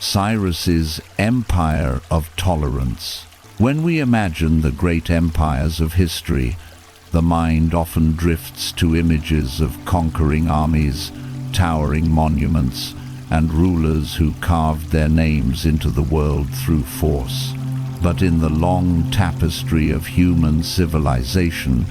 Cyrus's Empire of Tolerance. When we imagine the great empires of history, the mind often drifts to images of conquering armies, towering monuments, and rulers who carved their names into the world through force. But in the long tapestry of human civilization,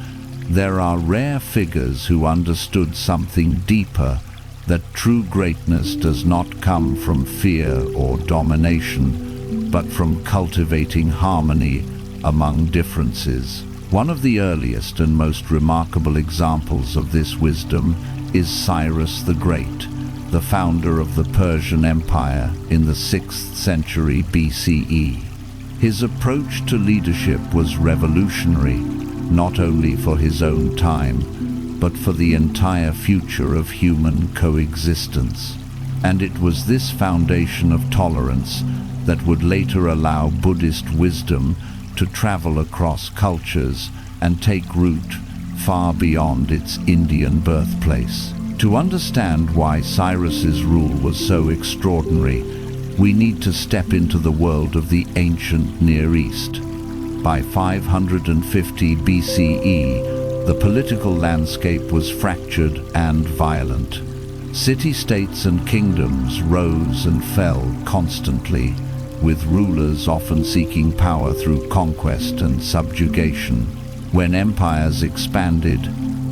there are rare figures who understood something deeper, that true greatness does not come from fear or domination, but from cultivating harmony among differences. One of the earliest and most remarkable examples of this wisdom is Cyrus the Great, the founder of the Persian Empire in the 6th century BCE. His approach to leadership was revolutionary, not only for his own time, but for the entire future of human coexistence. And it was this foundation of tolerance that would later allow Buddhist wisdom to travel across cultures and take root far beyond its Indian birthplace. To understand why Cyrus's rule was so extraordinary, we need to step into the world of the ancient Near East. By 550 BCE, the political landscape was fractured and violent. City-states and kingdoms rose and fell constantly, with rulers often seeking power through conquest and subjugation. When empires expanded,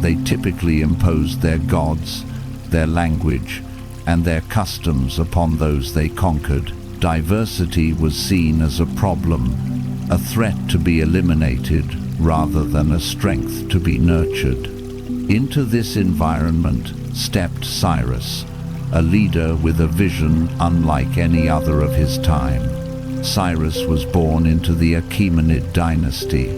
they typically imposed their gods, their language, and their customs upon those they conquered. Diversity was seen as a problem, a threat to be eliminated rather than a strength to be nurtured. Into this environment stepped Cyrus, a leader with a vision unlike any other of his time. Cyrus was born into the Achaemenid dynasty,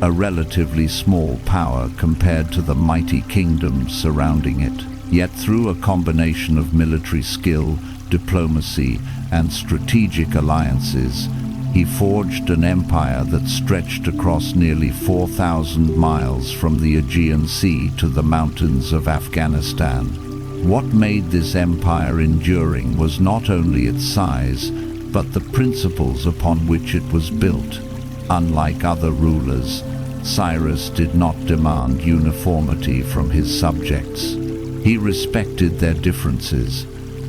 a relatively small power compared to the mighty kingdoms surrounding it. Yet through a combination of military skill, diplomacy, and strategic alliances, he forged an empire that stretched across nearly 4,000 miles from the Aegean Sea to the mountains of Afghanistan. What made this empire enduring was not only its size, but the principles upon which it was built. Unlike other rulers, Cyrus did not demand uniformity from his subjects. He respected their differences,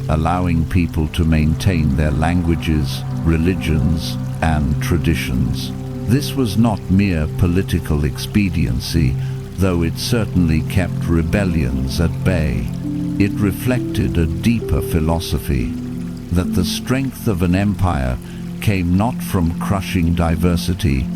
allowing people to maintain their languages, religions, and traditions. This was not mere political expediency, though it certainly kept rebellions at bay. It reflected a deeper philosophy, that the strength of an empire came not from crushing diversity,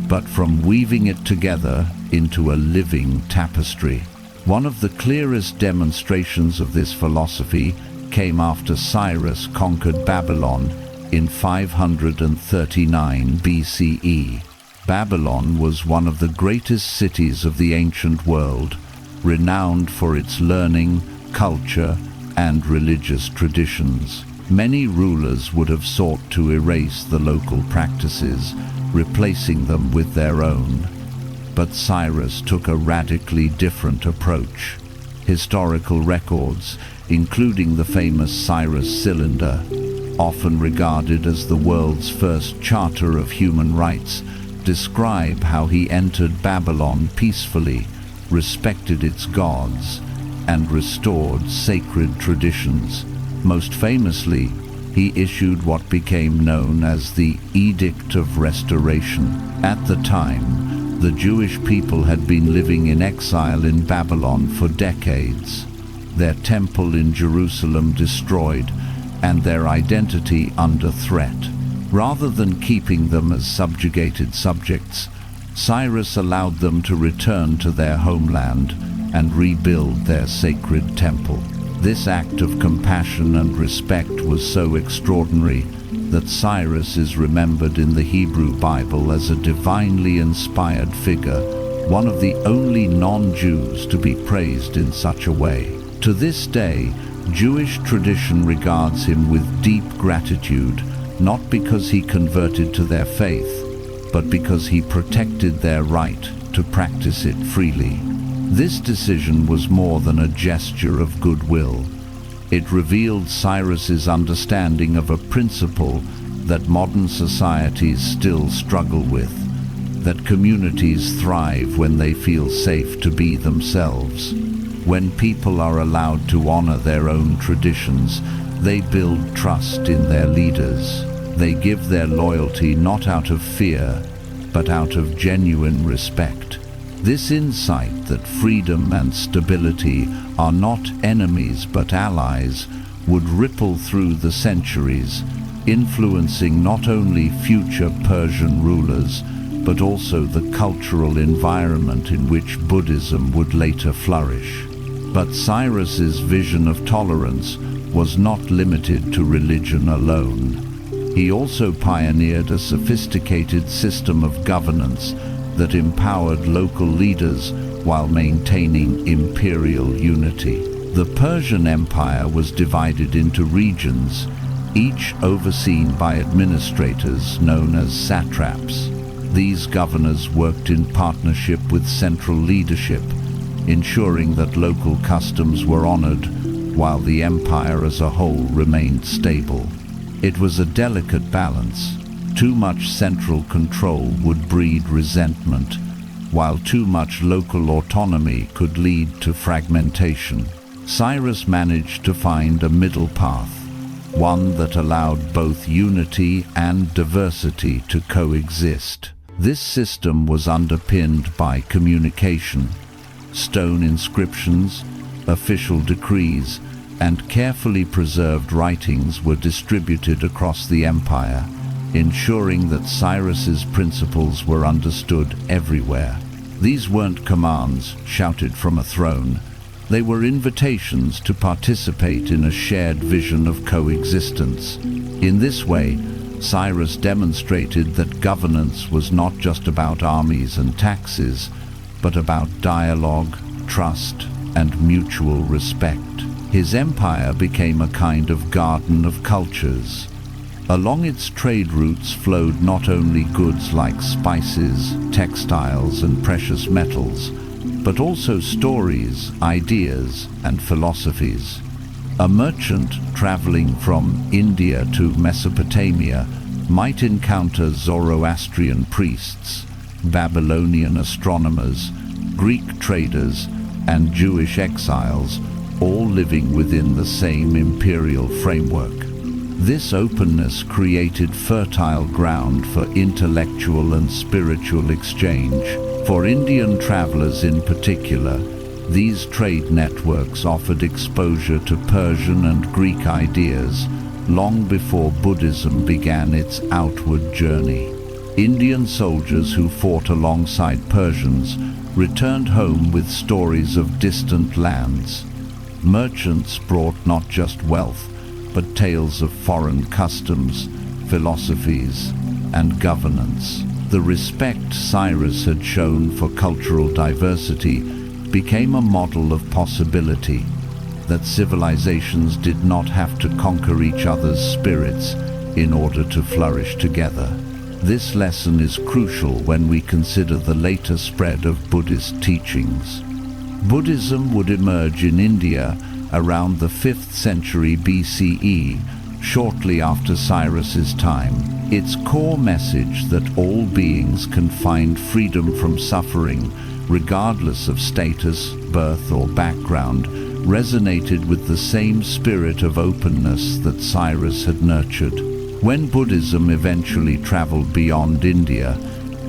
but from weaving it together into a living tapestry. One of the clearest demonstrations of this philosophy came after Cyrus conquered Babylon in 539 BCE. Babylon was one of the greatest cities of the ancient world, renowned for its learning, culture, and religious traditions. Many rulers would have sought to erase the local practices, replacing them with their own. But Cyrus took a radically different approach. Historical records, including the famous Cyrus Cylinder, often regarded as the world's first charter of human rights, describe how he entered Babylon peacefully, respected its gods, and restored sacred traditions. Most famously, he issued what became known as the Edict of Restoration. At the time, the Jewish people had been living in exile in Babylon for decades, their temple in Jerusalem destroyed, and their identity under threat. Rather than keeping them as subjugated subjects, Cyrus allowed them to return to their homeland and rebuild their sacred temple. This act of compassion and respect was so extraordinary that Cyrus is remembered in the Hebrew Bible as a divinely inspired figure, one of the only non-Jews to be praised in such a way. To this day, Jewish tradition regards him with deep gratitude, not because he converted to their faith, but because he protected their right to practice it freely. This decision was more than a gesture of goodwill. It revealed Cyrus's understanding of a principle that modern societies still struggle with, that communities thrive when they feel safe to be themselves. When people are allowed to honor their own traditions, they build trust in their leaders. They give their loyalty not out of fear, but out of genuine respect. This insight that freedom and stability are not enemies but allies would ripple through the centuries, influencing not only future Persian rulers, but also the cultural environment in which Buddhism would later flourish. But Cyrus's vision of tolerance was not limited to religion alone. He also pioneered a sophisticated system of governance that empowered local leaders while maintaining imperial unity. The Persian Empire was divided into regions, each overseen by administrators known as satraps. These governors worked in partnership with central leadership, ensuring that local customs were honored while the empire as a whole remained stable. It was a delicate balance. Too much central control would breed resentment, while too much local autonomy could lead to fragmentation. Cyrus managed to find a middle path, one that allowed both unity and diversity to coexist. This system was underpinned by communication. Stone inscriptions, official decrees, and carefully preserved writings were distributed across the empire, ensuring that Cyrus's principles were understood everywhere. These weren't commands shouted from a throne. They were invitations to participate in a shared vision of coexistence. In this way, Cyrus demonstrated that governance was not just about armies and taxes, but about dialogue, trust, and mutual respect. His empire became a kind of garden of cultures. Along its trade routes flowed not only goods like spices, textiles, and precious metals, but also stories, ideas, and philosophies. A merchant traveling from India to Mesopotamia might encounter Zoroastrian priests, Babylonian astronomers, Greek traders, and Jewish exiles, all living within the same imperial framework. This openness created fertile ground for intellectual and spiritual exchange. For Indian travelers in particular, these trade networks offered exposure to Persian and Greek ideas long before Buddhism began its outward journey. Indian soldiers who fought alongside Persians returned home with stories of distant lands. Merchants brought not just wealth, but tales of foreign customs, philosophies, and governance. The respect Cyrus had shown for cultural diversity became a model of possibility, that civilizations did not have to conquer each other's spirits in order to flourish together. This lesson is crucial when we consider the later spread of Buddhist teachings. Buddhism would emerge in India around the 5th century BCE, shortly after Cyrus's time. Its core message that all beings can find freedom from suffering, regardless of status, birth, or background, resonated with the same spirit of openness that Cyrus had nurtured. When Buddhism eventually traveled beyond India,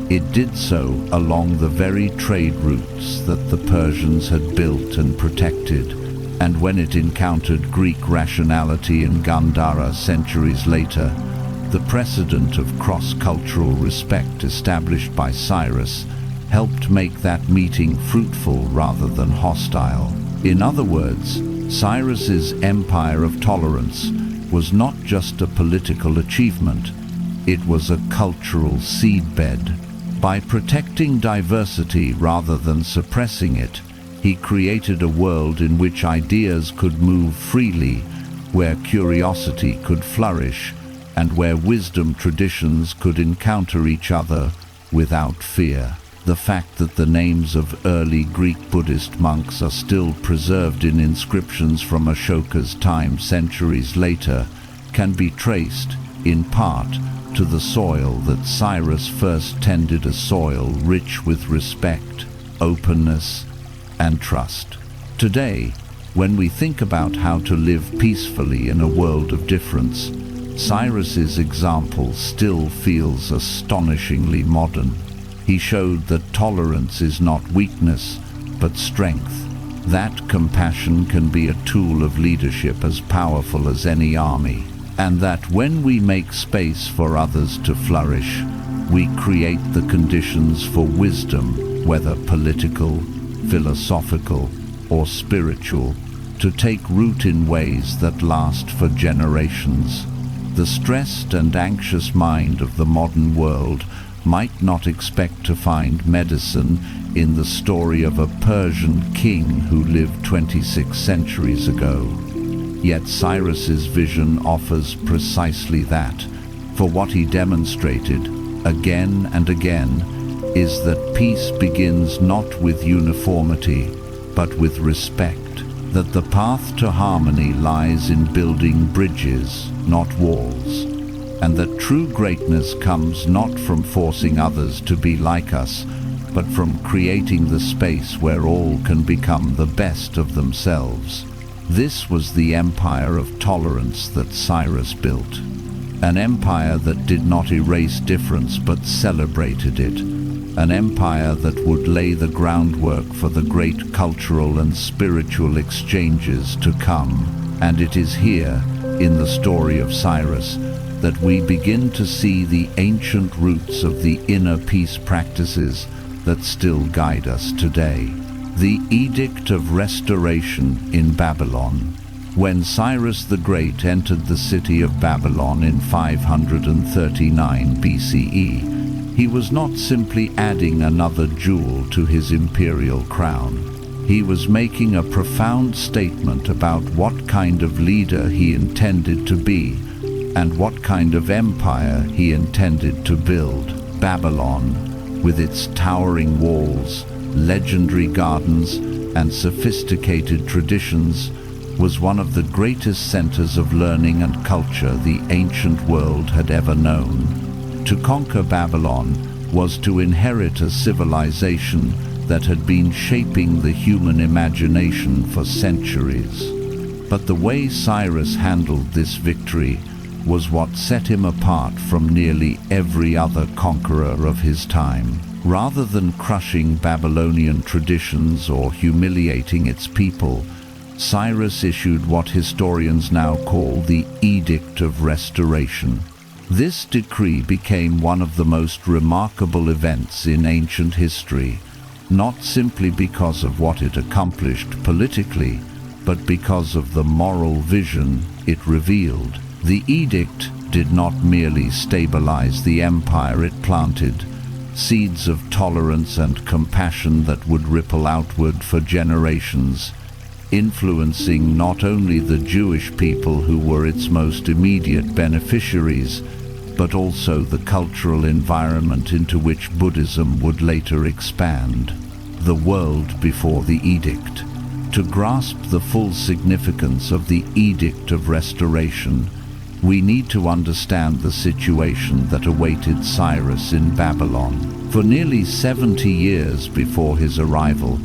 it did so along the very trade routes that the Persians had built and protected, and when it encountered Greek rationality in Gandhara centuries later, the precedent of cross-cultural respect established by Cyrus helped make that meeting fruitful rather than hostile. In other words, Cyrus's empire of tolerance was not just a political achievement, it was a cultural seedbed. By protecting diversity rather than suppressing it, he created a world in which ideas could move freely, where curiosity could flourish, and where wisdom traditions could encounter each other without fear. The fact that the names of early Greek Buddhist monks are still preserved in inscriptions from Ashoka's time centuries later can be traced, in part, to the soil that Cyrus first tended, a soil rich with respect, openness, and trust. Today, when we think about how to live peacefully in a world of difference, Cyrus's example still feels astonishingly modern. He showed that tolerance is not weakness, but strength, that compassion can be a tool of leadership as powerful as any army, and that when we make space for others to flourish, we create the conditions for wisdom, whether political, philosophical, or spiritual, to take root in ways that last for generations. The stressed and anxious mind of the modern world might not expect to find medicine in the story of a Persian king who lived 26 centuries ago. Yet Cyrus's vision offers precisely that, for what he demonstrated, again and again, is that peace begins not with uniformity, but with respect, that the path to harmony lies in building bridges, not walls, and that true greatness comes not from forcing others to be like us, but from creating the space where all can become the best of themselves. This was the empire of tolerance that Cyrus built, an empire that did not erase difference but celebrated it, an empire that would lay the groundwork for the great cultural and spiritual exchanges to come. And it is here, in the story of Cyrus, that we begin to see the ancient roots of the inner peace practices that still guide us today. The Edict of Restoration in Babylon. When Cyrus the Great entered the city of Babylon in 539 BCE, he was not simply adding another jewel to his imperial crown. He was making a profound statement about what kind of leader he intended to be and what kind of empire he intended to build. Babylon, with its towering walls, legendary gardens, and sophisticated traditions, was one of the greatest centers of learning and culture the ancient world had ever known. To conquer Babylon was to inherit a civilization that had been shaping the human imagination for centuries. But the way Cyrus handled this victory was what set him apart from nearly every other conqueror of his time. Rather than crushing Babylonian traditions or humiliating its people, Cyrus issued what historians now call the Edict of Restoration. This decree became one of the most remarkable events in ancient history, not simply because of what it accomplished politically, but because of the moral vision it revealed. The edict did not merely stabilize the empire it planted, seeds of tolerance and compassion that would ripple outward for generations, influencing not only the Jewish people who were its most immediate beneficiaries, but also the cultural environment into which Buddhism would later expand. The world before the edict. To grasp the full significance of the Edict of Restoration, we need to understand the situation that awaited Cyrus in Babylon. For nearly 70 years before his arrival,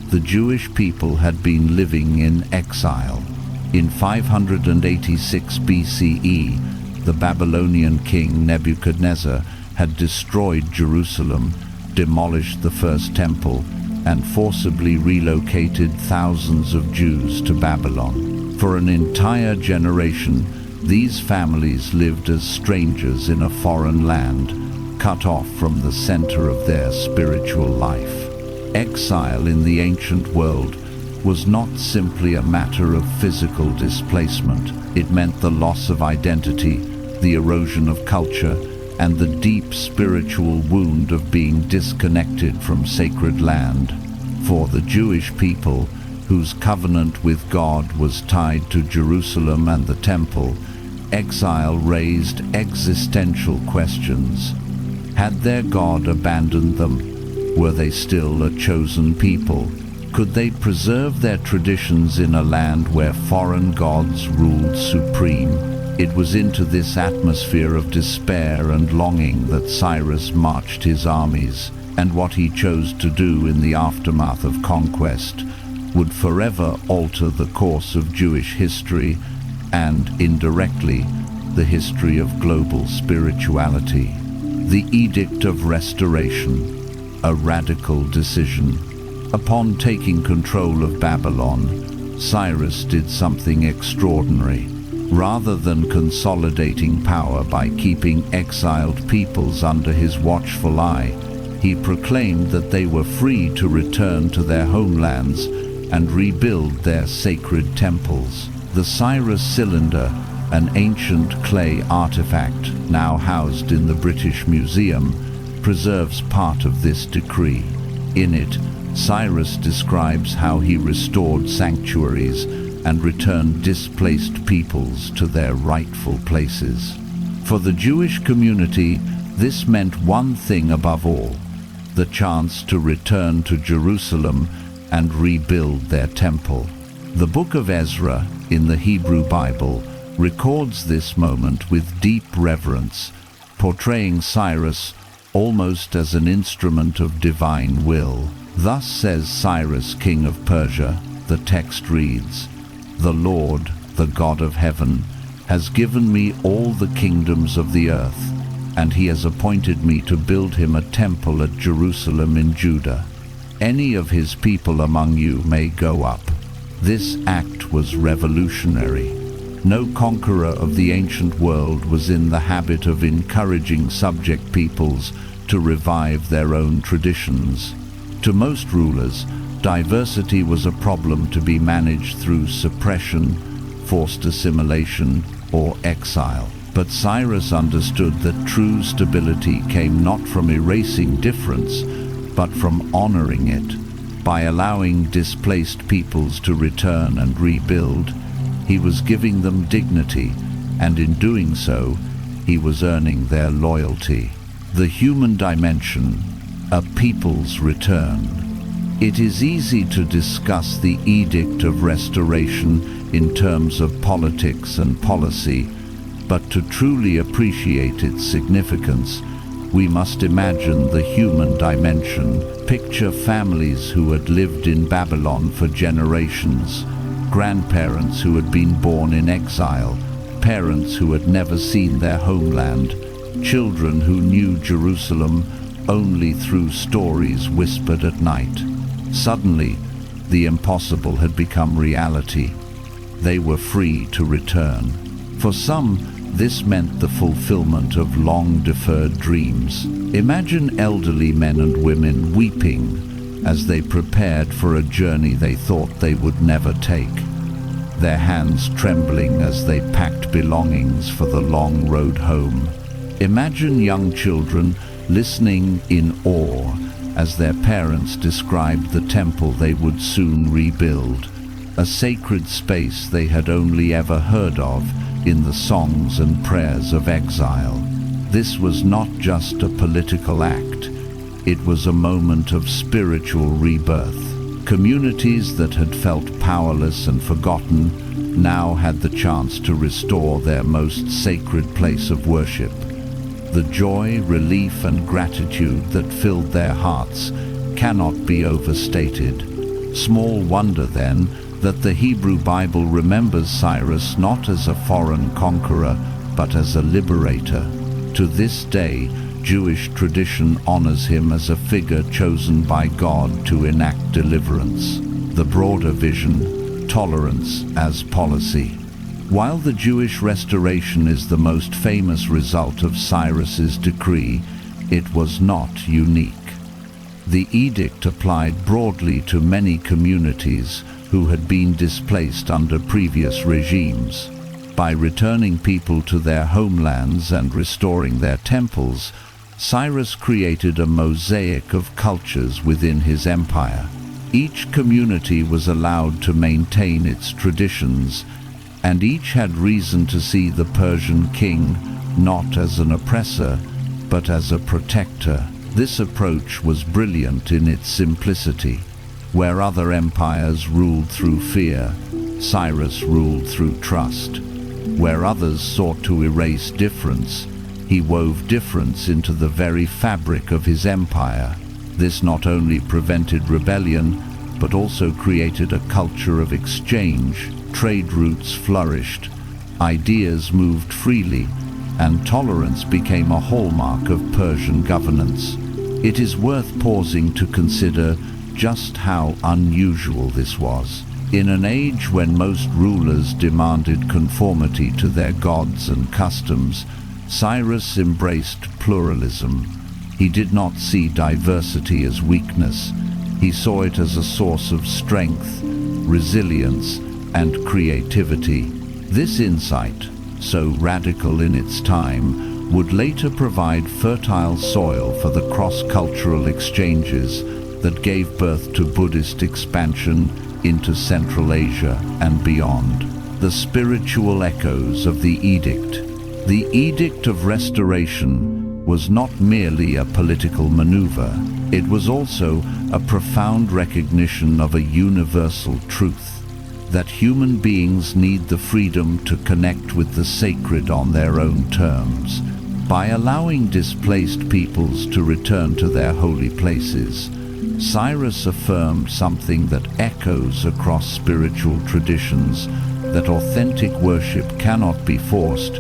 the Jewish people had been living in exile. In 586 BCE, the Babylonian king Nebuchadnezzar had destroyed Jerusalem, demolished the first temple, and forcibly relocated thousands of Jews to Babylon. For an entire generation, these families lived as strangers in a foreign land, cut off from the center of their spiritual life. Exile in the ancient world was not simply a matter of physical displacement. It meant the loss of identity, the erosion of culture, and the deep spiritual wound of being disconnected from sacred land. For the Jewish people, whose covenant with God was tied to Jerusalem and the temple, exile raised existential questions. Had their God abandoned them? Were they still a chosen people? Could they preserve their traditions in a land where foreign gods ruled supreme? It was into this atmosphere of despair and longing that Cyrus marched his armies, and what he chose to do in the aftermath of conquest would forever alter the course of Jewish history and, indirectly, the history of global spirituality. The Edict of Restoration, a radical decision. Upon taking control of Babylon, Cyrus did something extraordinary. Rather than consolidating power by keeping exiled peoples under his watchful eye, he proclaimed that they were free to return to their homelands and rebuild their sacred temples. The Cyrus Cylinder, an ancient clay artifact now housed in the British Museum, preserves part of this decree. In it, Cyrus describes how he restored sanctuaries and returned displaced peoples to their rightful places. For the Jewish community, this meant one thing above all: the chance to return to Jerusalem and rebuild their temple. The Book of Ezra, in the Hebrew Bible, records this moment with deep reverence, portraying Cyrus almost as an instrument of divine will. Thus says Cyrus, king of Persia, the text reads, "The Lord, the God of heaven, has given me all the kingdoms of the earth, and he has appointed me to build him a temple at Jerusalem in Judah. Any of his people among you may go up." This act was revolutionary. No conqueror of the ancient world was in the habit of encouraging subject peoples to revive their own traditions. To most rulers, diversity was a problem to be managed through suppression, forced assimilation, or exile. But Cyrus understood that true stability came not from erasing difference, but from honoring it. By allowing displaced peoples to return and rebuild, he was giving them dignity, and in doing so, he was earning their loyalty. The human dimension, a people's return. It is easy to discuss the Edict of Restoration in terms of politics and policy, but to truly appreciate its significance, we must imagine the human dimension. Picture families who had lived in Babylon for generations, grandparents who had been born in exile, parents who had never seen their homeland, children who knew Jerusalem only through stories whispered at night. Suddenly, the impossible had become reality. They were free to return. For some, this meant the fulfillment of long-deferred dreams. Imagine elderly men and women weeping as they prepared for a journey they thought they would never take, their hands trembling as they packed belongings for the long road home. Imagine young children listening in awe as their parents described the temple they would soon rebuild, a sacred space they had only ever heard of in the songs and prayers of exile. This was not just a political act, it was a moment of spiritual rebirth. Communities that had felt powerless and forgotten now had the chance to restore their most sacred place of worship. The joy, relief, and gratitude that filled their hearts cannot be overstated. Small wonder, then, that the Hebrew Bible remembers Cyrus not as a foreign conqueror, but as a liberator. To this day, Jewish tradition honors him as a figure chosen by God to enact deliverance. The broader vision, tolerance as policy. While the Jewish restoration is the most famous result of Cyrus's decree, it was not unique. The edict applied broadly to many communities who had been displaced under previous regimes. By returning people to their homelands and restoring their temples, Cyrus created a mosaic of cultures within his empire. Each community was allowed to maintain its traditions, and each had reason to see the Persian king not as an oppressor, but as a protector. This approach was brilliant in its simplicity. Where other empires ruled through fear, Cyrus ruled through trust. Where others sought to erase difference, he wove difference into the very fabric of his empire. This not only prevented rebellion, but also created a culture of exchange. Trade routes flourished, ideas moved freely, and tolerance became a hallmark of Persian governance. It is worth pausing to consider just how unusual this was. In an age when most rulers demanded conformity to their gods and customs, Cyrus embraced pluralism. He did not see diversity as weakness. He saw it as a source of strength, resilience, and creativity. This insight, so radical in its time, would later provide fertile soil for the cross-cultural exchanges that gave birth to Buddhist expansion into Central Asia and beyond. The spiritual echoes of the edict. The Edict of Restoration was not merely a political maneuver. It was also a profound recognition of a universal truth, that human beings need the freedom to connect with the sacred on their own terms. By allowing displaced peoples to return to their holy places, Cyrus affirmed something that echoes across spiritual traditions, that authentic worship cannot be forced,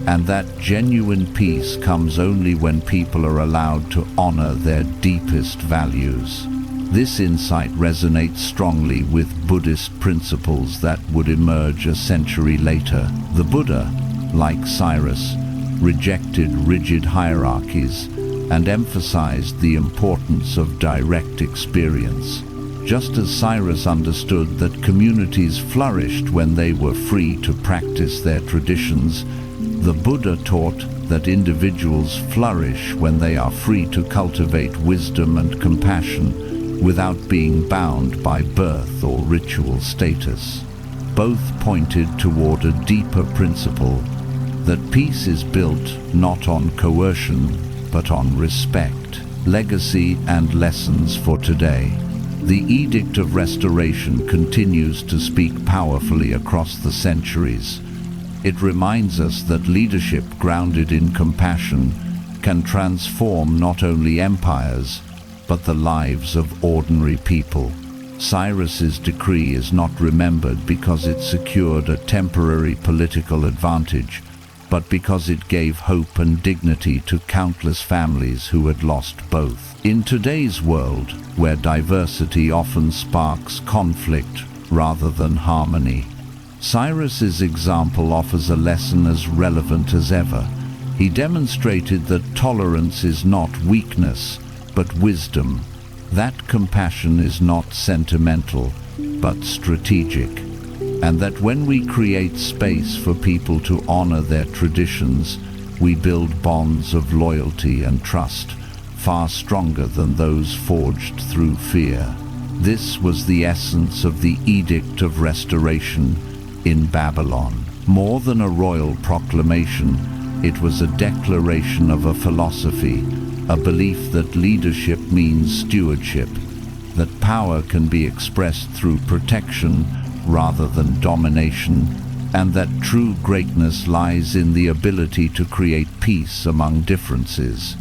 and that genuine peace comes only when people are allowed to honor their deepest values. This insight resonates strongly with Buddhist principles that would emerge a century later. The Buddha, like Cyrus, rejected rigid hierarchies and emphasized the importance of direct experience. Just as Cyrus understood that communities flourished when they were free to practice their traditions, the Buddha taught that individuals flourish when they are free to cultivate wisdom and compassion without being bound by birth or ritual status. Both pointed toward a deeper principle, that peace is built not on coercion, but on respect. Legacy and lessons for today. The Edict of Restoration continues to speak powerfully across the centuries. It reminds us that leadership grounded in compassion can transform not only empires, but the lives of ordinary people. Cyrus's decree is not remembered because it secured a temporary political advantage, but because it gave hope and dignity to countless families who had lost both. In today's world, where diversity often sparks conflict rather than harmony, Cyrus's example offers a lesson as relevant as ever. He demonstrated that tolerance is not weakness, but wisdom, that compassion is not sentimental, but strategic, and that when we create space for people to honor their traditions, we build bonds of loyalty and trust, far stronger than those forged through fear. This was the essence of the Edict of Restoration in Babylon. More than a royal proclamation, it was a declaration of a philosophy, a belief that leadership means stewardship, that power can be expressed through protection rather than domination, and that true greatness lies in the ability to create peace among differences.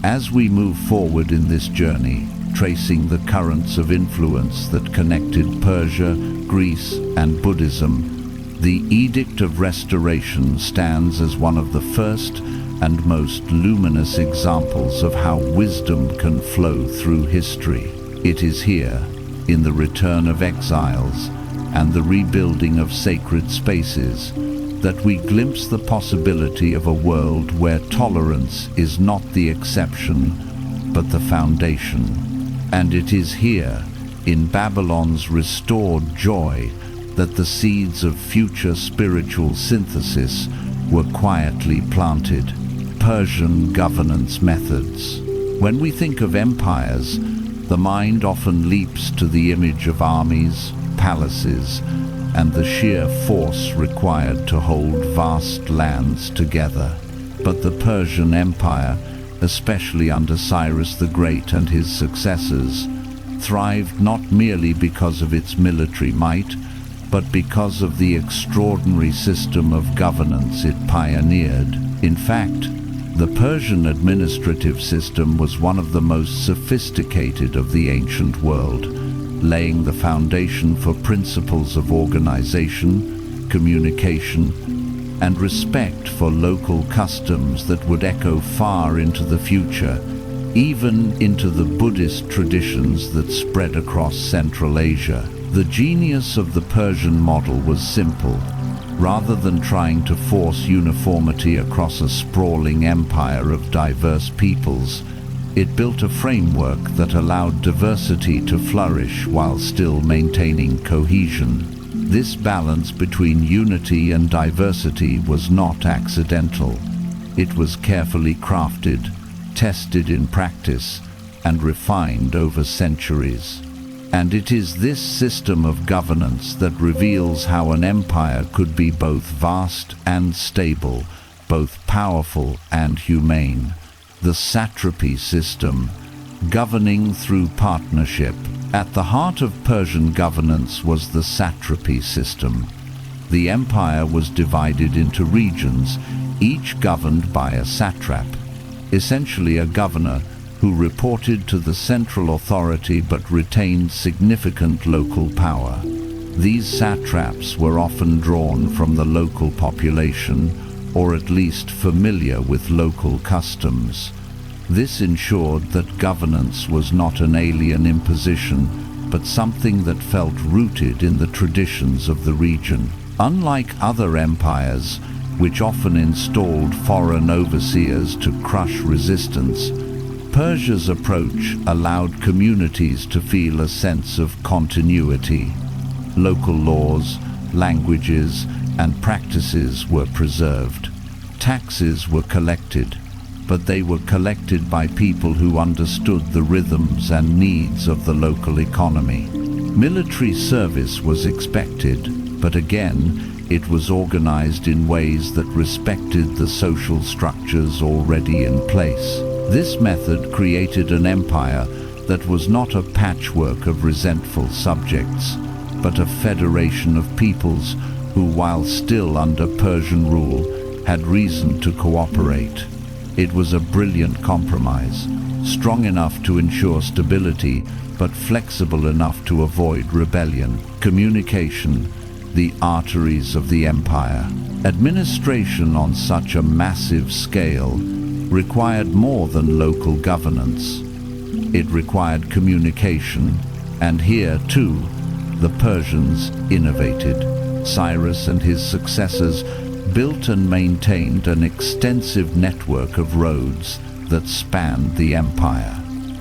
As we move forward in this journey, tracing the currents of influence that connected Persia, Greece, and Buddhism, the Edict of Restoration stands as one of the first and most luminous examples of how wisdom can flow through history. It is here, in the return of exiles and the rebuilding of sacred spaces, that we glimpse the possibility of a world where tolerance is not the exception, but the foundation. And it is here, in Babylon's restored joy, that the seeds of future spiritual synthesis were quietly planted. Persian governance methods. When we think of empires, the mind often leaps to the image of armies, palaces, and the sheer force required to hold vast lands together. But the Persian Empire especially under Cyrus the Great and his successors, thrived not merely because of its military might, but because of the extraordinary system of governance it pioneered. In fact, the Persian administrative system was one of the most sophisticated of the ancient world, laying the foundation for principles of organization, communication, and respect for local customs that would echo far into the future, even into the Buddhist traditions that spread across Central Asia. The genius of the Persian model was simple. Rather than trying to force uniformity across a sprawling empire of diverse peoples, it built a framework that allowed diversity to flourish while still maintaining cohesion. This balance between unity and diversity was not accidental. It was carefully crafted, tested in practice, and refined over centuries. And it is this system of governance that reveals how an empire could be both vast and stable, both powerful and humane. The satrapy system, governing through partnership. At the heart of Persian governance was the satrapy system. The empire was divided into regions, each governed by a satrap, essentially a governor who reported to the central authority but retained significant local power. These satraps were often drawn from the local population, or at least familiar with local customs. This ensured that governance was not an alien imposition, but something that felt rooted in the traditions of the region. Unlike other empires, which often installed foreign overseers to crush resistance, Persia's approach allowed communities to feel a sense of continuity. Local laws, languages, and practices were preserved. Taxes were collected, but they were collected by people who understood the rhythms and needs of the local economy. Military service was expected, but again, it was organized in ways that respected the social structures already in place. This method created an empire that was not a patchwork of resentful subjects, but a federation of peoples who, while still under Persian rule, had reason to cooperate. It was a brilliant compromise, strong enough to ensure stability, but flexible enough to avoid rebellion. Communication, the arteries of the empire. Administration on such a massive scale required more than local governance. It required communication, and here, too, the Persians innovated. Cyrus and his successors built and maintained an extensive network of roads that spanned the empire.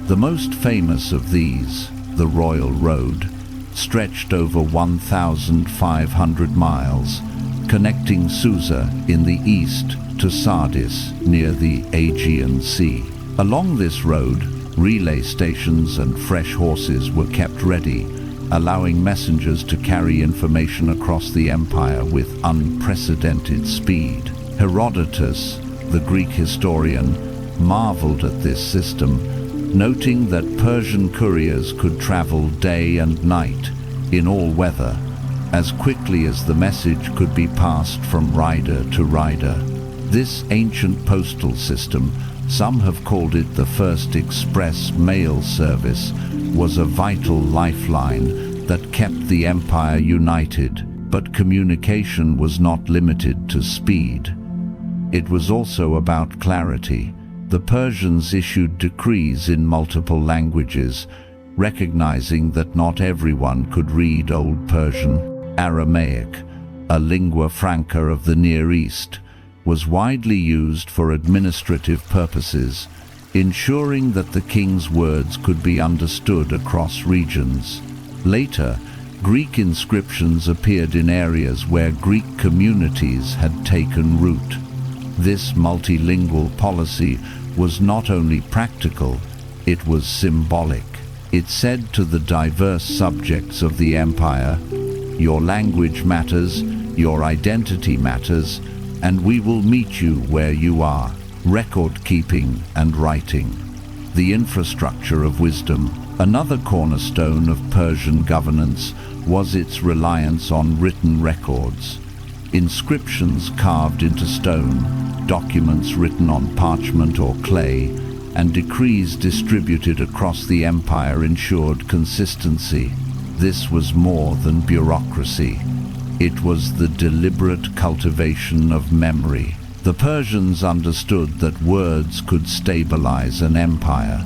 The most famous of these, the Royal Road, stretched over 1,500 miles, connecting Susa in the east to Sardis near the Aegean Sea. Along this road, relay stations and fresh horses were kept ready, allowing messengers to carry information across the empire with unprecedented speed. Herodotus, the Greek historian, marveled at this system, noting that Persian couriers could travel day and night, in all weather, as quickly as the message could be passed from rider to rider. This ancient postal system, some have called it the first express mail service, was a vital lifeline that kept the empire united. But communication was not limited to speed. It was also about clarity. The Persians issued decrees in multiple languages, recognizing that not everyone could read Old Persian. Aramaic, a lingua franca of the Near East, was widely used for administrative purposes, ensuring that the king's words could be understood across regions. Later, Greek inscriptions appeared in areas where Greek communities had taken root. This multilingual policy was not only practical, it was symbolic. It said to the diverse subjects of the empire, "Your language matters, your identity matters, and we will meet you where you are." record-keeping and writing. The infrastructure of wisdom. Another cornerstone of Persian governance was its reliance on written records. Inscriptions carved into stone, documents written on parchment or clay, and decrees distributed across the empire ensured consistency. This was more than bureaucracy. It was the deliberate cultivation of memory. The Persians understood that words could stabilize an empire.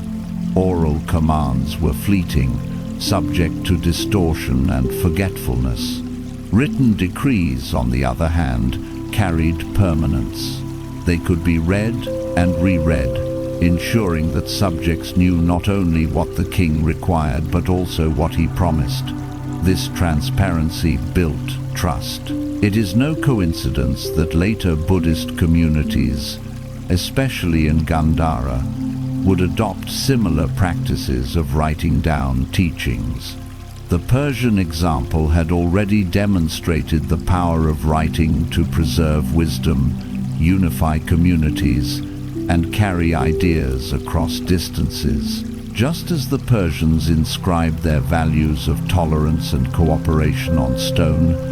Oral commands were fleeting, subject to distortion and forgetfulness. Written decrees, on the other hand, carried permanence. They could be read and reread, ensuring that subjects knew not only what the king required but also what he promised. This transparency built trust. It is no coincidence that later Buddhist communities, especially in Gandhara, would adopt similar practices of writing down teachings. The Persian example had already demonstrated the power of writing to preserve wisdom, unify communities, and carry ideas across distances. Just as the Persians inscribed their values of tolerance and cooperation on stone,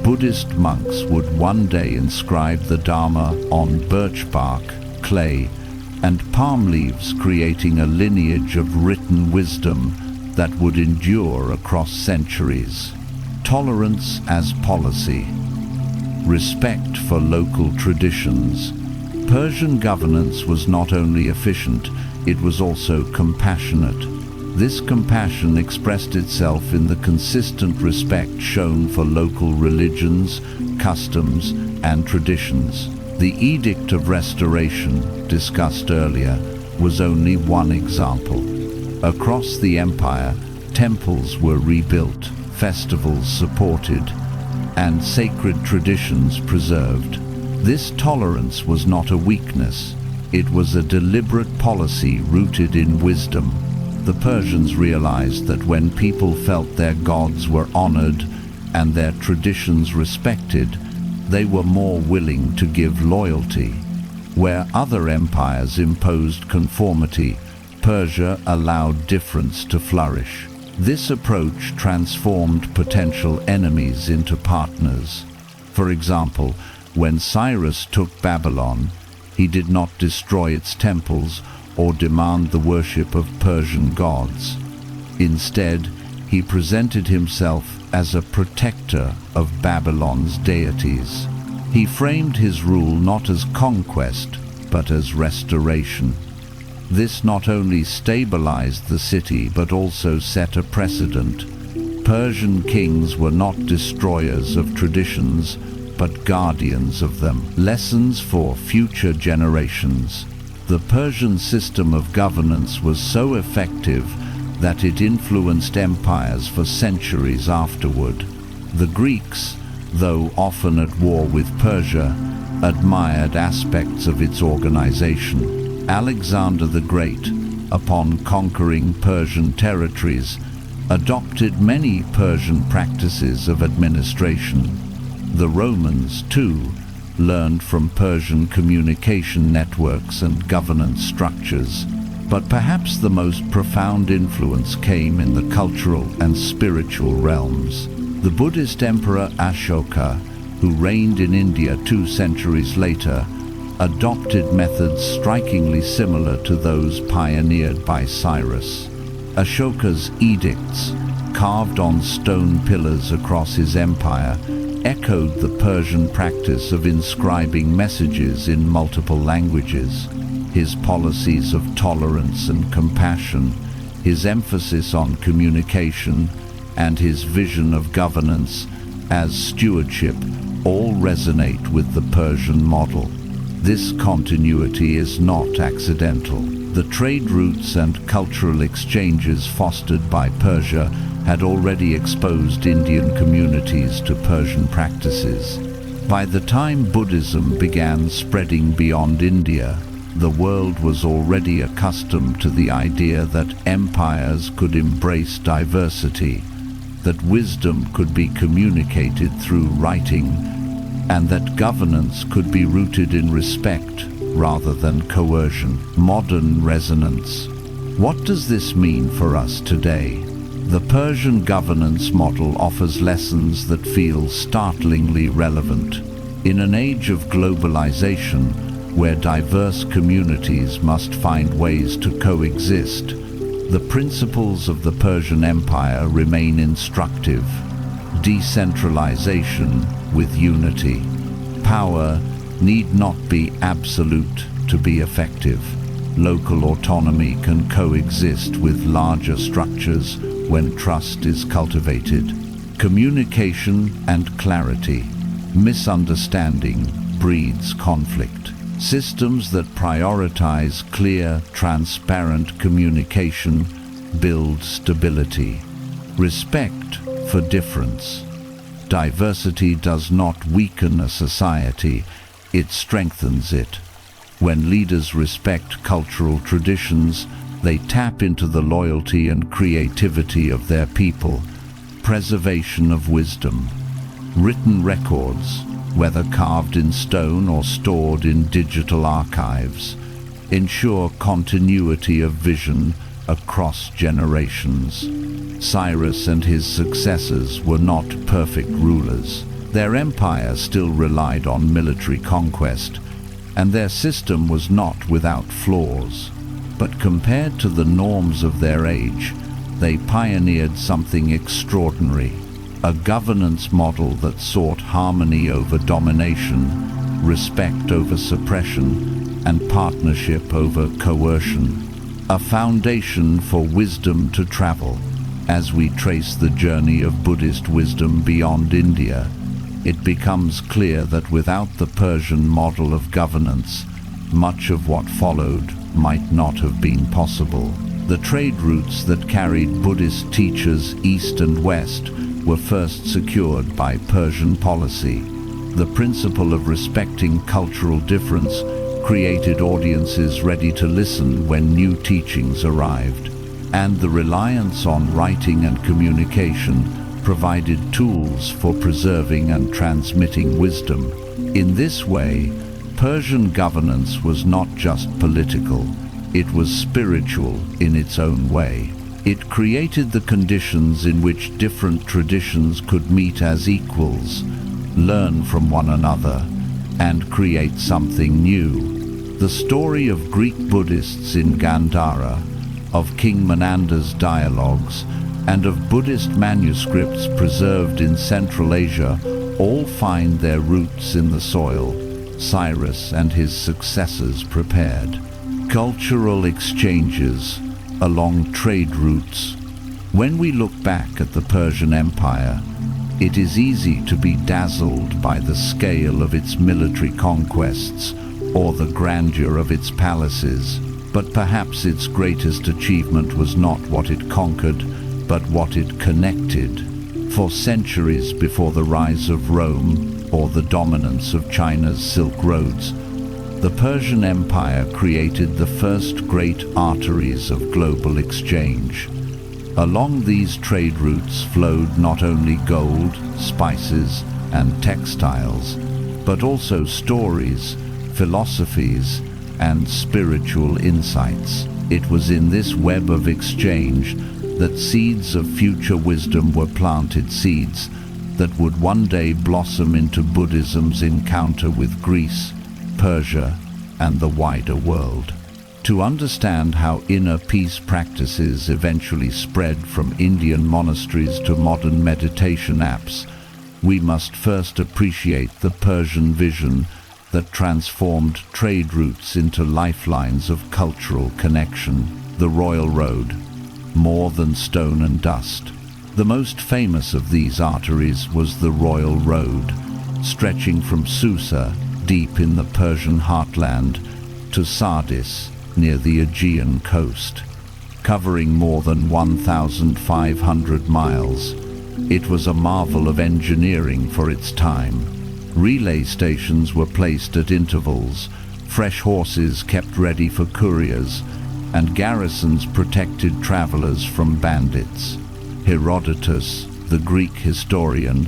Buddhist monks would one day inscribe the Dharma on birch bark, clay, and palm leaves, creating a lineage of written wisdom that would endure across centuries. Tolerance as policy. Respect for local traditions. Persian governance was not only efficient, it was also compassionate. This compassion expressed itself in the consistent respect shown for local religions, customs, and traditions. The Edict of Restoration, discussed earlier, was only one example. Across the empire, temples were rebuilt, festivals supported, and sacred traditions preserved. This tolerance was not a weakness. It was a deliberate policy rooted in wisdom. The Persians realized that when people felt their gods were honored and their traditions respected, they were more willing to give loyalty. Where other empires imposed conformity, Persia allowed difference to flourish. This approach transformed potential enemies into partners. For example, when Cyrus took Babylon, he did not destroy its temples or demand the worship of Persian gods. Instead, he presented himself as a protector of Babylon's deities. He framed his rule not as conquest, but as restoration. This not only stabilized the city, but also set a precedent. Persian kings were not destroyers of traditions, but guardians of them. Lessons for future generations. The Persian system of governance was so effective that it influenced empires for centuries afterward. The Greeks, though often at war with Persia, admired aspects of its organization. Alexander the Great, upon conquering Persian territories, adopted many Persian practices of administration. The Romans, too, learned from Persian communication networks and governance structures. But perhaps the most profound influence came in the cultural and spiritual realms. The Buddhist emperor Ashoka, who reigned in India 2 centuries later, adopted methods strikingly similar to those pioneered by Cyrus. Ashoka's edicts, carved on stone pillars across his empire, echoed the Persian practice of inscribing messages in multiple languages. His policies of tolerance and compassion, his emphasis on communication, and his vision of governance as stewardship all resonate with the Persian model. This continuity is not accidental. The trade routes and cultural exchanges fostered by Persia had already exposed Indian communities to Persian practices. By the time Buddhism began spreading beyond India, the world was already accustomed to the idea that empires could embrace diversity, that wisdom could be communicated through writing, and that governance could be rooted in respect rather than coercion. Modern resonance. What does this mean for us today? The Persian governance model offers lessons that feel startlingly relevant. In an age of globalization, where diverse communities must find ways to coexist, the principles of the Persian Empire remain instructive. Decentralization with unity. Power need not be absolute to be effective. Local autonomy can coexist with larger structures when trust is cultivated. Communication and clarity. Misunderstanding breeds conflict. Systems that prioritize clear, transparent communication build stability. Respect for difference. Diversity does not weaken a society, it strengthens it. When leaders respect cultural traditions, they tap into the loyalty and creativity of their people. Preservation of wisdom. Written records, whether carved in stone or stored in digital archives, ensure continuity of vision across generations. Cyrus and his successors were not perfect rulers. Their empire still relied on military conquest, and their system was not without flaws. But compared to the norms of their age, they pioneered something extraordinary. A governance model that sought harmony over domination, respect over suppression, and partnership over coercion. A foundation for wisdom to travel. As we trace the journey of Buddhist wisdom beyond India, it becomes clear that without the Persian model of governance, much of what followed might not have been possible. The trade routes that carried Buddhist teachers east and west were first secured by Persian policy. The principle of respecting cultural difference created audiences ready to listen when new teachings arrived. And the reliance on writing and communication provided tools for preserving and transmitting wisdom. In this way, Persian governance was not just political, it was spiritual in its own way. It created the conditions in which different traditions could meet as equals, learn from one another, and create something new. The story of Greek Buddhists in Gandhara, of King Menander's dialogues, and of Buddhist manuscripts preserved in Central Asia all find their roots in the soil Cyrus and his successors prepared. Cultural exchanges along trade routes. When we look back at the Persian Empire, it is easy to be dazzled by the scale of its military conquests or the grandeur of its palaces, but perhaps its greatest achievement was not what it conquered, but what it connected. For centuries before the rise of Rome or the dominance of China's Silk Roads, the Persian Empire created the first great arteries of global exchange. Along these trade routes flowed not only gold, spices, and textiles, but also stories, philosophies, and spiritual insights. It was in this web of exchange that seeds of future wisdom were planted, seeds that would one day blossom into Buddhism's encounter with Greece, Persia, and the wider world. To understand how inner peace practices eventually spread from Indian monasteries to modern meditation apps, we must first appreciate the Persian vision that transformed trade routes into lifelines of cultural connection. The Royal Road, more than stone and dust. The most famous of these arteries was the Royal Road, stretching from Susa, deep in the Persian heartland, to Sardis, near the Aegean coast. Covering more than 1,500 miles, it was a marvel of engineering for its time. Relay stations were placed at intervals, fresh horses kept ready for couriers, and garrisons protected travelers from bandits. Herodotus, the Greek historian,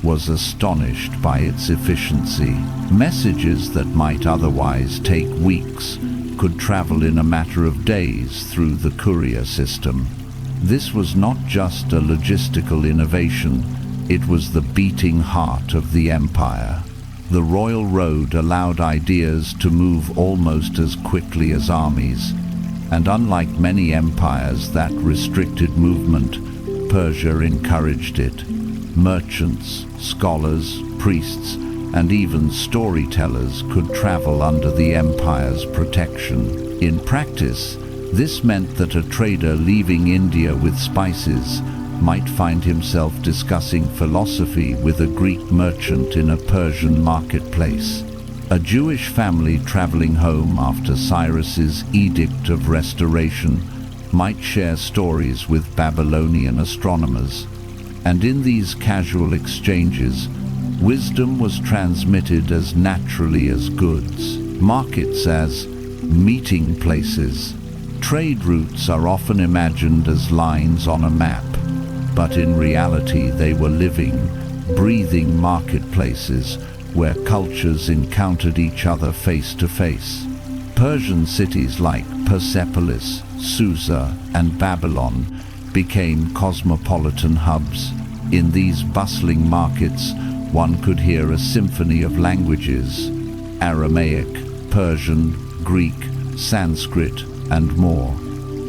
was astonished by its efficiency. Messages that might otherwise take weeks could travel in a matter of days through the courier system. This was not just a logistical innovation, it was the beating heart of the empire. The royal road allowed ideas to move almost as quickly as armies, and unlike many empires that restricted movement, Persia encouraged it. Merchants, scholars, priests, and even storytellers could travel under the empire's protection. In practice, this meant that a trader leaving India with spices might find himself discussing philosophy with a Greek merchant in a Persian marketplace. A Jewish family traveling home after Cyrus's Edict of Restoration might share stories with Babylonian astronomers. And in these casual exchanges, wisdom was transmitted as naturally as goods. Markets as meeting places. Trade routes are often imagined as lines on a map, but in reality they were living, breathing marketplaces where cultures encountered each other face to face. Persian cities like Persepolis, Susa, and Babylon became cosmopolitan hubs. In these bustling markets, one could hear a symphony of languages: Aramaic, Persian, Greek, Sanskrit, and more.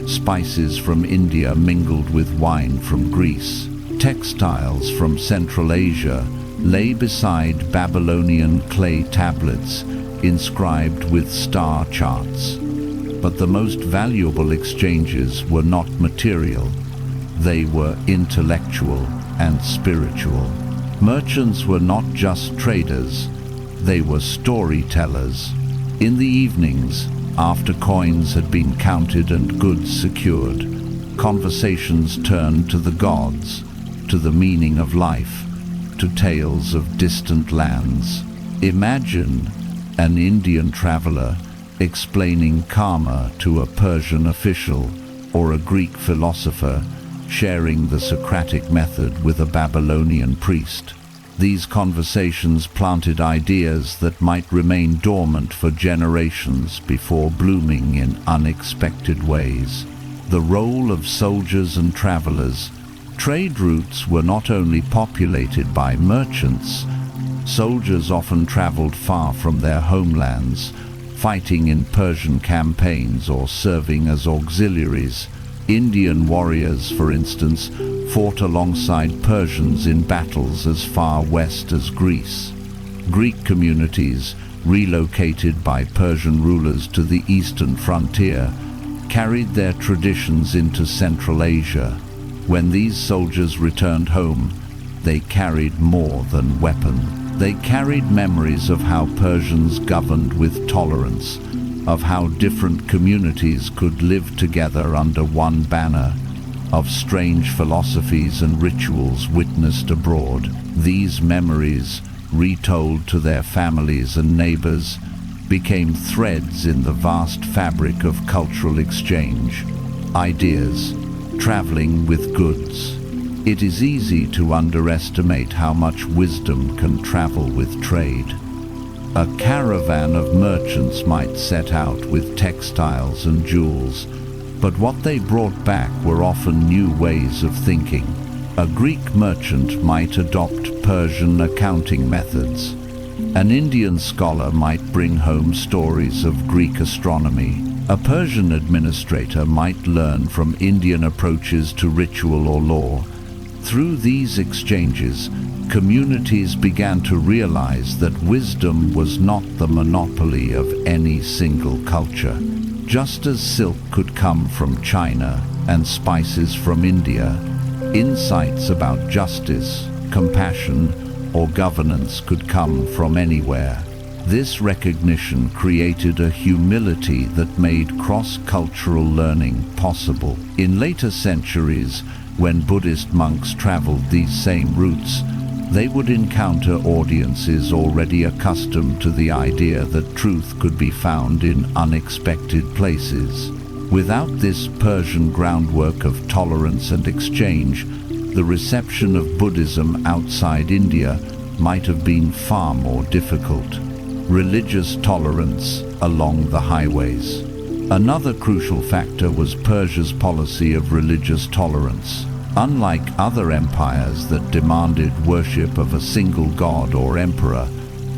Spices from India mingled with wine from Greece. Textiles from Central Asia lay beside Babylonian clay tablets inscribed with star charts. But the most valuable exchanges were not material. They were intellectual and spiritual. Merchants were not just traders, they were storytellers. In the evenings, after coins had been counted and goods secured, conversations turned to the gods, to the meaning of life, to tales of distant lands. Imagine an Indian traveler explaining karma to a Persian official, or a Greek philosopher sharing the Socratic method with a Babylonian priest. These conversations planted ideas that might remain dormant for generations before blooming in unexpected ways. The role of soldiers and travelers. Trade routes were not only populated by merchants. Soldiers often traveled far from their homelands, fighting in Persian campaigns or serving as auxiliaries. Indian warriors, for instance, fought alongside Persians in battles as far west as Greece. Greek communities, relocated by Persian rulers to the eastern frontier, carried their traditions into Central Asia. When these soldiers returned home, they carried more than weapons. They carried memories of how Persians governed with tolerance, of how different communities could live together under one banner, of strange philosophies and rituals witnessed abroad. These memories, retold to their families and neighbors, became threads in the vast fabric of cultural exchange. Ideas, traveling with goods. It is easy to underestimate how much wisdom can travel with trade. A caravan of merchants might set out with textiles and jewels, but what they brought back were often new ways of thinking. A Greek merchant might adopt Persian accounting methods. An Indian scholar might bring home stories of Greek astronomy. A Persian administrator might learn from Indian approaches to ritual or law. Through these exchanges, communities began to realize that wisdom was not the monopoly of any single culture. Just as silk could come from China and spices from India, insights about justice, compassion, or governance could come from anywhere. This recognition created a humility that made cross-cultural learning possible. In later centuries, when Buddhist monks traveled these same routes, they would encounter audiences already accustomed to the idea that truth could be found in unexpected places. Without this Persian groundwork of tolerance and exchange, the reception of Buddhism outside India might have been far more difficult. Religious tolerance along the highways. Another crucial factor was Persia's policy of religious tolerance. Unlike other empires that demanded worship of a single god or emperor,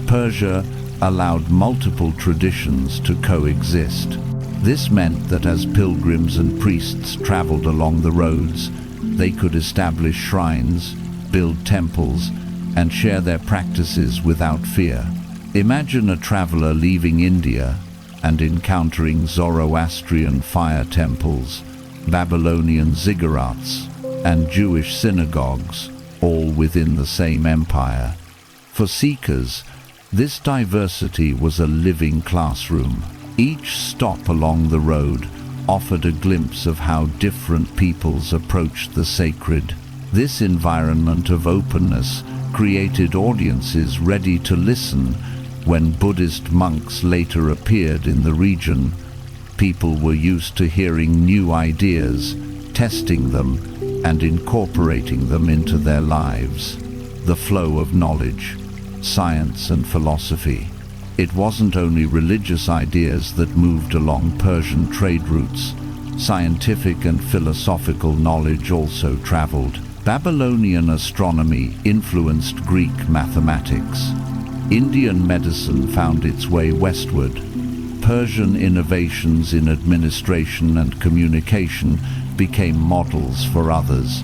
Persia allowed multiple traditions to coexist. This meant that as pilgrims and priests traveled along the roads, they could establish shrines, build temples, and share their practices without fear. Imagine a traveler leaving India and encountering Zoroastrian fire temples, Babylonian ziggurats, and Jewish synagogues, all within the same empire. For seekers, this diversity was a living classroom. Each stop along the road offered a glimpse of how different peoples approached the sacred. This environment of openness created audiences ready to listen. When Buddhist monks later appeared in the region, people were used to hearing new ideas, testing them, and incorporating them into their lives. The flow of knowledge, science and philosophy. It wasn't only religious ideas that moved along Persian trade routes. Scientific and philosophical knowledge also traveled. Babylonian astronomy influenced Greek mathematics. Indian medicine found its way westward. Persian innovations in administration and communication became models for others.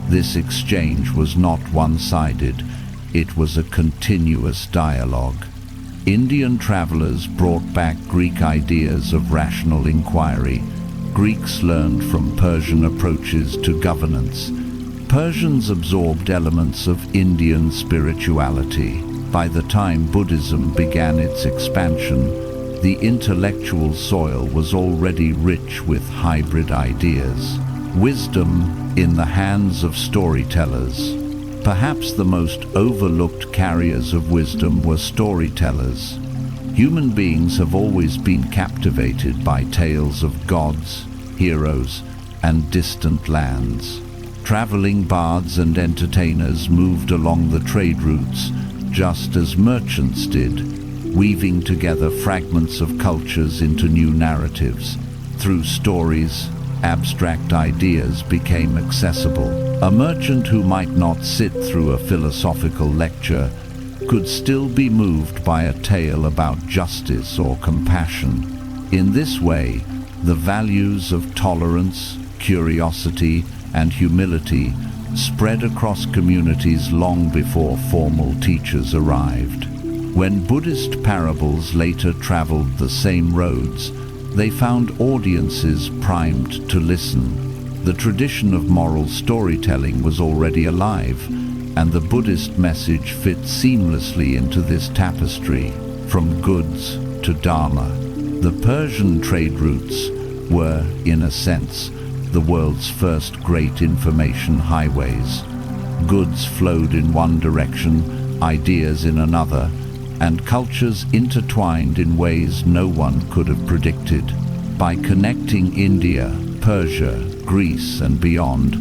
This exchange was not one-sided. It was a continuous dialogue. Indian travelers brought back Greek ideas of rational inquiry. Greeks learned from Persian approaches to governance. Persians absorbed elements of Indian spirituality. By the time Buddhism began its expansion, the intellectual soil was already rich with hybrid ideas. Wisdom in the hands of storytellers. Perhaps the most overlooked carriers of wisdom were storytellers. Human beings have always been captivated by tales of gods, heroes, and distant lands. Traveling bards and entertainers moved along the trade routes, just as merchants did, weaving together fragments of cultures into new narratives. Through stories, abstract ideas became accessible. A merchant who might not sit through a philosophical lecture could still be moved by a tale about justice or compassion. In this way, the values of tolerance, curiosity, and humility spread across communities long before formal teachers arrived. When Buddhist parables later traveled the same roads, they found audiences primed to listen. The tradition of moral storytelling was already alive, and the Buddhist message fit seamlessly into this tapestry. From goods to Dharma, the Persian trade routes were, in a sense, the world's first great information highways. Goods flowed in one direction, ideas in another, and cultures intertwined in ways no one could have predicted. By connecting India, Persia, Greece, and beyond,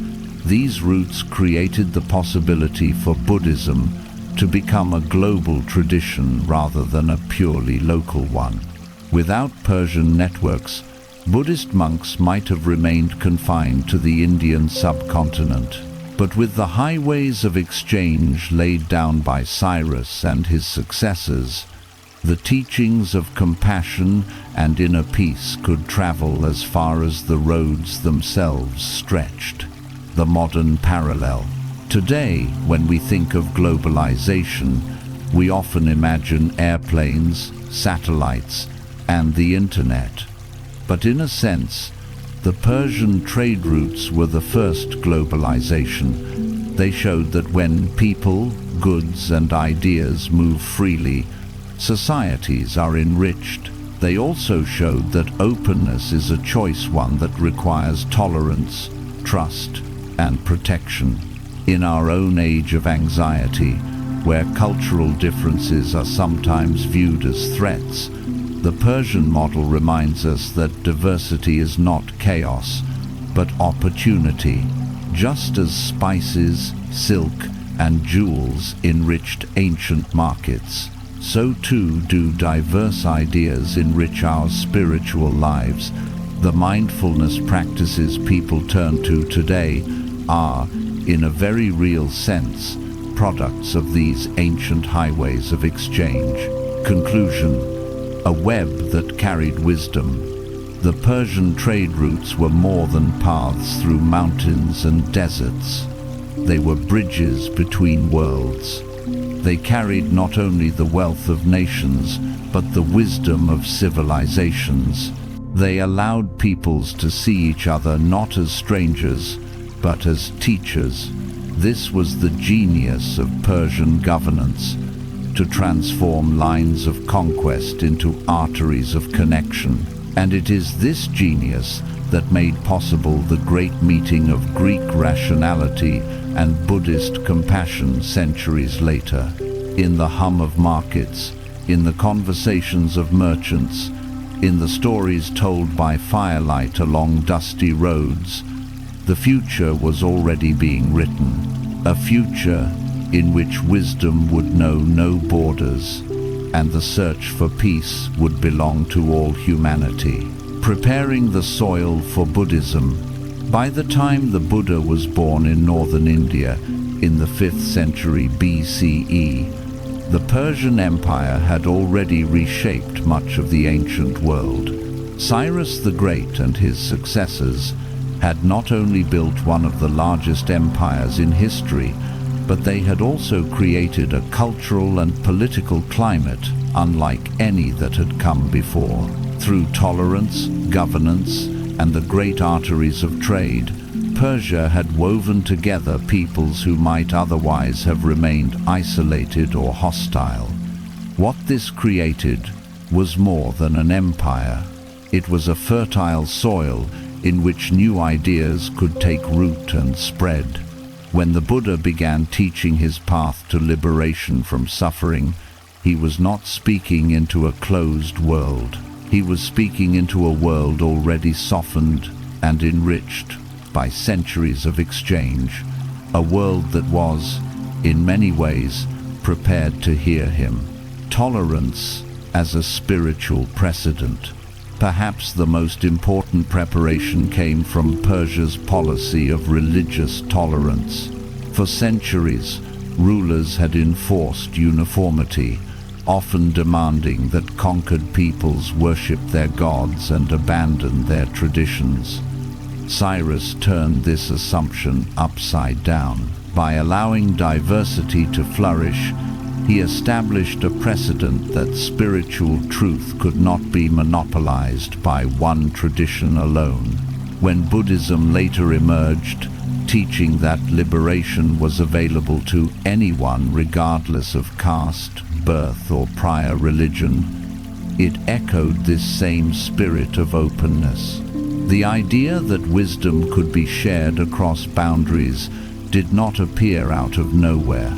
these routes created the possibility for Buddhism to become a global tradition rather than a purely local one. Without Persian networks, Buddhist monks might have remained confined to the Indian subcontinent. But with the highways of exchange laid down by Cyrus and his successors, the teachings of compassion and inner peace could travel as far as the roads themselves stretched. The modern parallel. Today, when we think of globalization, we often imagine airplanes, satellites, and the internet. But in a sense, the Persian trade routes were the first globalization. They showed that when people, goods, and ideas move freely, societies are enriched. They also showed that openness is a choice, one that requires tolerance, trust, and protection. In our own age of anxiety, where cultural differences are sometimes viewed as threats, the Persian model reminds us that diversity is not chaos, but opportunity. Just as spices, silk, and jewels enriched ancient markets, so too do diverse ideas enrich our spiritual lives. The mindfulness practices people turn to today are, in a very real sense, products of these ancient highways of exchange. Conclusion: a web that carried wisdom. The Persian trade routes were more than paths through mountains and deserts. They were bridges between worlds. They carried not only the wealth of nations, but the wisdom of civilizations. They allowed peoples to see each other not as strangers, but as teachers. This was the genius of Persian governance, to transform lines of conquest into arteries of connection. And it is this genius that made possible the great meeting of Greek rationality and Buddhist compassion centuries later. In the hum of markets, in the conversations of merchants, in the stories told by firelight along dusty roads, the future was already being written. A future in which wisdom would know no borders, and the search for peace would belong to all humanity. Preparing the soil for Buddhism. By the time the Buddha was born in northern India in the 5th century BCE, the Persian Empire had already reshaped much of the ancient world. Cyrus the Great and his successors had not only built one of the largest empires in history, but they had also created a cultural and political climate unlike any that had come before. Through tolerance, governance, and the great arteries of trade, Persia had woven together peoples who might otherwise have remained isolated or hostile. What this created was more than an empire. It was a fertile soil in which new ideas could take root and spread. When the Buddha began teaching his path to liberation from suffering, he was not speaking into a closed world. He was speaking into a world already softened and enriched by centuries of exchange, a world that was, in many ways, prepared to hear him. Tolerance as a spiritual precedent. Perhaps the most important preparation came from Persia's policy of religious tolerance. For centuries, rulers had enforced uniformity, often demanding that conquered peoples worship their gods and abandon their traditions. Cyrus turned this assumption upside down. By allowing diversity to flourish, he established a precedent that spiritual truth could not be monopolized by one tradition alone. When Buddhism later emerged, teaching that liberation was available to anyone regardless of caste, birth, or prior religion, it echoed this same spirit of openness. The idea that wisdom could be shared across boundaries did not appear out of nowhere.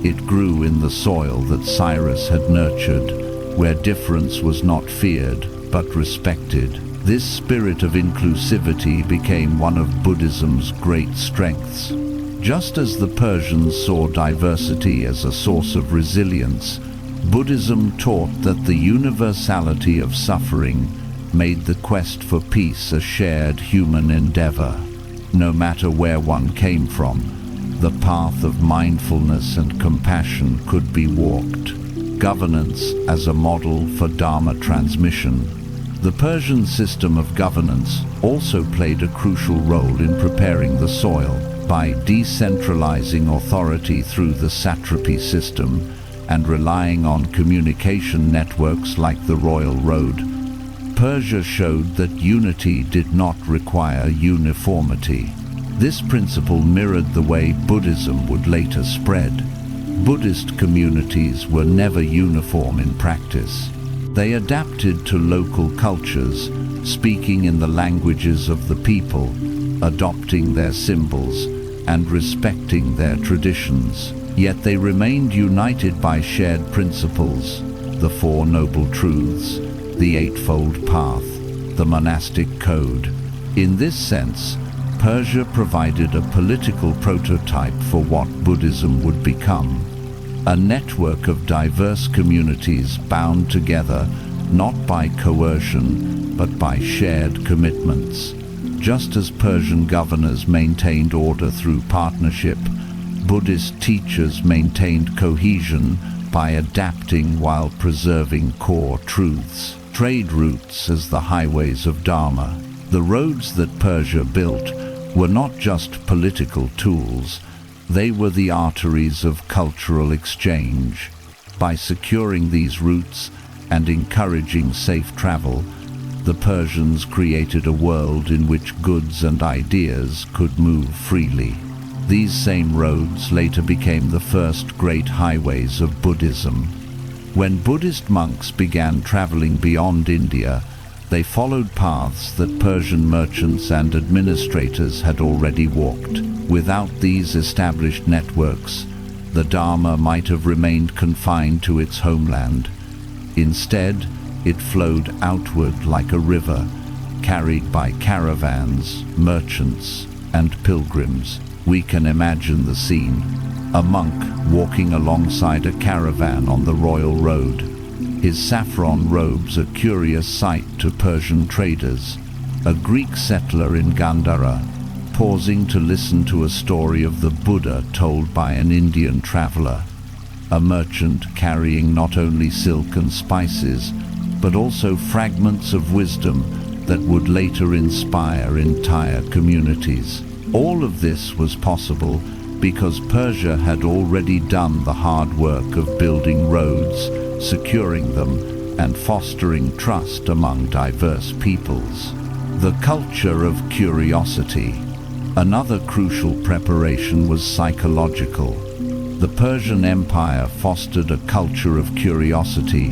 It grew in the soil that Cyrus had nurtured, where difference was not feared, but respected. This spirit of inclusivity became one of Buddhism's great strengths. Just as the Persians saw diversity as a source of resilience, Buddhism taught that the universality of suffering made the quest for peace a shared human endeavor. No matter where one came from, the path of mindfulness and compassion could be walked. Governance as a model for Dharma transmission. The Persian system of governance also played a crucial role in preparing the soil. By decentralizing authority through the satrapy system and relying on communication networks like the Royal Road, Persia showed that unity did not require uniformity. This principle mirrored the way Buddhism would later spread. Buddhist communities were never uniform in practice. They adapted to local cultures, speaking in the languages of the people, adopting their symbols, and respecting their traditions. Yet they remained united by shared principles: the Four Noble Truths, the Eightfold Path, the monastic code. In this sense, Persia provided a political prototype for what Buddhism would become, a network of diverse communities bound together not by coercion but by shared commitments. Just as Persian governors maintained order through partnership, Buddhist teachers maintained cohesion by adapting while preserving core truths. Trade routes as the highways of Dharma. The roads that Persia built were not just political tools, they were the arteries of cultural exchange. By securing these routes and encouraging safe travel, the Persians created a world in which goods and ideas could move freely. These same roads later became the first great highways of Buddhism. When Buddhist monks began traveling beyond India, they followed paths that Persian merchants and administrators had already walked. Without these established networks, the Dharma might have remained confined to its homeland. Instead, it flowed outward like a river, carried by caravans, merchants, and pilgrims. We can imagine the scene: a monk walking alongside a caravan on the royal road. His saffron robes a curious sight to Persian traders. A Greek settler in Gandhara, pausing to listen to a story of the Buddha told by an Indian traveler. A merchant carrying not only silk and spices, but also fragments of wisdom that would later inspire entire communities. All of this was possible because Persia had already done the hard work of building roads, securing them, and fostering trust among diverse peoples. The culture of curiosity. Another crucial preparation was psychological. The Persian Empire fostered a culture of curiosity.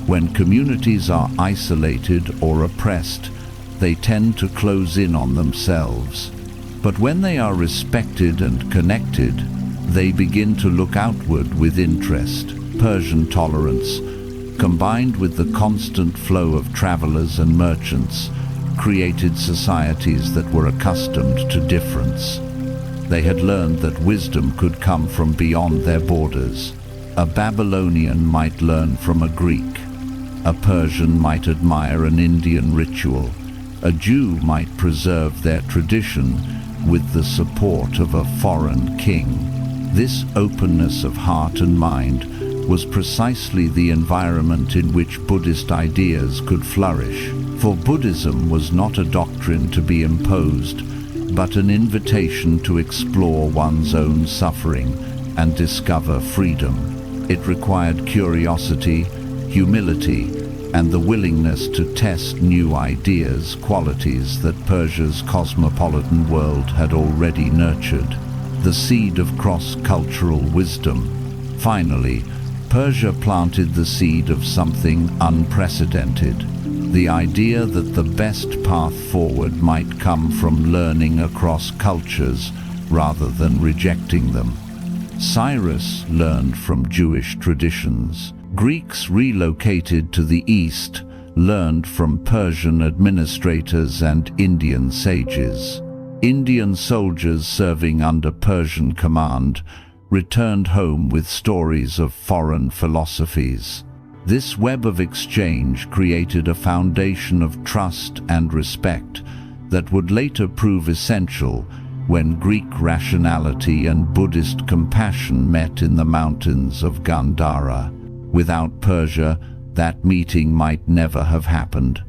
When communities are isolated or oppressed, they tend to close in on themselves. But when they are respected and connected, they begin to look outward with interest. Persian tolerance, combined with the constant flow of travelers and merchants, created societies that were accustomed to difference. They had learned that wisdom could come from beyond their borders. A Babylonian might learn from a Greek. A Persian might admire an Indian ritual. A Jew might preserve their tradition with the support of a foreign king. This openness of heart and mind was precisely the environment in which Buddhist ideas could flourish. For Buddhism was not a doctrine to be imposed, but an invitation to explore one's own suffering and discover freedom. It required curiosity, humility, and the willingness to test new ideas, qualities that Persia's cosmopolitan world had already nurtured. The seed of cross-cultural wisdom. Finally, Persia planted the seed of something unprecedented. The idea that the best path forward might come from learning across cultures rather than rejecting them. Cyrus learned from Jewish traditions. Greeks relocated to the east learned from Persian administrators and Indian sages. Indian soldiers serving under Persian command returned home with stories of foreign philosophies. This web of exchange created a foundation of trust and respect that would later prove essential when Greek rationality and Buddhist compassion met in the mountains of Gandhara. Without Persia, that meeting might never have happened.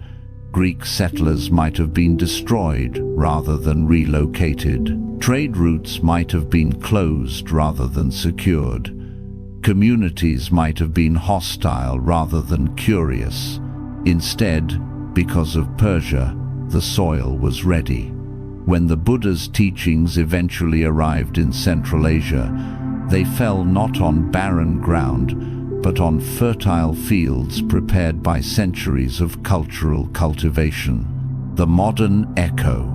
Greek settlers might have been destroyed rather than relocated. Trade routes might have been closed rather than secured. Communities might have been hostile rather than curious. Instead, because of Persia, the soil was ready. When the Buddha's teachings eventually arrived in Central Asia, they fell not on barren ground, but on fertile fields prepared by centuries of cultural cultivation. The modern echo.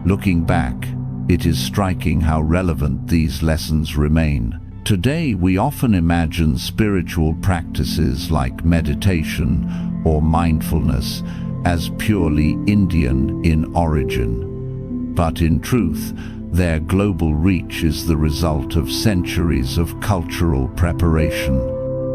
Looking back, it is striking how relevant these lessons remain. Today, we often imagine spiritual practices like meditation or mindfulness as purely Indian in origin. But in truth, their global reach is the result of centuries of cultural preparation.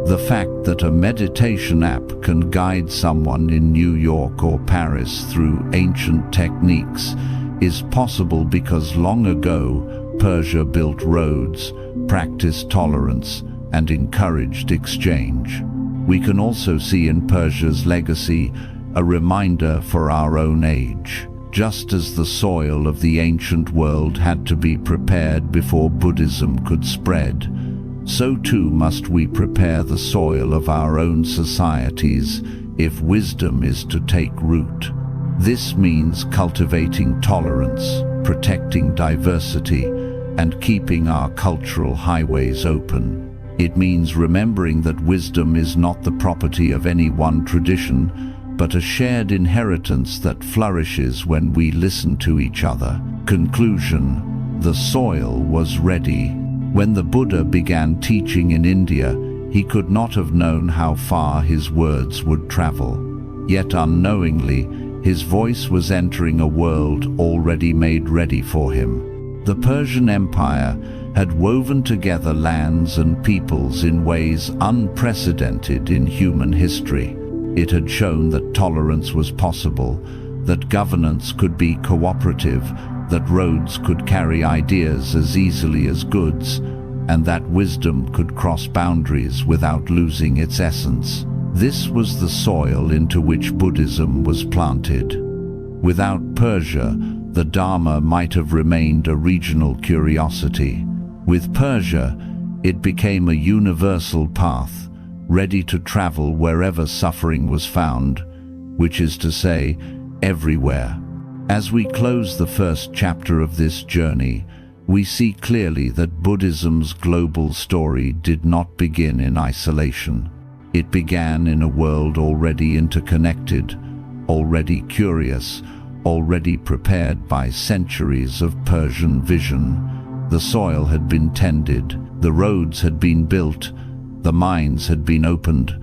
The fact that a meditation app can guide someone in New York or Paris through ancient techniques is possible because long ago Persia built roads, practiced tolerance, and encouraged exchange. We can also see in Persia's legacy a reminder for our own age. Just as the soil of the ancient world had to be prepared before Buddhism could spread, so too must we prepare the soil of our own societies if wisdom is to take root. This means cultivating tolerance, protecting diversity, and keeping our cultural highways open. It means remembering that wisdom is not the property of any one tradition, but a shared inheritance that flourishes when we listen to each other. Conclusion: the soil was ready. When the Buddha began teaching in India, he could not have known how far his words would travel. Yet unknowingly, his voice was entering a world already made ready for him. The Persian Empire had woven together lands and peoples in ways unprecedented in human history. It had shown that tolerance was possible, that governance could be cooperative, that roads could carry ideas as easily as goods, and that wisdom could cross boundaries without losing its essence. This was the soil into which Buddhism was planted. Without Persia, the Dharma might have remained a regional curiosity. With Persia, it became a universal path, ready to travel wherever suffering was found, which is to say, everywhere. As we close the first chapter of this journey, we see clearly that Buddhism's global story did not begin in isolation. It began in a world already interconnected, already curious, already prepared by centuries of Persian vision. The soil had been tended, the roads had been built, the minds had been opened.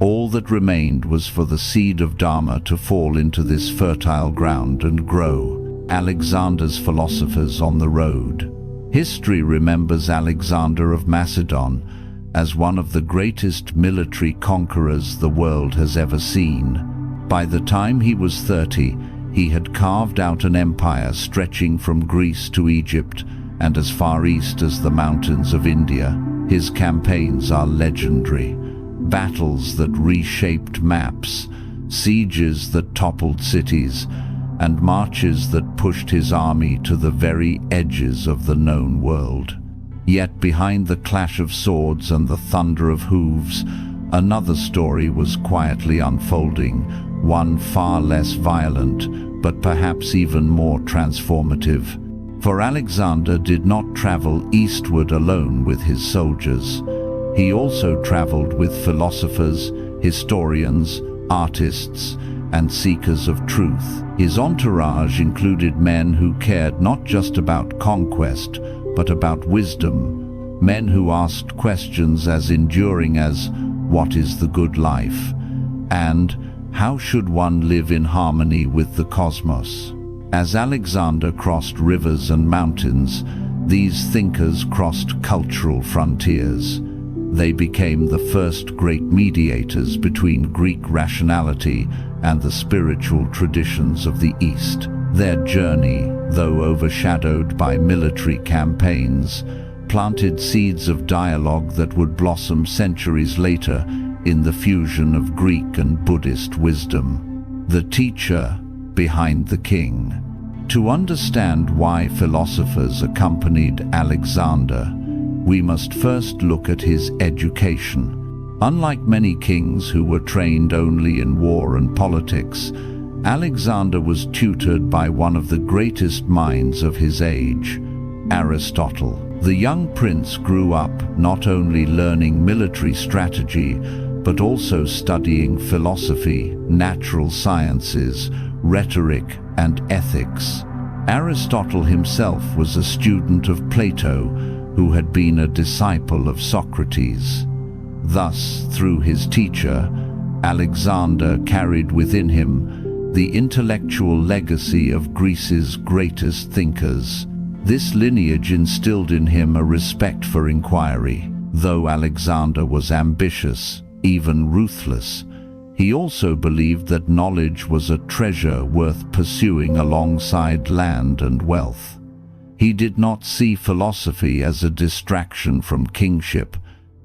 All that remained was for the seed of Dharma to fall into this fertile ground and grow. Alexander's philosophers on the road. History remembers Alexander of Macedon as one of the greatest military conquerors the world has ever seen. By the time he was 30, he had carved out an empire stretching from Greece to Egypt and as far east as the mountains of India. His campaigns are legendary. Battles that reshaped maps, sieges that toppled cities, and marches that pushed his army to the very edges of the known world. Yet behind the clash of swords and the thunder of hooves, another story was quietly unfolding, one far less violent, but perhaps even more transformative. For Alexander did not travel eastward alone with his soldiers. He also traveled with philosophers, historians, artists, and seekers of truth. His entourage included men who cared not just about conquest, but about wisdom, men who asked questions as enduring as, "What is the good life?" and "How should one live in harmony with the cosmos?" As Alexander crossed rivers and mountains, these thinkers crossed cultural frontiers. They became the first great mediators between Greek rationality and the spiritual traditions of the East. Their journey, though overshadowed by military campaigns, planted seeds of dialogue that would blossom centuries later in the fusion of Greek and Buddhist wisdom. The teacher behind the king. To understand why philosophers accompanied Alexander, we must first look at his education. Unlike many kings who were trained only in war and politics, Alexander was tutored by one of the greatest minds of his age, Aristotle. The young prince grew up not only learning military strategy, but also studying philosophy, natural sciences, rhetoric, and ethics. Aristotle himself was a student of Plato, who had been a disciple of Socrates. Thus, through his teacher, Alexander carried within him the intellectual legacy of Greece's greatest thinkers. This lineage instilled in him a respect for inquiry. Though Alexander was ambitious, even ruthless, he also believed that knowledge was a treasure worth pursuing alongside land and wealth. He did not see philosophy as a distraction from kingship,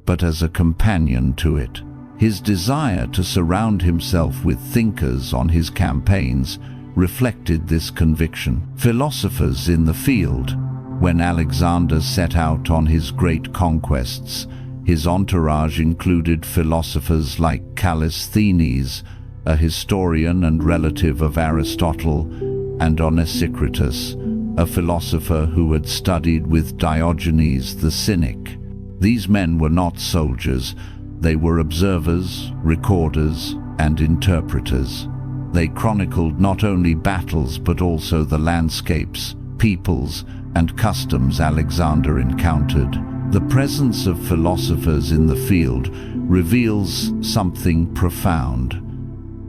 but as a companion to it. His desire to surround himself with thinkers on his campaigns reflected this conviction. Philosophers in the field. When Alexander set out on his great conquests, his entourage included philosophers like Callisthenes, a historian and relative of Aristotle, and Onesicritus, a philosopher who had studied with Diogenes the Cynic. These men were not soldiers. They were observers, recorders, and interpreters. They chronicled not only battles but also the landscapes, peoples, and customs Alexander encountered. The presence of philosophers in the field reveals something profound.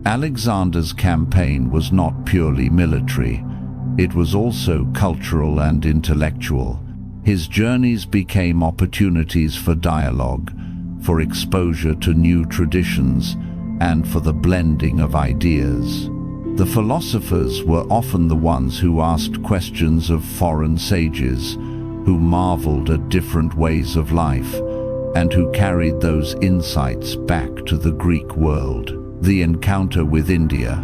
Alexander's campaign was not purely military. It was also cultural and intellectual. His journeys became opportunities for dialogue, for exposure to new traditions, and for the blending of ideas. The philosophers were often the ones who asked questions of foreign sages, who marveled at different ways of life, and who carried those insights back to the Greek world. The encounter with India.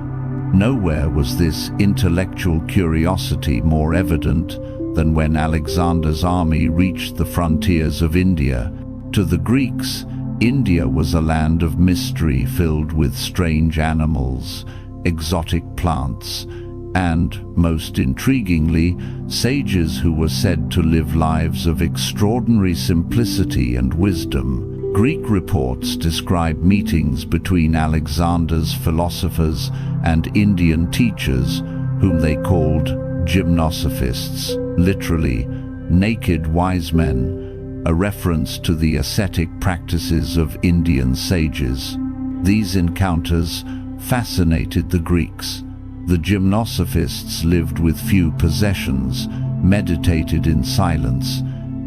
Nowhere was this intellectual curiosity more evident than when Alexander's army reached the frontiers of India. To the Greeks, India was a land of mystery filled with strange animals, exotic plants, and, most intriguingly, sages who were said to live lives of extraordinary simplicity and wisdom. Greek reports describe meetings between Alexander's philosophers and Indian teachers, whom they called gymnosophists, literally, naked wise men, a reference to the ascetic practices of Indian sages. These encounters fascinated the Greeks. The gymnosophists lived with few possessions, meditated in silence,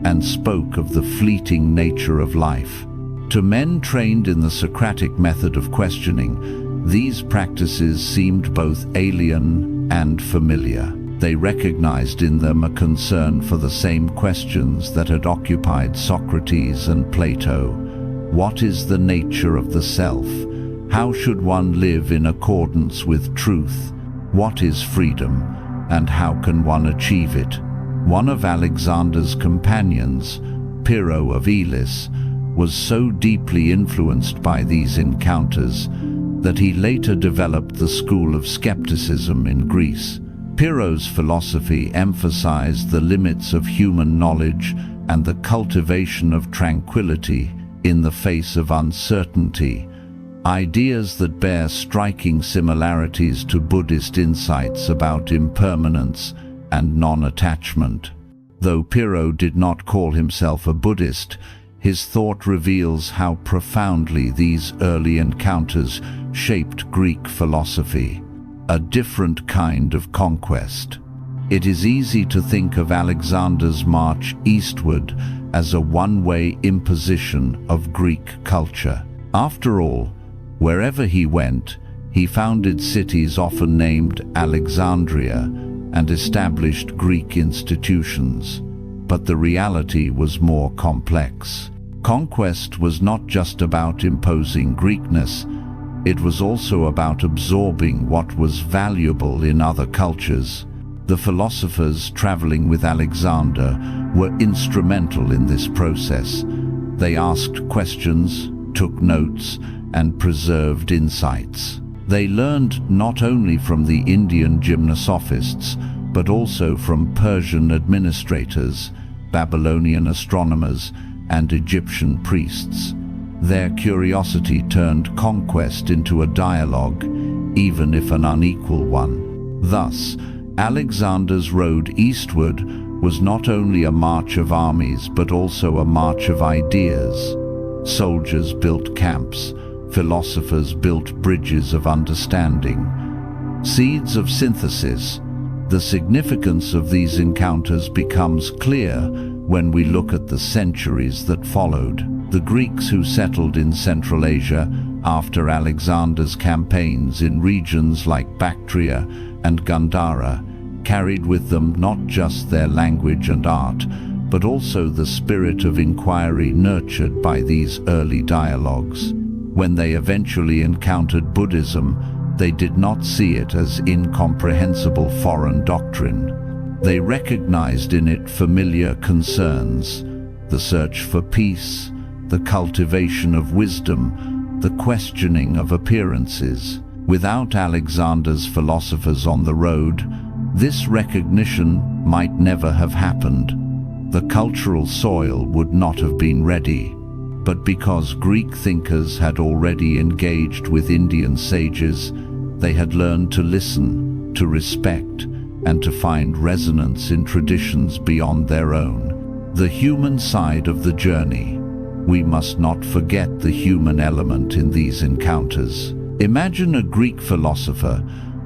and spoke of the fleeting nature of life. To men trained in the Socratic method of questioning, these practices seemed both alien and familiar. They recognized in them a concern for the same questions that had occupied Socrates and Plato. What is the nature of the self? How should one live in accordance with truth? What is freedom, and how can one achieve it? One of Alexander's companions, Pyrrho of Elis, was so deeply influenced by these encounters that he later developed the school of skepticism in Greece. Pyrrho's philosophy emphasized the limits of human knowledge and the cultivation of tranquility in the face of uncertainty, ideas that bear striking similarities to Buddhist insights about impermanence and non-attachment. Though Pyrrho did not call himself a Buddhist, his thought reveals how profoundly these early encounters shaped Greek philosophy. A different kind of conquest. It is easy to think of Alexander's march eastward as a one-way imposition of Greek culture. After all, wherever he went, he founded cities often named Alexandria and established Greek institutions. But the reality was more complex. Conquest was not just about imposing Greekness. It was also about absorbing what was valuable in other cultures. The philosophers traveling with Alexander were instrumental in this process. They asked questions, took notes, and preserved insights. They learned not only from the Indian gymnosophists, but also from Persian administrators, Babylonian astronomers, and Egyptian priests. Their curiosity turned conquest into a dialogue, even if an unequal one. Thus, Alexander's road eastward was not only a march of armies, but also a march of ideas. Soldiers built camps, philosophers built bridges of understanding, Seeds of synthesis. The significance of these encounters becomes clear when we look at the centuries that followed. The Greeks who settled in Central Asia after Alexander's campaigns in regions like Bactria and Gandhara carried with them not just their language and art, but also the spirit of inquiry nurtured by these early dialogues. When they eventually encountered Buddhism, they did not see it as incomprehensible foreign doctrine. They recognized in it familiar concerns: the search for peace, the cultivation of wisdom, the questioning of appearances. Without Alexander's philosophers on the road, this recognition might never have happened. The cultural soil would not have been ready. But because Greek thinkers had already engaged with Indian sages, they had learned to listen, to respect, and to find resonance in traditions beyond their own. The human side of the journey. We must not forget the human element in these encounters. Imagine a Greek philosopher,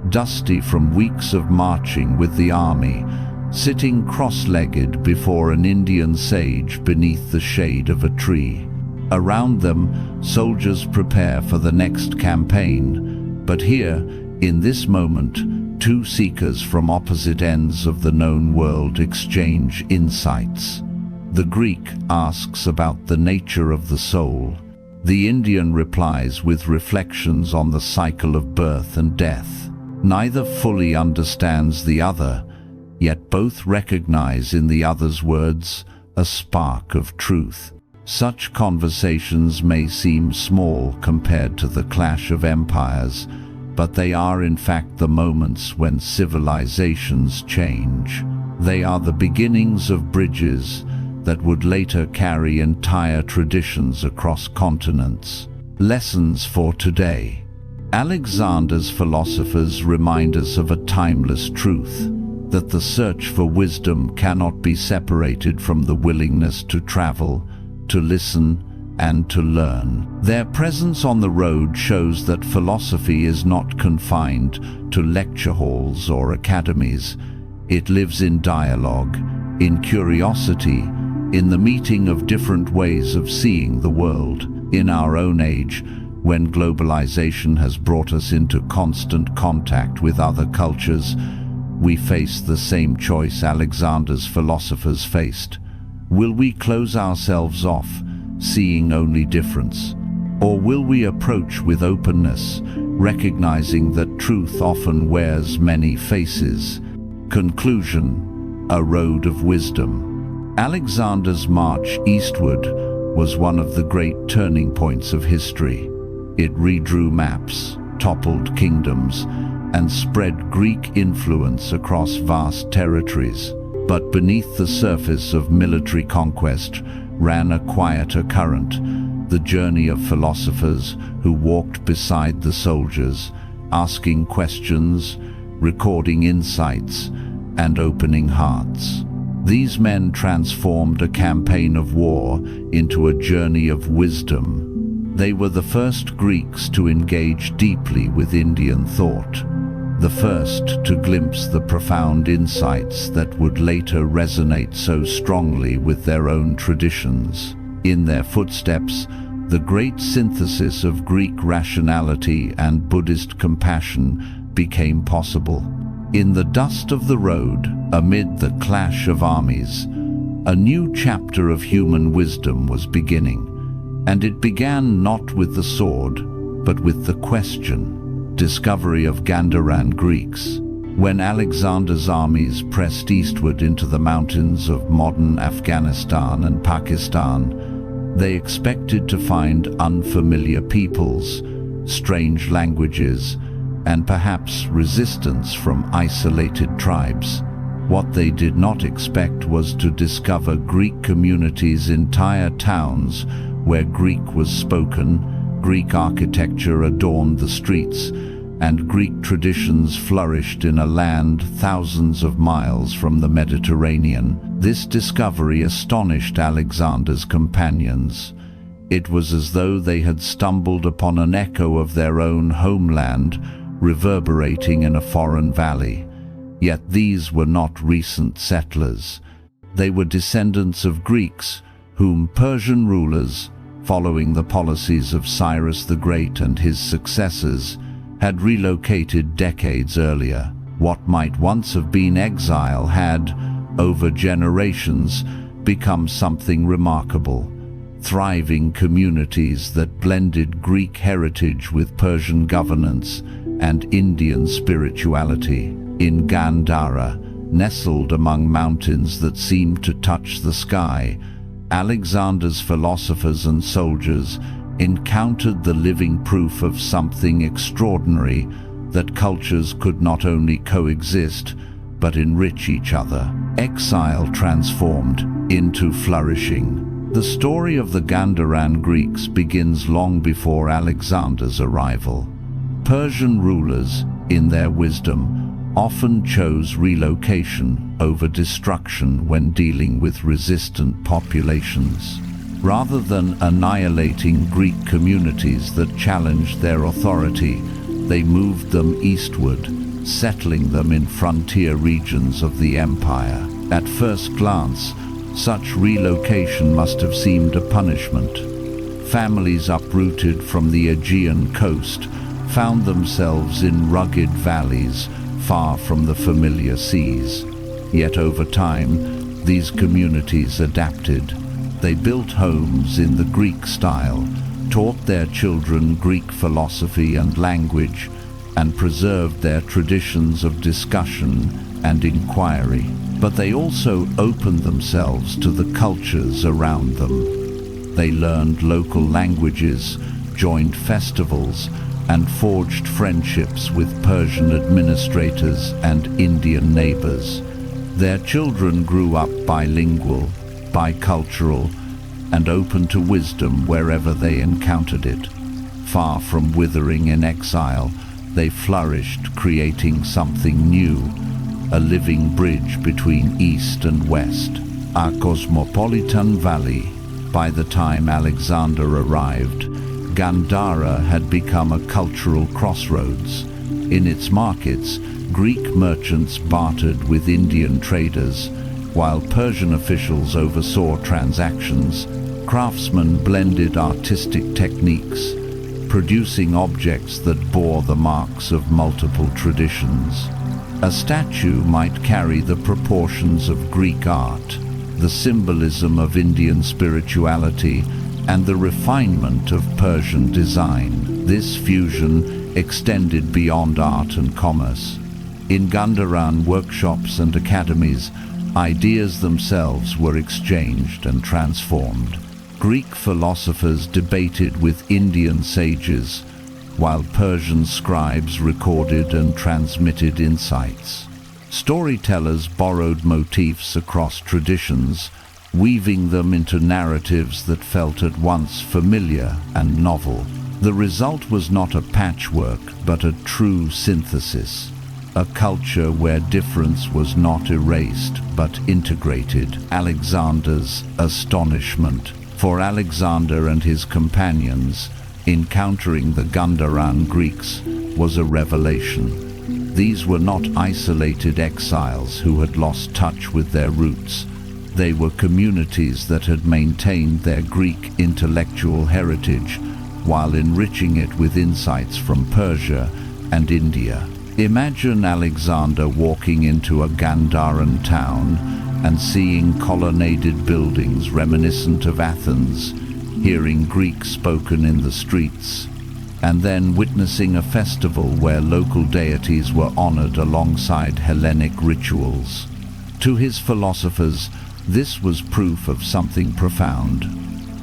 dusty from weeks of marching with the army, sitting cross-legged before an Indian sage beneath the shade of a tree. Around them, soldiers prepare for the next campaign. But here, in this moment, two seekers from opposite ends of the known world exchange insights. The Greek asks about the nature of the soul. The Indian replies with reflections on the cycle of birth and death. Neither fully understands the other, yet both recognize in the other's words a spark of truth. Such conversations may seem small compared to the clash of empires, but they are in fact the moments when civilizations change. They are the beginnings of bridges that would later carry entire traditions across continents. Lessons for today. Alexander's philosophers remind us of a timeless truth, that the search for wisdom cannot be separated from the willingness to travel, to listen, and to learn. Their presence on the road shows that philosophy is not confined to lecture halls or academies. It lives in dialogue, in curiosity, in the meeting of different ways of seeing the world. In our own age, when globalization has brought us into constant contact with other cultures, we face the same choice Alexander's philosophers faced. Will we close ourselves off, seeing only difference? Or will we approach with openness, recognizing that truth often wears many faces? Conclusion: a road of wisdom. Alexander's march eastward was one of the great turning points of history. It redrew maps, toppled kingdoms, and spread Greek influence across vast territories. But beneath the surface of military conquest ran a quieter current, the journey of philosophers who walked beside the soldiers, asking questions, recording insights, and opening hearts. These men transformed a campaign of war into a journey of wisdom. They were the first Greeks to engage deeply with Indian thought, the first to glimpse the profound insights that would later resonate so strongly with their own traditions. In their footsteps, the great synthesis of Greek rationality and Buddhist compassion became possible. In the dust of the road, amid the clash of armies, a new chapter of human wisdom was beginning. And it began not with the sword, but with the question. Discovery of Gandharan Greeks. When Alexander's armies pressed eastward into the mountains of modern Afghanistan and Pakistan, they expected to find unfamiliar peoples, strange languages, and perhaps resistance from isolated tribes. What they did not expect was to discover Greek communities, entire towns where Greek was spoken, Greek architecture adorned the streets, and Greek traditions flourished in a land thousands of miles from the Mediterranean. This discovery astonished Alexander's companions. It was as though they had stumbled upon an echo of their own homeland, reverberating in a foreign valley. Yet these were not recent settlers. They were descendants of Greeks, whom Persian rulers, following the policies of Cyrus the Great and his successors, had relocated decades earlier. What might once have been exile had, over generations, become something remarkable. Thriving communities that blended Greek heritage with Persian governance and Indian spirituality. In Gandhara, nestled among mountains that seemed to touch the sky, Alexander's philosophers and soldiers encountered the living proof of something extraordinary, that cultures could not only coexist, but enrich each other. Exile transformed into flourishing. The story of the Gandharan Greeks begins long before Alexander's arrival. Persian rulers, in their wisdom, often chose relocation over destruction when dealing with resistant populations. Rather than annihilating Greek communities that challenged their authority, they moved them eastward, settling them in frontier regions of the empire. At first glance, such relocation must have seemed a punishment. Families uprooted from the Aegean coast found themselves in rugged valleys far from the familiar seas. Yet over time, these communities adapted. They built homes in the Greek style, taught their children Greek philosophy and language, and preserved their traditions of discussion and inquiry. But they also opened themselves to the cultures around them. They learned local languages, joined festivals, and forged friendships with Persian administrators and Indian neighbors. Their children grew up bilingual, bicultural, and open to wisdom wherever they encountered it. Far from withering in exile, they flourished, creating something new, a living bridge between East and West, a cosmopolitan valley. By the time Alexander arrived, Gandhara had become a cultural crossroads. In its markets, Greek merchants bartered with Indian traders, while Persian officials oversaw transactions. Craftsmen blended artistic techniques, producing objects that bore the marks of multiple traditions. A statue might carry the proportions of Greek art, the symbolism of Indian spirituality, and the refinement of Persian design. This fusion extended beyond art and commerce. In Gandharan workshops and academies, ideas themselves were exchanged and transformed. Greek philosophers debated with Indian sages, while Persian scribes recorded and transmitted insights. Storytellers borrowed motifs across traditions, weaving them into narratives that felt at once familiar and novel. The result was not a patchwork, but a true synthesis, a culture where difference was not erased but integrated. Alexander's astonishment. For Alexander and his companions, encountering the Gandharan Greeks was a revelation. These were not isolated exiles who had lost touch with their roots. They were communities that had maintained their Greek intellectual heritage while enriching it with insights from Persia and India. Imagine Alexander walking into a Gandharan town and seeing colonnaded buildings reminiscent of Athens, hearing Greek spoken in the streets, and then witnessing a festival where local deities were honored alongside Hellenic rituals. To his philosophers, this was proof of something profound,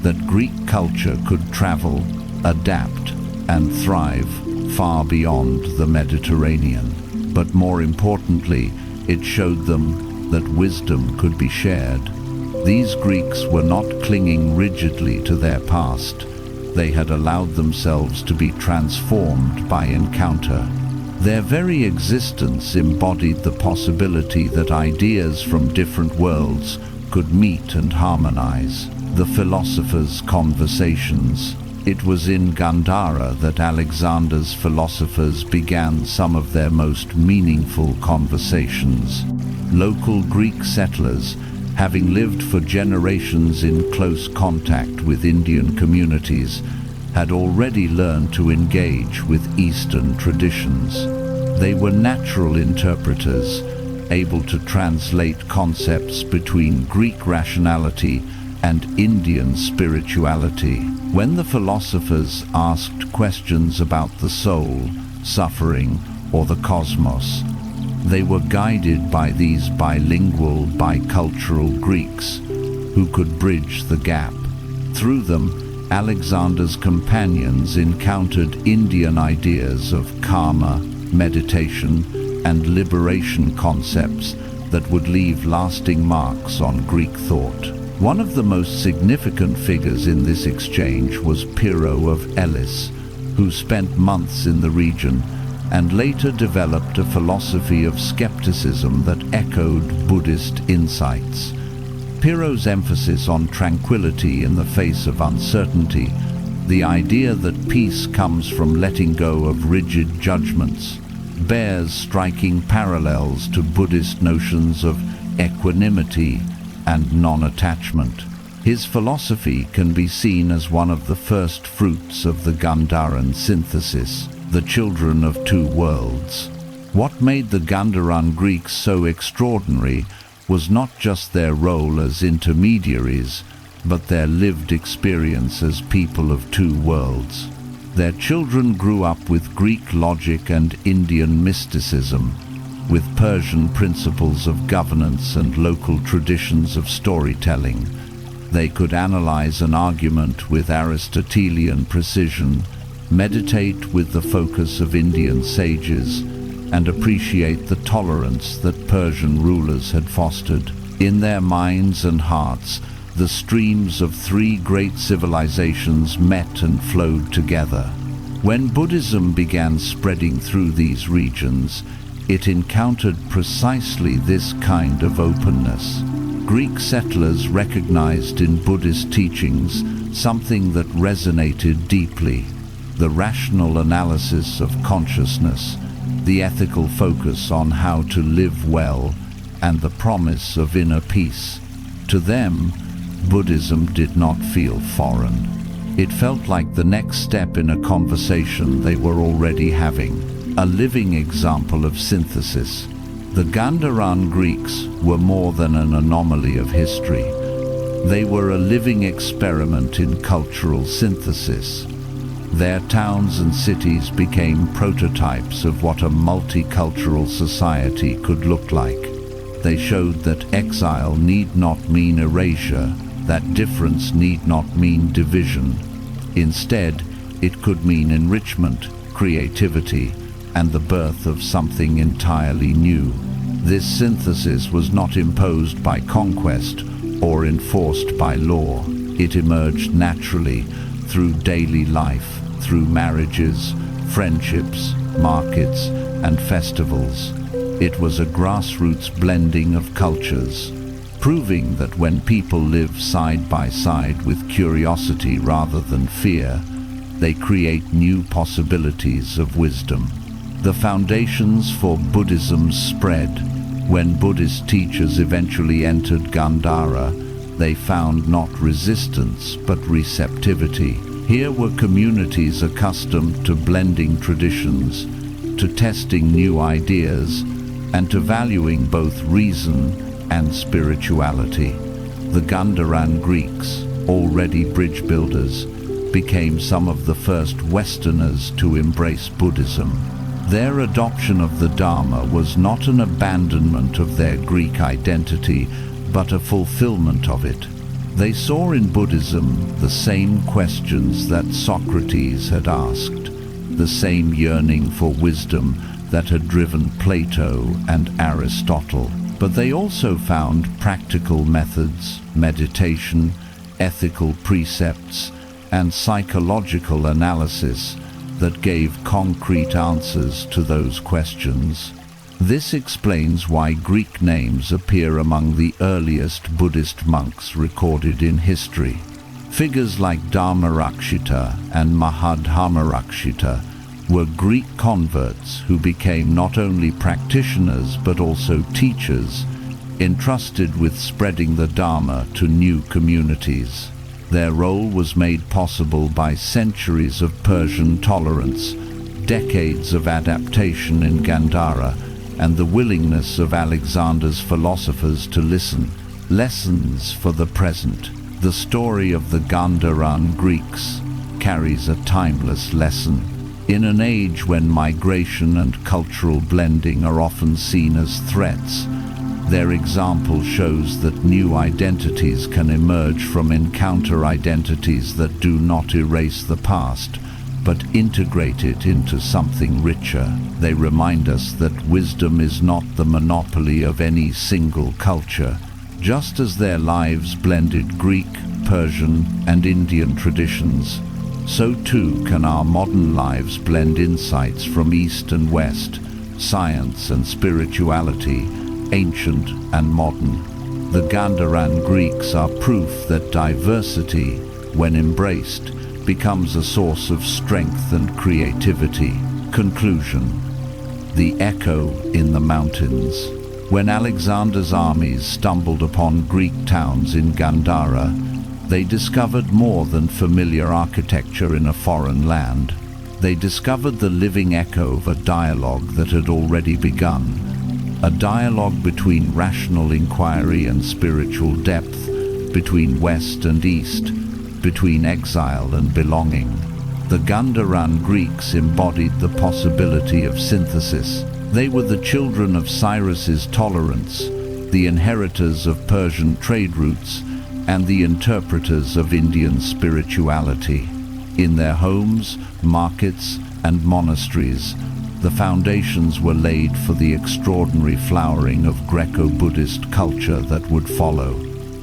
that Greek culture could travel, adapt, and thrive far beyond the Mediterranean. But more importantly, it showed them that wisdom could be shared. These Greeks were not clinging rigidly to their past. They had allowed themselves to be transformed by encounter. Their very existence embodied the possibility that ideas from different worlds could meet and harmonize. The philosophers' conversations, It was in Gandhara that Alexander's philosophers began some of their most meaningful conversations. Local Greek settlers, having lived for generations in close contact with Indian communities, had already learned to engage with Eastern traditions. They were natural interpreters, able to translate concepts between Greek rationality and Indian spirituality. When the philosophers asked questions about the soul, suffering, or the cosmos, they were guided by these bilingual, bicultural Greeks who could bridge the gap. Through them, Alexander's companions encountered Indian ideas of karma, meditation, and liberation concepts that would leave lasting marks on Greek thought. One of the most significant figures in this exchange was Pyrrho of Elis, who spent months in the region and later developed a philosophy of skepticism that echoed Buddhist insights. Pyrrho's emphasis on tranquility in the face of uncertainty, the idea that peace comes from letting go of rigid judgments, bears striking parallels to Buddhist notions of equanimity and non-attachment. His philosophy can be seen as one of the first fruits of the Gandharan synthesis, the children of two worlds. What made the Gandharan Greeks so extraordinary was not just their role as intermediaries, but their lived experience as people of two worlds. Their children grew up with Greek logic and Indian mysticism, with Persian principles of governance and local traditions of storytelling. They could analyze an argument with Aristotelian precision, meditate with the focus of Indian sages, and appreciate the tolerance that Persian rulers had fostered. In their minds and hearts, the streams of three great civilizations met and flowed together. When Buddhism began spreading through these regions, it encountered precisely this kind of openness. Greek settlers recognized in Buddhist teachings something that resonated deeply: the rational analysis of consciousness, the ethical focus on how to live well, and the promise of inner peace. To them, Buddhism did not feel foreign. It felt like the next step in a conversation they were already having, a living example of synthesis. The Gandharan Greeks were more than an anomaly of history. They were a living experiment in cultural synthesis. Their towns and cities became prototypes of what a multicultural society could look like. They showed that exile need not mean erasure, that difference need not mean division. Instead, it could mean enrichment, creativity, and the birth of something entirely new. This synthesis was not imposed by conquest or enforced by law. It emerged naturally through daily life, through marriages, friendships, markets, and festivals. It was a grassroots blending of cultures, proving that when people live side by side with curiosity rather than fear, they create new possibilities of wisdom. The foundations for Buddhism's spread. When Buddhist teachers eventually entered Gandhara, they found not resistance but receptivity. Here were communities accustomed to blending traditions, to testing new ideas, and to valuing both reason and spirituality. The Gandharan Greeks, already bridge builders, became some of the first Westerners to embrace Buddhism. Their adoption of the Dharma was not an abandonment of their Greek identity, but a fulfillment of it. They saw in Buddhism the same questions that Socrates had asked, the same yearning for wisdom that had driven Plato and Aristotle. But they also found practical methods, meditation, ethical precepts, and psychological analysis that gave concrete answers to those questions. This explains why Greek names appear among the earliest Buddhist monks recorded in history. Figures like Dharmarakshita and Mahadharmarakshita were Greek converts who became not only practitioners but also teachers, entrusted with spreading the Dharma to new communities. Their role was made possible by centuries of Persian tolerance, decades of adaptation in Gandhara, and the willingness of Alexander's philosophers to listen. Lessons for the present. The story of the Gandharan Greeks carries a timeless lesson. In an age when migration and cultural blending are often seen as threats, their example shows that new identities can emerge from encounter identities that do not erase the past, but integrate it into something richer. They remind us that wisdom is not the monopoly of any single culture. Just as their lives blended Greek, Persian, and Indian traditions, so too can our modern lives blend insights from East and West, science and spirituality, ancient and modern. The Gandharan Greeks are proof that diversity, when embraced, becomes a source of strength and creativity. Conclusion. The echo in the mountains. When Alexander's armies stumbled upon Greek towns in Gandhara, they discovered more than familiar architecture in a foreign land. They discovered the living echo of a dialogue that had already begun. A dialogue between rational inquiry and spiritual depth, between West and East, between exile and belonging. The Gandharan Greeks embodied the possibility of synthesis. They were the children of Cyrus's tolerance, the inheritors of Persian trade routes, and the interpreters of Indian spirituality. In their homes, markets, and monasteries, the foundations were laid for the extraordinary flowering of Greco-Buddhist culture that would follow.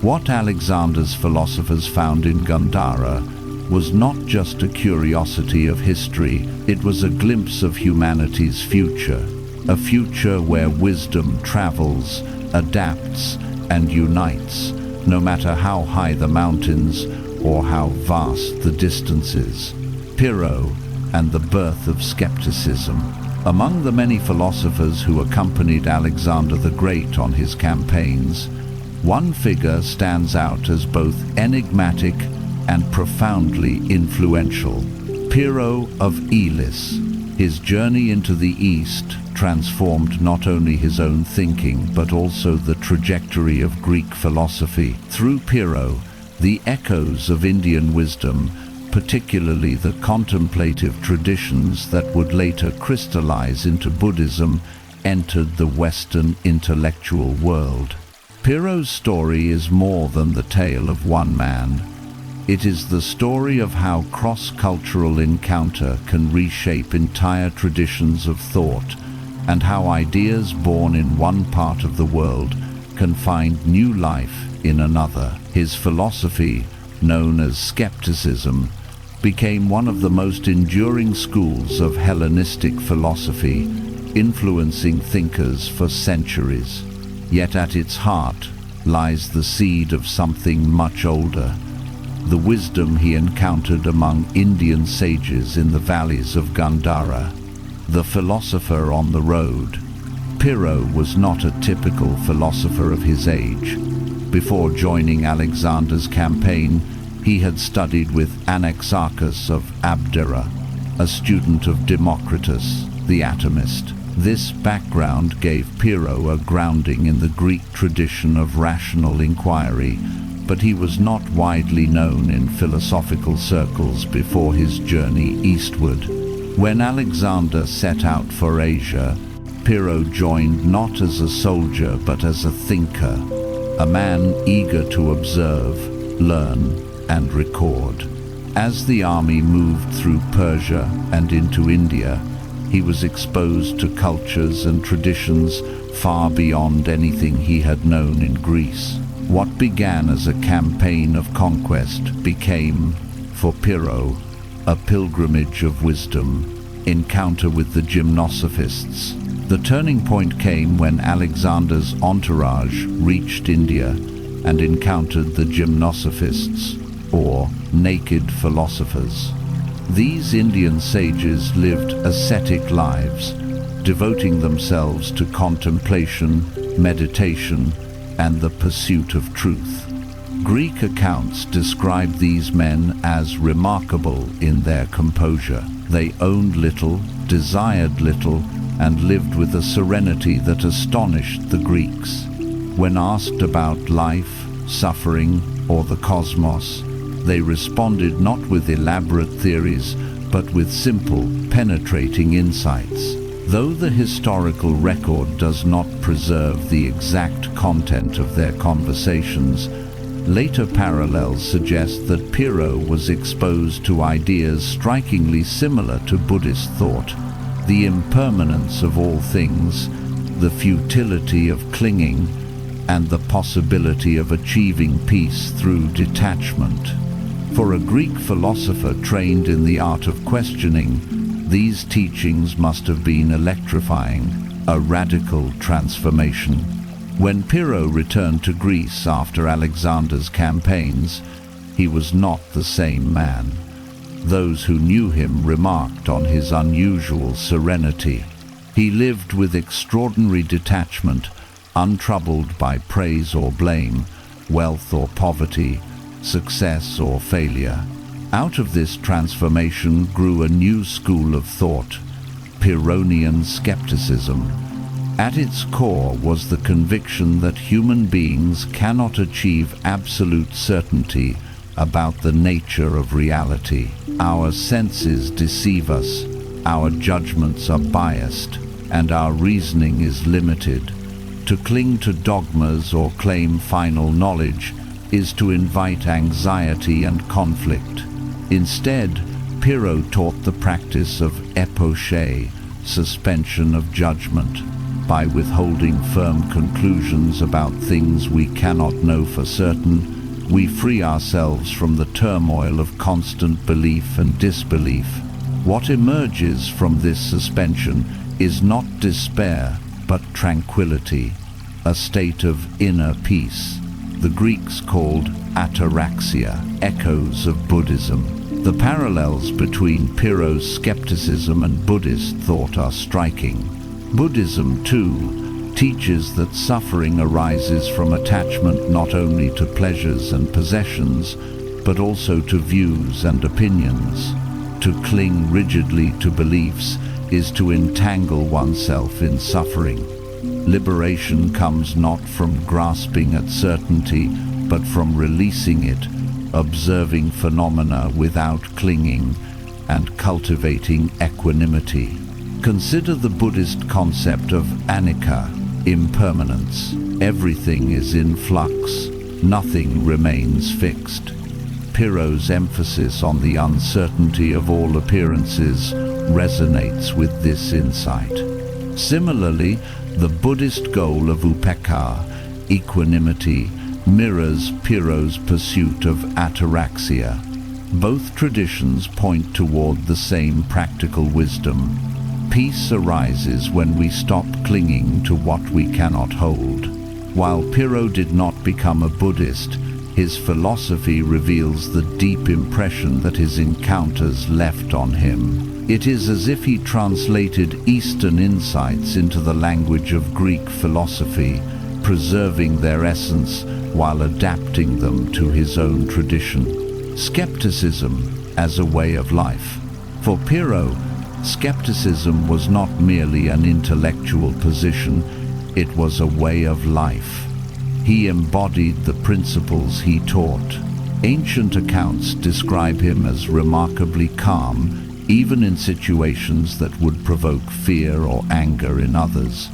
What Alexander's philosophers found in Gandhara was not just a curiosity of history, it was a glimpse of humanity's future, a future where wisdom travels, adapts, and unites, no matter how high the mountains or how vast the distances. Pyrrho and the birth of skepticism. Among the many philosophers who accompanied Alexander the Great on his campaigns, one figure stands out as both enigmatic and profoundly influential. Pyrrho of Elis. His journey into the East transformed not only his own thinking but also the trajectory of Greek philosophy. Through Pyrrho, the echoes of Indian wisdom, particularly the contemplative traditions that would later crystallize into Buddhism, entered the Western intellectual world. Pyrrho's story is more than the tale of one man. It is the story of how cross-cultural encounter can reshape entire traditions of thought, and how ideas born in one part of the world can find new life in another. His philosophy, known as skepticism, became one of the most enduring schools of Hellenistic philosophy, influencing thinkers for centuries. Yet at its heart lies the seed of something much older, the wisdom he encountered among Indian sages in the valleys of Gandhara. The philosopher on the road. Pyrrho was not a typical philosopher of his age. Before joining Alexander's campaign, he had studied with Anaxarchus of Abdera, a student of Democritus, the atomist. This background gave Pyrrho a grounding in the Greek tradition of rational inquiry, but he was not widely known in philosophical circles before his journey eastward. When Alexander set out for Asia, Pyrrho joined not as a soldier but as a thinker, a man eager to observe, learn, and record. As the army moved through Persia and into India, he was exposed to cultures and traditions far beyond anything he had known in Greece. What began as a campaign of conquest became, for Pyrrho, a pilgrimage of wisdom, encounter with the gymnosophists. The turning point came when Alexander's entourage reached India and encountered the gymnosophists, or naked philosophers. These Indian sages lived ascetic lives, devoting themselves to contemplation, meditation, and the pursuit of truth. Greek accounts describe these men as remarkable in their composure. They owned little, desired little, and lived with a serenity that astonished the Greeks. When asked about life, suffering, or the cosmos, they responded not with elaborate theories, but with simple, penetrating insights. Though the historical record does not preserve the exact content of their conversations, later parallels suggest that Pyrrho was exposed to ideas strikingly similar to Buddhist thought: the impermanence of all things, the futility of clinging, and the possibility of achieving peace through detachment. For a Greek philosopher trained in the art of questioning, these teachings must have been electrifying, a radical transformation. When Pyrrho returned to Greece after Alexander's campaigns, he was not the same man. Those who knew him remarked on his unusual serenity. He lived with extraordinary detachment, untroubled by praise or blame, wealth or poverty, success or failure. Out of this transformation grew a new school of thought, Pyrrhonian skepticism. At its core was the conviction that human beings cannot achieve absolute certainty about the nature of reality. Our senses deceive us, our judgments are biased, and our reasoning is limited. To cling to dogmas or claim final knowledge is to invite anxiety and conflict. Instead, Pyrrho taught the practice of epoché, suspension of judgment. By withholding firm conclusions about things we cannot know for certain, we free ourselves from the turmoil of constant belief and disbelief. What emerges from this suspension is not despair, but tranquility, a state of inner peace. The Greeks called ataraxia, echoes of Buddhism. The parallels between Pyrrho's skepticism and Buddhist thought are striking. Buddhism, too, teaches that suffering arises from attachment not only to pleasures and possessions, but also to views and opinions. To cling rigidly to beliefs is to entangle oneself in suffering. Liberation comes not from grasping at certainty, but from releasing it, observing phenomena without clinging, and cultivating equanimity. Consider the Buddhist concept of anicca, impermanence. Everything is in flux, nothing remains fixed. Pyrrho's emphasis on the uncertainty of all appearances resonates with this insight. Similarly, the Buddhist goal of upekkha, equanimity, mirrors Pyrrho's pursuit of ataraxia. Both traditions point toward the same practical wisdom. Peace arises when we stop clinging to what we cannot hold. While Pyrrho did not become a Buddhist, his philosophy reveals the deep impression that his encounters left on him. It is as if he translated Eastern insights into the language of Greek philosophy, preserving their essence while adapting them to his own tradition. Skepticism as a way of life. For Pyrrho, skepticism was not merely an intellectual position, it was a way of life. He embodied the principles he taught. Ancient accounts describe him as remarkably calm, even in situations that would provoke fear or anger in others.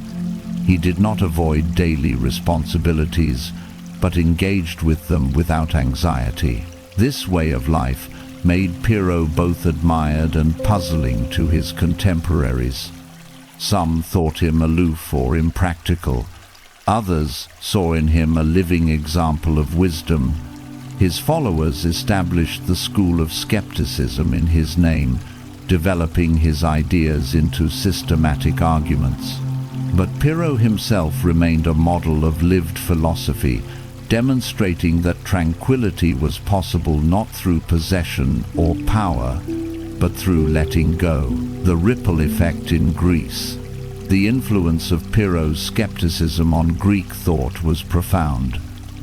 He did not avoid daily responsibilities, but engaged with them without anxiety. This way of life made Pyrrho both admired and puzzling to his contemporaries. Some thought him aloof or impractical. Others saw in him a living example of wisdom. His followers established the school of skepticism in his name, developing his ideas into systematic arguments. But Pyrrho himself remained a model of lived philosophy, demonstrating that tranquility was possible not through possession or power, but through letting go. The ripple effect in Greece. The influence of Pyrrho's skepticism on Greek thought was profound.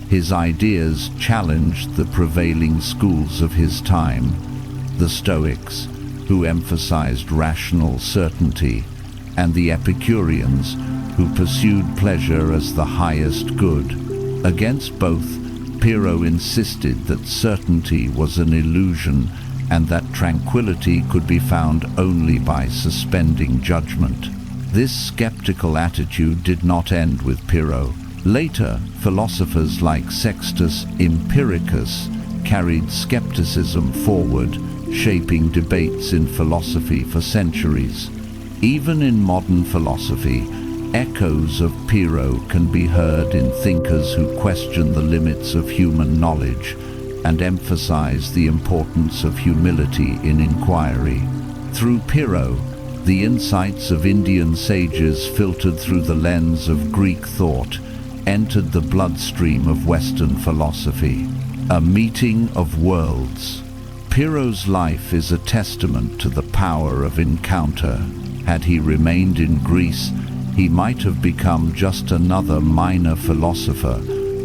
His ideas challenged the prevailing schools of his time, the Stoics, who emphasized rational certainty, and the Epicureans, who pursued pleasure as the highest good. Against both, Pyrrho insisted that certainty was an illusion and that tranquility could be found only by suspending judgment. This skeptical attitude did not end with Pyrrho. Later, philosophers like Sextus Empiricus carried skepticism forward, shaping debates in philosophy for centuries. Even in modern philosophy, echoes of Pyrrho can be heard in thinkers who question the limits of human knowledge and emphasize the importance of humility in inquiry. Through Pyrrho, the insights of Indian sages filtered through the lens of Greek thought entered the bloodstream of Western philosophy. A meeting of worlds. Pyrrho's life is a testament to the power of encounter. Had he remained in Greece, he might have become just another minor philosopher,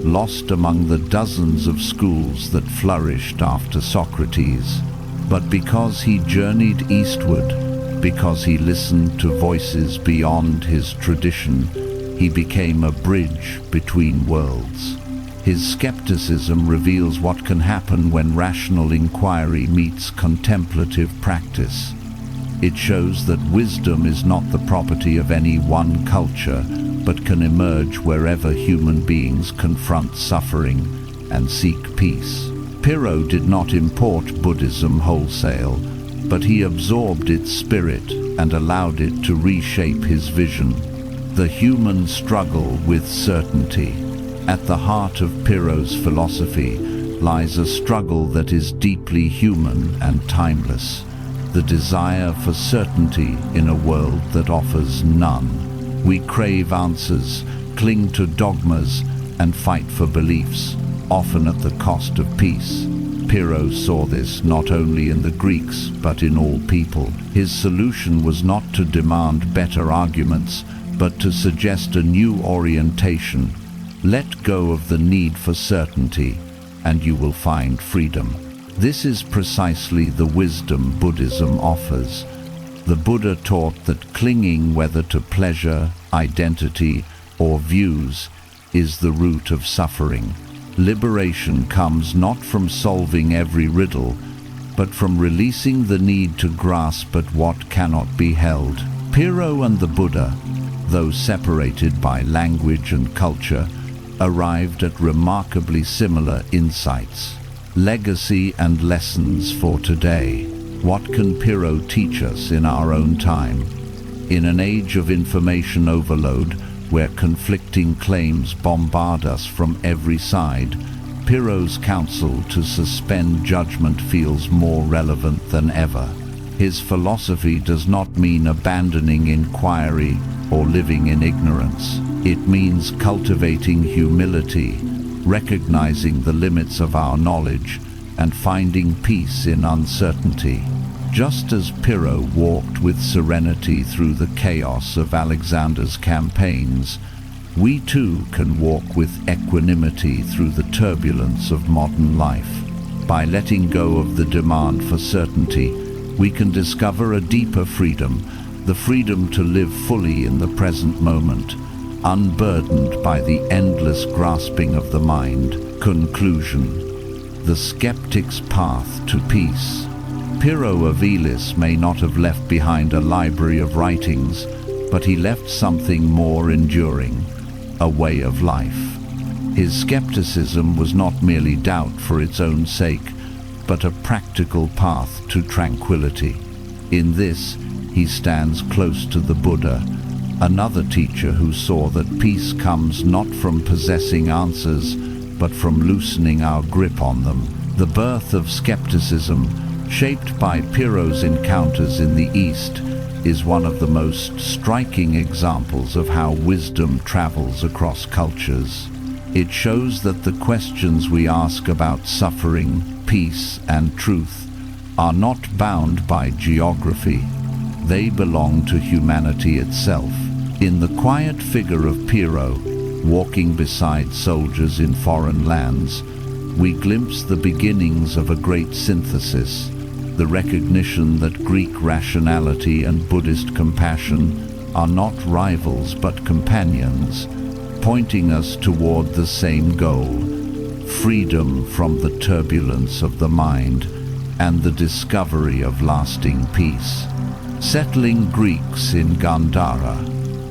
lost among the dozens of schools that flourished after Socrates. But because he journeyed eastward, because he listened to voices beyond his tradition, he became a bridge between worlds. His skepticism reveals what can happen when rational inquiry meets contemplative practice. It shows that wisdom is not the property of any one culture, but can emerge wherever human beings confront suffering and seek peace. Pyrrho did not import Buddhism wholesale, but he absorbed its spirit and allowed it to reshape his vision. The human struggle with certainty. At the heart of Pyrrho's philosophy lies a struggle that is deeply human and timeless. The desire for certainty in a world that offers none. We crave answers, cling to dogmas, and fight for beliefs, often at the cost of peace. Pyrrho saw this not only in the Greeks, but in all people. His solution was not to demand better arguments, but to suggest a new orientation. Let go of the need for certainty, and you will find freedom. This is precisely the wisdom Buddhism offers. The Buddha taught that clinging, whether to pleasure, identity, or views, is the root of suffering. Liberation comes not from solving every riddle, but from releasing the need to grasp at what cannot be held. Pyrrho and the Buddha, though separated by language and culture, arrived at remarkably similar insights. Legacy and lessons for today. What can Pyrrho teach us in our own time? In an age of information overload, where conflicting claims bombard us from every side, Pyrrho's counsel to suspend judgment feels more relevant than ever. His philosophy does not mean abandoning inquiry or living in ignorance. It means cultivating humility, recognizing the limits of our knowledge, and finding peace in uncertainty. Just as Pyrrho walked with serenity through the chaos of Alexander's campaigns, we too can walk with equanimity through the turbulence of modern life. By letting go of the demand for certainty, we can discover a deeper freedom, the freedom to live fully in the present moment, unburdened by the endless grasping of the mind. Conclusion. The skeptic's path to peace. Pyrrho of Elis may not have left behind a library of writings, but he left something more enduring, a way of life. His skepticism was not merely doubt for its own sake, but a practical path to tranquility. In this, he stands close to the Buddha, another teacher who saw that peace comes not from possessing answers, but from loosening our grip on them. The birth of skepticism, shaped by Pyrrho's encounters in the East, is one of the most striking examples of how wisdom travels across cultures. It shows that the questions we ask about suffering, peace, and truth are not bound by geography. They belong to humanity itself. In the quiet figure of Piro, walking beside soldiers in foreign lands, we glimpse the beginnings of a great synthesis, the recognition that Greek rationality and Buddhist compassion are not rivals but companions, pointing us toward the same goal: freedom from the turbulence of the mind and the discovery of lasting peace. Settling Greeks in Gandhara.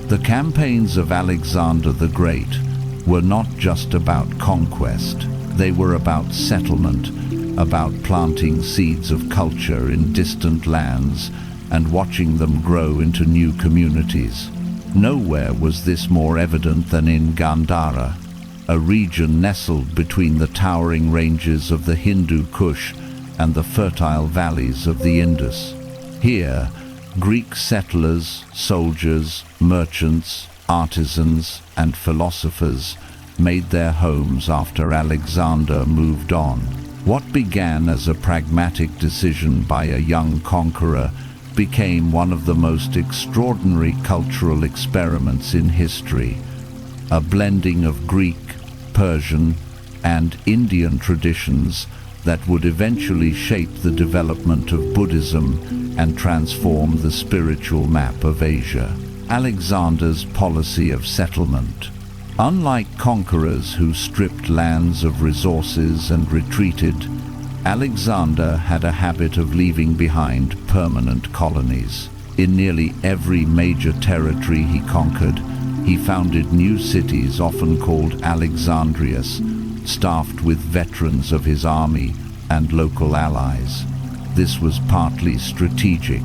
The campaigns of Alexander the Great were not just about conquest. They were about settlement, about planting seeds of culture in distant lands and watching them grow into new communities. Nowhere was this more evident than in Gandhara, a region nestled between the towering ranges of the Hindu Kush and the fertile valleys of the Indus. Here, Greek settlers, soldiers, merchants, artisans, and philosophers made their homes after Alexander moved on. What began as a pragmatic decision by a young conqueror became one of the most extraordinary cultural experiments in history, a blending of Greek, Persian, and Indian traditions that would eventually shape the development of Buddhism and transform the spiritual map of Asia. Alexander's policy of settlement. Unlike conquerors who stripped lands of resources and retreated, Alexander had a habit of leaving behind permanent colonies. In nearly every major territory he conquered, he founded new cities often called Alexandrias, staffed with veterans of his army and local allies. This was partly strategic.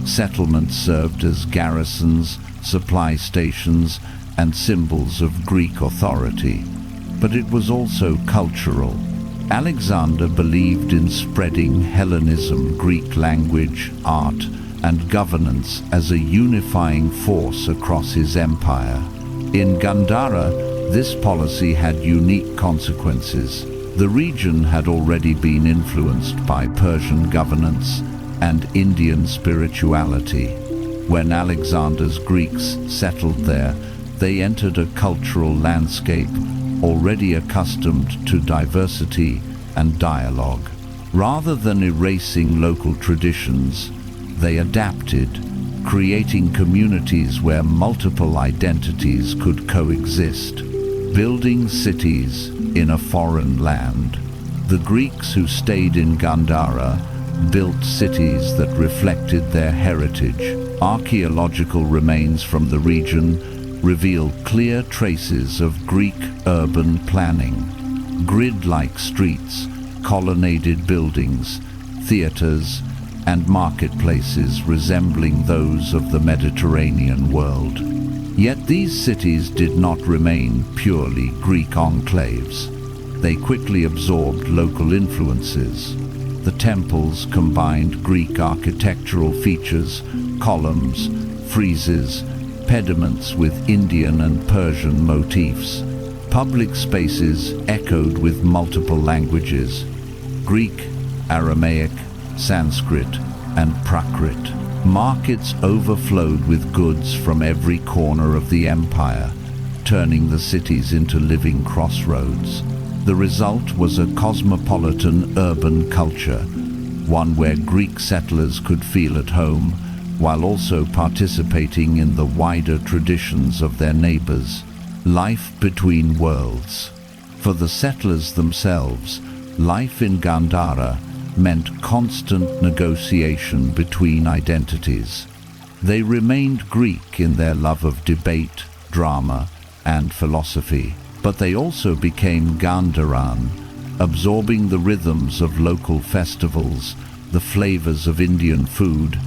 Settlements served as garrisons, supply stations, and symbols of Greek authority. But it was also cultural. Alexander believed in spreading Hellenism, Greek language, art, and governance as a unifying force across his empire. In Gandhara, this policy had unique consequences. The region had already been influenced by Persian governance and Indian spirituality. When Alexander's Greeks settled there, they entered a cultural landscape already accustomed to diversity and dialogue. Rather than erasing local traditions, they adapted, creating communities where multiple identities could coexist. Building cities in a foreign land. The Greeks who stayed in Gandhara built cities that reflected their heritage. Archaeological remains from the region reveal clear traces of Greek urban planning. Grid-like streets, colonnaded buildings, theaters, and marketplaces resembling those of the Mediterranean world. Yet these cities did not remain purely Greek enclaves. They quickly absorbed local influences. The temples combined Greek architectural features, columns, friezes, pediments with Indian and Persian motifs. Public spaces echoed with multiple languages: Greek, Aramaic, Sanskrit, and Prakrit. Markets overflowed with goods from every corner of the empire, turning the cities into living crossroads. The result was a cosmopolitan urban culture, one where Greek settlers could feel at home, while also participating in the wider traditions of their neighbors. Life between worlds. For the settlers themselves, life in Gandhara meant constant negotiation between identities. They remained Greek in their love of debate, drama, and philosophy, but they also became Gandharan, absorbing the rhythms of local festivals, the flavors of Indian food,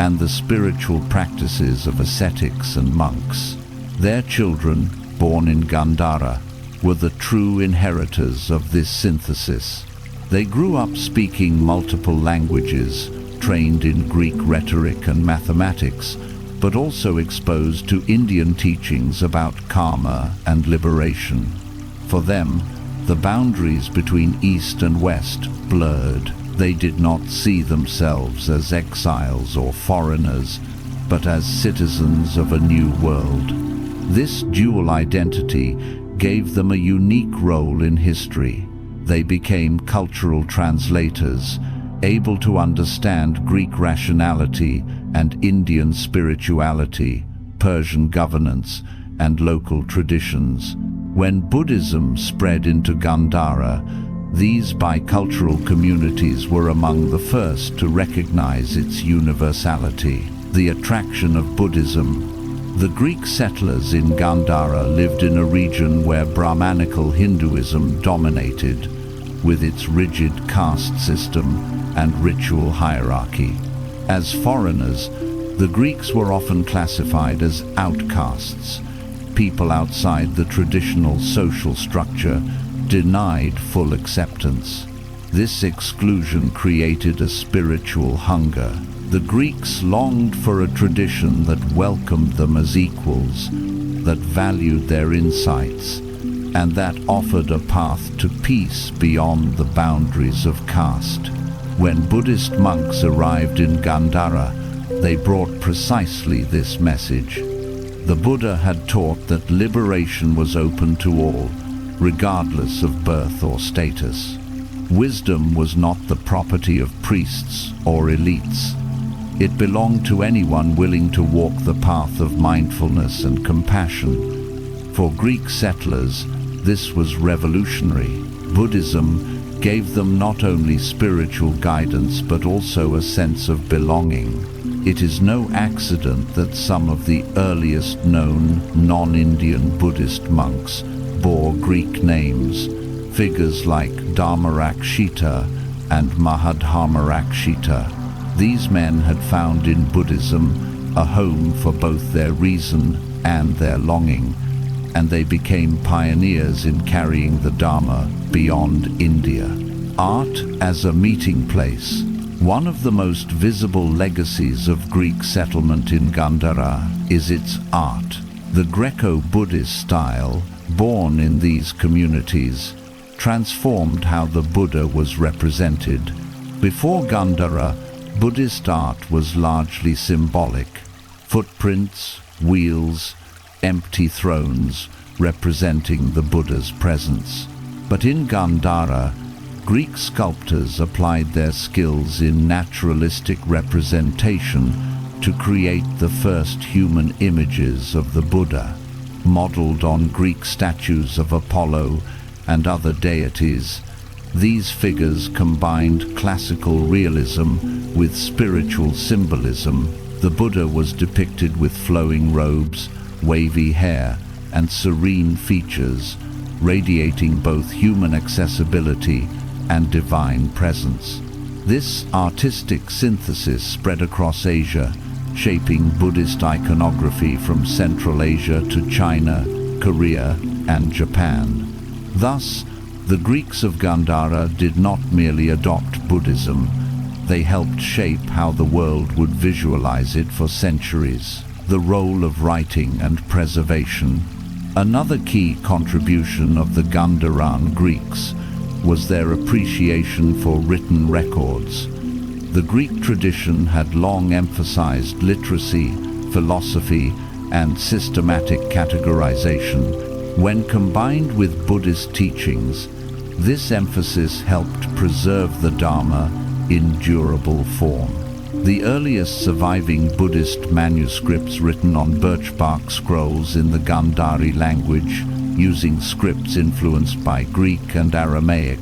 and the spiritual practices of ascetics and monks. Their children, born in Gandhara, were the true inheritors of this synthesis. They grew up speaking multiple languages, trained in Greek rhetoric and mathematics, but also exposed to Indian teachings about karma and liberation. For them, the boundaries between East and West blurred. They did not see themselves as exiles or foreigners, but as citizens of a new world. This dual identity gave them a unique role in history. They became cultural translators, able to understand Greek rationality and Indian spirituality, Persian governance, and local traditions. When Buddhism spread into Gandhara, these bicultural communities were among the first to recognize its universality. The attraction of Buddhism. The Greek settlers in Gandhara lived in a region where Brahmanical Hinduism dominated, with its rigid caste system and ritual hierarchy. As foreigners, the Greeks were often classified as outcasts, people outside the traditional social structure, denied full acceptance. This exclusion created a spiritual hunger. The Greeks longed for a tradition that welcomed them as equals, that valued their insights, and that offered a path to peace beyond the boundaries of caste. When Buddhist monks arrived in Gandhara, they brought precisely this message. The Buddha had taught that liberation was open to all, regardless of birth or status. Wisdom was not the property of priests or elites. It belonged to anyone willing to walk the path of mindfulness and compassion. For Greek settlers, this was revolutionary. Buddhism gave them not only spiritual guidance but also a sense of belonging. It is no accident that some of the earliest known non-Indian Buddhist monks bore Greek names. Figures like Dharmarakshita and Mahadharmarakshita. These men had found in Buddhism a home for both their reason and their longing, and they became pioneers in carrying the Dharma beyond India. Art as a meeting place. One of the most visible legacies of Greek settlement in Gandhara is its art. The Greco-Buddhist style, born in these communities, transformed how the Buddha was represented. Before Gandhara, Buddhist art was largely symbolic. Footprints, wheels, empty thrones representing the Buddha's presence. But in Gandhara, Greek sculptors applied their skills in naturalistic representation to create the first human images of the Buddha. Modeled on Greek statues of Apollo and other deities, these figures combined classical realism with spiritual symbolism. The Buddha was depicted with flowing robes, wavy hair, and serene features, radiating both human accessibility and divine presence. This artistic synthesis spread across Asia, shaping Buddhist iconography from Central Asia to China, Korea, and Japan. Thus, the Greeks of Gandhara did not merely adopt Buddhism, they helped shape how the world would visualize it for centuries. The role of writing and preservation. Another key contribution of the Gandharan Greeks was their appreciation for written records. The Greek tradition had long emphasized literacy, philosophy, and systematic categorization. When combined with Buddhist teachings, this emphasis helped preserve the Dharma in durable form. The earliest surviving Buddhist manuscripts written on birch bark scrolls in the Gandhari language, using scripts influenced by Greek and Aramaic,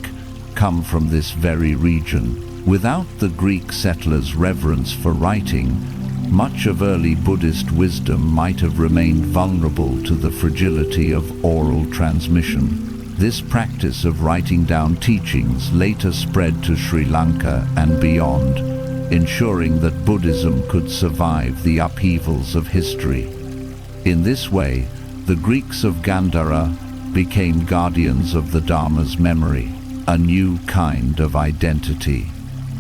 come from this very region. Without the Greek settlers' reverence for writing, much of early Buddhist wisdom might have remained vulnerable to the fragility of oral transmission. This practice of writing down teachings later spread to Sri Lanka and beyond, ensuring that Buddhism could survive the upheavals of history. In this way, the Greeks of Gandhara became guardians of the Dharma's memory, a new kind of identity.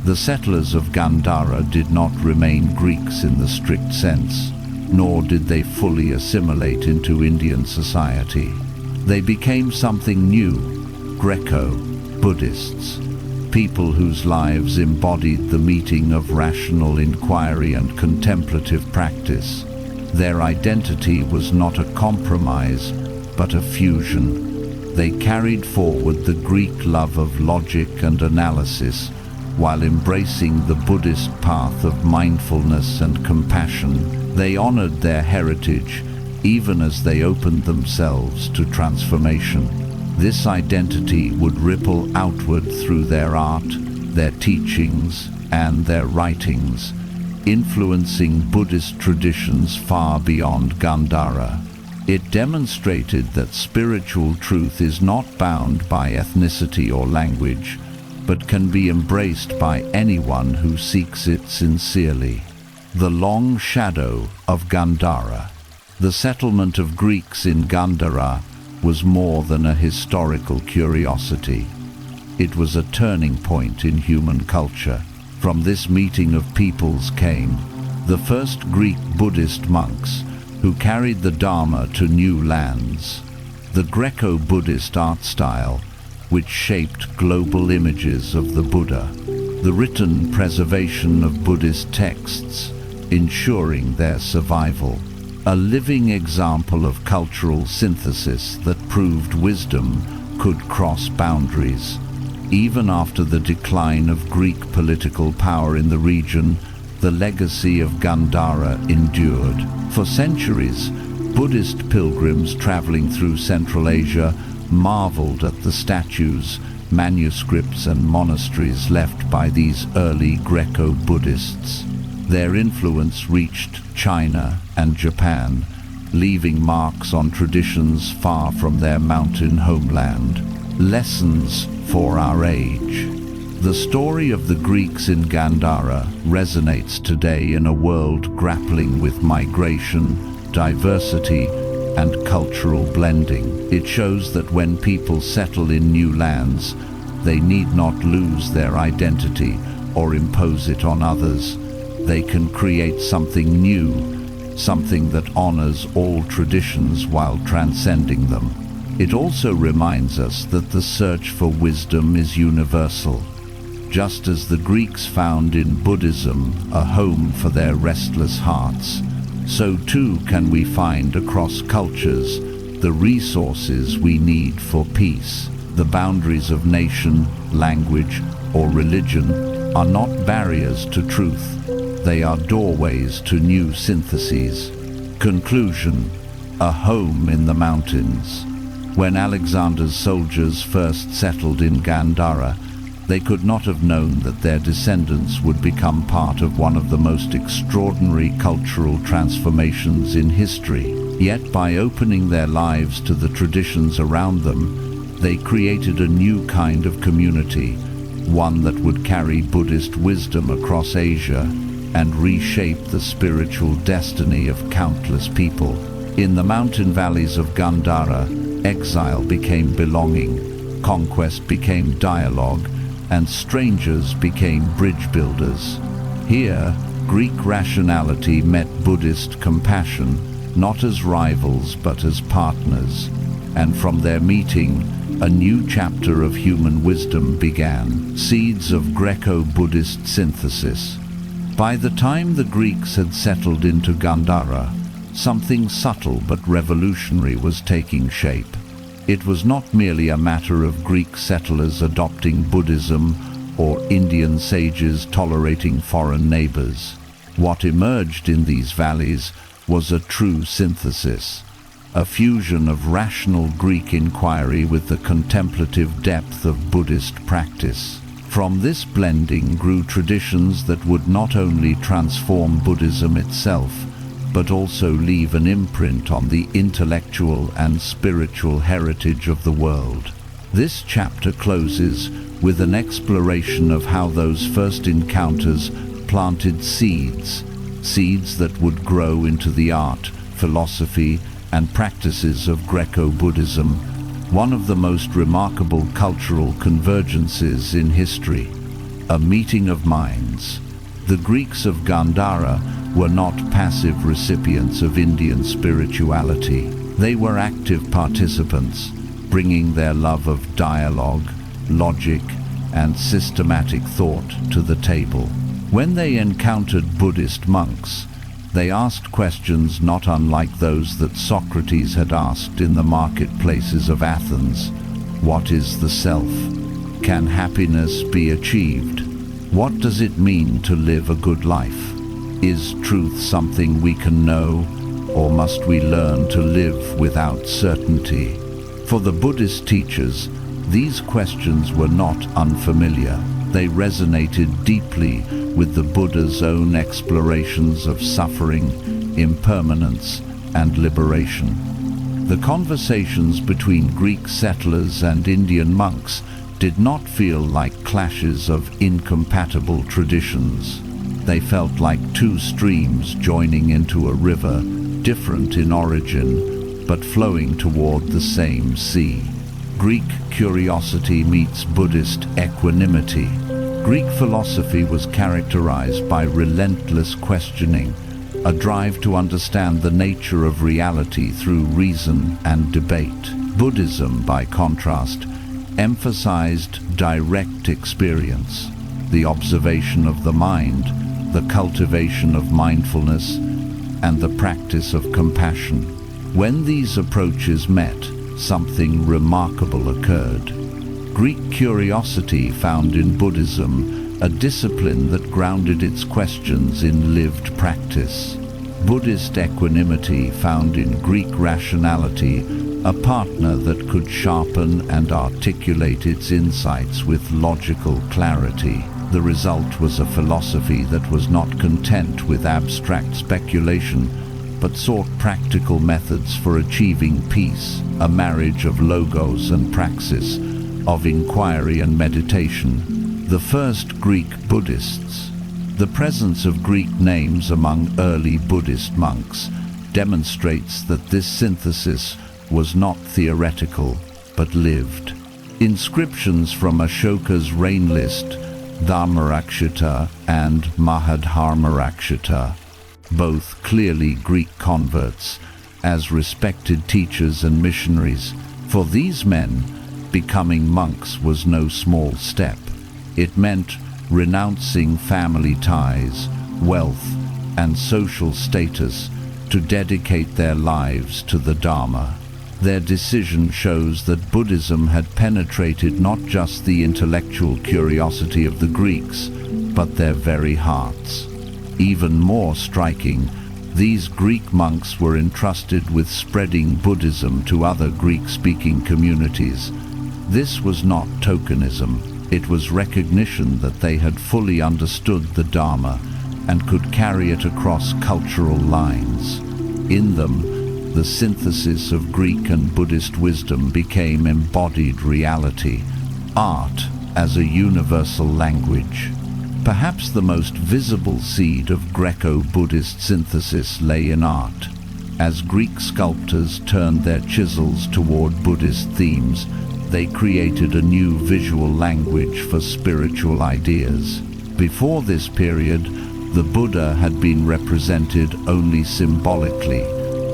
The settlers of Gandhara did not remain Greeks in the strict sense, nor did they fully assimilate into Indian society. They became something new, Greco-Buddhists, people whose lives embodied the meeting of rational inquiry and contemplative practice. Their identity was not a compromise, but a fusion. They carried forward the Greek love of logic and analysis, while embracing the Buddhist path of mindfulness and compassion. They honored their heritage, even as they opened themselves to transformation. This identity would ripple outward through their art, their teachings, and their writings, influencing Buddhist traditions far beyond Gandhara. It demonstrated that spiritual truth is not bound by ethnicity or language, but can be embraced by anyone who seeks it sincerely. The long shadow of Gandhara. The settlement of Greeks in Gandhara was more than a historical curiosity. It was a turning point in human culture. From this meeting of peoples came the first Greek Buddhist monks who carried the Dharma to new lands. The Greco-Buddhist art style, which shaped global images of the Buddha. The written preservation of Buddhist texts, ensuring their survival. A living example of cultural synthesis that proved wisdom could cross boundaries. Even after the decline of Greek political power in the region, the legacy of Gandhara endured. For centuries, Buddhist pilgrims traveling through Central Asia marveled at the statues, manuscripts, and monasteries left by these early Greco-Buddhists. Their influence reached China and Japan, leaving marks on traditions far from their mountain homeland. Lessons for our age. The story of the Greeks in Gandhara resonates today in a world grappling with migration, diversity, and cultural blending. It shows that when people settle in new lands, they need not lose their identity or impose it on others. They can create something new, something that honors all traditions while transcending them. It also reminds us that the search for wisdom is universal. Just as the Greeks found in Buddhism a home for their restless hearts, so too can we find across cultures the resources we need for peace. The boundaries of nation, language, or religion are not barriers to truth. They are doorways to new syntheses. Conclusion: a home in the mountains. When Alexander's soldiers first settled in Gandhara, they could not have known that their descendants would become part of one of the most extraordinary cultural transformations in history. Yet by opening their lives to the traditions around them, they created a new kind of community, one that would carry Buddhist wisdom across Asia and reshape the spiritual destiny of countless people. In the mountain valleys of Gandhara, exile became belonging, conquest became dialogue, and strangers became bridge builders. Here, Greek rationality met Buddhist compassion, not as rivals but as partners. And from their meeting, a new chapter of human wisdom began. Seeds of Greco-Buddhist synthesis. By the time the Greeks had settled into Gandhara, something subtle but revolutionary was taking shape. It was not merely a matter of Greek settlers adopting Buddhism or Indian sages tolerating foreign neighbors. What emerged in these valleys was a true synthesis, a fusion of rational Greek inquiry with the contemplative depth of Buddhist practice. From this blending grew traditions that would not only transform Buddhism itself, but also leave an imprint on the intellectual and spiritual heritage of the world. This chapter closes with an exploration of how those first encounters planted seeds that would grow into the art, philosophy, and practices of Greco-Buddhism, one of the most remarkable cultural convergences in history. A meeting of minds. The Greeks of Gandhara were not passive recipients of Indian spirituality. They were active participants, bringing their love of dialogue, logic, and systematic thought to the table. When they encountered Buddhist monks, they asked questions not unlike those that Socrates had asked in the marketplaces of Athens. What is the self? Can happiness be achieved? What does it mean to live a good life? Is truth something we can know, or must we learn to live without certainty? For the Buddhist teachers, these questions were not unfamiliar. They resonated deeply with the Buddha's own explorations of suffering, impermanence, and liberation. The conversations between Greek settlers and Indian monks did not feel like clashes of incompatible traditions. They felt like two streams joining into a river, different in origin, but flowing toward the same sea. Greek curiosity meets Buddhist equanimity. Greek philosophy was characterized by relentless questioning, a drive to understand the nature of reality through reason and debate. Buddhism, by contrast, emphasized direct experience, the observation of the mind, the cultivation of mindfulness, and the practice of compassion. When these approaches met, something remarkable occurred. Greek curiosity found in Buddhism a discipline that grounded its questions in lived practice. Buddhist equanimity found in Greek rationality a partner that could sharpen and articulate its insights with logical clarity. The result was a philosophy that was not content with abstract speculation, but sought practical methods for achieving peace, a marriage of logos and praxis, of inquiry and meditation. The first Greek Buddhists. The presence of Greek names among early Buddhist monks demonstrates that this synthesis was not theoretical, but lived. Inscriptions from Ashoka's reign list, Dharmarakshita and Mahadharmarakshita, both clearly Greek converts, as respected teachers and missionaries. For these men, becoming monks was no small step. It meant renouncing family ties, wealth, and social status to dedicate their lives to the Dharma. Their decision shows that Buddhism had penetrated not just the intellectual curiosity of the Greeks, but their very hearts. Even more striking, these Greek monks were entrusted with spreading Buddhism to other Greek-speaking communities. This was not tokenism. It was recognition that they had fully understood the Dharma and could carry it across cultural lines. In them, the synthesis of Greek and Buddhist wisdom became embodied reality, art as a universal language. Perhaps the most visible seed of Greco-Buddhist synthesis lay in art. As Greek sculptors turned their chisels toward Buddhist themes, they created a new visual language for spiritual ideas. Before this period, the Buddha had been represented only symbolically,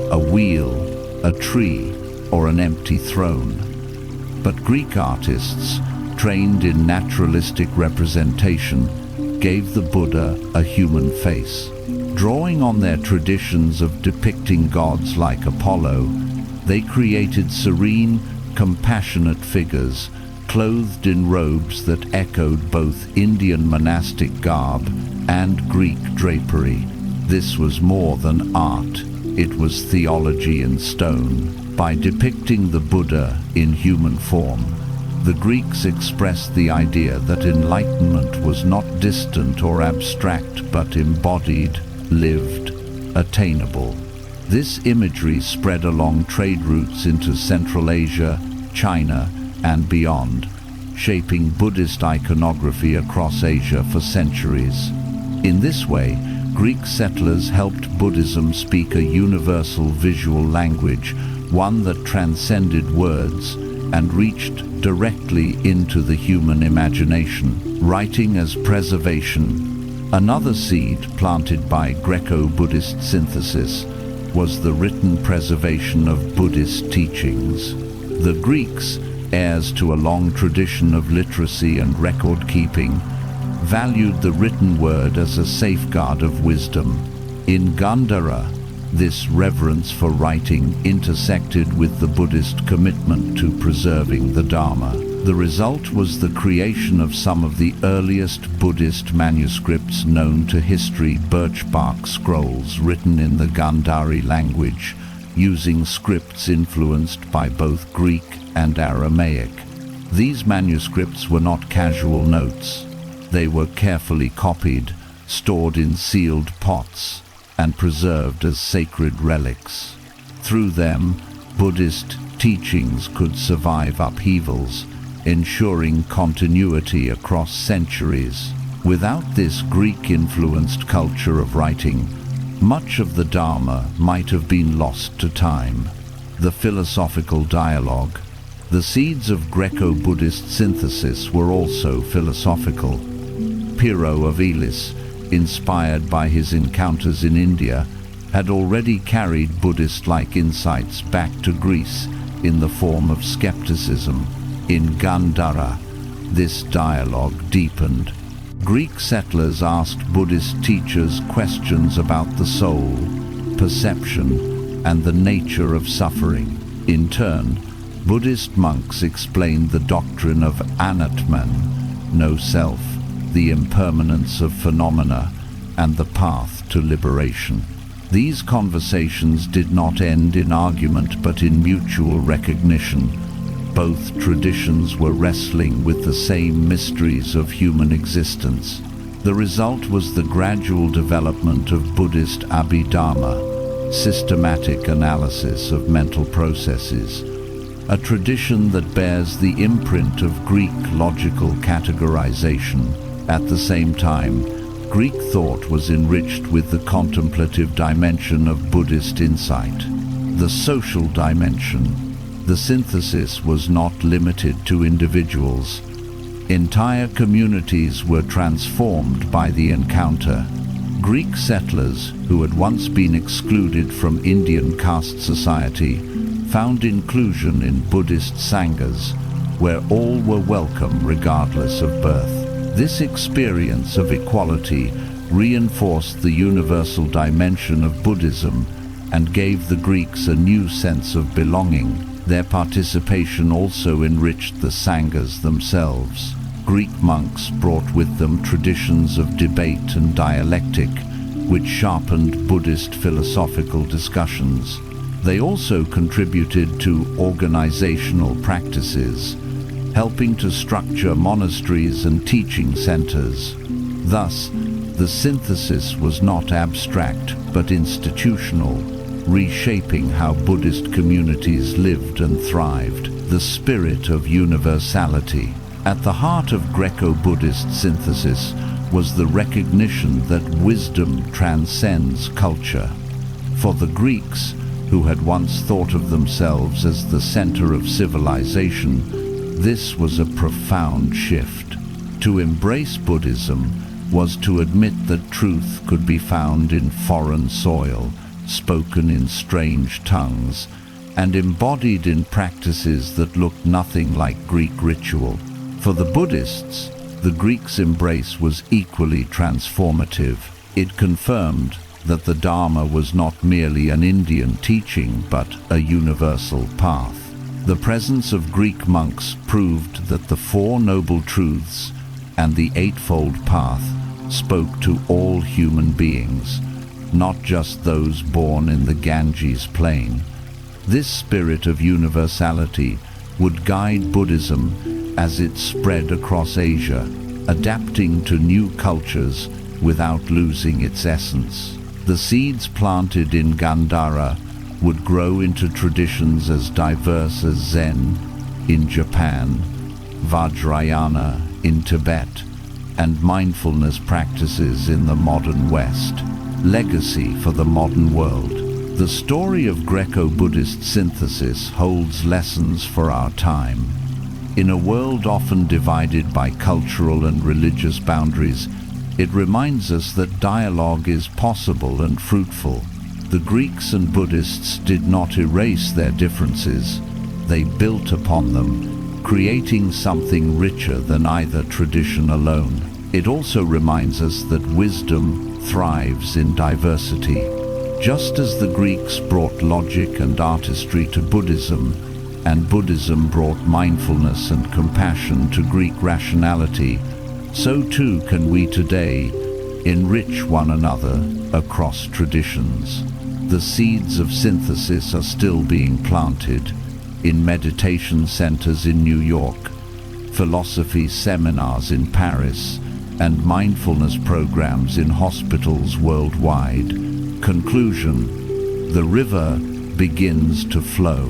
a wheel, a tree, or an empty throne. But Greek artists, trained in naturalistic representation, gave the Buddha a human face. Drawing on their traditions of depicting gods like Apollo, they created serene, compassionate figures, clothed in robes that echoed both Indian monastic garb and Greek drapery. This was more than art, it was theology in stone. By depicting the Buddha in human form, the Greeks expressed the idea that enlightenment was not distant or abstract, but embodied, lived, attainable. This imagery spread along trade routes into Central Asia, China, and beyond, shaping Buddhist iconography across Asia for centuries. In this way, Greek settlers helped Buddhism speak a universal visual language, one that transcended words and reached directly into the human imagination. Writing as preservation. Another seed planted by Greco-Buddhist synthesis was the written preservation of Buddhist teachings. The Greeks, heirs to a long tradition of literacy and record-keeping, valued the written word as a safeguard of wisdom. In Gandhara, this reverence for writing intersected with the Buddhist commitment to preserving the Dharma. The result was the creation of some of the earliest Buddhist manuscripts known to history, birch bark scrolls written in the Gandhari language, using scripts influenced by both Greek and Aramaic. These manuscripts were not casual notes. They were carefully copied, stored in sealed pots, and preserved as sacred relics. Through them, Buddhist teachings could survive upheavals, ensuring continuity across centuries. Without this Greek-influenced culture of writing, much of the Dharma might have been lost to time. The philosophical dialogue. The seeds of Greco-Buddhist synthesis were also philosophical. Piro of Elis, inspired by his encounters in India, had already carried Buddhist-like insights back to Greece in the form of skepticism. In Gandhara, this dialogue deepened. Greek settlers asked Buddhist teachers questions about the soul, perception, and the nature of suffering. In turn, Buddhist monks explained the doctrine of anatman, no self, the impermanence of phenomena, and the path to liberation. These conversations did not end in argument but in mutual recognition. Both traditions were wrestling with the same mysteries of human existence. The result was the gradual development of Buddhist Abhidharma, systematic analysis of mental processes, a tradition that bears the imprint of Greek logical categorization. At the same time, Greek thought was enriched with the contemplative dimension of Buddhist insight. The social dimension. The synthesis was not limited to individuals. Entire communities were transformed by the encounter. Greek settlers, who had once been excluded from Indian caste society, found inclusion in Buddhist sanghas, where all were welcome regardless of birth. This experience of equality reinforced the universal dimension of Buddhism and gave the Greeks a new sense of belonging. Their participation also enriched the sanghas themselves. Greek monks brought with them traditions of debate and dialectic, which sharpened Buddhist philosophical discussions. They also contributed to organizational practices, helping to structure monasteries and teaching centers. Thus, the synthesis was not abstract but institutional, reshaping how Buddhist communities lived and thrived. The spirit of universality. At the heart of Greco-Buddhist synthesis was the recognition that wisdom transcends culture. For the Greeks, who had once thought of themselves as the center of civilization, this was a profound shift. To embrace Buddhism was to admit that truth could be found in foreign soil, spoken in strange tongues, and embodied in practices that looked nothing like Greek ritual. For the Buddhists, the Greeks' embrace was equally transformative. It confirmed that the Dharma was not merely an Indian teaching but a universal path. The presence of Greek monks proved that the Four Noble Truths and the Eightfold Path spoke to all human beings, not just those born in the Ganges plain. This spirit of universality would guide Buddhism as it spread across Asia, adapting to new cultures without losing its essence. The seeds planted in Gandhara would grow into traditions as diverse as Zen in Japan, Vajrayana in Tibet, and mindfulness practices in the modern West. Legacy for the modern world. The story of Greco-Buddhist synthesis holds lessons for our time. In a world often divided by cultural and religious boundaries, it reminds us that dialogue is possible and fruitful. The Greeks and Buddhists did not erase their differences, they built upon them, creating something richer than either tradition alone. It also reminds us that wisdom thrives in diversity. Just as the Greeks brought logic and artistry to Buddhism, and Buddhism brought mindfulness and compassion to Greek rationality, so too can we today enrich one another across traditions. The seeds of synthesis are still being planted in meditation centers in New York, philosophy seminars in Paris, and mindfulness programs in hospitals worldwide. Conclusion: the river begins to flow.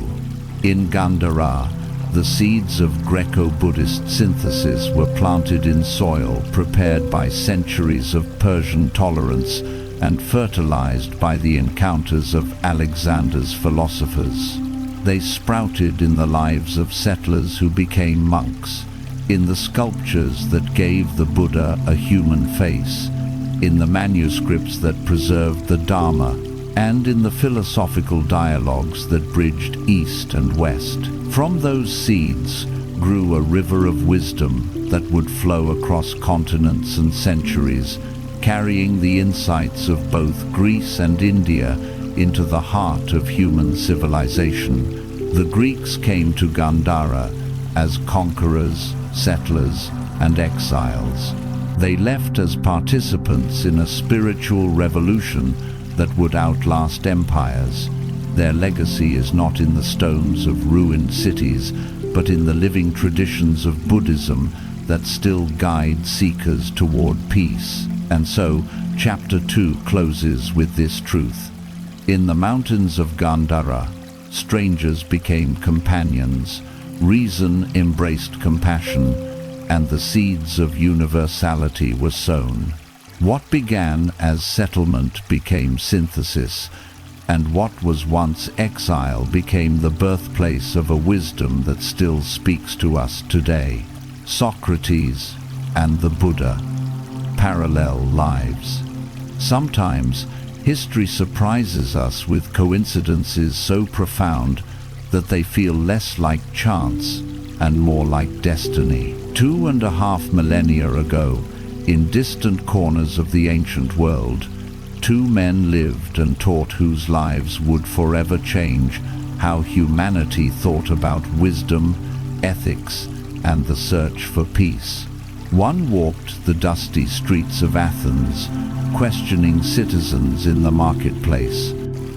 In Gandhara, the seeds of Greco-Buddhist synthesis were planted in soil prepared by centuries of Persian tolerance and fertilized by the encounters of Alexander's philosophers. They sprouted in the lives of settlers who became monks, in the sculptures that gave the Buddha a human face, in the manuscripts that preserved the Dharma, and in the philosophical dialogues that bridged East and West. From those seeds grew a river of wisdom that would flow across continents and centuries, carrying the insights of both Greece and India into the heart of human civilization. The Greeks came to Gandhara as conquerors, settlers, and exiles. They left as participants in a spiritual revolution that would outlast empires. Their legacy is not in the stones of ruined cities, but in the living traditions of Buddhism that still guide seekers toward peace. And so, Chapter 2 closes with this truth. In the mountains of Gandhara, strangers became companions, reason embraced compassion, and the seeds of universality were sown. What began as settlement became synthesis, and what was once exile became the birthplace of a wisdom that still speaks to us today. Socrates and the Buddha, parallel lives. Sometimes history surprises us with coincidences so profound that they feel less like chance and more like destiny. 2.5 millennia ago, in distant corners of the ancient world, two men lived and taught whose lives would forever change how humanity thought about wisdom, ethics, and the search for peace. One walked the dusty streets of Athens, questioning citizens in the marketplace.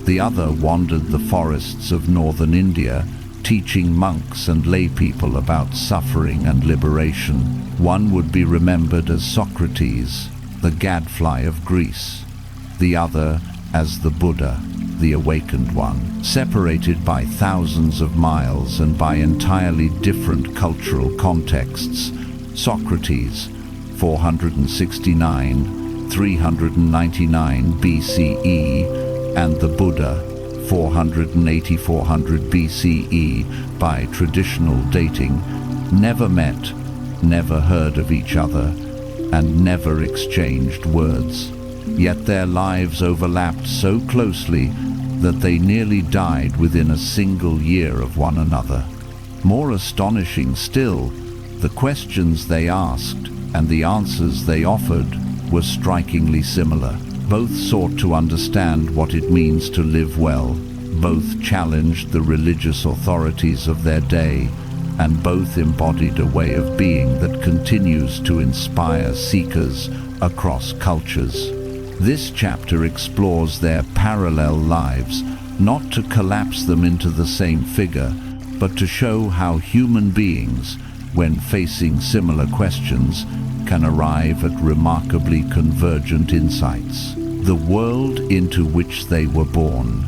The other wandered the forests of northern India, teaching monks and laypeople about suffering and liberation. One would be remembered as Socrates, the gadfly of Greece; the other as the Buddha, the awakened one. Separated by thousands of miles and by entirely different cultural contexts, Socrates, 469–399 BCE, and the Buddha, 480–400 BCE by traditional dating, never met, never heard of each other, and never exchanged words. Yet their lives overlapped so closely that they nearly died within a single year of one another. More astonishing still, the questions they asked and the answers they offered were strikingly similar. Both sought to understand what it means to live well, both challenged the religious authorities of their day, and both embodied a way of being that continues to inspire seekers across cultures. This chapter explores their parallel lives, not to collapse them into the same figure, but to show how human beings, when facing similar questions, can arrive at remarkably convergent insights. The world into which they were born.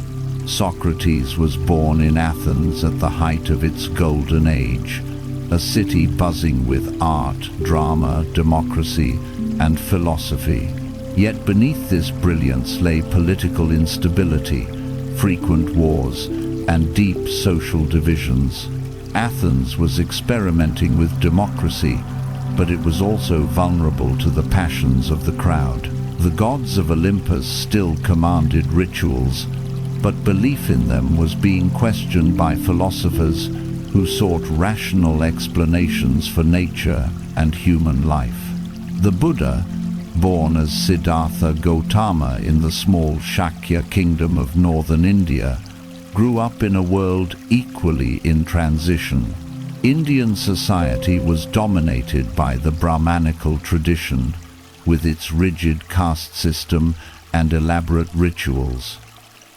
Socrates was born in Athens at the height of its golden age, a city buzzing with art, drama, democracy, and philosophy. Yet beneath this brilliance lay political instability, frequent wars, and deep social divisions. Athens was experimenting with democracy, but it was also vulnerable to the passions of the crowd. The gods of Olympus still commanded rituals, but belief in them was being questioned by philosophers who sought rational explanations for nature and human life. The Buddha, born as Siddhartha Gautama in the small Shakya kingdom of northern India, grew up in a world equally in transition. Indian society was dominated by the Brahmanical tradition, with its rigid caste system and elaborate rituals.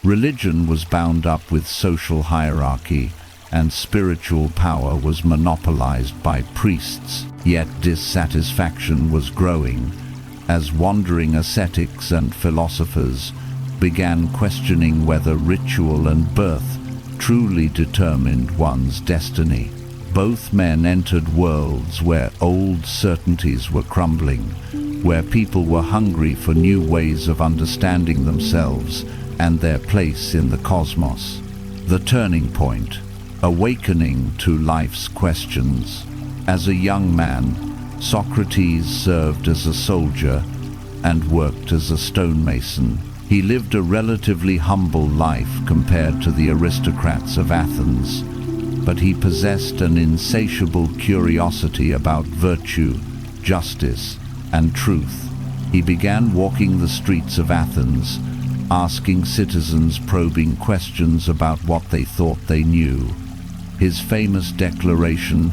Religion was bound up with social hierarchy, and spiritual power was monopolized by priests. Yet dissatisfaction was growing, as wandering ascetics and philosophers began questioning whether ritual and birth truly determined one's destiny. Both men entered worlds where old certainties were crumbling, where people were hungry for new ways of understanding themselves and their place in the cosmos. The turning point, awakening to life's questions. As a young man, Socrates served as a soldier and worked as a stonemason. He lived a relatively humble life compared to the aristocrats of Athens, but he possessed an insatiable curiosity about virtue, justice, and truth. He began walking the streets of Athens, asking citizens probing questions about what they thought they knew. His famous declaration,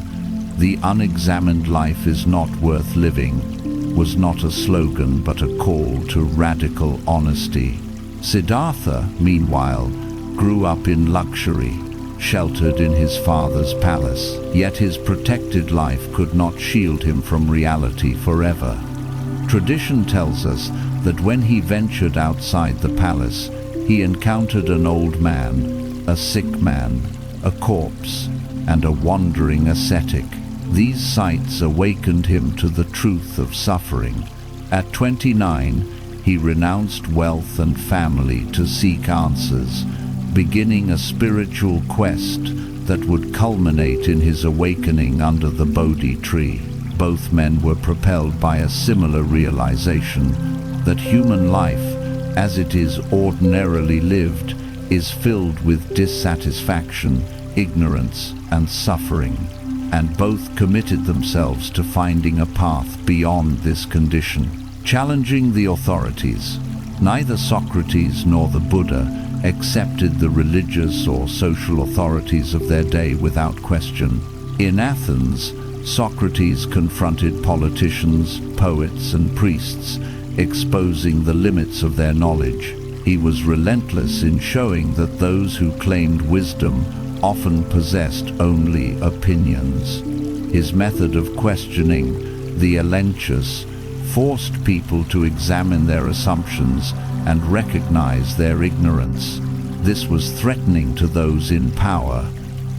"The unexamined life is not worth living," was not a slogan but a call to radical honesty. Siddhartha, meanwhile, grew up in luxury, sheltered in his father's palace. Yet his protected life could not shield him from reality forever. Tradition tells us that when he ventured outside the palace, he encountered an old man, a sick man, a corpse, and a wandering ascetic. These sights awakened him to the truth of suffering. At 29, he renounced wealth and family to seek answers, beginning a spiritual quest that would culminate in his awakening under the Bodhi tree. Both men were propelled by a similar realization that human life, as it is ordinarily lived, is filled with dissatisfaction, ignorance, and suffering, and both committed themselves to finding a path beyond this condition. Challenging the authorities, neither Socrates nor the Buddha accepted the religious or social authorities of their day without question. In Athens, Socrates confronted politicians, poets, and priests, exposing the limits of their knowledge. He was relentless in showing that those who claimed wisdom often possessed only opinions. His method of questioning, the elenchus, forced people to examine their assumptions and recognize their ignorance. This was threatening to those in power,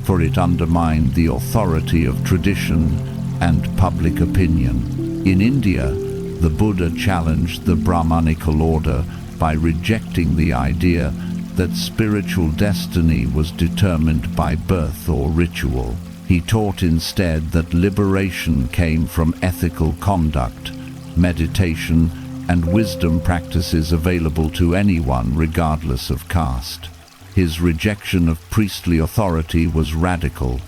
for it undermined the authority of tradition and public opinion. In India, the Buddha challenged the Brahmanical order by rejecting the idea that spiritual destiny was determined by birth or ritual. He taught instead that liberation came from ethical conduct, meditation, and wisdom practices available to anyone regardless of caste. His rejection of priestly authority was radical,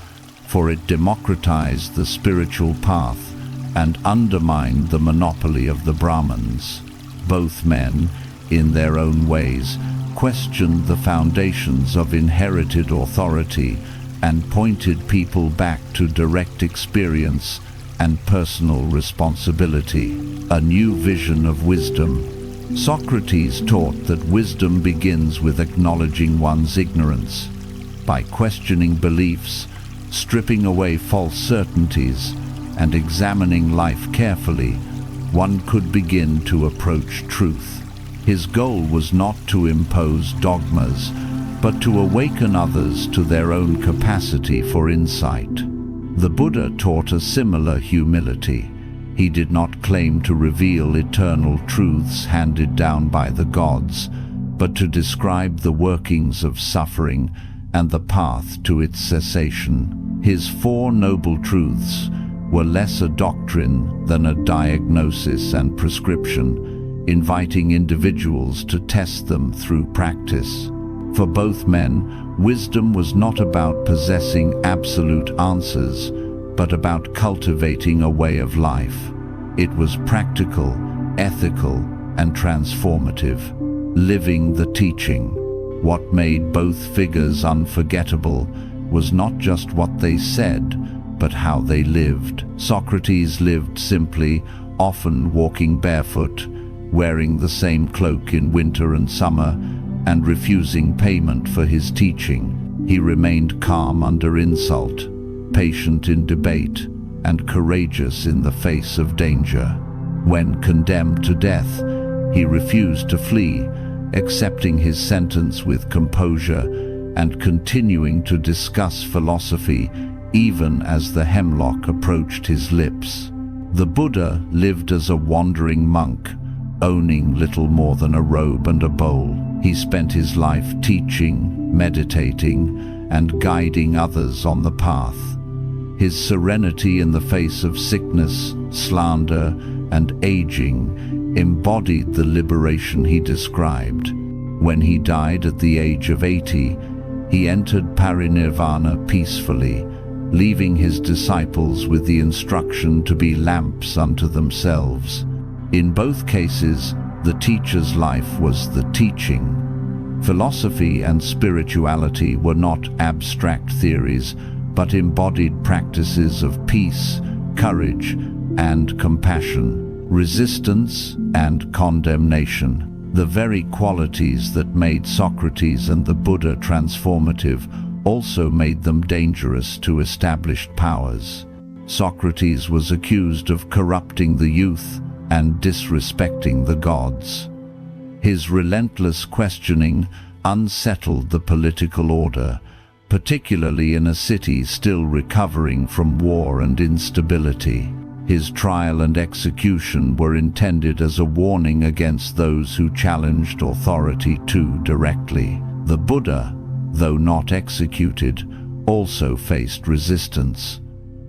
for it democratized the spiritual path and undermined the monopoly of the Brahmins. Both men, in their own ways, questioned the foundations of inherited authority and pointed people back to direct experience and personal responsibility. A new vision of wisdom. Socrates taught that wisdom begins with acknowledging one's ignorance. By questioning beliefs, stripping away false certainties, and examining life carefully, one could begin to approach truth. His goal was not to impose dogmas, but to awaken others to their own capacity for insight. The Buddha taught a similar humility. He did not claim to reveal eternal truths handed down by the gods, but to describe the workings of suffering and the path to its cessation. His Four Noble Truths were less a doctrine than a diagnosis and prescription, inviting individuals to test them through practice. For both men, wisdom was not about possessing absolute answers, but about cultivating a way of life. It was practical, ethical, and transformative, living the teaching. What made both figures unforgettable was not just what they said, but how they lived. Socrates lived simply, often walking barefoot, wearing the same cloak in winter and summer, and refusing payment for his teaching. He remained calm under insult, patient in debate, and courageous in the face of danger. When condemned to death, he refused to flee, accepting his sentence with composure and continuing to discuss philosophy even as the hemlock approached his lips. The Buddha lived as a wandering monk, owning little more than a robe and a bowl. He spent his life teaching, meditating, and guiding others on the path. His serenity in the face of sickness, slander, and aging embodied the liberation he described. When he died at the age of 80, he entered parinirvana peacefully, leaving his disciples with the instruction to be lamps unto themselves. In both cases, the teacher's life was the teaching. Philosophy and spirituality were not abstract theories, but embodied practices of peace, courage, and compassion, resistance and condemnation. The very qualities that made Socrates and the Buddha transformative also made them dangerous to established powers. Socrates was accused of corrupting the youth and disrespecting the gods. His relentless questioning unsettled the political order, particularly in a city still recovering from war and instability. His trial and execution were intended as a warning against those who challenged authority too directly. The Buddha, though not executed, also faced resistance.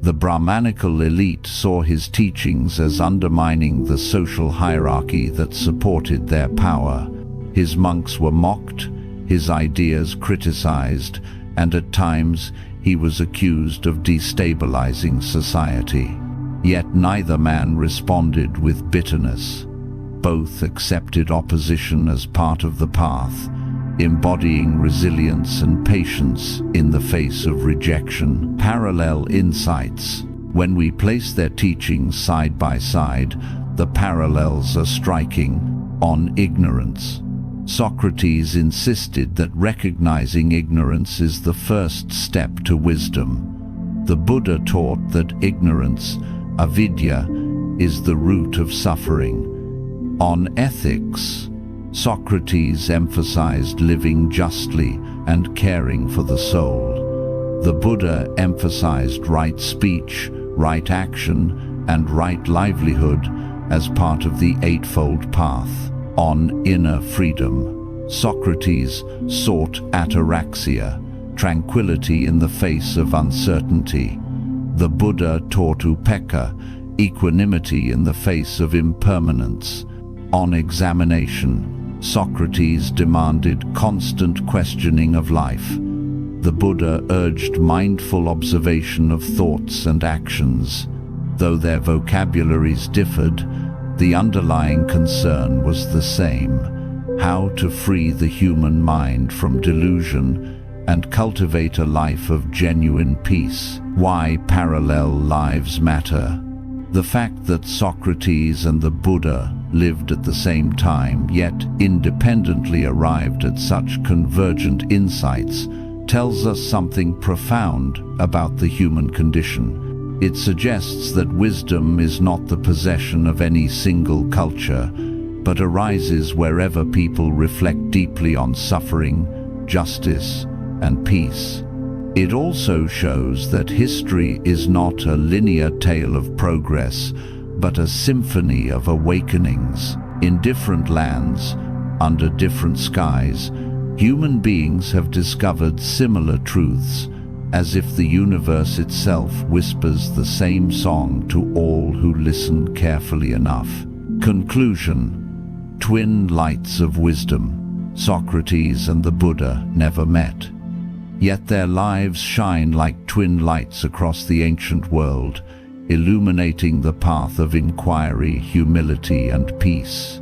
The Brahmanical elite saw his teachings as undermining the social hierarchy that supported their power. His monks were mocked, his ideas criticized, and at times he was accused of destabilizing society. Yet neither man responded with bitterness. Both accepted opposition as part of the path, embodying resilience and patience in the face of rejection. Parallel insights. When we place their teachings side by side, the parallels are striking. On ignorance, Socrates insisted that recognizing ignorance is the first step to wisdom. The Buddha taught that ignorance, avidya, is the root of suffering. On ethics, Socrates emphasized living justly and caring for the soul. The Buddha emphasized right speech, right action, and right livelihood as part of the Eightfold Path. On inner freedom, Socrates sought ataraxia, tranquility in the face of uncertainty. The Buddha taught upekkha, equanimity in the face of impermanence. On examination, Socrates demanded constant questioning of life. The Buddha urged mindful observation of thoughts and actions. Though their vocabularies differed, the underlying concern was the same: how to free the human mind from delusion and cultivate a life of genuine peace. Why parallel lives matter. The fact that Socrates and the Buddha lived at the same time, yet independently arrived at such convergent insights, tells us something profound about the human condition. It suggests that wisdom is not the possession of any single culture, but arises wherever people reflect deeply on suffering, justice, and peace. It also shows that history is not a linear tale of progress, but a symphony of awakenings. In different lands, under different skies, human beings have discovered similar truths, as if the universe itself whispers the same song to all who listen carefully enough. Conclusion. Twin lights of wisdom. Socrates and the Buddha never met. Yet their lives shine like twin lights across the ancient world, illuminating the path of inquiry, humility, and peace.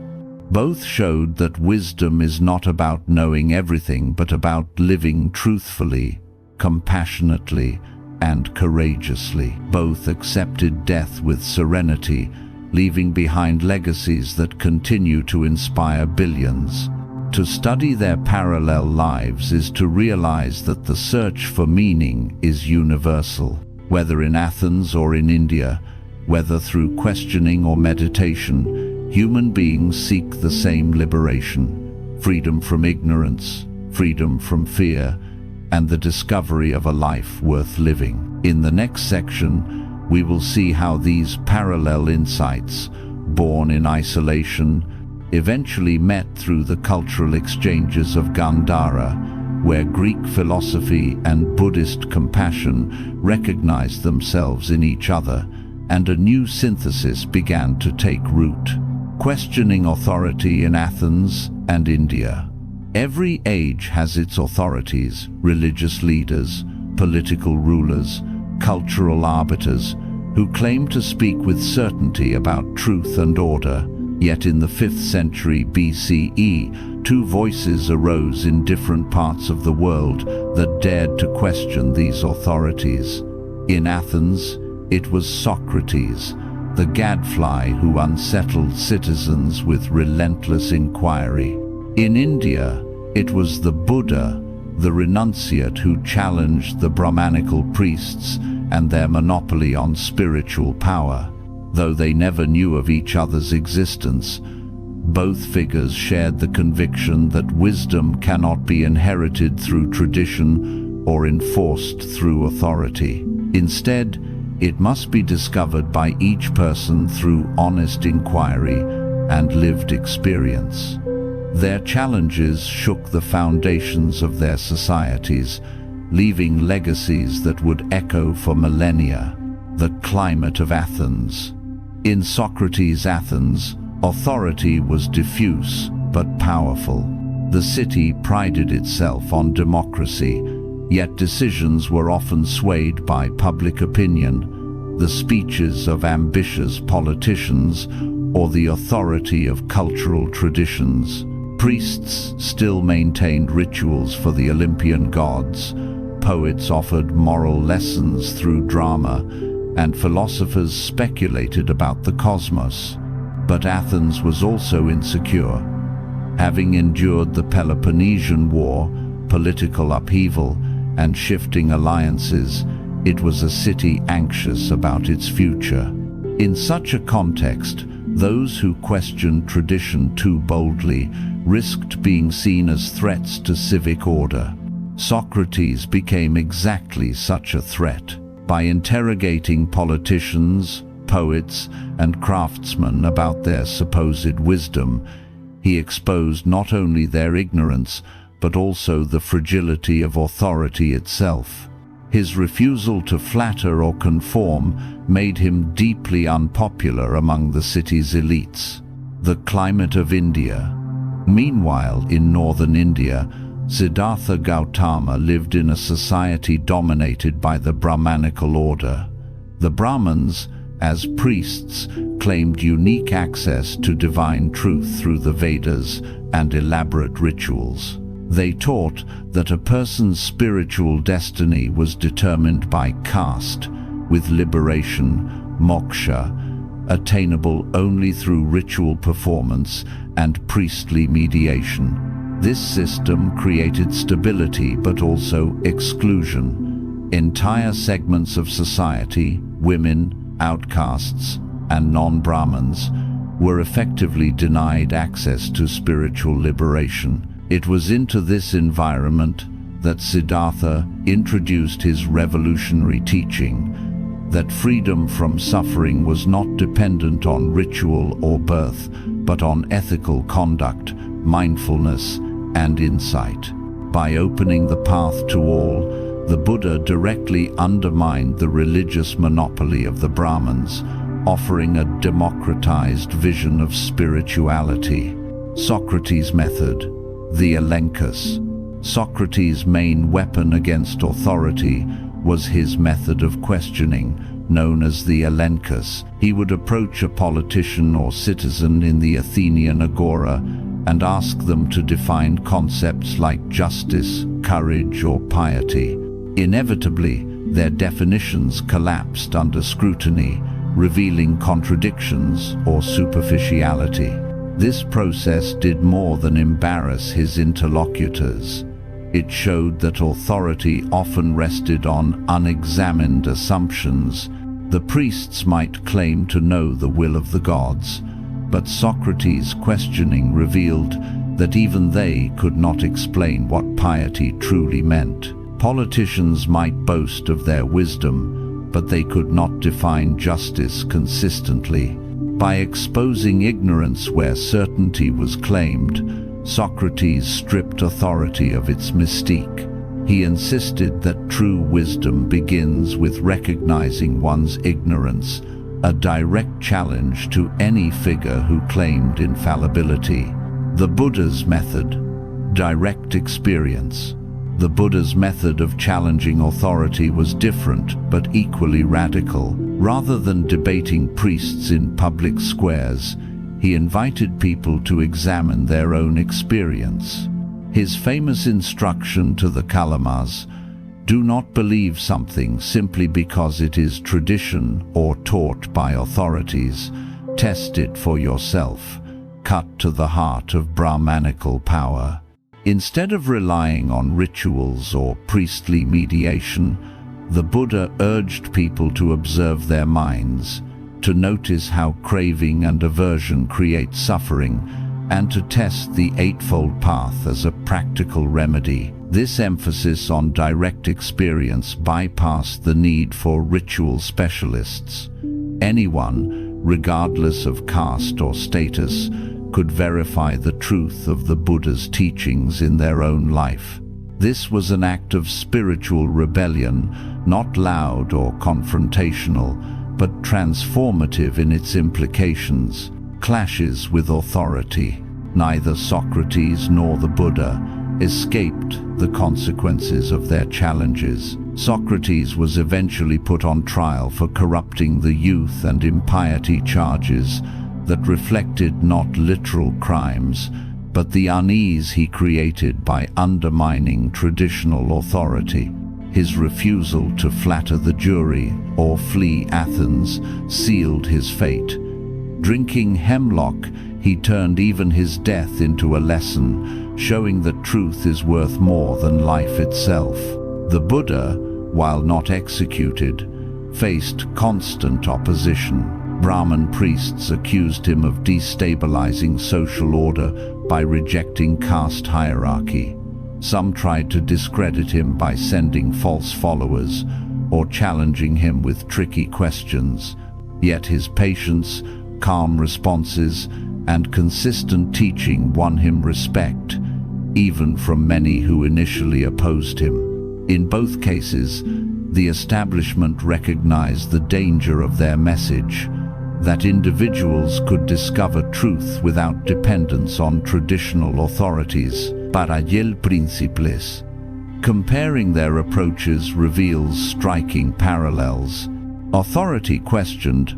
Both showed that wisdom is not about knowing everything, but about living truthfully, compassionately, and courageously. Both accepted death with serenity, leaving behind legacies that continue to inspire billions. To study their parallel lives is to realize that the search for meaning is universal. Whether in Athens or in India, whether through questioning or meditation, human beings seek the same liberation: freedom from ignorance, freedom from fear, and the discovery of a life worth living. In the next section, we will see how these parallel insights, born in isolation, eventually met through the cultural exchanges of Gandhara, where Greek philosophy and Buddhist compassion recognized themselves in each other, and a new synthesis began to take root. Questioning authority in Athens and India. Every age has its authorities: religious leaders, political rulers, cultural arbiters, who claim to speak with certainty about truth and order. Yet in the 5th century BCE, two voices arose in different parts of the world that dared to question these authorities. In Athens, it was Socrates, the gadfly who unsettled citizens with relentless inquiry. In India, it was the Buddha, the renunciate who challenged the Brahmanical priests and their monopoly on spiritual power. Though they never knew of each other's existence, both figures shared the conviction that wisdom cannot be inherited through tradition or enforced through authority. Instead, it must be discovered by each person through honest inquiry and lived experience. Their challenges shook the foundations of their societies, leaving legacies that would echo for millennia. The climate of Athens. In Socrates' Athens, authority was diffuse but powerful. The city prided itself on democracy, yet decisions were often swayed by public opinion, the speeches of ambitious politicians, or the authority of cultural traditions. Priests still maintained rituals for the Olympian gods, poets offered moral lessons through drama, and philosophers speculated about the cosmos. But Athens was also insecure. Having endured the Peloponnesian War, political upheaval, and shifting alliances, it was a city anxious about its future. In such a context, those who questioned tradition too boldly risked being seen as threats to civic order. Socrates became exactly such a threat. By interrogating politicians, poets, and craftsmen about their supposed wisdom, he exposed not only their ignorance, but also the fragility of authority itself. His refusal to flatter or conform made him deeply unpopular among the city's elites. The climate of India. Meanwhile, in northern India, Siddhartha Gautama lived in a society dominated by the Brahmanical order. The Brahmins, as priests, claimed unique access to divine truth through the Vedas and elaborate rituals. They taught that a person's spiritual destiny was determined by caste, with liberation, moksha, attainable only through ritual performance and priestly mediation. This system created stability but also exclusion. Entire segments of society, women, outcasts, and non-Brahmins, were effectively denied access to spiritual liberation. It was into this environment that Siddhartha introduced his revolutionary teaching, that freedom from suffering was not dependent on ritual or birth, but on ethical conduct, mindfulness, and insight. By opening the path to all, the Buddha directly undermined the religious monopoly of the Brahmins, offering a democratized vision of spirituality. Socrates' method. The elenchus. Socrates' main weapon against authority was his method of questioning, known as the elenchus. He would approach a politician or citizen in the Athenian agora and ask them to define concepts like justice, courage, or piety. Inevitably, their definitions collapsed under scrutiny, revealing contradictions or superficiality. This process did more than embarrass his interlocutors. It showed that authority often rested on unexamined assumptions. The priests might claim to know the will of the gods, but Socrates' questioning revealed that even they could not explain what piety truly meant. Politicians might boast of their wisdom, but they could not define justice consistently. By exposing ignorance where certainty was claimed, Socrates stripped authority of its mystique. He insisted that true wisdom begins with recognizing one's ignorance, a direct challenge to any figure who claimed infallibility. The Buddha's method, direct experience. The Buddha's method of challenging authority was different but equally radical. Rather than debating priests in public squares, he invited people to examine their own experience. His famous instruction to the Kalamas, "Do not believe something simply because it is tradition or taught by authorities. Test it for yourself," cut to the heart of Brahmanical power. Instead of relying on rituals or priestly mediation, the Buddha urged people to observe their minds, to notice how craving and aversion create suffering, and to test the Eightfold Path as a practical remedy. This emphasis on direct experience bypassed the need for ritual specialists. Anyone, regardless of caste or status, could verify the truth of the Buddha's teachings in their own life. This was an act of spiritual rebellion, not loud or confrontational, but transformative in its implications. Clashes with authority. Neither Socrates nor the Buddha escaped the consequences of their challenges. Socrates was eventually put on trial for corrupting the youth and impiety charges that reflected not literal crimes, but the unease he created by undermining traditional authority. His refusal to flatter the jury or flee Athens sealed his fate. Drinking hemlock, he turned even his death into a lesson, showing that truth is worth more than life itself. The Buddha, while not executed, faced constant opposition. Brahmin priests accused him of destabilizing social order by rejecting caste hierarchy. Some tried to discredit him by sending false followers or challenging him with tricky questions. Yet his patience, calm responses, and consistent teaching won him respect, even from many who initially opposed him. In both cases, the establishment recognized the danger of their message, that individuals could discover truth without dependence on traditional authorities. Parallel principles. Comparing their approaches reveals striking parallels. Authority questioned.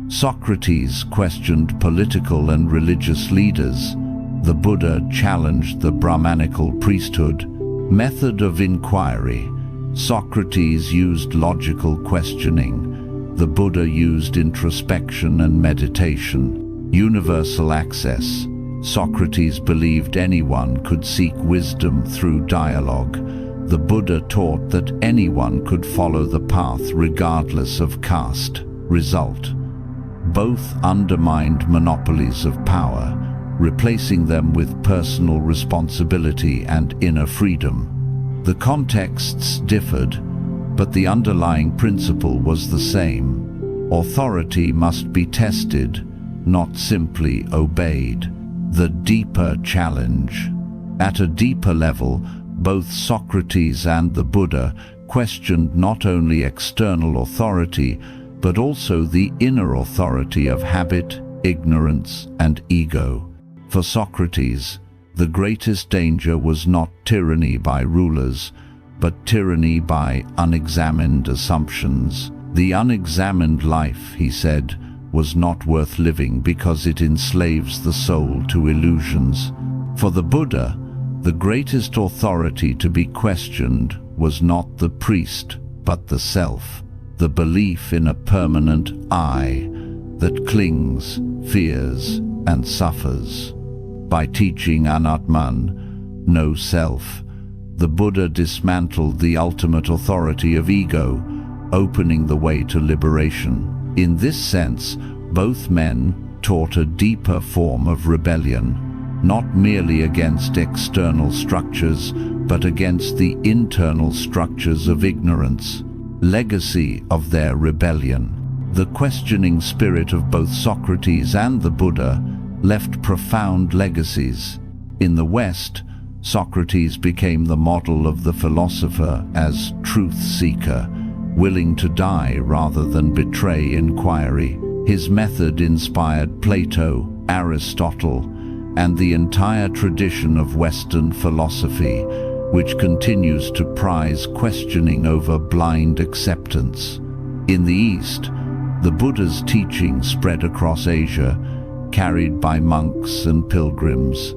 Socrates questioned political and religious leaders. The Buddha challenged the Brahmanical priesthood. Method of inquiry. Socrates used logical questioning. The Buddha used introspection and meditation. Universal access. Socrates believed anyone could seek wisdom through dialogue. The Buddha taught that anyone could follow the path regardless of caste. Result: both undermined monopolies of power, replacing them with personal responsibility and inner freedom. The contexts differed, but the underlying principle was the same. Authority must be tested, not simply obeyed. The deeper challenge. At a deeper level, both Socrates and the Buddha questioned not only external authority, but also the inner authority of habit, ignorance, and ego. For Socrates, The greatest danger was not tyranny by rulers, but tyranny by unexamined assumptions. The unexamined life, he said, was not worth living because it enslaves the soul to illusions. For the Buddha, the greatest authority to be questioned was not the priest, but the self, the belief in a permanent I that clings, fears, and suffers. By teaching Anatman, no self, the Buddha dismantled the ultimate authority of ego, opening the way to liberation. In this sense, both men taught a deeper form of rebellion, not merely against external structures, but against the internal structures of ignorance. Legacy of their rebellion. The questioning spirit of both Socrates and the Buddha left profound legacies. In the West, Socrates became the model of the philosopher as truth-seeker, willing to die rather than betray inquiry. His method inspired Plato, Aristotle, and the entire tradition of Western philosophy, which continues to prize questioning over blind acceptance. In the East, the Buddha's teaching spread across Asia, carried by monks and pilgrims.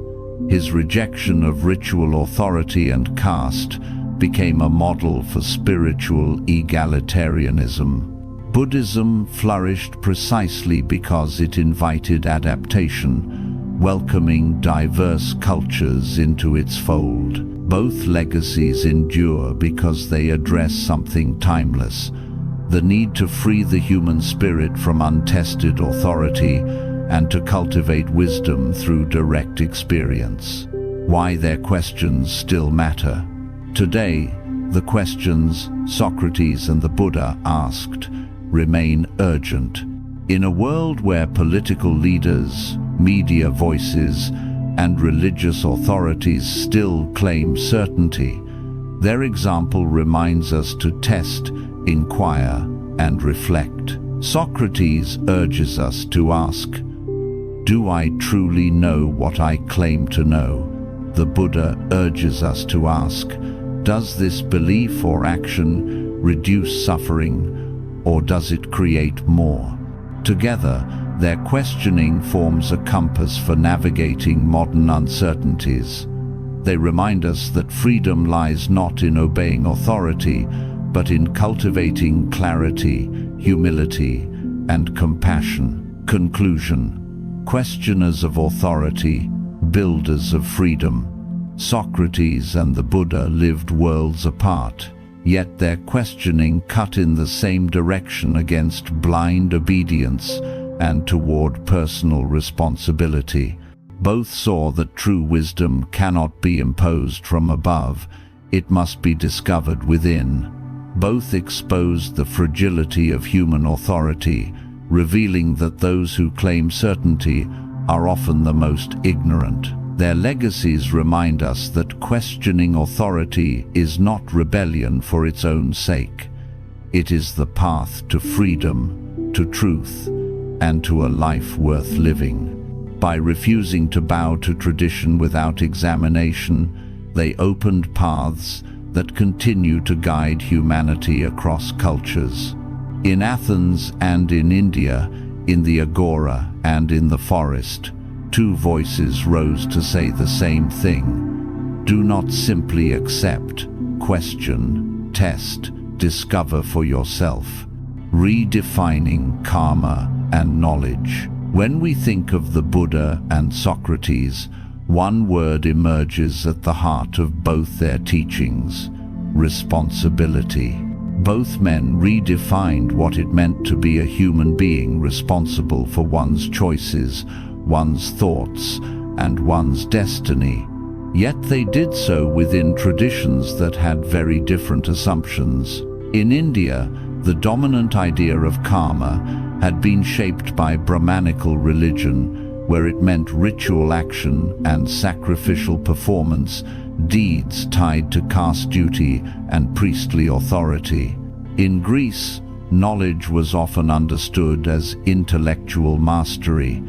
His rejection of ritual authority and caste became a model for spiritual egalitarianism. Buddhism flourished precisely because it invited adaptation, welcoming diverse cultures into its fold. Both legacies endure because they address something timeless: the need to free the human spirit from untested authority and to cultivate wisdom through direct experience. Why their questions still matter. Today, the questions Socrates and the Buddha asked remain urgent. In a world where political leaders, media voices, and religious authorities still claim certainty, their example reminds us to test, inquire, and reflect. Socrates urges us to ask, "Do I truly know what I claim to know?" The Buddha urges us to ask, "Does this belief or action reduce suffering, or does it create more?" Together, their questioning forms a compass for navigating modern uncertainties. They remind us that freedom lies not in obeying authority, but in cultivating clarity, humility, and compassion. Conclusion. Questioners of authority, builders of freedom. Socrates and the Buddha lived worlds apart, yet their questioning cut in the same direction against blind obedience and toward personal responsibility. Both saw that true wisdom cannot be imposed from above, it must be discovered within. Both exposed the fragility of human authority, revealing that those who claim certainty are often the most ignorant. Their legacies remind us that questioning authority is not rebellion for its own sake. It is the path to freedom, to truth, and to a life worth living. By refusing to bow to tradition without examination, they opened paths that continue to guide humanity across cultures. In Athens and in India, in the agora and in the forest, two voices rose to say the same thing. Do not simply accept, question, test, discover for yourself. Redefining karma and knowledge. When we think of the Buddha and Socrates, one word emerges at the heart of both their teachings: responsibility. Both men redefined what it meant to be a human being responsible for one's choices, one's thoughts, and one's destiny. Yet they did so within traditions that had very different assumptions. In India, the dominant idea of karma had been shaped by Brahmanical religion, where it meant ritual action and sacrificial performance, deeds tied to caste duty and priestly authority. In Greece, knowledge was often understood as intellectual mastery.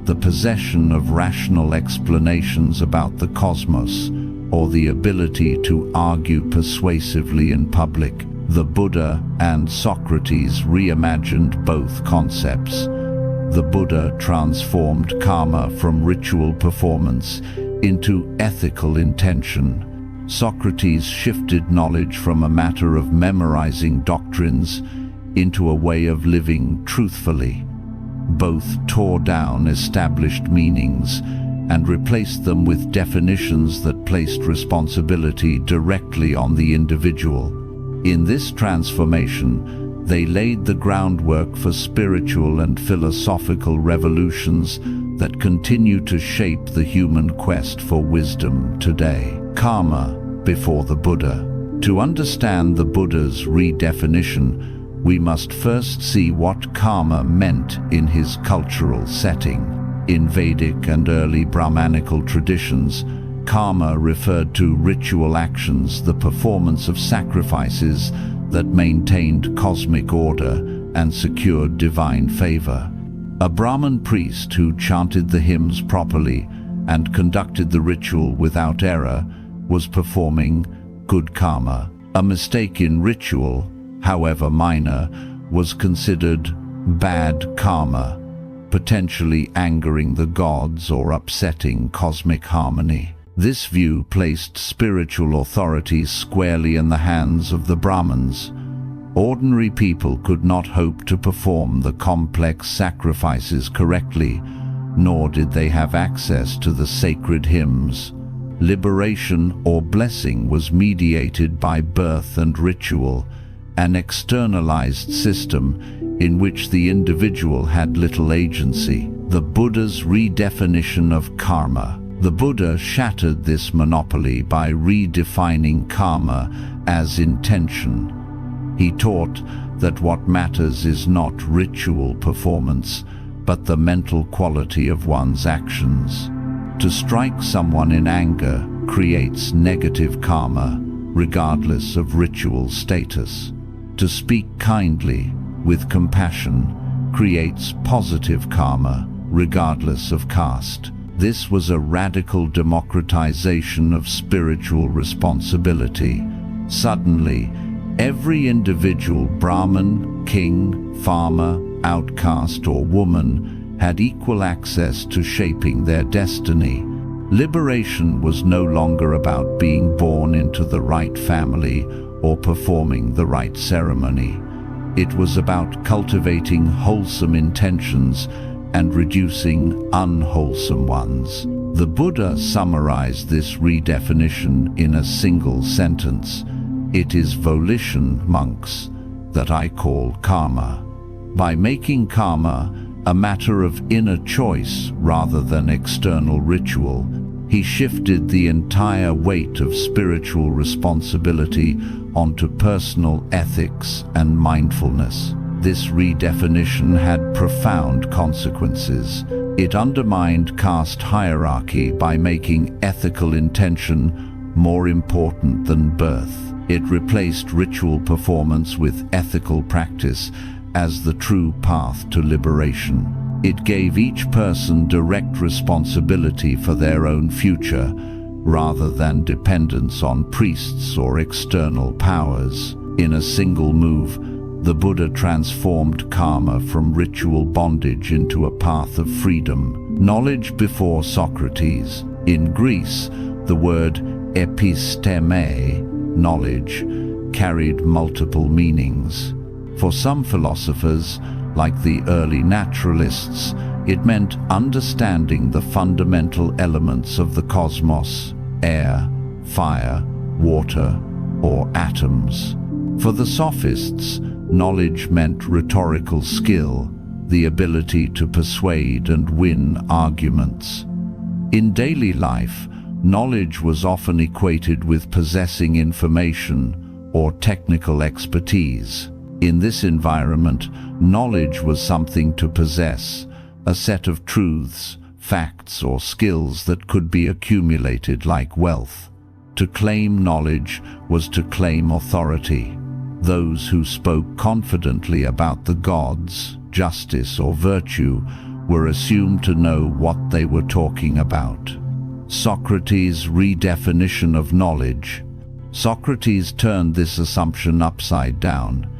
the possession of rational explanations about the cosmos, or the ability to argue persuasively in public. The Buddha and Socrates reimagined both concepts. The Buddha transformed karma from ritual performance into ethical intention. Socrates shifted knowledge from a matter of memorizing doctrines into a way of living truthfully. Both tore down established meanings and replaced them with definitions that placed responsibility directly on the individual. In this transformation, they laid the groundwork for spiritual and philosophical revolutions that continue to shape the human quest for wisdom today. Karma before the Buddha. To understand the Buddha's redefinition, we must first see what karma meant in his cultural setting. In Vedic and early Brahmanical traditions, karma referred to ritual actions, the performance of sacrifices that maintained cosmic order and secured divine favor. A Brahmin priest who chanted the hymns properly and conducted the ritual without error was performing good karma. A mistake in ritual, however minor, was considered bad karma, potentially angering the gods or upsetting cosmic harmony. This view placed spiritual authorities squarely in the hands of the Brahmins. Ordinary people could not hope to perform the complex sacrifices correctly, nor did they have access to the sacred hymns. Liberation or blessing was mediated by birth and ritual, an externalized system in which the individual had little agency. The Buddha's redefinition of karma. The Buddha shattered this monopoly by redefining karma as intention. He taught that what matters is not ritual performance, but the mental quality of one's actions. To strike someone in anger creates negative karma, regardless of ritual status. To speak kindly, with compassion, creates positive karma, regardless of caste. This was a radical democratization of spiritual responsibility. Suddenly, every individual, Brahmin, king, farmer, outcast, or woman, had equal access to shaping their destiny. Liberation was no longer about being born into the right family or performing the right ceremony. It was about cultivating wholesome intentions and reducing unwholesome ones. The Buddha summarized this redefinition in a single sentence: "It is volition, monks, that I call karma." By making karma a matter of inner choice rather than external ritual, he shifted the entire weight of spiritual responsibility onto personal ethics and mindfulness. This redefinition had profound consequences. It undermined caste hierarchy by making ethical intention more important than birth. It replaced ritual performance with ethical practice as the true path to liberation. It gave each person direct responsibility for their own future, rather than dependence on priests or external powers. In a single move, the Buddha transformed karma from ritual bondage into a path of freedom. Knowledge before Socrates. In Greece, the word episteme, knowledge, carried multiple meanings. For some philosophers, like the early naturalists, it meant understanding the fundamental elements of the cosmos: air, fire, water, or atoms. For the sophists, knowledge meant rhetorical skill, the ability to persuade and win arguments. In daily life, knowledge was often equated with possessing information or technical expertise. In this environment, knowledge was something to possess, a set of truths, facts, or skills that could be accumulated like wealth. To claim knowledge was to claim authority. Those who spoke confidently about the gods, justice, or virtue were assumed to know what they were talking about. Socrates' redefinition of knowledge. Socrates turned this assumption upside down.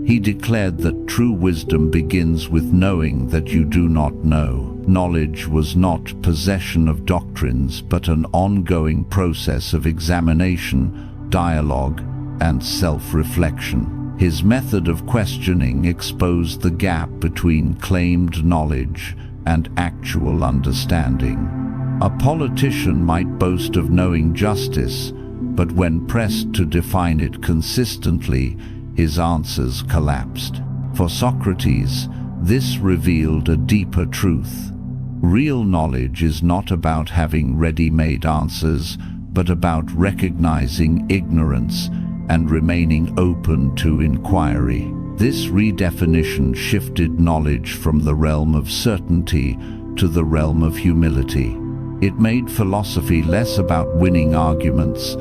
He declared that true wisdom begins with knowing that you do not know. Knowledge was not possession of doctrines, but an ongoing process of examination, dialogue, and self-reflection. His method of questioning exposed the gap between claimed knowledge and actual understanding. A politician might boast of knowing justice, but when pressed to define it consistently, his answers collapsed. For Socrates, this revealed a deeper truth. Real knowledge is not about having ready-made answers, but about recognizing ignorance and remaining open to inquiry. This redefinition shifted knowledge from the realm of certainty to the realm of humility. It made philosophy less about winning arguments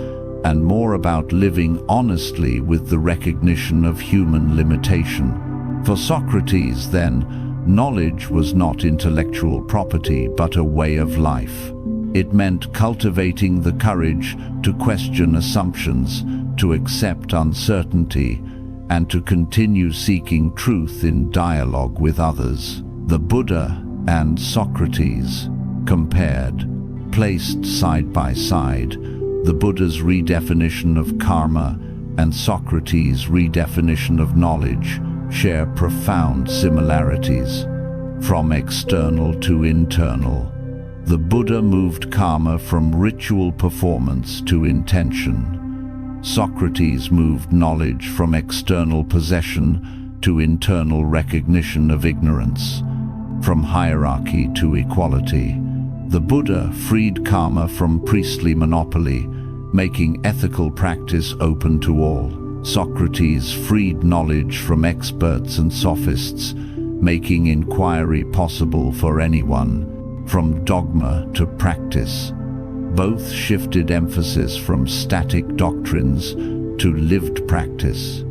and more about living honestly with the recognition of human limitation. For Socrates, then, knowledge was not intellectual property but a way of life. It meant cultivating the courage to question assumptions, to accept uncertainty, and to continue seeking truth in dialogue with others. The Buddha and Socrates, compared, placed side by side, the Buddha's redefinition of karma and Socrates' redefinition of knowledge share profound similarities. From external to internal, the Buddha moved karma from ritual performance to intention. Socrates moved knowledge from external possession to internal recognition of ignorance, from hierarchy to equality. The Buddha freed karma from priestly monopoly, making ethical practice open to all. Socrates freed knowledge from experts and sophists, making inquiry possible for anyone, from dogma to practice. Both shifted emphasis from static doctrines to lived practice.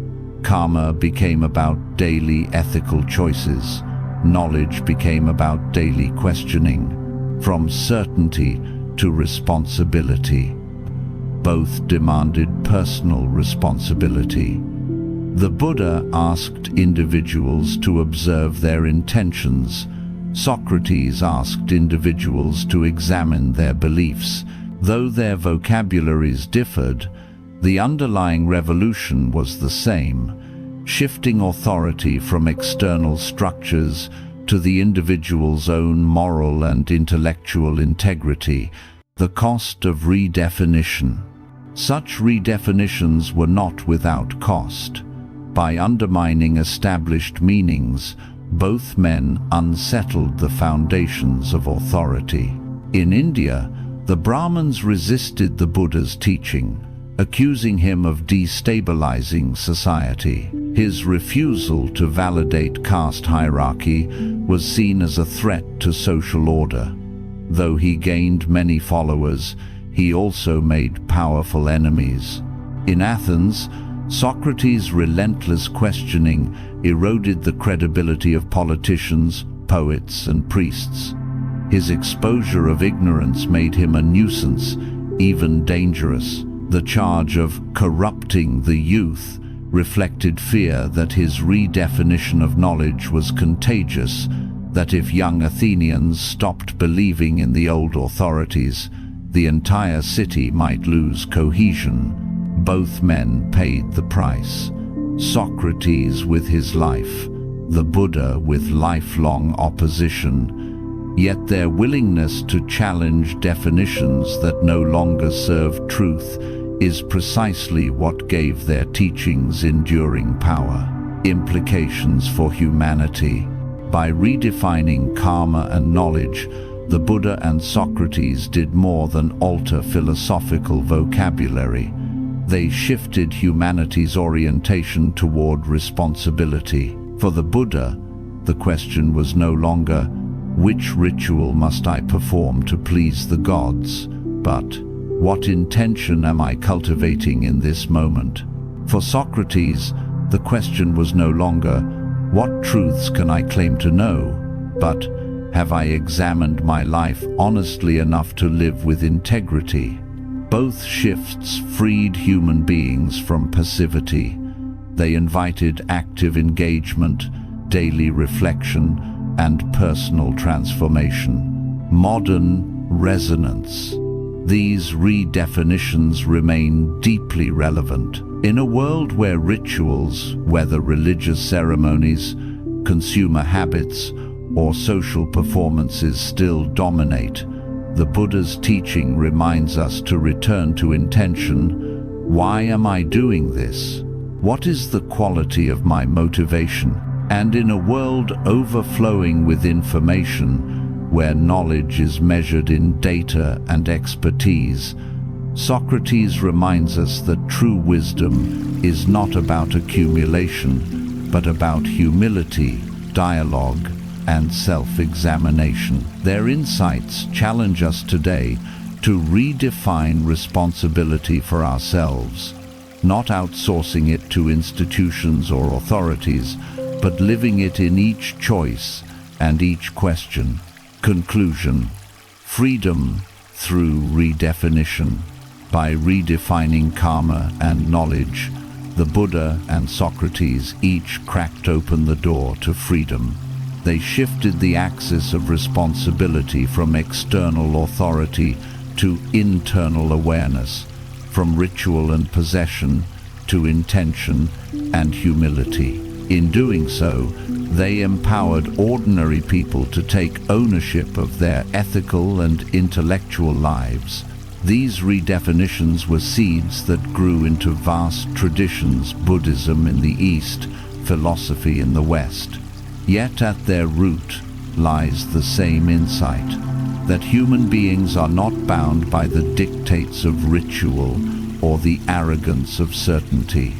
Karma became about daily ethical choices. Knowledge became about daily questioning, from certainty to responsibility. Both demanded personal responsibility. The Buddha asked individuals to observe their intentions. Socrates asked individuals to examine their beliefs. Though their vocabularies differed, the underlying revolution was the same, shifting authority from external structures to the individual's own moral and intellectual integrity. The cost of redefinition. Such redefinitions were not without cost. By undermining established meanings, both men unsettled the foundations of authority. In India, the Brahmins resisted the Buddha's teaching, accusing him of destabilizing society. His refusal to validate caste hierarchy was seen as a threat to social order. Though he gained many followers, he also made powerful enemies. In Athens, Socrates' relentless questioning eroded the credibility of politicians, poets, and priests. His exposure of ignorance made him a nuisance, even dangerous. The charge of corrupting the youth reflected fear that his redefinition of knowledge was contagious, that if young Athenians stopped believing in the old authorities, the entire city might lose cohesion. Both men paid the price. Socrates with his life, the Buddha with lifelong opposition. Yet their willingness to challenge definitions that no longer serve truth is precisely what gave their teachings enduring power. Implications for humanity. By redefining karma and knowledge, the Buddha and Socrates did more than alter philosophical vocabulary. They shifted humanity's orientation toward responsibility. For the Buddha, the question was no longer, which ritual must I perform to please the gods, but what intention am I cultivating in this moment? For Socrates, the question was no longer, what truths can I claim to know, but Have I examined my life honestly enough to live with integrity? Both shifts freed human beings from passivity. They invited active engagement, daily reflection, and personal transformation. Modern resonance. These redefinitions remain deeply relevant. In a world where rituals, whether religious ceremonies, consumer habits, or social performances still dominate, the Buddha's teaching reminds us to return to intention. Why am I doing this? What is the quality of my motivation? And in a world overflowing with information, where knowledge is measured in data and expertise, Socrates reminds us that true wisdom is not about accumulation, but about humility, dialogue, and self-examination. Their insights challenge us today to redefine responsibility for ourselves, not outsourcing it to institutions or authorities, but living it in each choice and each question. Conclusion: freedom through redefinition. By redefining karma and knowledge, the Buddha and Socrates each cracked open the door to freedom. They shifted the axis of responsibility from external authority to internal awareness, from ritual and possession to intention and humility. In doing so, they empowered ordinary people to take ownership of their ethical and intellectual lives. These redefinitions were seeds that grew into vast traditions: Buddhism in the East, philosophy in the West. Yet at their root lies the same insight, that human beings are not bound by the dictates of ritual or the arrogance of certainty.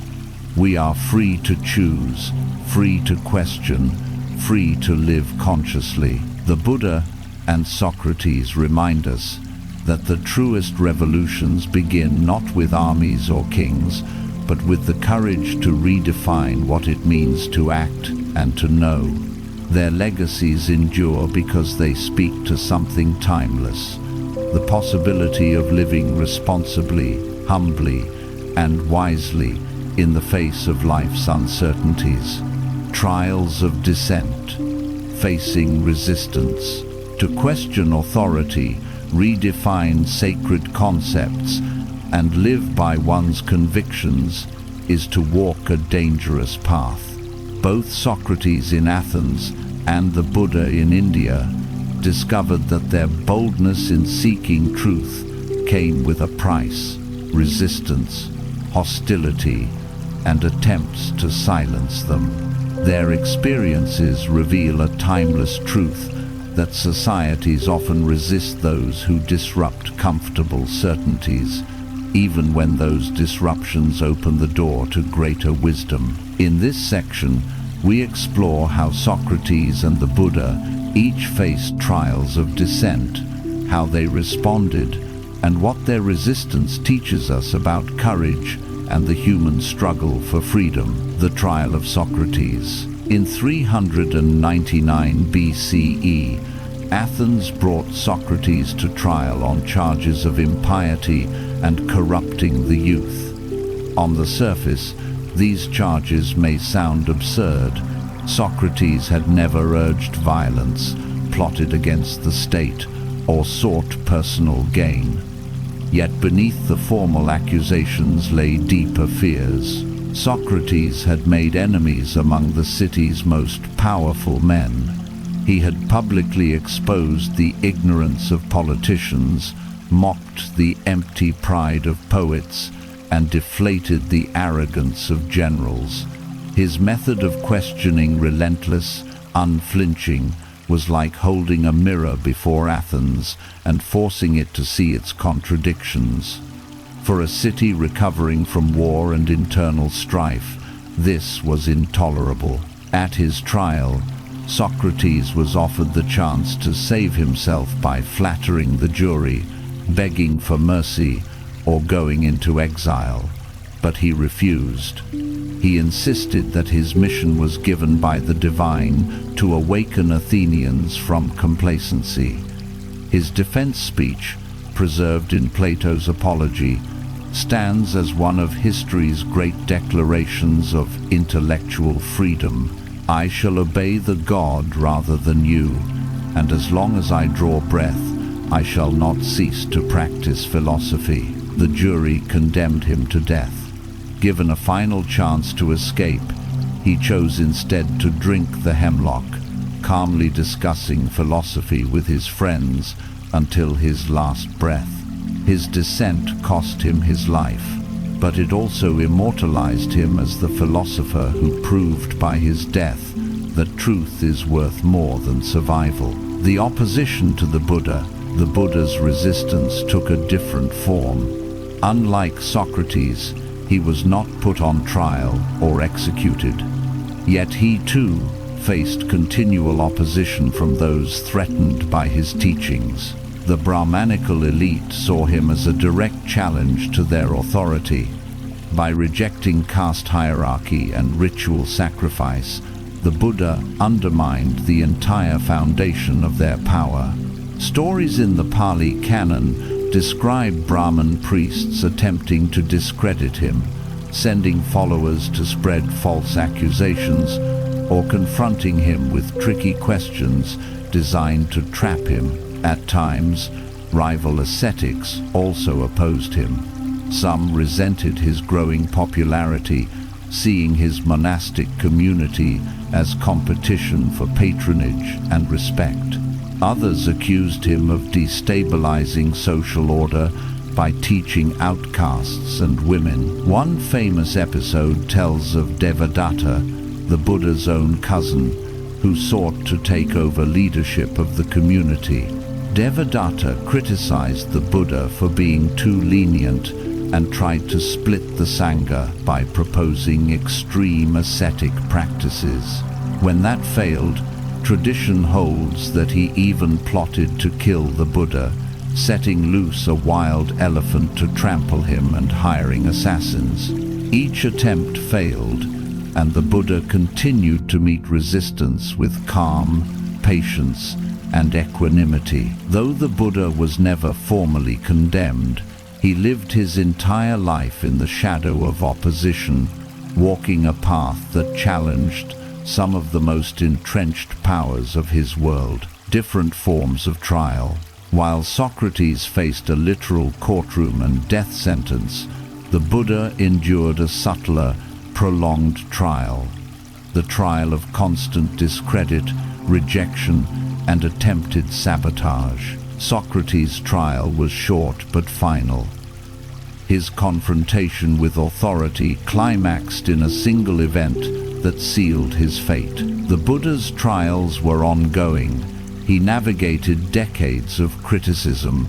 We are free to choose, free to question, free to live consciously. The Buddha and Socrates remind us that the truest revolutions begin not with armies or kings, but with the courage to redefine what it means to act and to know. Their legacies endure because they speak to something timeless: the possibility of living responsibly, humbly, and wisely in the face of life's uncertainties. Trials of dissent, facing resistance. To question authority, redefine sacred concepts, and live by one's convictions is to walk a dangerous path. Both Socrates in Athens and the Buddha in India discovered that their boldness in seeking truth came with a price: resistance, hostility, and attempts to silence them. Their experiences reveal a timeless truth: that societies often resist those who disrupt comfortable certainties, even when those disruptions open the door to greater wisdom. In this section, we explore how Socrates and the Buddha each faced trials of dissent, how they responded, and what their resistance teaches us about courage and the human struggle for freedom. The trial of Socrates. In 399 BCE, Athens brought Socrates to trial on charges of impiety and corrupting the youth. On the surface, these charges may sound absurd. Socrates had never urged violence, plotted against the state, or sought personal gain. Yet beneath the formal accusations lay deeper fears. Socrates had made enemies among the city's most powerful men. He had publicly exposed the ignorance of politicians, mocked the empty pride of poets, and deflated the arrogance of generals. His method of questioning, relentless, unflinching, was like holding a mirror before Athens and forcing it to see its contradictions. For a city recovering from war and internal strife, this was intolerable. At his trial, Socrates was offered the chance to save himself by flattering the jury, begging for mercy, or going into exile, but he refused. He insisted that his mission was given by the divine to awaken Athenians from complacency. His defense speech, preserved in Plato's Apology, stands as one of history's great declarations of intellectual freedom. I shall obey the god rather than you, and as long as I draw breath, I shall not cease to practice philosophy. The jury condemned him to death. Given a final chance to escape, he chose instead to drink the hemlock, calmly discussing philosophy with his friends until his last breath. His dissent cost him his life, but it also immortalized him as the philosopher who proved by his death that truth is worth more than survival. The opposition to the Buddha's resistance took a different form. Unlike Socrates, he was not put on trial or executed. Yet he too faced continual opposition from those threatened by his teachings. The Brahmanical elite saw him as a direct challenge to their authority. By rejecting caste hierarchy and ritual sacrifice, the Buddha undermined the entire foundation of their power. Stories in the Pali Canon describe Brahmin priests attempting to discredit him, sending followers to spread false accusations, or confronting him with tricky questions designed to trap him. At times, rival ascetics also opposed him. Some resented his growing popularity, seeing his monastic community as competition for patronage and respect. Others accused him of destabilizing social order by teaching outcasts and women. One famous episode tells of Devadatta, the Buddha's own cousin, who sought to take over leadership of the community. Devadatta criticized the Buddha for being too lenient and tried to split the Sangha by proposing extreme ascetic practices. When that failed, tradition holds that he even plotted to kill the Buddha, setting loose a wild elephant to trample him and hiring assassins. Each attempt failed, and the Buddha continued to meet resistance with calm, patience, and equanimity. Though the Buddha was never formally condemned, he lived his entire life in the shadow of opposition, walking a path that challenged some of the most entrenched powers of his world. Different forms of trial. While Socrates faced a literal courtroom and death sentence, the Buddha endured a subtler, prolonged trial. The trial of constant discredit, rejection, and attempted sabotage. Socrates' trial was short but final. His confrontation with authority climaxed in a single event that sealed his fate. The Buddha's trials were ongoing. He navigated decades of criticism,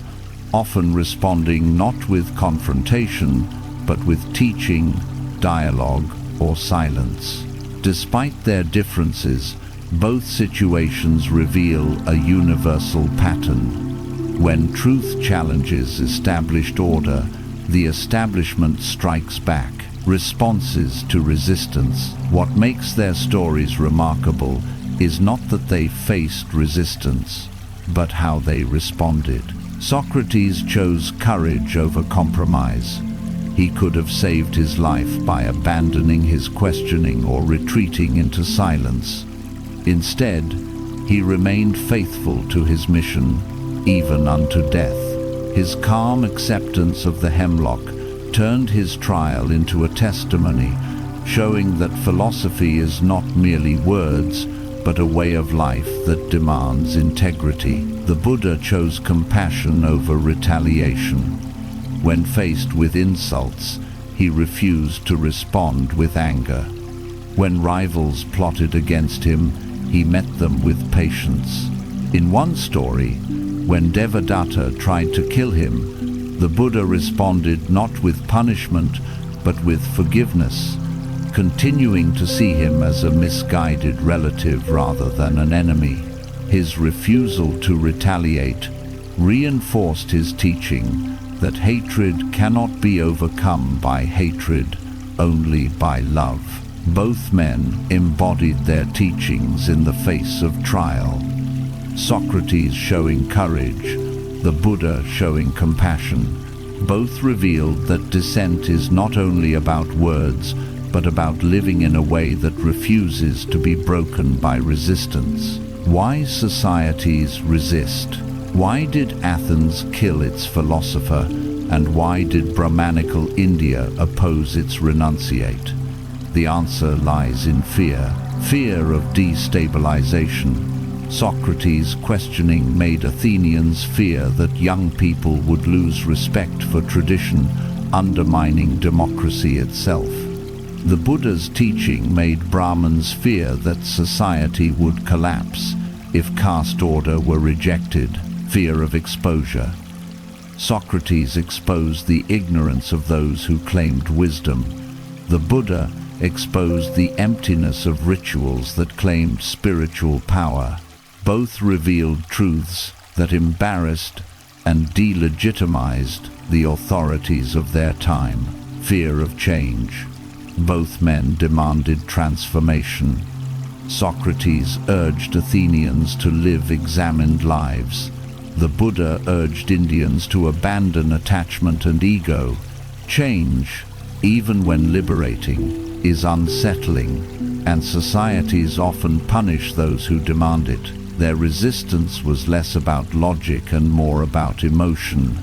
often responding not with confrontation, but with teaching, dialogue, or silence. Despite their differences, both situations reveal a universal pattern. When truth challenges established order, the establishment strikes back. Responses to resistance. What makes their stories remarkable is not that they faced resistance, but how they responded. Socrates chose courage over compromise. He could have saved his life by abandoning his questioning or retreating into silence. Instead, he remained faithful to his mission, even unto death. His calm acceptance of the hemlock turned his trial into a testimony, showing that philosophy is not merely words, but a way of life that demands integrity. The Buddha chose compassion over retaliation. When faced with insults, he refused to respond with anger. When rivals plotted against him, he met them with patience. In one story, when Devadatta tried to kill him, the Buddha responded not with punishment, but with forgiveness, continuing to see him as a misguided relative rather than an enemy. His refusal to retaliate reinforced his teaching that hatred cannot be overcome by hatred, only by love. Both men embodied their teachings in the face of trial. Socrates showing courage, the Buddha showing compassion. Both revealed that dissent is not only about words, but about living in a way that refuses to be broken by resistance. Why societies resist? Why did Athens kill its philosopher, and why did Brahmanical India oppose its renunciate? The answer lies in fear. Fear of destabilization. Socrates' questioning made Athenians fear that young people would lose respect for tradition, undermining democracy itself. The Buddha's teaching made Brahmins fear that society would collapse if caste order were rejected, fear of exposure. Socrates exposed the ignorance of those who claimed wisdom. The Buddha exposed the emptiness of rituals that claimed spiritual power. Both revealed truths that embarrassed and delegitimized the authorities of their time. Fear of change. Both men demanded transformation. Socrates urged Athenians to live examined lives. The Buddha urged Indians to abandon attachment and ego. Change, even when liberating, is unsettling, and societies often punish those who demand it. Their resistance was less about logic and more about emotion.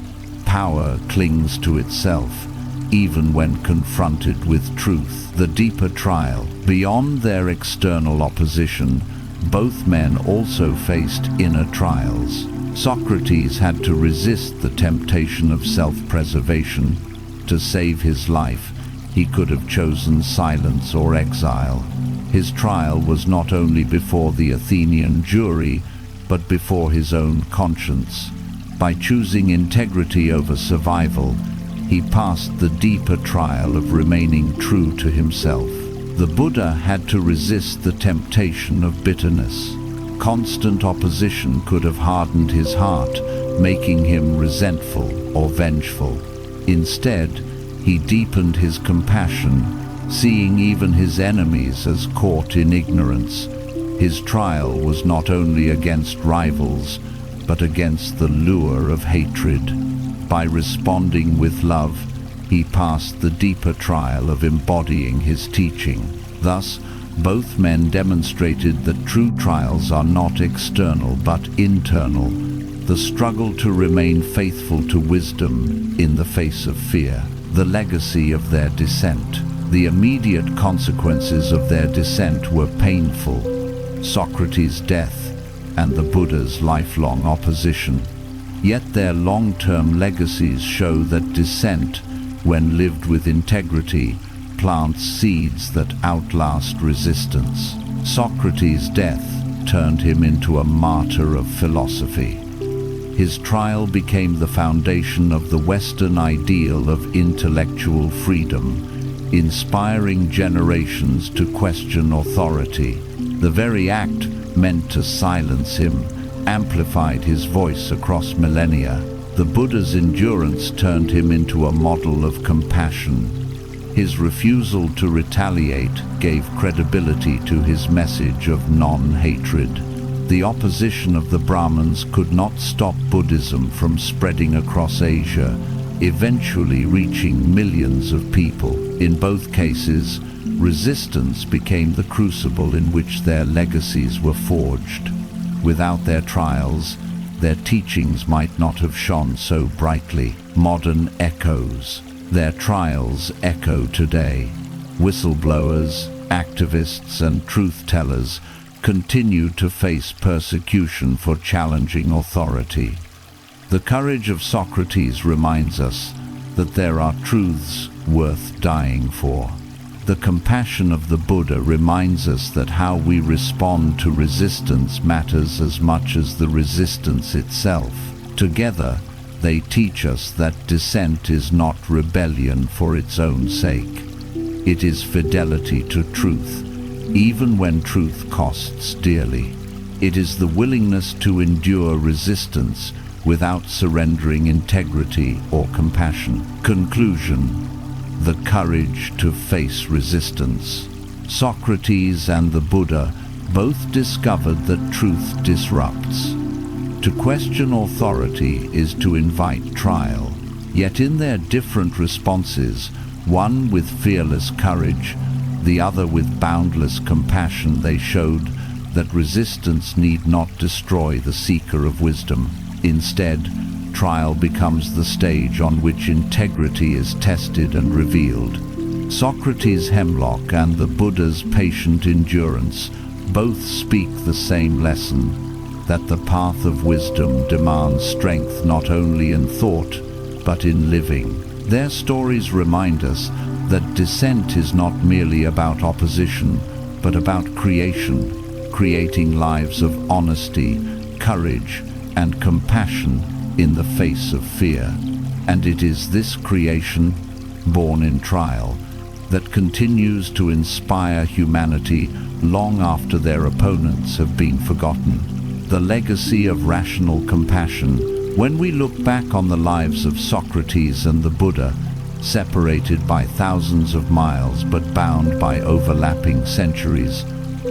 Power clings to itself, even when confronted with truth. The deeper trial. Beyond their external opposition, both men also faced inner trials. Socrates had to resist the temptation of self-preservation. To save his life, he could have chosen silence or exile. His trial was not only before the Athenian jury, but before his own conscience. By choosing integrity over survival, he passed the deeper trial of remaining true to himself. The Buddha had to resist the temptation of bitterness. Constant opposition could have hardened his heart, making him resentful or vengeful. Instead, he deepened his compassion, seeing even his enemies as caught in ignorance. His trial was not only against rivals, but against the lure of hatred. By responding with love, he passed the deeper trial of embodying his teaching. Thus, both men demonstrated that true trials are not external but internal. The struggle to remain faithful to wisdom in the face of fear. The legacy of their dissent. The immediate consequences of their dissent were painful. Socrates' death and the Buddha's lifelong opposition. Yet their long-term legacies show that dissent, when lived with integrity, plants seeds that outlast resistance. Socrates' death turned him into a martyr of philosophy. His trial became the foundation of the Western ideal of intellectual freedom, inspiring generations to question authority. The very act meant to silence him amplified his voice across millennia. The Buddha's endurance turned him into a model of compassion. His refusal to retaliate gave credibility to his message of non-hatred. The opposition of the Brahmins could not stop Buddhism from spreading across Asia, eventually reaching millions of people. In both cases, resistance became the crucible in which their legacies were forged. Without their trials, their teachings might not have shone so brightly. Modern echoes. Their trials echo today. Whistleblowers, activists, and truth-tellers continue to face persecution for challenging authority. The courage of Socrates reminds us that there are truths worth dying for. The compassion of the Buddha reminds us that how we respond to resistance matters as much as the resistance itself. Together, they teach us that dissent is not rebellion for its own sake. It is fidelity to truth, even when truth costs dearly. It is the willingness to endure resistance without surrendering integrity or compassion. Conclusion. the courage to face resistance. Socrates and the Buddha both discovered that truth disrupts. To question authority is to invite trial. Yet in their different responses, one with fearless courage, the other with boundless compassion, they showed that resistance need not destroy the seeker of wisdom. Instead, trial becomes the stage on which integrity is tested and revealed. Socrates' hemlock and the Buddha's patient endurance both speak the same lesson, that the path of wisdom demands strength not only in thought, but in living. Their stories remind us that dissent is not merely about opposition, but about creation, creating lives of honesty, courage, and compassion in the face of fear. And it is this creation, born in trial, that continues to inspire humanity long after their opponents have been forgotten. The legacy of rational compassion. When we look back on the lives of Socrates and the Buddha, separated by thousands of miles but bound by overlapping centuries,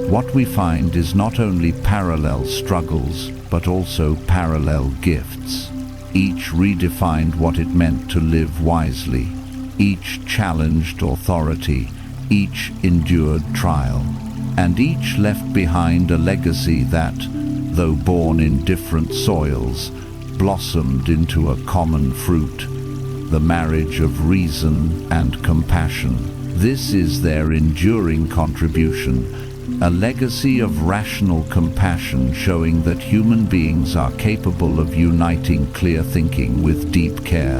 what we find is not only parallel struggles, but also parallel gifts. Each redefined what it meant to live wisely. Each challenged authority. Each endured trial. And each left behind a legacy that, though born in different soils, blossomed into a common fruit, the marriage of reason and compassion. This is their enduring contribution, a legacy of rational compassion showing that human beings are capable of uniting clear thinking with deep care,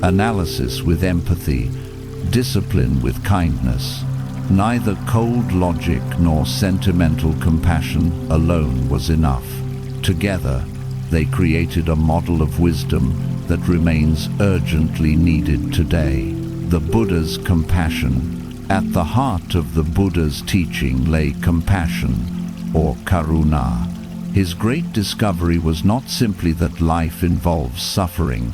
analysis with empathy, discipline with kindness. Neither cold logic nor sentimental compassion alone was enough. Together, they created a model of wisdom that remains urgently needed today. The Buddha's compassion. At the heart of the Buddha's teaching lay compassion, or karuna. His great discovery was not simply that life involves suffering,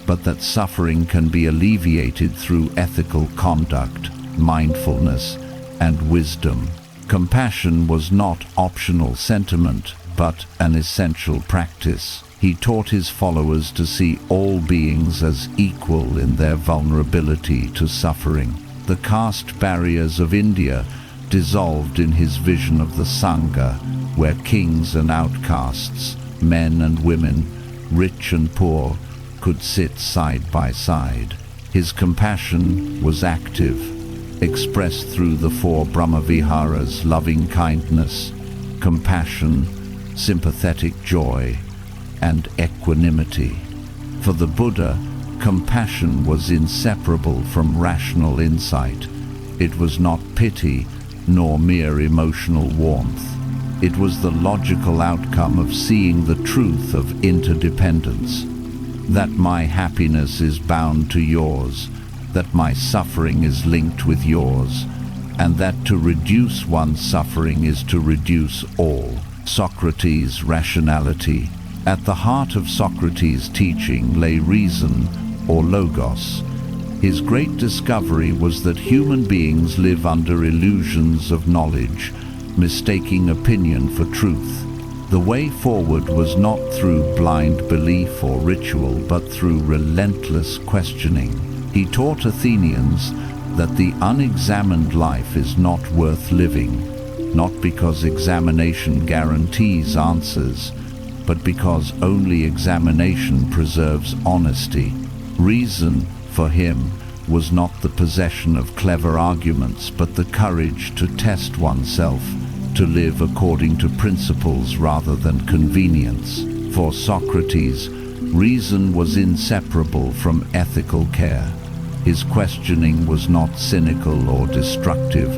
but that suffering can be alleviated through ethical conduct, mindfulness, and wisdom. Compassion was not optional sentiment, but an essential practice. He taught his followers to see all beings as equal in their vulnerability to suffering. The caste barriers of India dissolved in his vision of the Sangha, where kings and outcasts, men and women, rich and poor, could sit side by side. His compassion was active, expressed through the four Brahmaviharas: loving kindness, compassion, sympathetic joy, and equanimity. For the Buddha, compassion was inseparable from rational insight. It was not pity, nor mere emotional warmth. It was the logical outcome of seeing the truth of interdependence, that my happiness is bound to yours, that my suffering is linked with yours, and that to reduce one's suffering is to reduce all. Socrates' rationality. At the heart of Socrates' teaching lay reason, or logos. His great discovery was that human beings live under illusions of knowledge, mistaking opinion for truth. The way forward was not through blind belief or ritual, but through relentless questioning. He taught Athenians that the unexamined life is not worth living, not because examination guarantees answers, but because only examination preserves honesty. Reason, for him, was not the possession of clever arguments, but the courage to test oneself, to live according to principles rather than convenience. For Socrates, reason was inseparable from ethical care. His questioning was not cynical or destructive.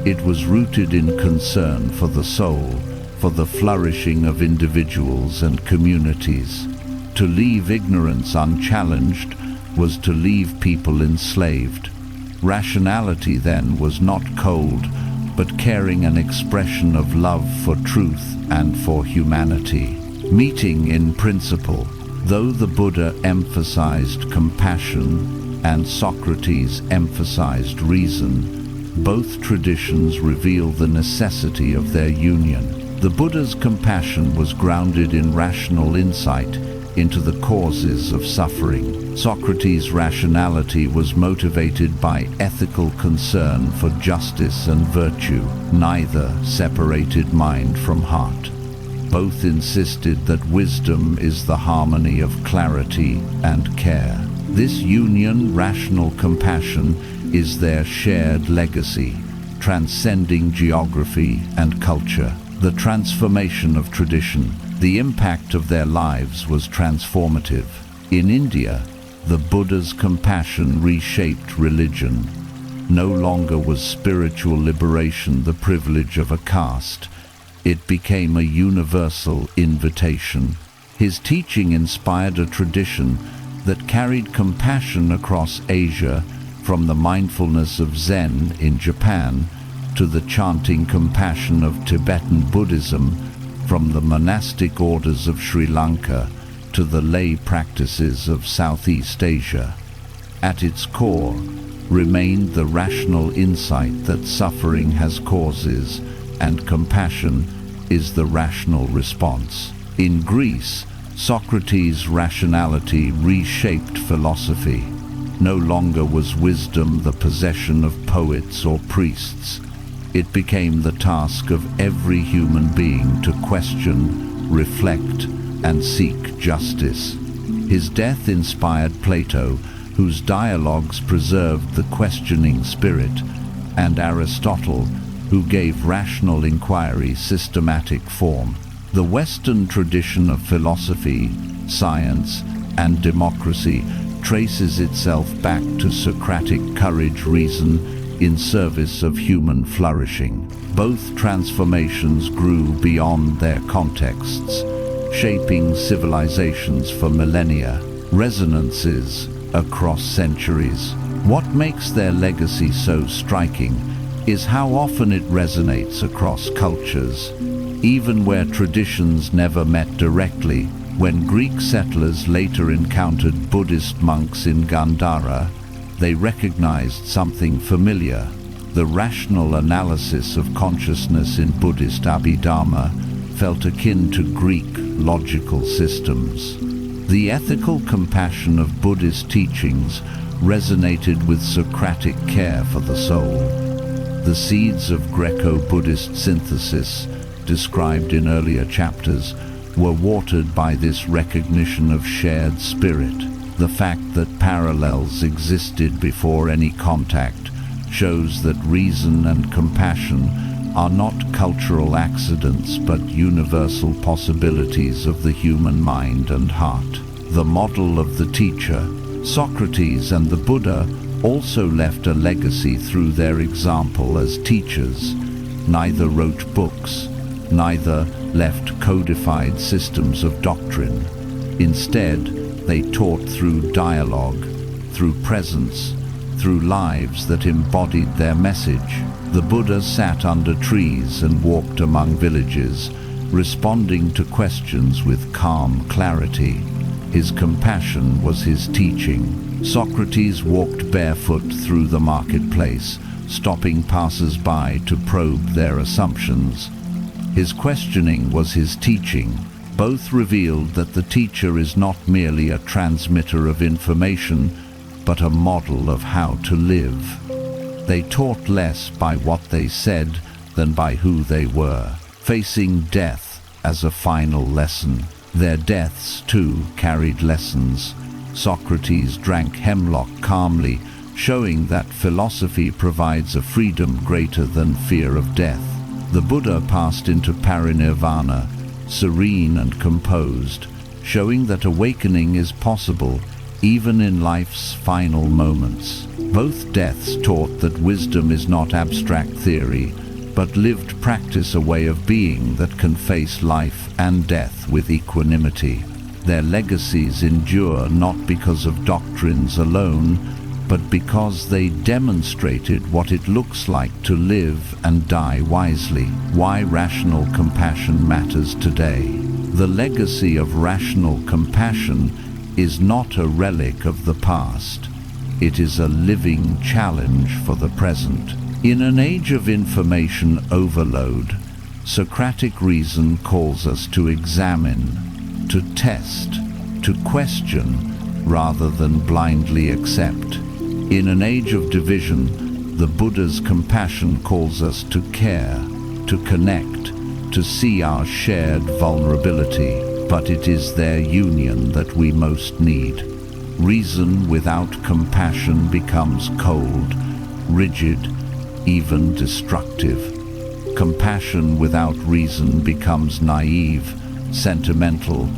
It was rooted in concern for the soul, for the flourishing of individuals and communities. To leave ignorance unchallenged was to leave people enslaved. Rationality, then, was not cold, but carrying an expression of love for truth and for humanity. Meeting in principle. Though the Buddha emphasized compassion, and Socrates emphasized reason, both traditions reveal the necessity of their union. The Buddha's compassion was grounded in rational insight into the causes of suffering. Socrates' rationality was motivated by ethical concern for justice and virtue. Neither separated mind from heart. Both insisted that wisdom is the harmony of clarity and care. This union, rational compassion, is their shared legacy, transcending geography and culture. The transformation of tradition. The impact of their lives was transformative. In India, the Buddha's compassion reshaped religion. No longer was spiritual liberation the privilege of a caste. It became a universal invitation. His teaching inspired a tradition that carried compassion across Asia, from the mindfulness of Zen in Japan to the chanting compassion of Tibetan Buddhism, from the monastic orders of Sri Lanka to the lay practices of Southeast Asia. At its core remained the rational insight that suffering has causes and compassion is the rational response. In Greece, Socrates' rationality reshaped philosophy. No longer was wisdom the possession of poets or priests. It became the task of every human being to question, reflect, and seek justice. His death inspired Plato, whose dialogues preserved the questioning spirit, and Aristotle, who gave rational inquiry systematic form. The Western tradition of philosophy, science, and democracy traces itself back to Socratic courage, reason, in service of human flourishing. Both transformations grew beyond their contexts, shaping civilizations for millennia, resonances across centuries. What makes their legacy so striking is how often it resonates across cultures, even where traditions never met directly. When Greek settlers later encountered Buddhist monks in Gandhara, they recognized something familiar. The rational analysis of consciousness in Buddhist Abhidharma felt akin to Greek logical systems. The ethical compassion of Buddhist teachings resonated with Socratic care for the soul. The seeds of Greco-Buddhist synthesis, described in earlier chapters, were watered by this recognition of shared spirit. The fact that parallels existed before any contact shows that reason and compassion are not cultural accidents but universal possibilities of the human mind and heart. The model of the teacher, Socrates and the Buddha, also left a legacy through their example as teachers. Neither wrote books, neither left codified systems of doctrine. Instead, they taught through dialogue, through presence, through lives that embodied their message. The Buddha sat under trees and walked among villages, responding to questions with calm clarity. His compassion was his teaching. Socrates walked barefoot through the marketplace, stopping passers-by to probe their assumptions. His questioning was his teaching. Both revealed that the teacher is not merely a transmitter of information, but a model of how to live. They taught less by what they said than by who they were, facing death as a final lesson. Their deaths, too, carried lessons. Socrates drank hemlock calmly, showing that philosophy provides a freedom greater than fear of death. The Buddha passed into parinirvana, serene and composed, showing that awakening is possible even in life's final moments. Both deaths taught that wisdom is not abstract theory, but lived practice, a way of being that can face life and death with equanimity. Their legacies endure not because of doctrines alone, but because they demonstrated what it looks like to live and die wisely. Why rational compassion matters today. The legacy of rational compassion is not a relic of the past. It is a living challenge for the present. In an age of information overload, Socratic reason calls us to examine, to test, to question, rather than blindly accept. In an age of division, the Buddha's compassion calls us to care, to connect, to see our shared vulnerability, but it is their union that we most need. Reason without compassion becomes cold, rigid, even destructive. Compassion without reason becomes naive, sentimental,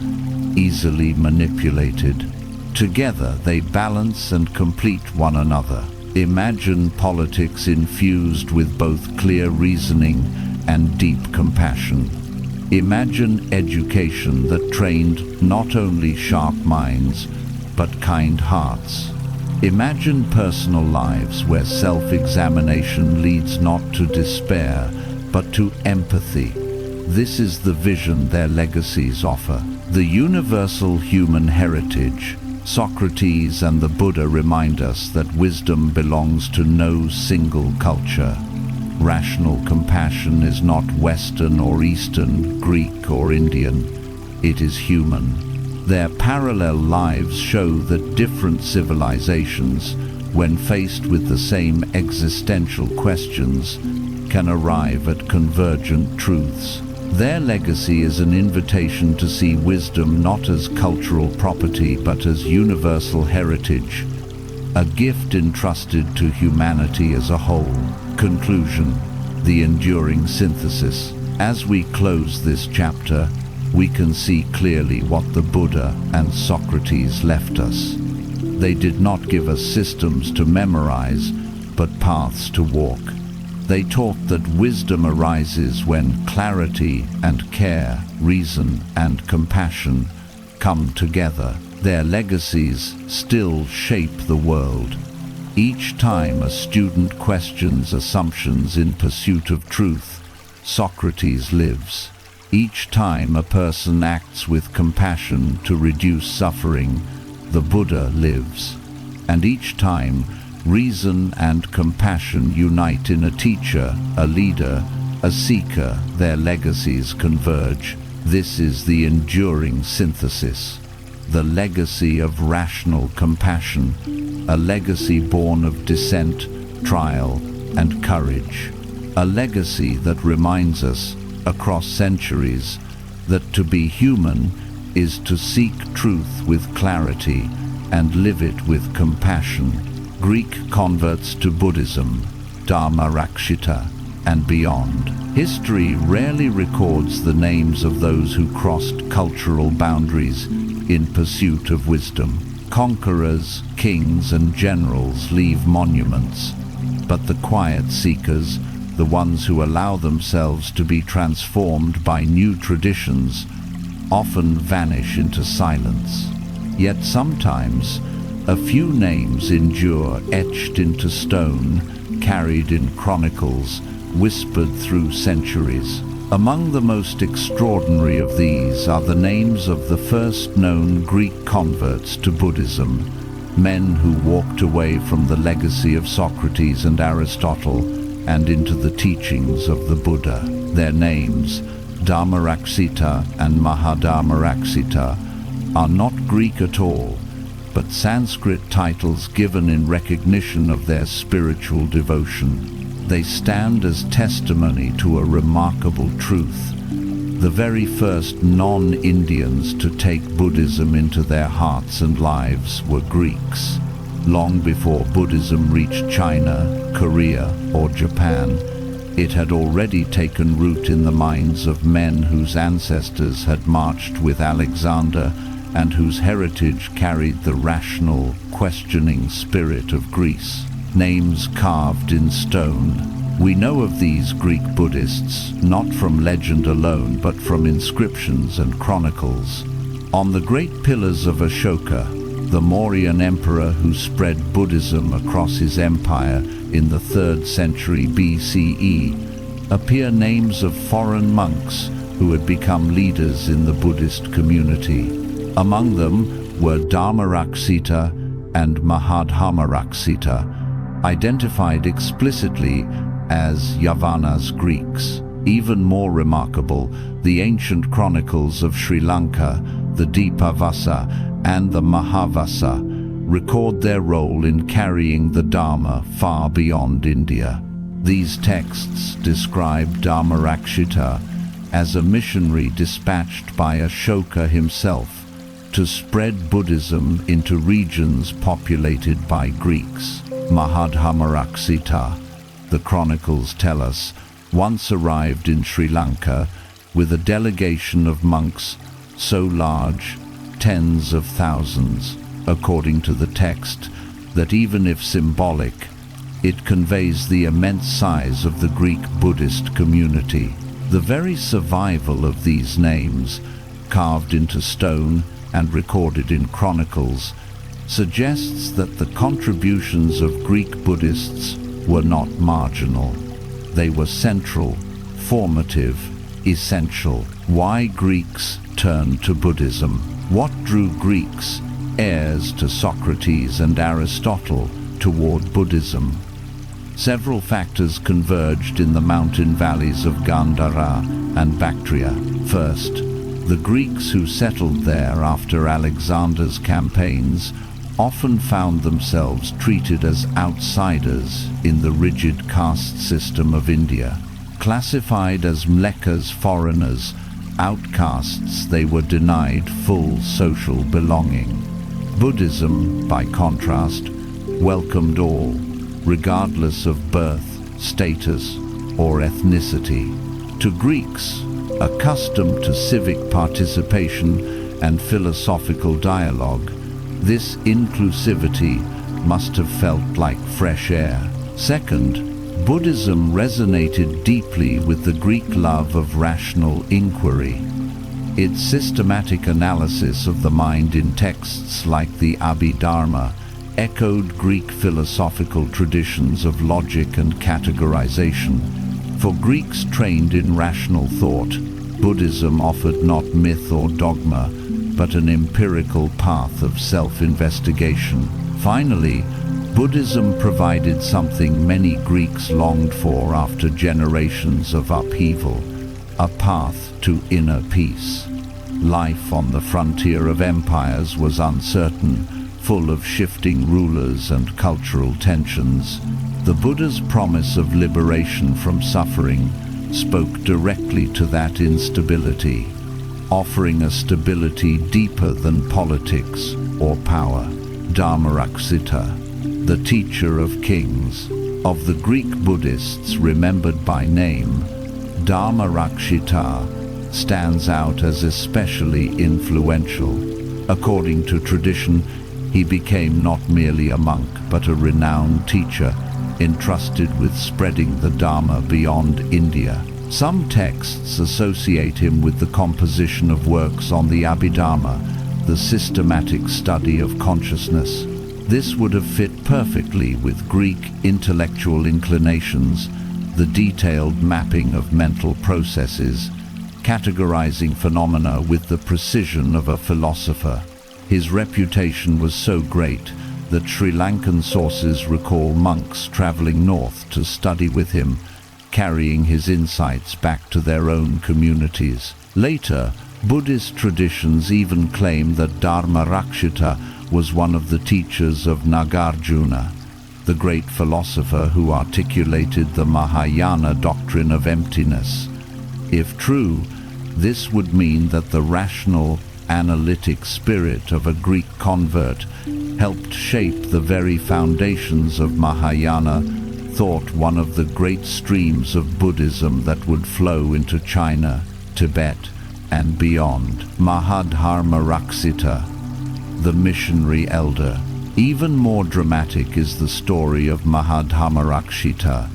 easily manipulated. Together they balance and complete one another. Imagine politics infused with both clear reasoning and deep compassion. Imagine education that trained not only sharp minds, but kind hearts. Imagine personal lives where self-examination leads not to despair, but to empathy. This is the vision their legacies offer. The universal human heritage. Socrates and the Buddha remind us that wisdom belongs to no single culture. Rational compassion is not Western or Eastern, Greek or Indian. It is human. Their parallel lives show that different civilizations, when faced with the same existential questions, can arrive at convergent truths. Their legacy is an invitation to see wisdom not as cultural property but as universal heritage, a gift entrusted to humanity as a whole. Conclusion: the enduring synthesis. As we close this chapter, we can see clearly what the Buddha and Socrates left us. They did not give us systems to memorize, but paths to walk. They taught that wisdom arises when clarity and care, reason and compassion come together. Their legacies still shape the world. Each time a student questions assumptions in pursuit of truth, Socrates lives. Each time a person acts with compassion to reduce suffering, the Buddha lives. And each time reason and compassion unite in a teacher, a leader, a seeker, their legacies converge. This is the enduring synthesis. The legacy of rational compassion, a legacy born of dissent, trial, and courage. A legacy that reminds us, across centuries, that to be human is to seek truth with clarity and live it with compassion. Greek converts to Buddhism, Dharma-Rakshita, and beyond. History rarely records the names of those who crossed cultural boundaries in pursuit of wisdom. Conquerors, kings, and generals leave monuments, but the quiet seekers, the ones who allow themselves to be transformed by new traditions, often vanish into silence. Yet sometimes, a few names endure, etched into stone, carried in chronicles, whispered through centuries. Among the most extraordinary of these are the names of the first known Greek converts to Buddhism, men who walked away from the legacy of Socrates and Aristotle and into the teachings of the Buddha. Their names, Dharma-Rakshita and Mahadharma-Rakshita, are not Greek at all, but Sanskrit titles given in recognition of their spiritual devotion. They stand as testimony to a remarkable truth. The very first non-Indians to take Buddhism into their hearts and lives were Greeks. Long before Buddhism reached China, Korea, or Japan, it had already taken root in the minds of men whose ancestors had marched with Alexander and whose heritage carried the rational, questioning spirit of Greece. Names carved in stone. We know of these Greek Buddhists not from legend alone, but from inscriptions and chronicles. On the great pillars of Ashoka, the Mauryan emperor who spread Buddhism across his empire in the 3rd century BCE, appear names of foreign monks who had become leaders in the Buddhist community. Among them were Dharma-Rakshita and Mahadharmaraksita, identified explicitly as Yavanas Greeks. Even more remarkable, the ancient chronicles of Sri Lanka, the Dipavasa and the Mahavasa, record their role in carrying the Dharma far beyond India. These texts describe Dharmarakshita as a missionary dispatched by Ashoka himself to spread Buddhism into regions populated by Greeks. Mahadharmaraksita, the chronicles tell us, once arrived in Sri Lanka with a delegation of monks so large, tens of thousands, according to the text, that even if symbolic, it conveys the immense size of the Greek Buddhist community. The very survival of these names, carved into stone and recorded in chronicles, suggests that the contributions of Greek Buddhists were not marginal. They were central, formative, essential. Why Greeks turned to Buddhism? What drew Greeks, heirs to Socrates and Aristotle, toward Buddhism? Several factors converged in the mountain valleys of Gandhara and Bactria. First, the Greeks who settled there after Alexander's campaigns often found themselves treated as outsiders in the rigid caste system of India. Classified as mlekas, foreigners, outcasts, they were denied full social belonging. Buddhism, by contrast, welcomed all, regardless of birth, status, or ethnicity. To Greeks, accustomed to civic participation and philosophical dialogue, this inclusivity must have felt like fresh air. Second, Buddhism resonated deeply with the Greek love of rational inquiry. Its systematic analysis of the mind in texts like the Abhidharma echoed Greek philosophical traditions of logic and categorization. For Greeks trained in rational thought, Buddhism offered not myth or dogma, but an empirical path of self-investigation. Finally, Buddhism provided something many Greeks longed for after generations of upheaval: a path to inner peace. Life on the frontier of empires was uncertain, full of shifting rulers and cultural tensions. The Buddha's promise of liberation from suffering spoke directly to that instability, offering a stability deeper than politics or power. Dharmaraksita, the teacher of kings, of the Greek Buddhists remembered by name, Dharmarakshita stands out as especially influential. According to tradition, he became not merely a monk, but a renowned teacher, entrusted with spreading the Dharma beyond India. Some texts associate him with the composition of works on the Abhidharma, the systematic study of consciousness. This would have fit perfectly with Greek intellectual inclinations, the detailed mapping of mental processes, categorizing phenomena with the precision of a philosopher. His reputation was so great that Sri Lankan sources recall monks traveling north to study with him, carrying his insights back to their own communities. Later, Buddhist traditions even claim that Dharmarakshita was one of the teachers of Nagarjuna, the great philosopher who articulated the Mahayana doctrine of emptiness. If true, this would mean that the rational, analytic spirit of a Greek convert helped shape the very foundations of Mahayana thought, one of the great streams of Buddhism that would flow into China, Tibet, and beyond. Mahadharmaraksita, the missionary elder. Even more dramatic is the story of Mahadharmaraksita,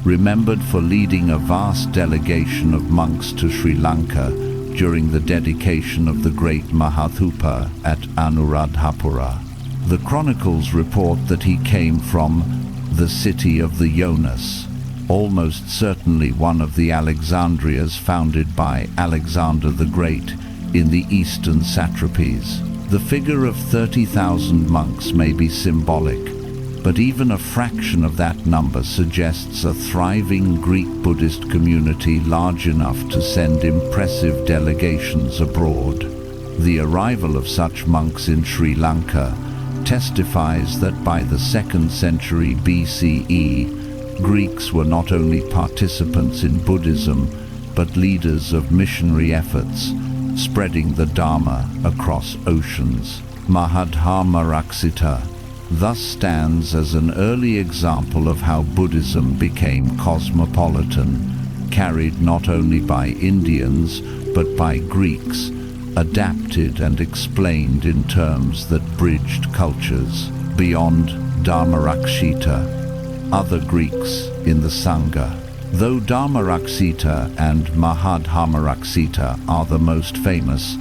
remembered for leading a vast delegation of monks to Sri Lanka during the dedication of the great Mahathupa at Anuradhapura. The chronicles report that he came from the city of the Jonas, almost certainly one of the Alexandrias founded by Alexander the Great in the eastern satrapies. The figure of 30,000 monks may be symbolic, but even a fraction of that number suggests a thriving Greek Buddhist community large enough to send impressive delegations abroad. The arrival of such monks in Sri Lanka testifies that by the 2nd century BCE, Greeks were not only participants in Buddhism, but leaders of missionary efforts, spreading the Dharma across oceans. Mahadharmaraksita thus stands as an early example of how Buddhism became cosmopolitan, carried not only by Indians, but by Greeks, adapted and explained in terms that bridged cultures. Beyond Dharmarakshita, other Greeks in the Sangha. Though Dharmarakshita and Mahadharmaraksita are the most famous,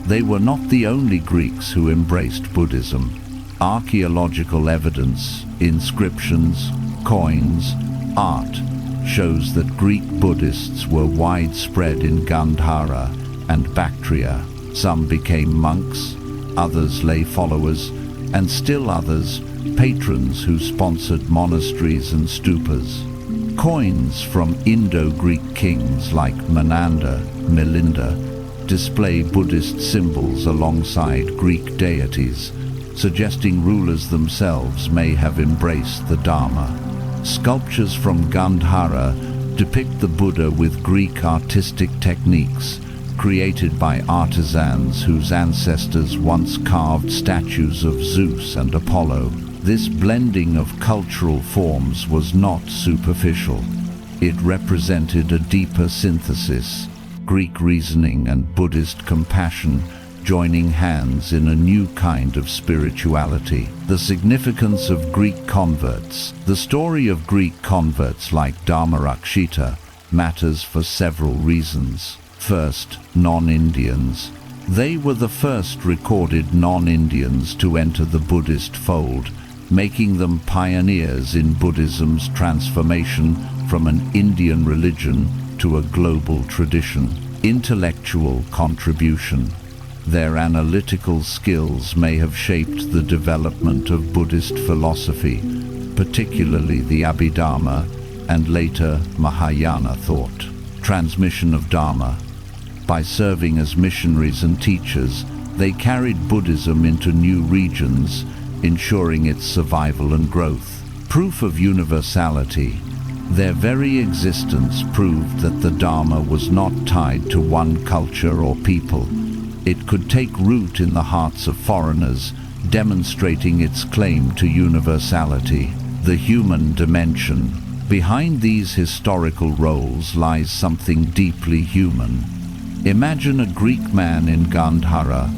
they were not the only Greeks who embraced Buddhism. Archaeological evidence, inscriptions, coins, art shows that Greek Buddhists were widespread in Gandhara and Bactria. Some became monks, others lay followers, and still others patrons who sponsored monasteries and stupas. Coins from Indo-Greek kings like Menander, Milinda display Buddhist symbols alongside Greek deities, suggesting rulers themselves may have embraced the Dharma. Sculptures from Gandhara depict the Buddha with Greek artistic techniques created by artisans whose ancestors once carved statues of Zeus and Apollo. This blending of cultural forms was not superficial. It represented a deeper synthesis, Greek reasoning and Buddhist compassion joining hands in a new kind of spirituality. The significance of Greek converts. The story of Greek converts like Dharmarakshita matters for several reasons. First, non-Indians. They were the first recorded non-Indians to enter the Buddhist fold, making them pioneers in Buddhism's transformation from an Indian religion to a global tradition. Intellectual contribution. Their analytical skills may have shaped the development of Buddhist philosophy, particularly the Abhidharma and later Mahayana thought. Transmission of Dharma. By serving as missionaries and teachers, they carried Buddhism into new regions, ensuring its survival and growth. Proof of universality. Their very existence proved that the Dharma was not tied to one culture or people. It could take root in the hearts of foreigners, demonstrating its claim to universality. The human dimension. Behind these historical roles lies something deeply human. Imagine a Greek man in Gandhara,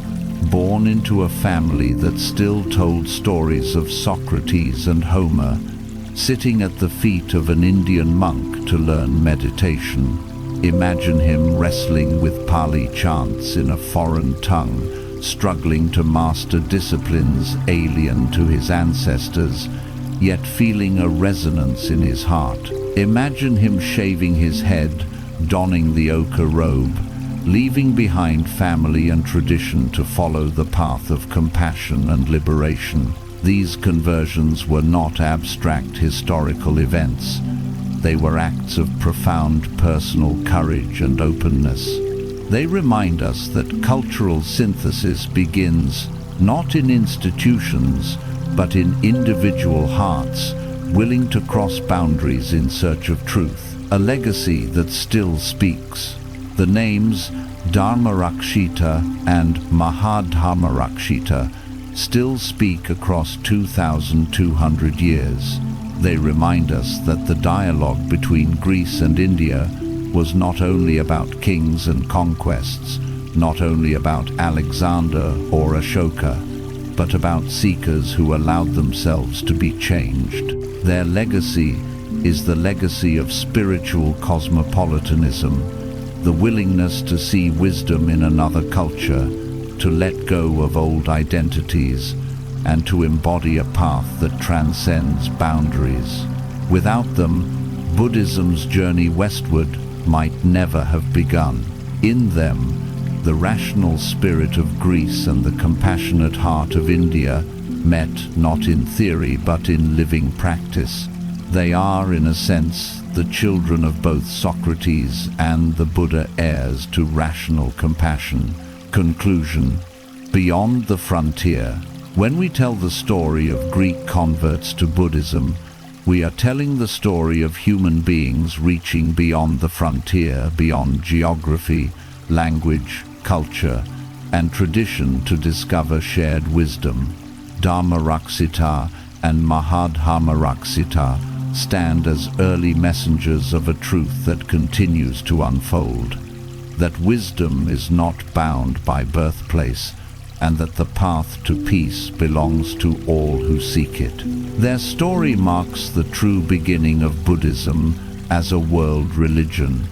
born into a family that still told stories of Socrates and Homer, sitting at the feet of an Indian monk to learn meditation. Imagine him wrestling with Pali chants in a foreign tongue, struggling to master disciplines alien to his ancestors, yet feeling a resonance in his heart. Imagine him shaving his head, donning the ochre robe, leaving behind family and tradition to follow the path of compassion and liberation. These conversions were not abstract historical events. They were acts of profound personal courage and openness. They remind us that cultural synthesis begins not in institutions, but in individual hearts, willing to cross boundaries in search of truth. A legacy that still speaks. The names Dharmarakshita and Mahadharmarakshita still speak across 2,200 years. They remind us that the dialogue between Greece and India was not only about kings and conquests, not only about Alexander or Ashoka, but about seekers who allowed themselves to be changed. Their legacy is the legacy of spiritual cosmopolitanism, the willingness to see wisdom in another culture, to let go of old identities, and to embody a path that transcends boundaries. Without them, Buddhism's journey westward might never have begun. In them, The rational spirit of Greece and the compassionate heart of India met not in theory but in living practice. They are, in a sense, the children of both Socrates and the Buddha, heirs to rational compassion. Conclusion. Beyond the frontier. When we tell the story of Greek converts to Buddhism, we are telling the story of human beings reaching beyond the frontier, beyond geography, language, culture, and tradition to discover shared wisdom. Dharmaraksita and Mahadharmaraksita stand as early messengers of a truth that continues to unfold, that wisdom is not bound by birthplace, and that the path to peace belongs to all who seek it. Their story marks the true beginning of Buddhism as a world religion.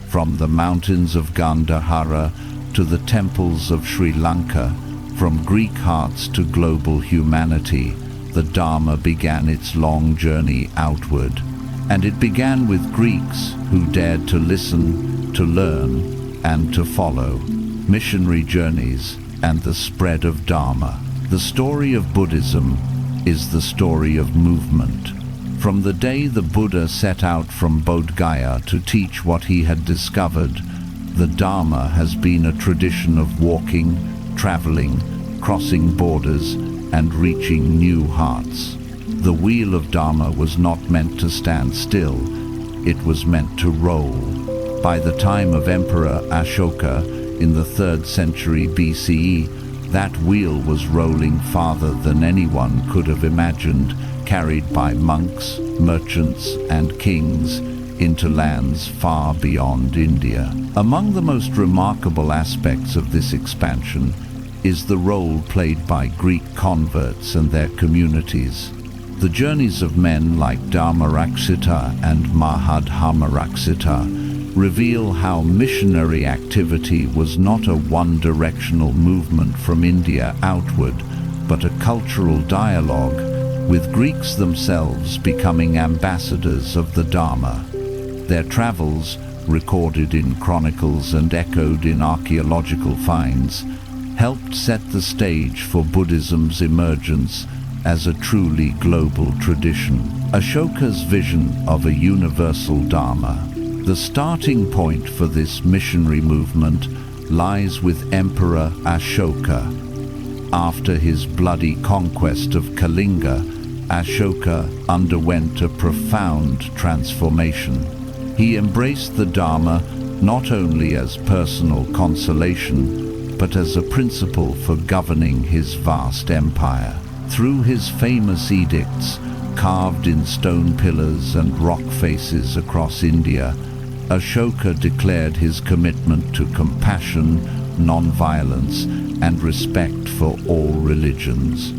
From the mountains of Gandhara to the temples of Sri Lanka, from Greek hearts to global humanity, the Dharma began its long journey outward. And it began with Greeks who dared to listen, to learn, and to follow. Missionary journeys and the spread of Dharma. The story of Buddhism is the story of movement. From the day the Buddha set out from Bodh Gaya to teach what he had discovered, the Dharma has been a tradition of walking, traveling, crossing borders, and reaching new hearts. The wheel of Dharma was not meant to stand still, it was meant to roll. By the time of Emperor Ashoka in the 3rd century BCE, that wheel was rolling farther than anyone could have imagined, carried by monks, merchants, and kings into lands far beyond India. Among the most remarkable aspects of this expansion is the role played by Greek converts and their communities. The journeys of men like Dharmaraksita and Mahadharmaraksita reveal how missionary activity was not a one-directional movement from India outward, but a cultural dialogue, with Greeks themselves becoming ambassadors of the Dharma. Their travels, recorded in chronicles and echoed in archaeological finds, helped set the stage for Buddhism's emergence as a truly global tradition. Ashoka's vision of a universal Dharma. The starting point for this missionary movement lies with Emperor Ashoka. After his bloody conquest of Kalinga, Ashoka underwent a profound transformation. He embraced the Dharma not only as personal consolation, but as a principle for governing his vast empire. Through his famous edicts, carved in stone pillars and rock faces across India, Ashoka declared his commitment to compassion, non-violence, and respect for all religions.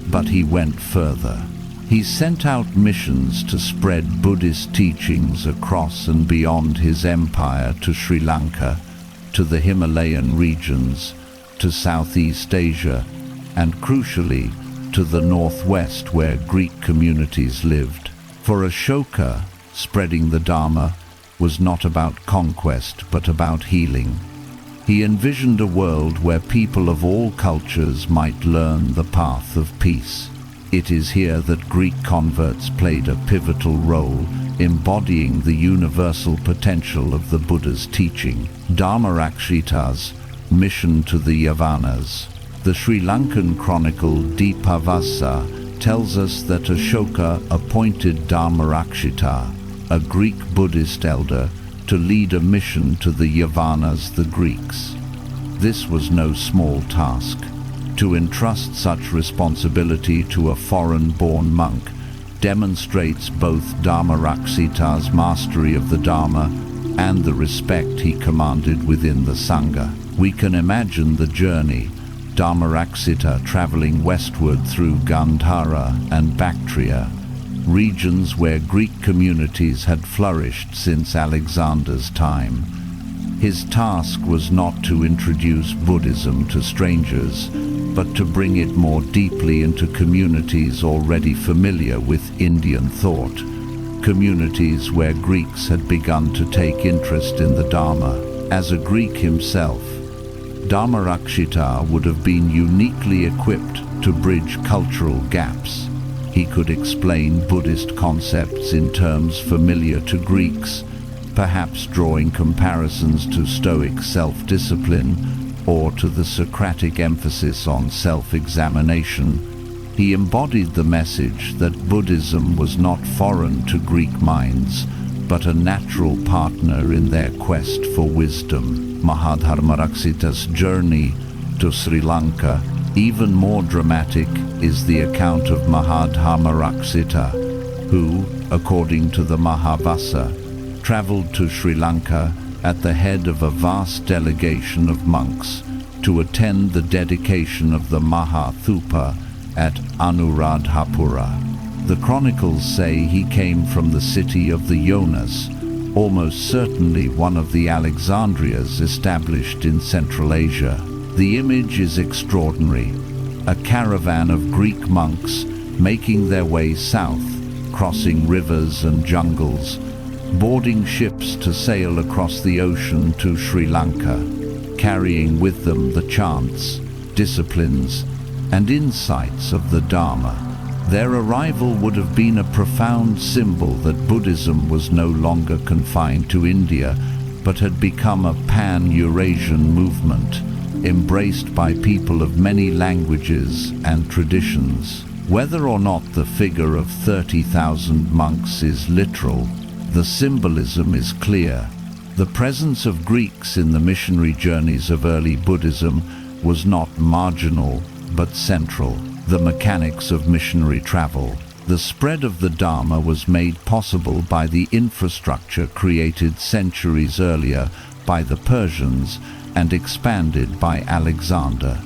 But he went further. He sent out missions to spread Buddhist teachings across and beyond his empire to Sri Lanka, to the Himalayan regions, to Southeast Asia, and crucially, to the northwest where Greek communities lived. For Ashoka, spreading the Dharma was not about conquest but about healing. He envisioned a world where people of all cultures might learn the path of peace. It is here that Greek converts played a pivotal role, embodying the universal potential of the Buddha's teaching. Dharmarakshita's mission to the Yavanas. The Sri Lankan chronicle Dipavasa tells us that Ashoka appointed Dharmarakshita, a Greek Buddhist elder, to lead a mission to the Yavanas, the Greeks. This was no small task. To entrust such responsibility to a foreign-born monk demonstrates both Dharmaraksita's mastery of the Dharma and the respect he commanded within the Sangha. We can imagine the journey, Dharmaraksita traveling westward through Gandhara and Bactria, regions where Greek communities had flourished since Alexander's time. His task was not to introduce Buddhism to strangers, but to bring it more deeply into communities already familiar with Indian thought, communities where Greeks had begun to take interest in the Dharma. As a Greek himself, Dhammarakshita would have been uniquely equipped to bridge cultural gaps. He could explain Buddhist concepts in terms familiar to Greeks, perhaps drawing comparisons to Stoic self-discipline or to the Socratic emphasis on self-examination. He embodied the message that Buddhism was not foreign to Greek minds, but a natural partner in their quest for wisdom. Mahadharmarakshita's journey to Sri Lanka. Even more dramatic is the account of Mahadharmarakshita, who, according to the Mahavasa, travelled to Sri Lanka at the head of a vast delegation of monks to attend the dedication of the Mahathupa at Anuradhapura. The chronicles say he came from the city of the Yonas, almost certainly one of the Alexandrias established in Central Asia. The image is extraordinary. A caravan of Greek monks making their way south, crossing rivers and jungles, boarding ships to sail across the ocean to Sri Lanka, carrying with them the chants, disciplines, and insights of the Dharma. Their arrival would have been a profound symbol that Buddhism was no longer confined to India, but had become a pan-Eurasian movement, embraced by people of many languages and traditions. Whether or not the figure of 30,000 monks is literal, the symbolism is clear. The presence of Greeks in the missionary journeys of early Buddhism was not marginal, but central. The mechanics of missionary travel. The spread of the Dharma was made possible by the infrastructure created centuries earlier by the Persians and expanded by Alexander.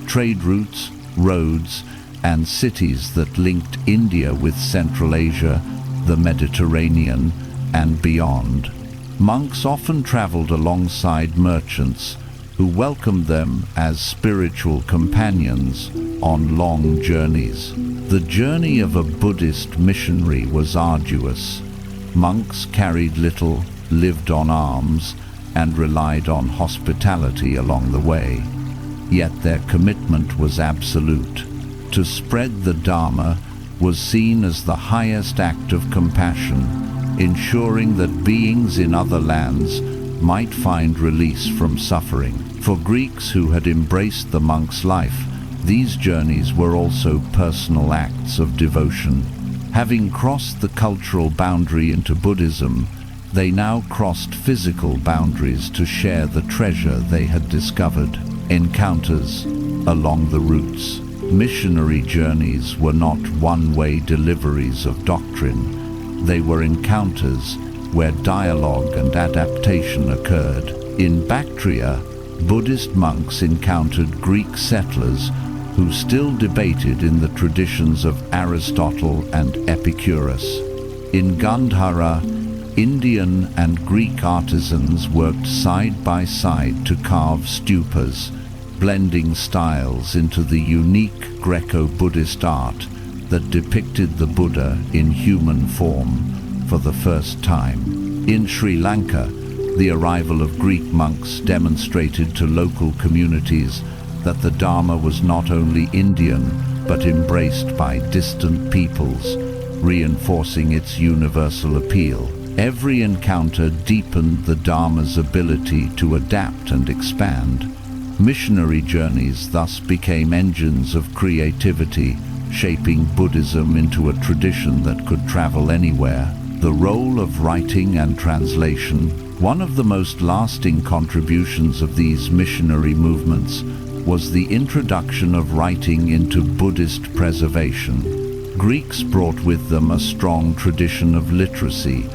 Trade routes, roads, and cities that linked India with Central Asia, the Mediterranean, and beyond. Monks often traveled alongside merchants who welcomed them as spiritual companions on long journeys. The journey of a Buddhist missionary was arduous. Monks carried little, lived on alms, and relied on hospitality along the way. Yet their commitment was absolute. To spread the Dharma was seen as the highest act of compassion, ensuring that beings in other lands might find release from suffering. For Greeks who had embraced the monk's life, these journeys were also personal acts of devotion. Having crossed the cultural boundary into Buddhism, they now crossed physical boundaries to share the treasure they had discovered. Encounters along the routes. Missionary journeys were not one-way deliveries of doctrine. They were encounters where dialogue and adaptation occurred. In Bactria, Buddhist monks encountered Greek settlers who still debated in the traditions of Aristotle and Epicurus. In Gandhara, Indian and Greek artisans worked side by side to carve stupas, blending styles into the unique Greco-Buddhist art that depicted the Buddha in human form for the first time. In Sri Lanka, the arrival of Greek monks demonstrated to local communities that the Dharma was not only Indian but embraced by distant peoples, reinforcing its universal appeal. Every encounter deepened the Dharma's ability to adapt and expand. Missionary journeys thus became engines of creativity, shaping Buddhism into a tradition that could travel anywhere. The role of writing and translation. One of the most lasting contributions of these missionary movements was the introduction of writing into Buddhist preservation. Greeks brought with them a strong tradition of literacy,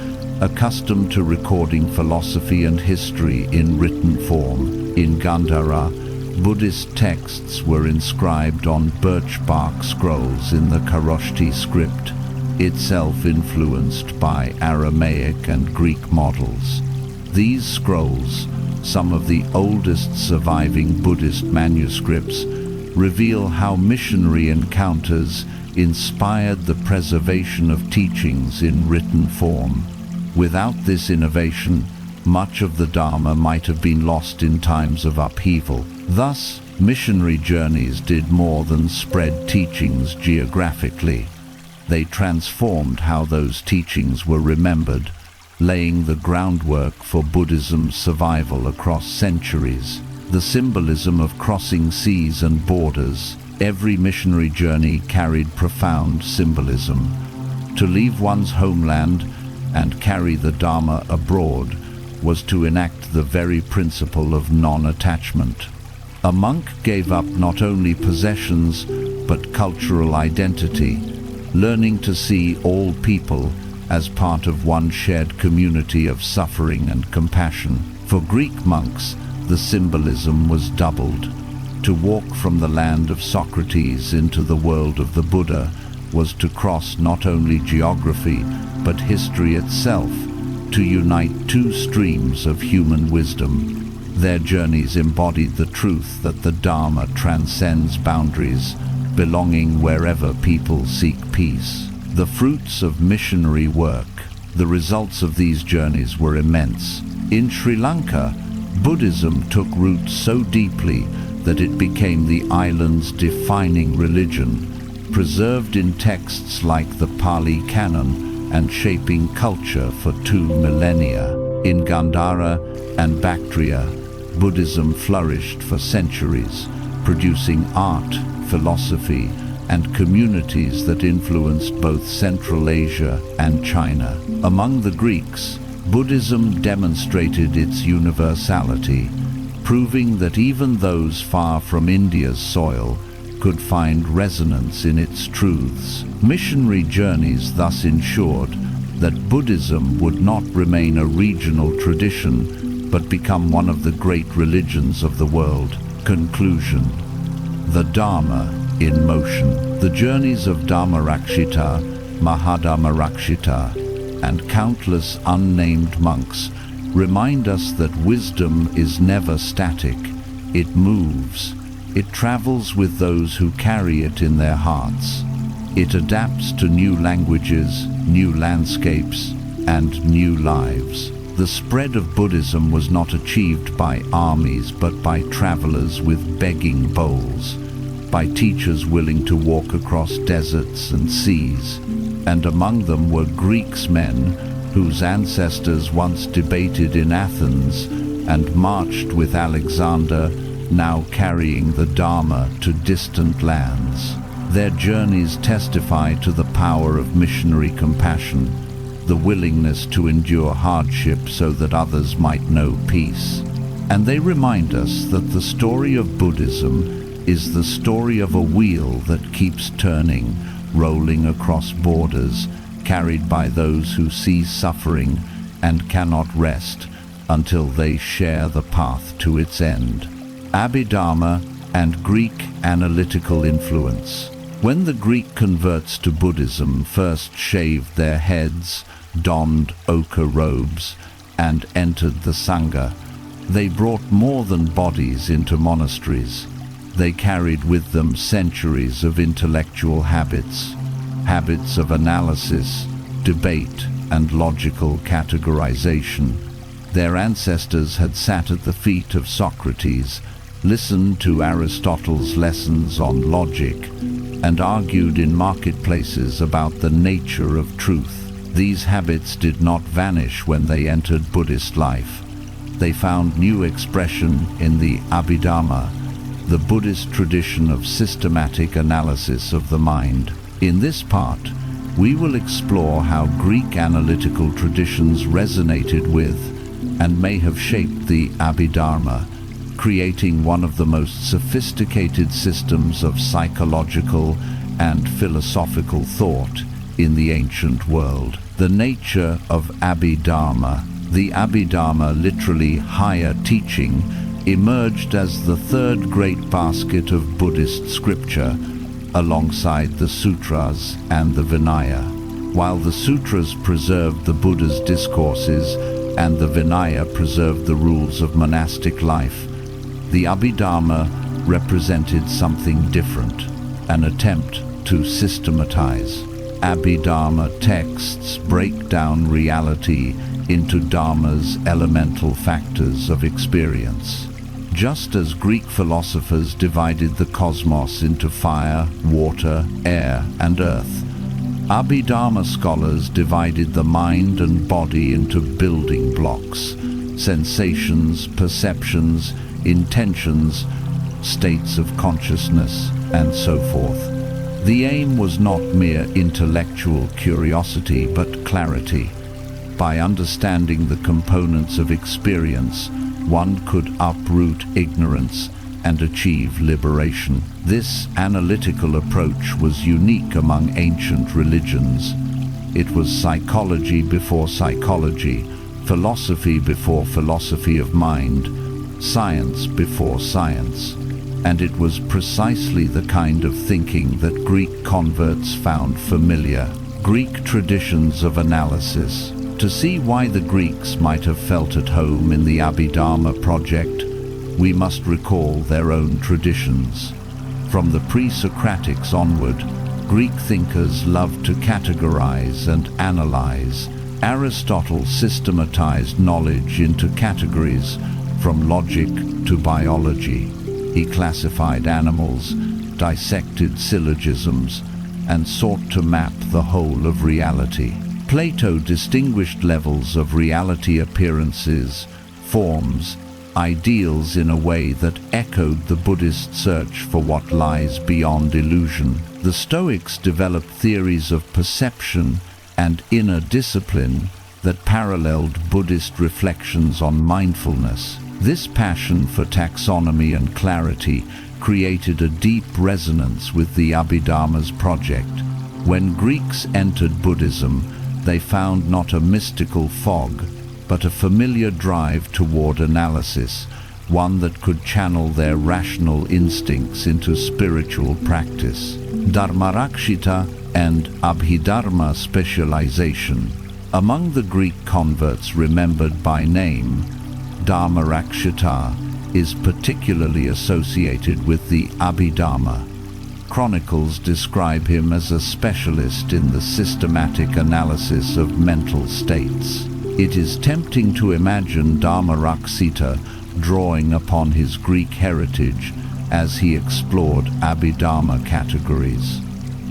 accustomed to recording philosophy and history in written form. In Gandhara, Buddhist texts were inscribed on birch bark scrolls in the Kharoshthi script, itself influenced by Aramaic and Greek models. These scrolls, some of the oldest surviving Buddhist manuscripts, reveal how missionary encounters inspired the preservation of teachings in written form. Without this innovation, much of the Dharma might have been lost in times of upheaval. Thus, missionary journeys did more than spread teachings geographically. They transformed how those teachings were remembered, laying the groundwork for Buddhism's survival across centuries. The symbolism of crossing seas and borders. Every missionary journey carried profound symbolism. To leave one's homeland and carry the Dharma abroad was to enact the very principle of non-attachment. A monk gave up not only possessions but cultural identity, learning to see all people as part of one shared community of suffering and compassion. For Greek monks, the symbolism was doubled. To walk from the land of Socrates into the world of the Buddha was to cross not only geography but history itself, to unite two streams of human wisdom. Their journeys embodied the truth that the Dharma transcends boundaries, belonging wherever people seek peace. The fruits of missionary work. The results of these journeys were immense. In Sri Lanka, Buddhism took root so deeply that it became the island's defining religion, preserved in texts like the Pali Canon and shaping culture for 2 millennia. In Gandhara and Bactria, Buddhism flourished for centuries, producing art, philosophy, and communities that influenced both Central Asia and China. Among the Greeks, Buddhism demonstrated its universality, proving that even those far from India's soil could find resonance in its truths. Missionary journeys thus ensured that Buddhism would not remain a regional tradition, but become one of the great religions of the world. Conclusion. The Dharma in motion. The journeys of Dhammarakshita, Mahadhammarakshita, and countless unnamed monks remind us that wisdom is never static. It moves. It travels with those who carry it in their hearts. It adapts to new languages, new landscapes, and new lives. The spread of Buddhism was not achieved by armies but by travelers with begging bowls, by teachers willing to walk across deserts and seas, and among them were Greeks men whose ancestors once debated in Athens and marched with Alexander, now carrying the Dharma to distant lands. Their journeys testify to the power of missionary compassion, the willingness to endure hardship so that others might know peace. And they remind us that the story of Buddhism is the story of a wheel that keeps turning, rolling across borders, carried by those who see suffering and cannot rest until they share the path to its end. Abhidharma and Greek analytical influence. When the Greek converts to Buddhism first shaved their heads, donned ochre robes, and entered the Sangha, they brought more than bodies into monasteries. They carried with them centuries of intellectual habits, habits of analysis, debate, and logical categorization. Their ancestors had sat at the feet of Socrates, listened to Aristotle's lessons on logic, and argued in marketplaces about the nature of truth. These habits did not vanish when they entered Buddhist life. They found new expression in the Abhidharma, the Buddhist tradition of systematic analysis of the mind. In this part, we will explore how Greek analytical traditions resonated with and may have shaped the Abhidharma, creating one of the most sophisticated systems of psychological and philosophical thought in the ancient world. The nature of Abhidharma. The Abhidharma, literally higher teaching, emerged as the third great basket of Buddhist scripture, alongside the sutras and the Vinaya. While the sutras preserved the Buddha's discourses and the Vinaya preserved the rules of monastic life, the Abhidharma represented something different, an attempt to systematize. Abhidharma texts break down reality into Dharma's elemental factors of experience. Just as Greek philosophers divided the cosmos into fire, water, air, and earth, Abhidharma scholars divided the mind and body into building blocks: sensations, perceptions, intentions, states of consciousness, and so forth. The aim was not mere intellectual curiosity, but clarity. By understanding the components of experience, one could uproot ignorance and achieve liberation. This analytical approach was unique among ancient religions. It was psychology before psychology, philosophy before philosophy of mind, science before science. And it was precisely the kind of thinking that Greek converts found familiar. Greek traditions of analysis. To see why the Greeks might have felt at home in the Abhidharma project, we must recall their own traditions. From the pre-Socratics onward, Greek thinkers loved to categorize and analyze. Aristotle systematized knowledge into categories, from logic to biology. He classified animals, dissected syllogisms, and sought to map the whole of reality. Plato distinguished levels of reality: appearances, forms, ideals, in a way that echoed the Buddhist search for what lies beyond illusion. The Stoics developed theories of perception and inner discipline that paralleled Buddhist reflections on mindfulness. This passion for taxonomy and clarity created a deep resonance with the Abhidharma's project. When Greeks entered Buddhism, they found not a mystical fog, but a familiar drive toward analysis, one that could channel their rational instincts into spiritual practice. Dharmarakshita and Abhidharma specialization. Among the Greek converts remembered by name, Dharmarakshita is particularly associated with the Abhidharma. Chronicles describe him as a specialist in the systematic analysis of mental states. It is tempting to imagine Dharmarakshita drawing upon his Greek heritage as he explored Abhidharma categories.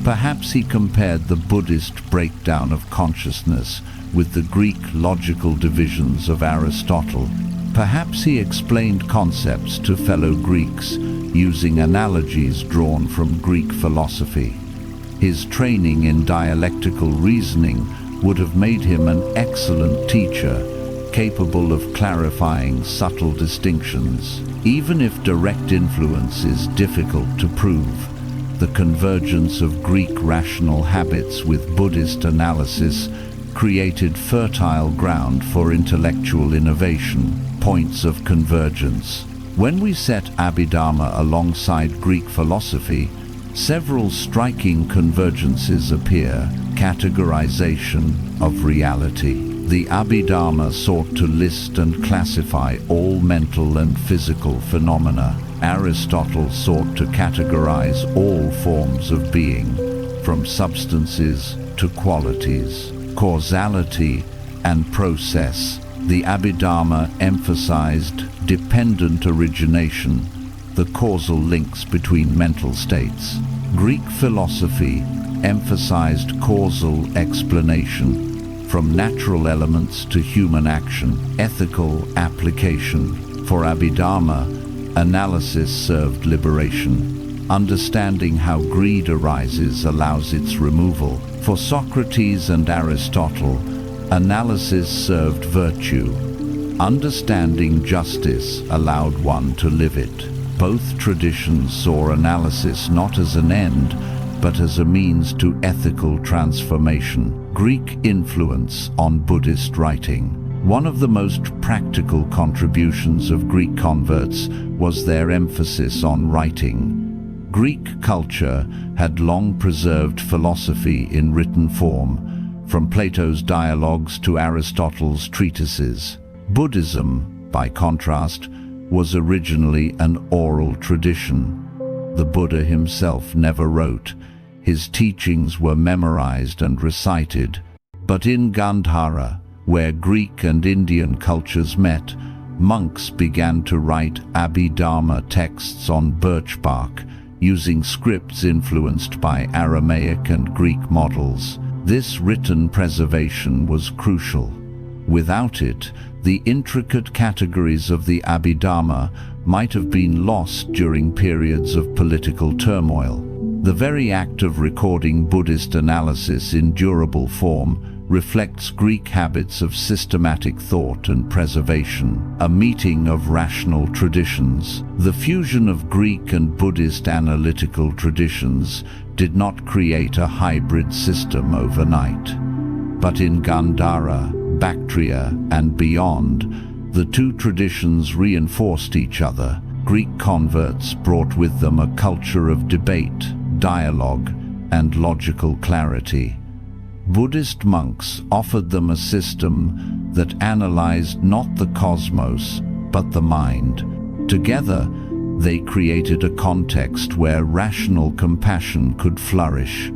Perhaps he compared the Buddhist breakdown of consciousness with the Greek logical divisions of Aristotle. Perhaps he explained concepts to fellow Greeks using analogies drawn from Greek philosophy. His training in dialectical reasoning would have made him an excellent teacher, capable of clarifying subtle distinctions. Even if direct influence is difficult to prove, the convergence of Greek rational habits with Buddhist analysis created fertile ground for intellectual innovation. Points of convergence. When we set Abhidharma alongside Greek philosophy, several striking convergences appear. Categorization of reality. The Abhidharma sought to list and classify all mental and physical phenomena. Aristotle sought to categorize all forms of being, from substances to qualities. Causality and process. The Abhidharma emphasized dependent origination, the causal links between mental states. Greek philosophy emphasized causal explanation, from natural elements to human action. Ethical application. For Abhidharma, analysis served liberation. Understanding how greed arises allows its removal. For Socrates and Aristotle, analysis served virtue. Understanding justice allowed one to live it. Both traditions saw analysis not as an end, but as a means to ethical transformation. Greek influence on Buddhist writing. One of the most practical contributions of Greek converts was their emphasis on writing. Greek culture had long preserved philosophy in written form, from Plato's dialogues to Aristotle's treatises. Buddhism, by contrast, was originally an oral tradition. The Buddha himself never wrote. His teachings were memorized and recited. But in Gandhara, where Greek and Indian cultures met, monks began to write Abhidharma texts on birch bark, using scripts influenced by Aramaic and Greek models. This written preservation was crucial. Without it, the intricate categories of the Abhidharma might have been lost during periods of political turmoil. The very act of recording Buddhist analysis in durable form reflects Greek habits of systematic thought and preservation, a meeting of rational traditions. The fusion of Greek and Buddhist analytical traditions did not create a hybrid system overnight. But in Gandhara, Bactria, and beyond, the two traditions reinforced each other. Greek converts brought with them a culture of debate, dialogue, and logical clarity. Buddhist monks offered them a system that analyzed not the cosmos, but the mind. Together, they created a context where rational compassion could flourish,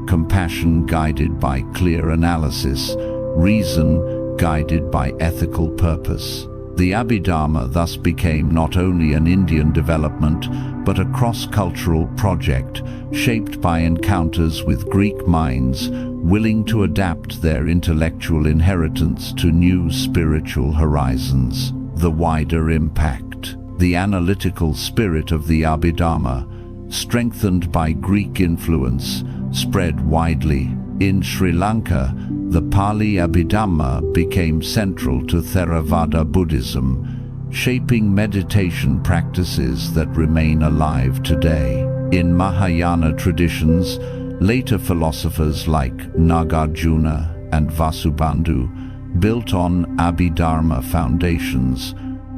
compassion guided by clear analysis, reason guided by ethical purpose. The Abhidharma thus became not only an Indian development, but a cross-cultural project shaped by encounters with Greek minds willing to adapt their intellectual inheritance to new spiritual horizons. The wider impact. The analytical spirit of the Abhidharma, strengthened by Greek influence, spread widely. In Sri Lanka, the Pali Abhidhamma became central to Theravada Buddhism, shaping meditation practices that remain alive today. In Mahayana traditions, later philosophers like Nagarjuna and Vasubandhu built on Abhidharma foundations,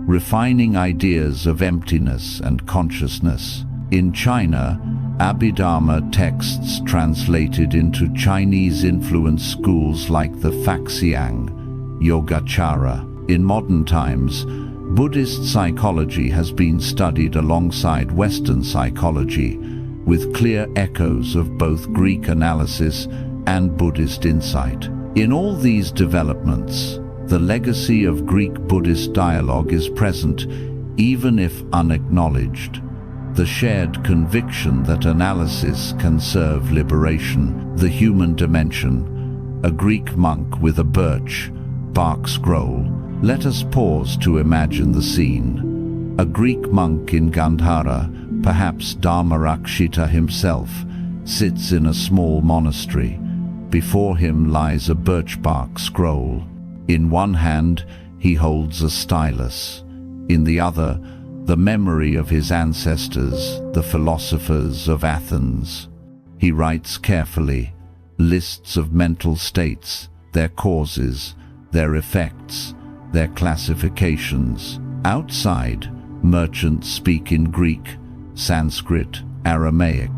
refining ideas of emptiness and consciousness. In China, Abhidharma texts translated into Chinese-influenced schools like the Faxiang, Yogacara. In modern times, Buddhist psychology has been studied alongside Western psychology, with clear echoes of both Greek analysis and Buddhist insight. In all these developments, the legacy of Greek-Buddhist dialogue is present, even if unacknowledged. The shared conviction that analysis can serve liberation, the human dimension, a Greek monk with a birch bark scroll. Let us pause to imagine the scene. A Greek monk in Gandhara, perhaps Dharmarakshita himself, sits in a small monastery. Before him lies a birch bark scroll. In one hand, he holds a stylus. In the other, the memory of his ancestors, the philosophers of Athens. He writes carefully, lists of mental states, their causes, their effects, their classifications. Outside, merchants speak in Greek, Sanskrit, Aramaic.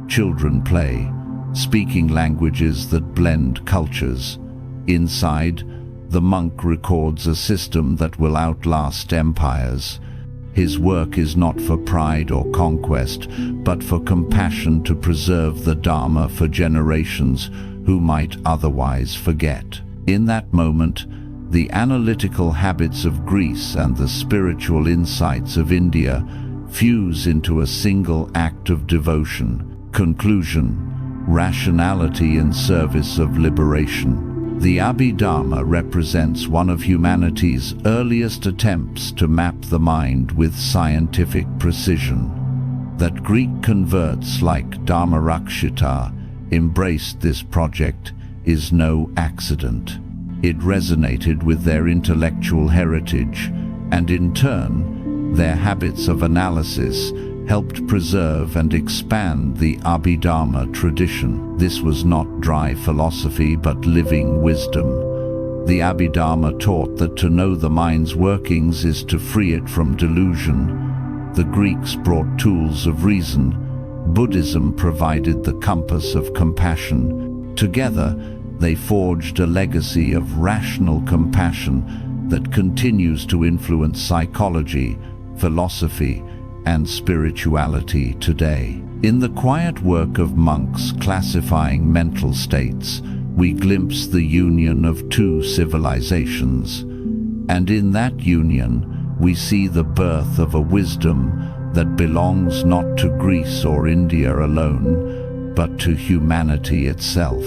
Children play, speaking languages that blend cultures. Inside, the monk records a system that will outlast empires. His work is not for pride or conquest, but for compassion to preserve the Dharma for generations who might otherwise forget. In that moment, the analytical habits of Greece and the spiritual insights of India fuse into a single act of devotion. Conclusion: rationality in service of liberation. The Abhidharma represents one of humanity's earliest attempts to map the mind with scientific precision. That Greek converts like Dharmarakshita embraced this project is no accident. It resonated with their intellectual heritage, and in turn, their habits of analysis helped preserve and expand the Abhidharma tradition. This was not dry philosophy but living wisdom. The Abhidharma taught that to know the mind's workings is to free it from delusion. The Greeks brought tools of reason. Buddhism provided the compass of compassion. Together, they forged a legacy of rational compassion that continues to influence psychology, philosophy, and spirituality today. In the quiet work of monks classifying mental states, we glimpse the union of two civilizations. And in that union, we see the birth of a wisdom that belongs not to Greece or India alone, but to humanity itself.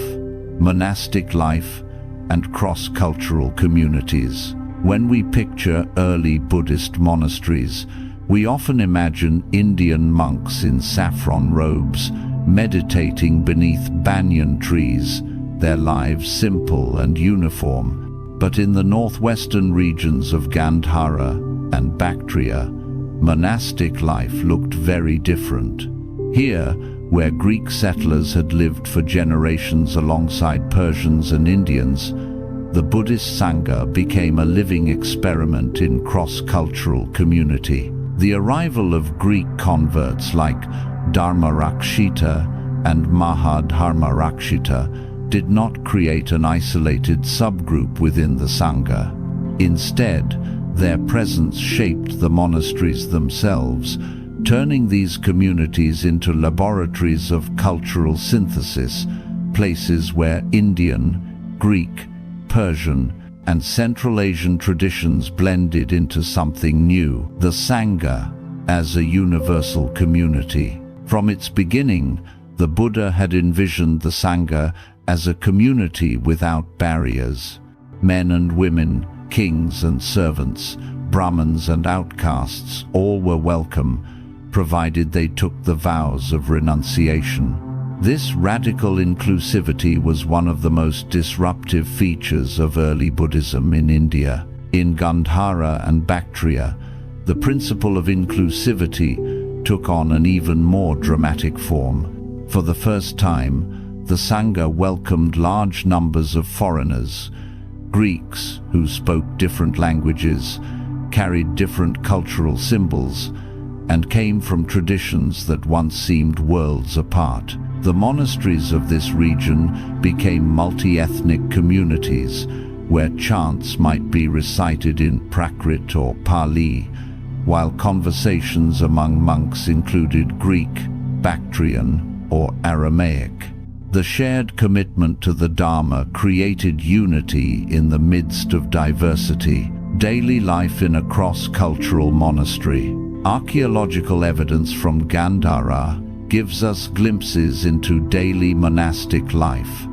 Monastic life and cross-cultural communities. When we picture early Buddhist monasteries, we often imagine Indian monks in saffron robes, meditating beneath banyan trees, their lives simple and uniform. But in the northwestern regions of Gandhara and Bactria, monastic life looked very different. Here, where Greek settlers had lived for generations alongside Persians and Indians, the Buddhist Sangha became a living experiment in cross-cultural community. The arrival of Greek converts like Dharmarakshita and Mahadharmarakshita did not create an isolated subgroup within the Sangha. Instead, their presence shaped the monasteries themselves, turning these communities into laboratories of cultural synthesis, places where Indian, Greek, Persian, and Central Asian traditions blended into something new. The Sangha as a universal community. From its beginning, the Buddha had envisioned the Sangha as a community without barriers. Men and women, kings and servants, Brahmins and outcasts, all were welcome, provided they took the vows of renunciation. This radical inclusivity was one of the most disruptive features of early Buddhism in India. In Gandhara and Bactria, the principle of inclusivity took on an even more dramatic form. For the first time, the Sangha welcomed large numbers of foreigners, Greeks who spoke different languages, carried different cultural symbols, and came from traditions that once seemed worlds apart. The monasteries of this region became multi-ethnic communities where chants might be recited in Prakrit or Pali, while conversations among monks included Greek, Bactrian, or Aramaic. The shared commitment to the Dharma created unity in the midst of diversity. Daily life in a cross-cultural monastery. Archaeological evidence from Gandhara gives us glimpses into daily monastic life.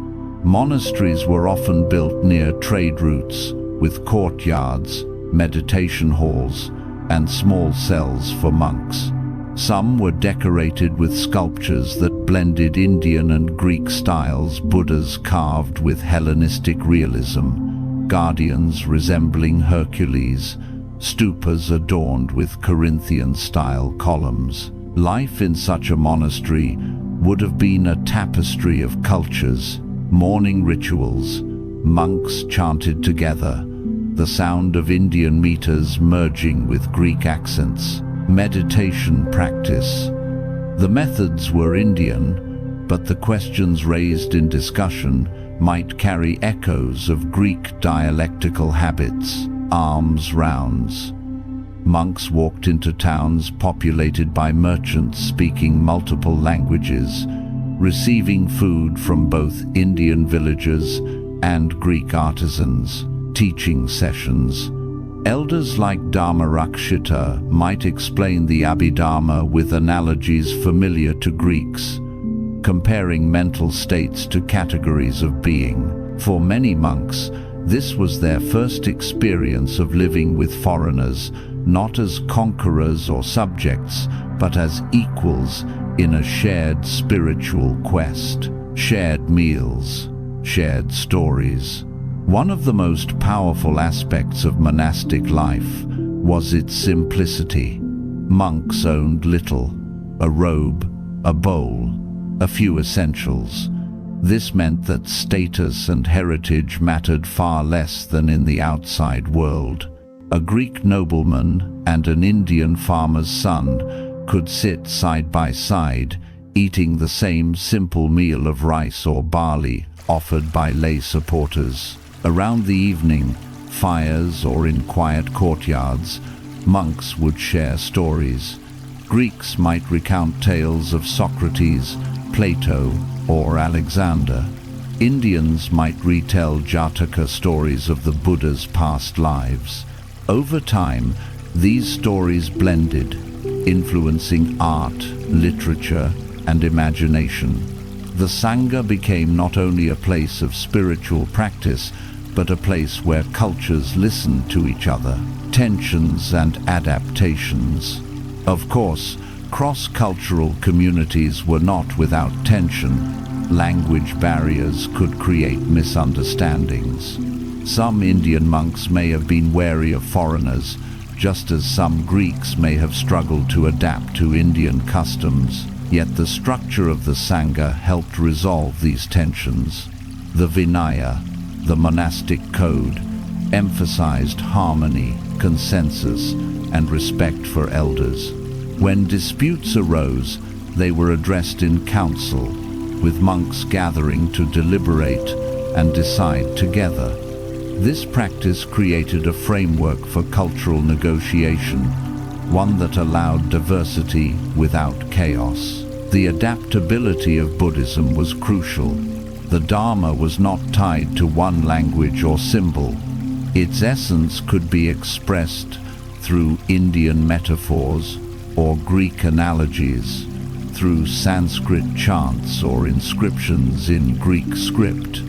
Monasteries were often built near trade routes, with courtyards, meditation halls, and small cells for monks. Some were decorated with sculptures that blended Indian and Greek styles, Buddhas carved with Hellenistic realism, guardians resembling Hercules, stupas adorned with Corinthian-style columns. Life in such a monastery would have been a tapestry of cultures, morning rituals, monks chanted together, the sound of Indian meters merging with Greek accents, meditation practice. The methods were Indian, but the questions raised in discussion might carry echoes of Greek dialectical habits. Alms rounds. Monks walked into towns populated by merchants speaking multiple languages, receiving food from both Indian villagers and Greek artisans. Teaching sessions. Elders like Dharmarakshita might explain the Abhidharma with analogies familiar to Greeks, comparing mental states to categories of being. For many monks, this was their first experience of living with foreigners, not as conquerors or subjects, but as equals in a shared spiritual quest. Shared meals, shared stories. One of the most powerful aspects of monastic life was its simplicity. Monks owned little: a robe, a bowl, a few essentials. This meant that status and heritage mattered far less than in the outside world. A Greek nobleman and an Indian farmer's son could sit side by side, eating the same simple meal of rice or barley offered by lay supporters. Around the evening, fires or in quiet courtyards, monks would share stories. Greeks might recount tales of Socrates, Plato, or Alexander. Indians might retell Jataka stories of the Buddha's past lives. Over time, These stories blended, influencing art, literature, and imagination. The Sangha became not only a place of spiritual practice, but a place where cultures listened to each other, tensions and adaptations. Of course, cross-cultural communities were not without tension. Language barriers could create misunderstandings. Some Indian monks may have been wary of foreigners, just as some Greeks may have struggled to adapt to Indian customs. Yet the structure of the Sangha helped resolve these tensions. The Vinaya, the monastic code, emphasized harmony, consensus, and respect for elders. When disputes arose, they were addressed in council, with monks gathering to deliberate and decide together. This practice created a framework for cultural negotiation, one that allowed diversity without chaos. The adaptability of Buddhism was crucial. The Dharma was not tied to one language or symbol. Its essence could be expressed through Indian metaphors or Greek analogies, through Sanskrit chants or inscriptions in Greek script.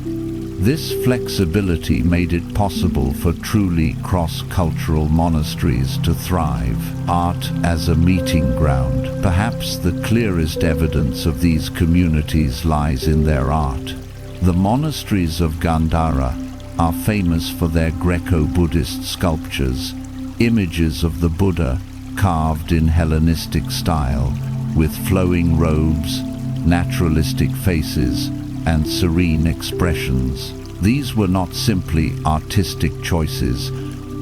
This flexibility made it possible for truly cross-cultural monasteries to thrive. Art as a meeting ground. Perhaps the clearest evidence of these communities lies in their art. The monasteries of Gandhara are famous for their Greco-Buddhist sculptures, images of the Buddha carved in Hellenistic style, with flowing robes, naturalistic faces, and serene expressions. These were not simply artistic choices,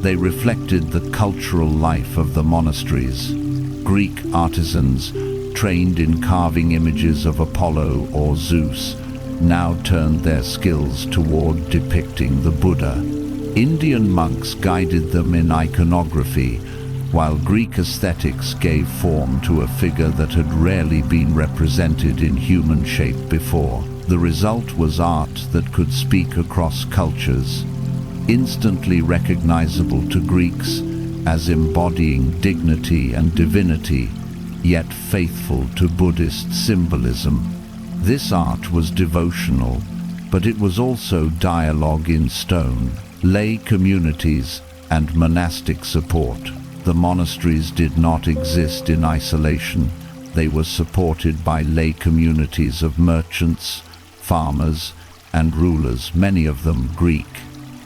they reflected the cultural life of the monasteries. Greek artisans, trained in carving images of Apollo or Zeus, now turned their skills toward depicting the Buddha. Indian monks guided them in iconography, while Greek aesthetics gave form to a figure that had rarely been represented in human shape before. The result was art that could speak across cultures, instantly recognizable to Greeks as embodying dignity and divinity, yet faithful to Buddhist symbolism. This art was devotional, but it was also dialogue in stone. Lay communities and monastic support. The monasteries did not exist in isolation. They were supported by lay communities of merchants, farmers, and rulers, many of them Greek.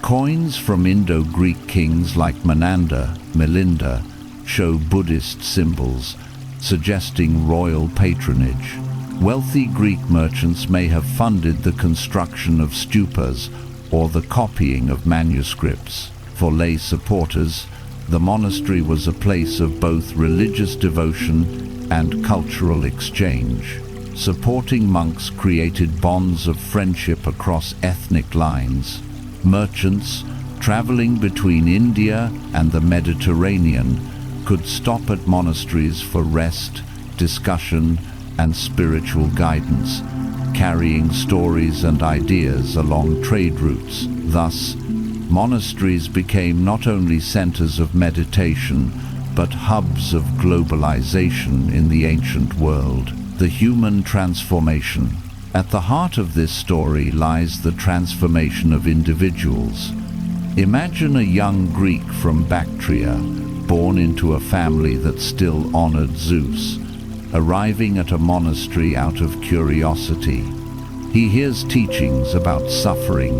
Coins from Indo-Greek kings like Milinda show Buddhist symbols, suggesting royal patronage. Wealthy Greek merchants may have funded the construction of stupas or the copying of manuscripts. For lay supporters, the monastery was a place of both religious devotion and cultural exchange. Supporting monks created bonds of friendship across ethnic lines. Merchants, traveling between India and the Mediterranean, could stop at monasteries for rest, discussion, and spiritual guidance, carrying stories and ideas along trade routes. Thus, monasteries became not only centers of meditation, but hubs of globalization in the ancient world. The human transformation. At the heart of this story lies the transformation of individuals. Imagine a young Greek from Bactria, born into a family that still honored Zeus, arriving at a monastery out of curiosity. He hears teachings about suffering,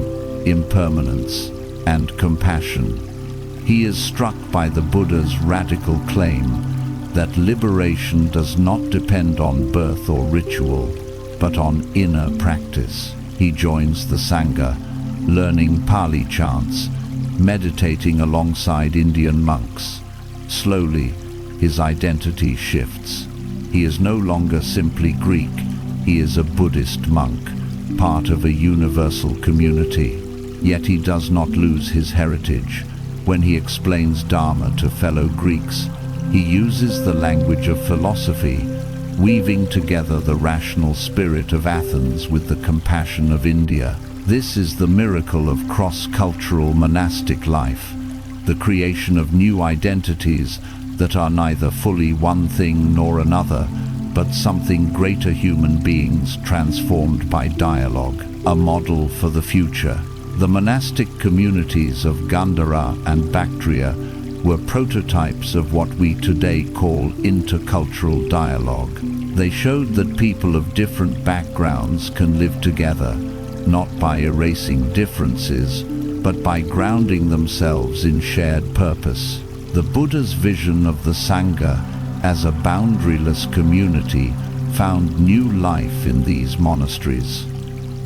impermanence, and compassion. He is struck by the Buddha's radical claim that liberation does not depend on birth or ritual, but on inner practice. He joins the Sangha, learning Pali chants, meditating alongside Indian monks. Slowly, his identity shifts. He is no longer simply Greek, he is a Buddhist monk, part of a universal community. Yet he does not lose his heritage. When he explains Dharma to fellow Greeks, he uses the language of philosophy, weaving together the rational spirit of Athens with the compassion of India. This is the miracle of cross-cultural monastic life. the creation of new identities that are neither fully one thing nor another, but something greater, human beings transformed by dialogue, a model for the future. The monastic communities of Gandhara and Bactria were prototypes of what we today call intercultural dialogue. They showed that people of different backgrounds can live together, not by erasing differences, but by grounding themselves in shared purpose. The Buddha's vision of the Sangha as a boundaryless community found new life in these monasteries.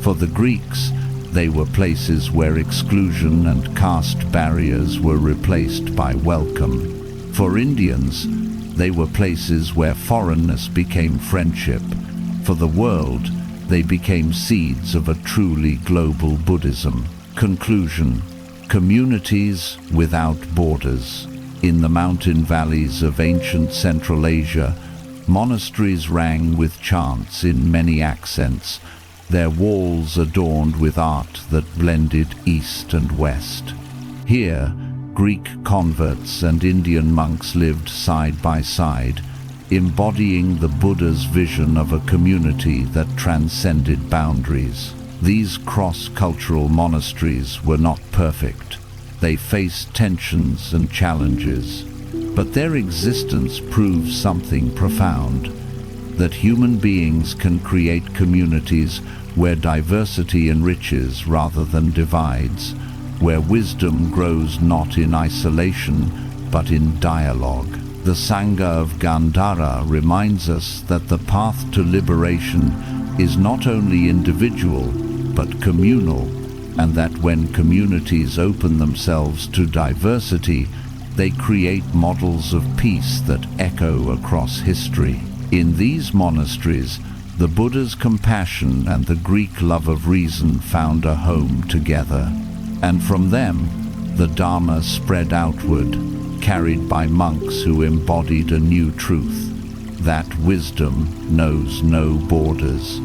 For the Greeks, they were places where exclusion and caste barriers were replaced by welcome. For Indians, they were places where foreignness became friendship. For the world, they became seeds of a truly global Buddhism. Conclusion: communities without borders. In the mountain valleys of ancient Central Asia, monasteries rang with chants in many accents, their walls adorned with art that blended East and West. Here, Greek converts and Indian monks lived side by side, embodying the Buddha's vision of a community that transcended boundaries. These cross-cultural monasteries were not perfect. They faced tensions and challenges, but their existence proves something profound: that human beings can create communities where diversity enriches rather than divides, where wisdom grows not in isolation but in dialogue. The Sangha of Gandhara reminds us that the path to liberation is not only individual but communal, and that when communities open themselves to diversity, they create models of peace that echo across history. In these monasteries, the Buddha's compassion and the Greek love of reason found a home together, and from them, the Dharma spread outward, carried by monks who embodied a new truth, that wisdom knows no borders.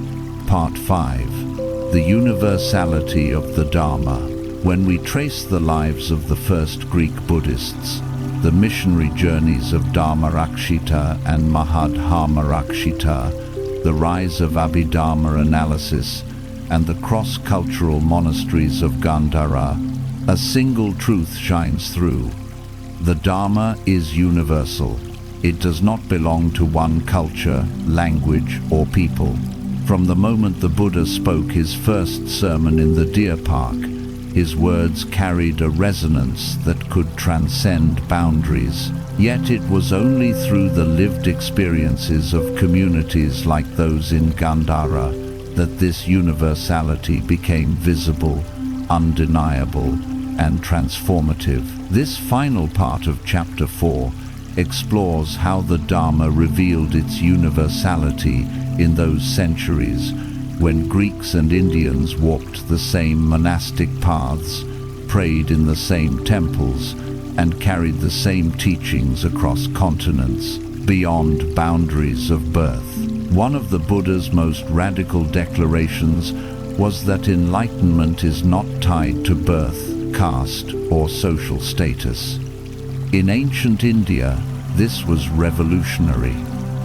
Part 5. The universality of the Dharma. When we trace the lives of the first Greek Buddhists, the missionary journeys of Dharmarakshita and Mahadharmarakshita, the rise of Abhidharma analysis, and the cross-cultural monasteries of Gandhara, a single truth shines through. The Dharma is universal. It does not belong to one culture, language, or people. From the moment the Buddha spoke his first sermon in the deer park, his words carried a resonance that could transcend boundaries. Yet it was only through the lived experiences of communities like those in Gandhara that this universality became visible, undeniable, and transformative. This final part of Chapter 4 explores how the Dharma revealed its universality in those centuries when Greeks and Indians walked the same monastic paths, prayed in the same temples, and carried the same teachings across continents, beyond boundaries of birth. One of the Buddha's most radical declarations was that enlightenment is not tied to birth, caste, or social status. In ancient India, this was revolutionary.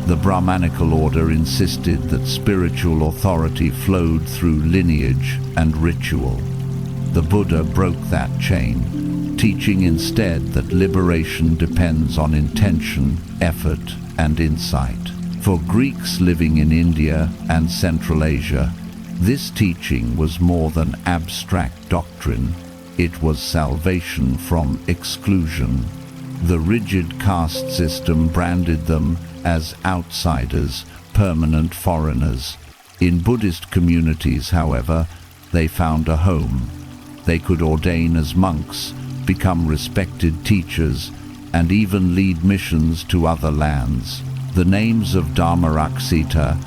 The Brahmanical order insisted that spiritual authority flowed through lineage and ritual. The Buddha broke that chain, teaching instead that liberation depends on intention, effort, and insight. For Greeks living in India and Central Asia, this teaching was more than abstract doctrine. It was salvation from exclusion. The rigid caste system branded them as outsiders, permanent foreigners. In Buddhist communities, however, they found a home. They could ordain as monks, become respected teachers, and even lead missions to other lands. The names of Dharmarakshita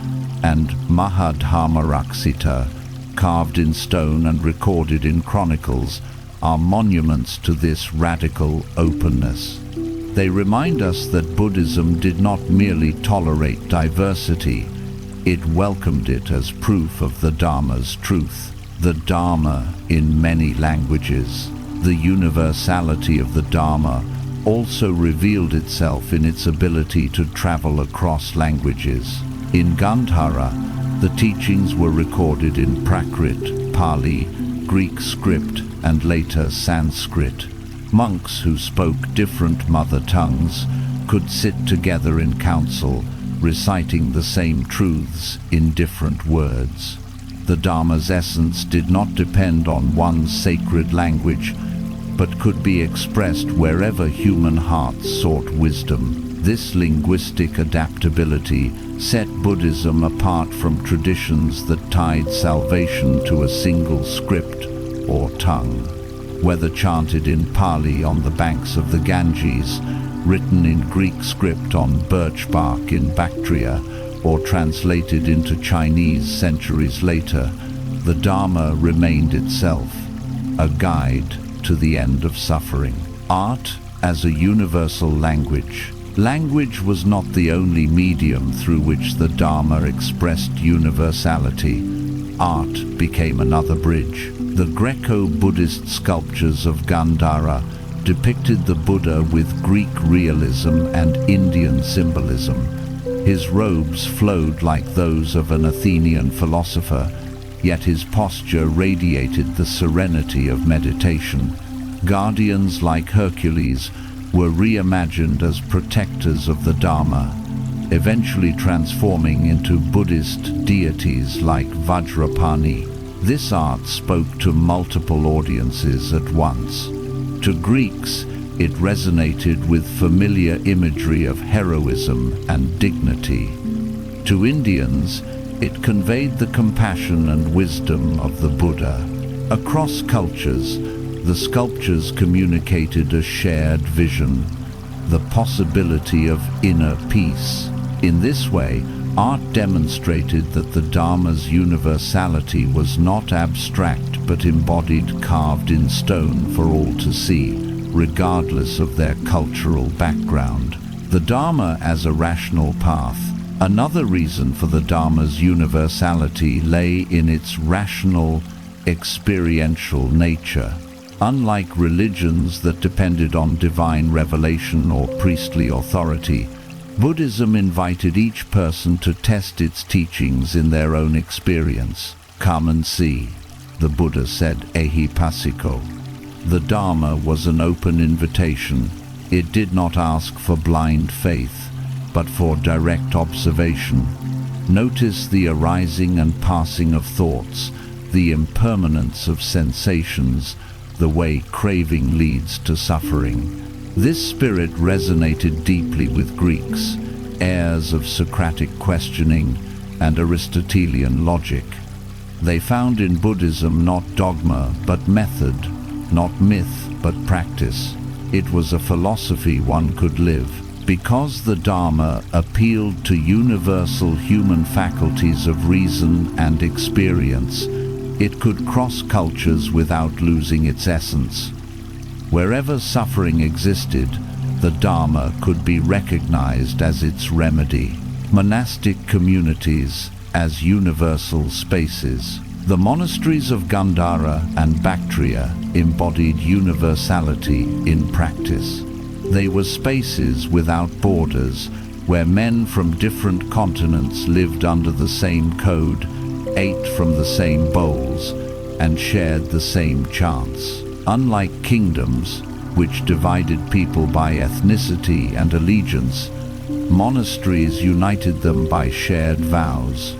and Mahadharmarakshita, carved in stone and recorded in chronicles, are monuments to this radical openness. They remind us that Buddhism did not merely tolerate diversity, it welcomed it as proof of the Dharma's truth. The Dharma in many languages. The universality of the Dharma also revealed itself in its ability to travel across languages. In Gandhara, the teachings were recorded in Prakrit, Pali, Greek script, and later Sanskrit. Monks who spoke different mother tongues could sit together in council, reciting the same truths in different words. The Dharma's essence did not depend on one sacred language, but could be expressed wherever human hearts sought wisdom. This linguistic adaptability set Buddhism apart from traditions that tied salvation to a single script or tongue. Whether chanted in Pali on the banks of the Ganges, written in Greek script on birch bark in Bactria, or translated into Chinese centuries later, the Dharma remained itself, a guide to the end of suffering. Art as a universal language. Language was not the only medium through which the Dharma expressed universality. Art became another bridge. The Greco-Buddhist sculptures of Gandhara depicted the Buddha with Greek realism and Indian symbolism. His robes flowed like those of an Athenian philosopher, yet his posture radiated the serenity of meditation. Guardians like Hercules were reimagined as protectors of the Dharma, eventually transforming into Buddhist deities like Vajrapani. This art spoke to multiple audiences at once. To Greeks, it resonated with familiar imagery of heroism and dignity. To Indians, it conveyed the compassion and wisdom of the Buddha. Across cultures, the sculptures communicated a shared vision, the possibility of inner peace. In this way, art demonstrated that the Dharma's universality was not abstract but embodied, carved in stone for all to see, regardless of their cultural background. The Dharma as a rational path. Another reason for the Dharma's universality lay in its rational, experiential nature. Unlike religions that depended on divine revelation or priestly authority, Buddhism invited each person to test its teachings in their own experience. Come and see, the Buddha said, ehipassiko. The Dharma was an open invitation. It did not ask for blind faith, but for direct observation. Notice the arising and passing of thoughts, the impermanence of sensations, the way craving leads to suffering. This spirit resonated deeply with Greeks, heirs of Socratic questioning and Aristotelian logic. They found in Buddhism not dogma but method, not myth but practice. It was a philosophy one could live. Because the Dharma appealed to universal human faculties of reason and experience, it could cross cultures without losing its essence. Wherever suffering existed, the Dharma could be recognized as its remedy. Monastic communities as universal spaces. The monasteries of Gandhara and Bactria embodied universality in practice. They were spaces without borders, where men from different continents lived under the same code, ate from the same bowls, and shared the same chants. Unlike kingdoms, which divided people by ethnicity and allegiance, monasteries united them by shared vows.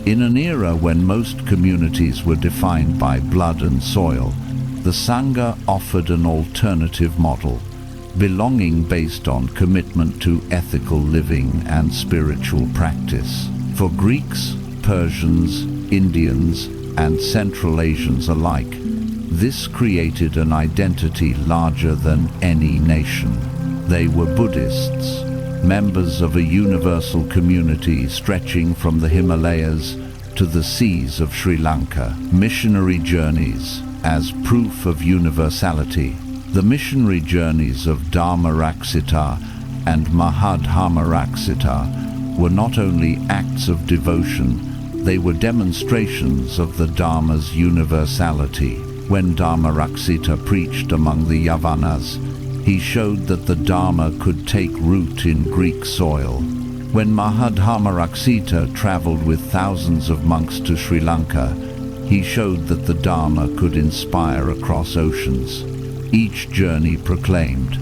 In an era when most communities were defined by blood and soil, the Sangha offered an alternative model, belonging based on commitment to ethical living and spiritual practice. For Greeks, Persians, Indians, and Central Asians alike, this created an identity larger than any nation. They were Buddhists, members of a universal community stretching from the Himalayas to the seas of Sri Lanka. Missionary journeys as proof of universality. The missionary journeys of Dharmaraksita and Mahadharmaraksita were not only acts of devotion, they were demonstrations of the Dharma's universality. When Dharmaraksita preached among the Yavanas, he showed that the Dharma could take root in Greek soil. When Mahadharmaraksita traveled with thousands of monks to Sri Lanka, he showed that the Dharma could inspire across oceans. Each journey proclaimed,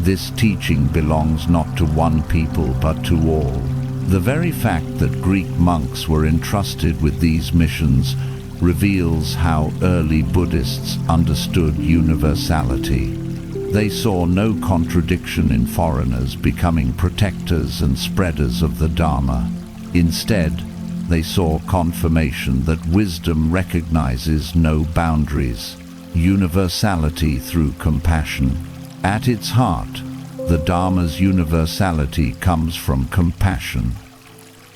"This teaching belongs not to one people but to all." The very fact that Greek monks were entrusted with these missions reveals how early Buddhists understood universality. They saw no contradiction in foreigners becoming protectors and spreaders of the Dharma. Instead, they saw confirmation that wisdom recognizes no boundaries, universality through compassion. At its heart, the Dharma's universality comes from compassion.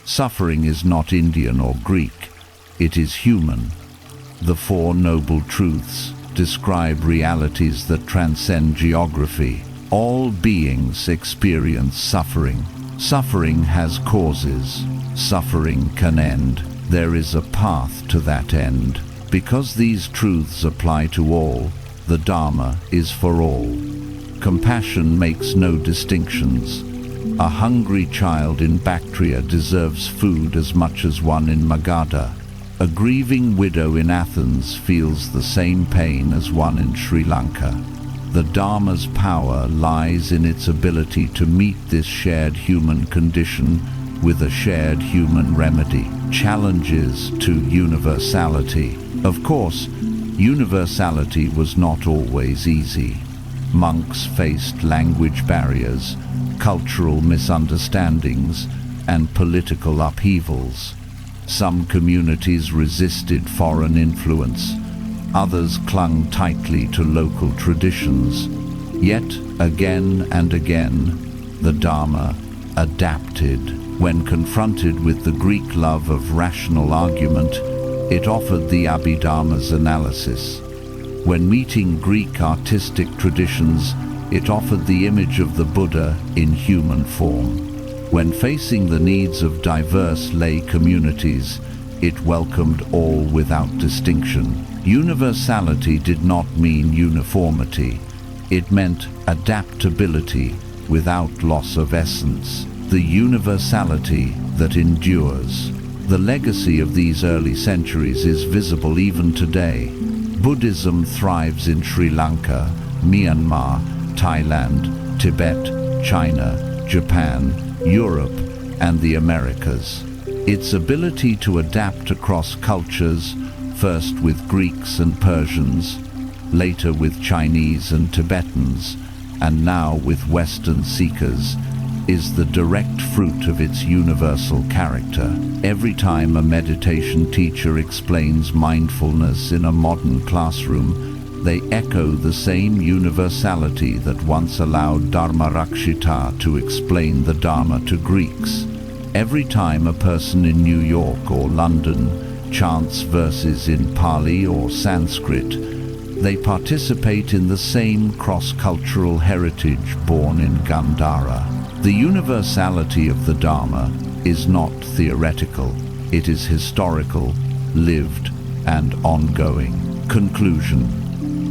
Suffering is not Indian or Greek, it is human. The Four Noble Truths describe realities that transcend geography. All beings experience suffering. Suffering has causes. Suffering can end. There is a path to that end. Because these truths apply to all, the Dharma is for all. Compassion makes no distinctions. A hungry child in Bactria deserves food as much as one in Magadha. A grieving widow in Athens feels the same pain as one in Sri Lanka. The Dharma's power lies in its ability to meet this shared human condition with a shared human remedy. Challenges to universality. Of course, universality was not always easy. Monks faced language barriers, cultural misunderstandings, and political upheavals. Some communities resisted foreign influence, others clung tightly to local traditions. Yet, again and again, the Dharma adapted. When confronted with the Greek love of rational argument, it offered the Abhidharma's analysis. When meeting Greek artistic traditions, it offered the image of the Buddha in human form. When facing the needs of diverse lay communities, it welcomed all without distinction. Universality did not mean uniformity. It meant adaptability without loss of essence. The universality that endures. The legacy of these early centuries is visible even today. Buddhism thrives in Sri Lanka, Myanmar, Thailand, Tibet, China, Japan, Europe, and the Americas. Its ability to adapt across cultures, first with Greeks and Persians, later with Chinese and Tibetans, and now with Western seekers, is the direct fruit of its universal character. Every time a meditation teacher explains mindfulness in a modern classroom, they echo the same universality that once allowed Dharmarakshita to explain the Dharma to Greeks. Every time a person in New York or London chants verses in Pali or Sanskrit, they participate in the same cross-cultural heritage born in Gandhara. The universality of the Dharma is not theoretical. It is historical, lived, and ongoing. Conclusion.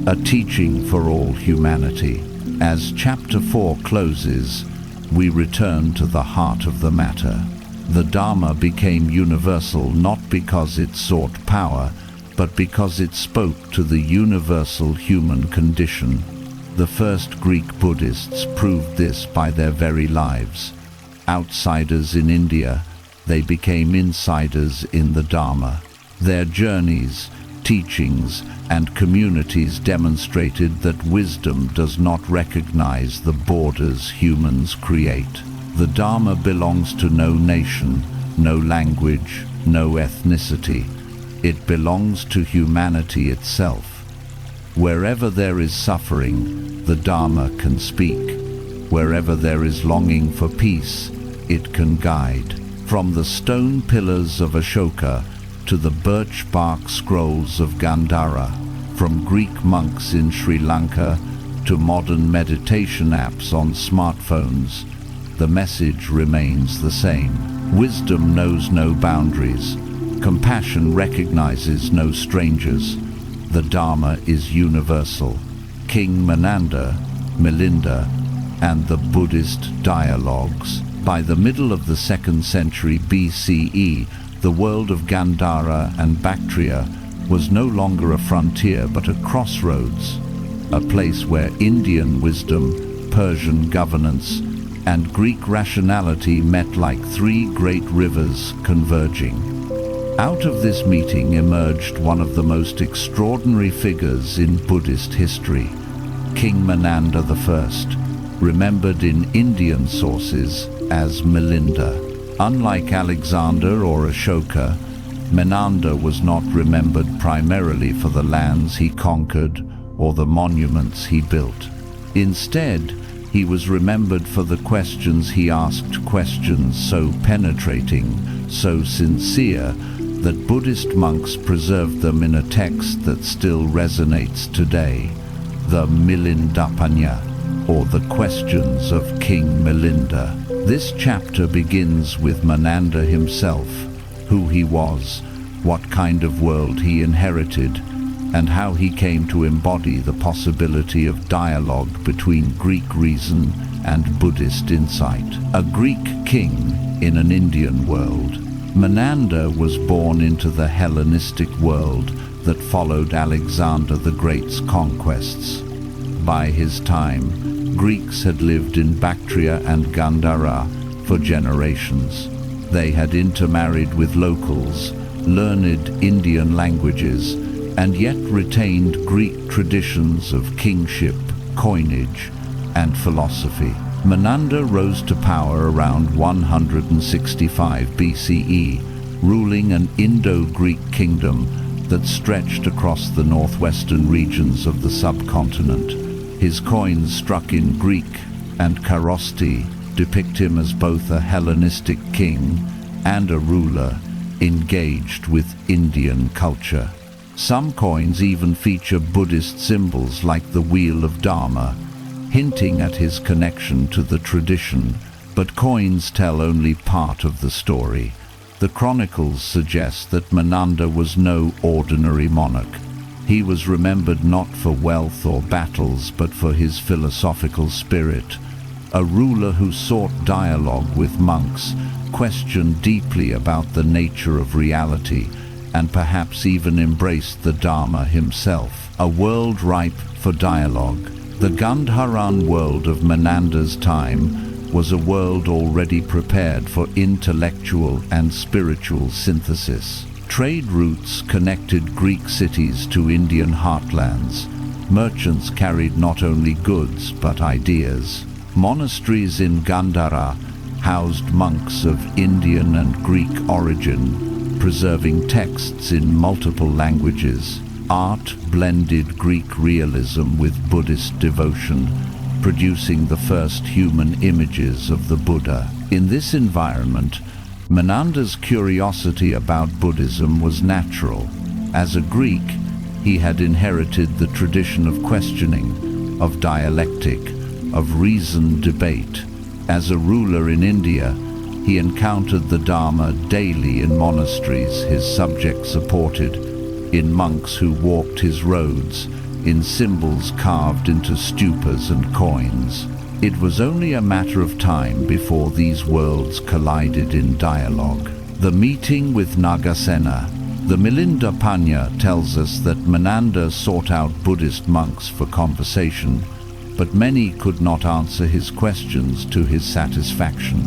A teaching for all humanity. As Chapter 4 closes, we return to the heart of the matter. The Dharma became universal not because it sought power, but because it spoke to the universal human condition. The first Greek Buddhists proved this by their very lives. Outsiders in India, they became insiders in the Dharma. Their journeys, teachings, and communities demonstrated that wisdom does not recognize the borders humans create. The Dharma belongs to no nation, no language, no ethnicity. It belongs to humanity itself. Wherever there is suffering, the Dharma can speak. Wherever there is longing for peace, it can guide. From the stone pillars of Ashoka to the birch bark scrolls of Gandhara, from Greek monks in Sri Lanka to modern meditation apps on smartphones, the message remains the same. Wisdom knows no boundaries. Compassion recognizes no strangers. The Dharma is universal. King Menander, Milinda, and the Buddhist dialogues. By the middle of the 2nd century BCE, the world of Gandhara and Bactria was no longer a frontier but a crossroads, a place where Indian wisdom, Persian governance, and Greek rationality met like three great rivers converging. Out of this meeting emerged one of the most extraordinary figures in Buddhist history, King Menander I, remembered in Indian sources as Milinda. Unlike Alexander or Ashoka, Menander was not remembered primarily for the lands he conquered or the monuments he built. Instead, he was remembered for the questions he asked, questions so penetrating, so sincere, that Buddhist monks preserved them in a text that still resonates today, the Milindapanya, or the Questions of King Milinda. This chapter begins with Menander himself, who he was, what kind of world he inherited, and how he came to embody the possibility of dialogue between Greek reason and Buddhist insight. A Greek king in an Indian world. Menander was born into the Hellenistic world that followed Alexander the Great's conquests. By his time, Greeks had lived in Bactria and Gandhara for generations. They had intermarried with locals, learned Indian languages, and yet retained Greek traditions of kingship, coinage, and philosophy. Menander rose to power around 165 BCE, ruling an Indo-Greek kingdom that stretched across the northwestern regions of the subcontinent. His coins struck in Greek and Kharosti depict him as both a Hellenistic king and a ruler engaged with Indian culture. Some coins even feature Buddhist symbols like the Wheel of Dharma, hinting at his connection to the tradition, but coins tell only part of the story. The chronicles suggest that Menander was no ordinary monarch. He was remembered not for wealth or battles, but for his philosophical spirit, a ruler who sought dialogue with monks, questioned deeply about the nature of reality, and perhaps even embraced the Dharma himself. A world ripe for dialogue. The Gandharan world of Menander's time was a world already prepared for intellectual and spiritual synthesis. Trade routes connected Greek cities to Indian heartlands. Merchants carried not only goods but ideas. Monasteries in Gandhara housed monks of Indian and Greek origin, preserving texts in multiple languages. Art blended Greek realism with Buddhist devotion, producing the first human images of the Buddha. In this environment, Menander's curiosity about Buddhism was natural. As a Greek, he had inherited the tradition of questioning, of dialectic, of reasoned debate. As a ruler in India, he encountered the Dharma daily in monasteries his subjects supported, in monks who walked his roads, in symbols carved into stupas and coins. It was only a matter of time before these worlds collided in dialogue. The meeting with Nagasena. The Milindapanya tells us that Menander sought out Buddhist monks for conversation, but many could not answer his questions to his satisfaction.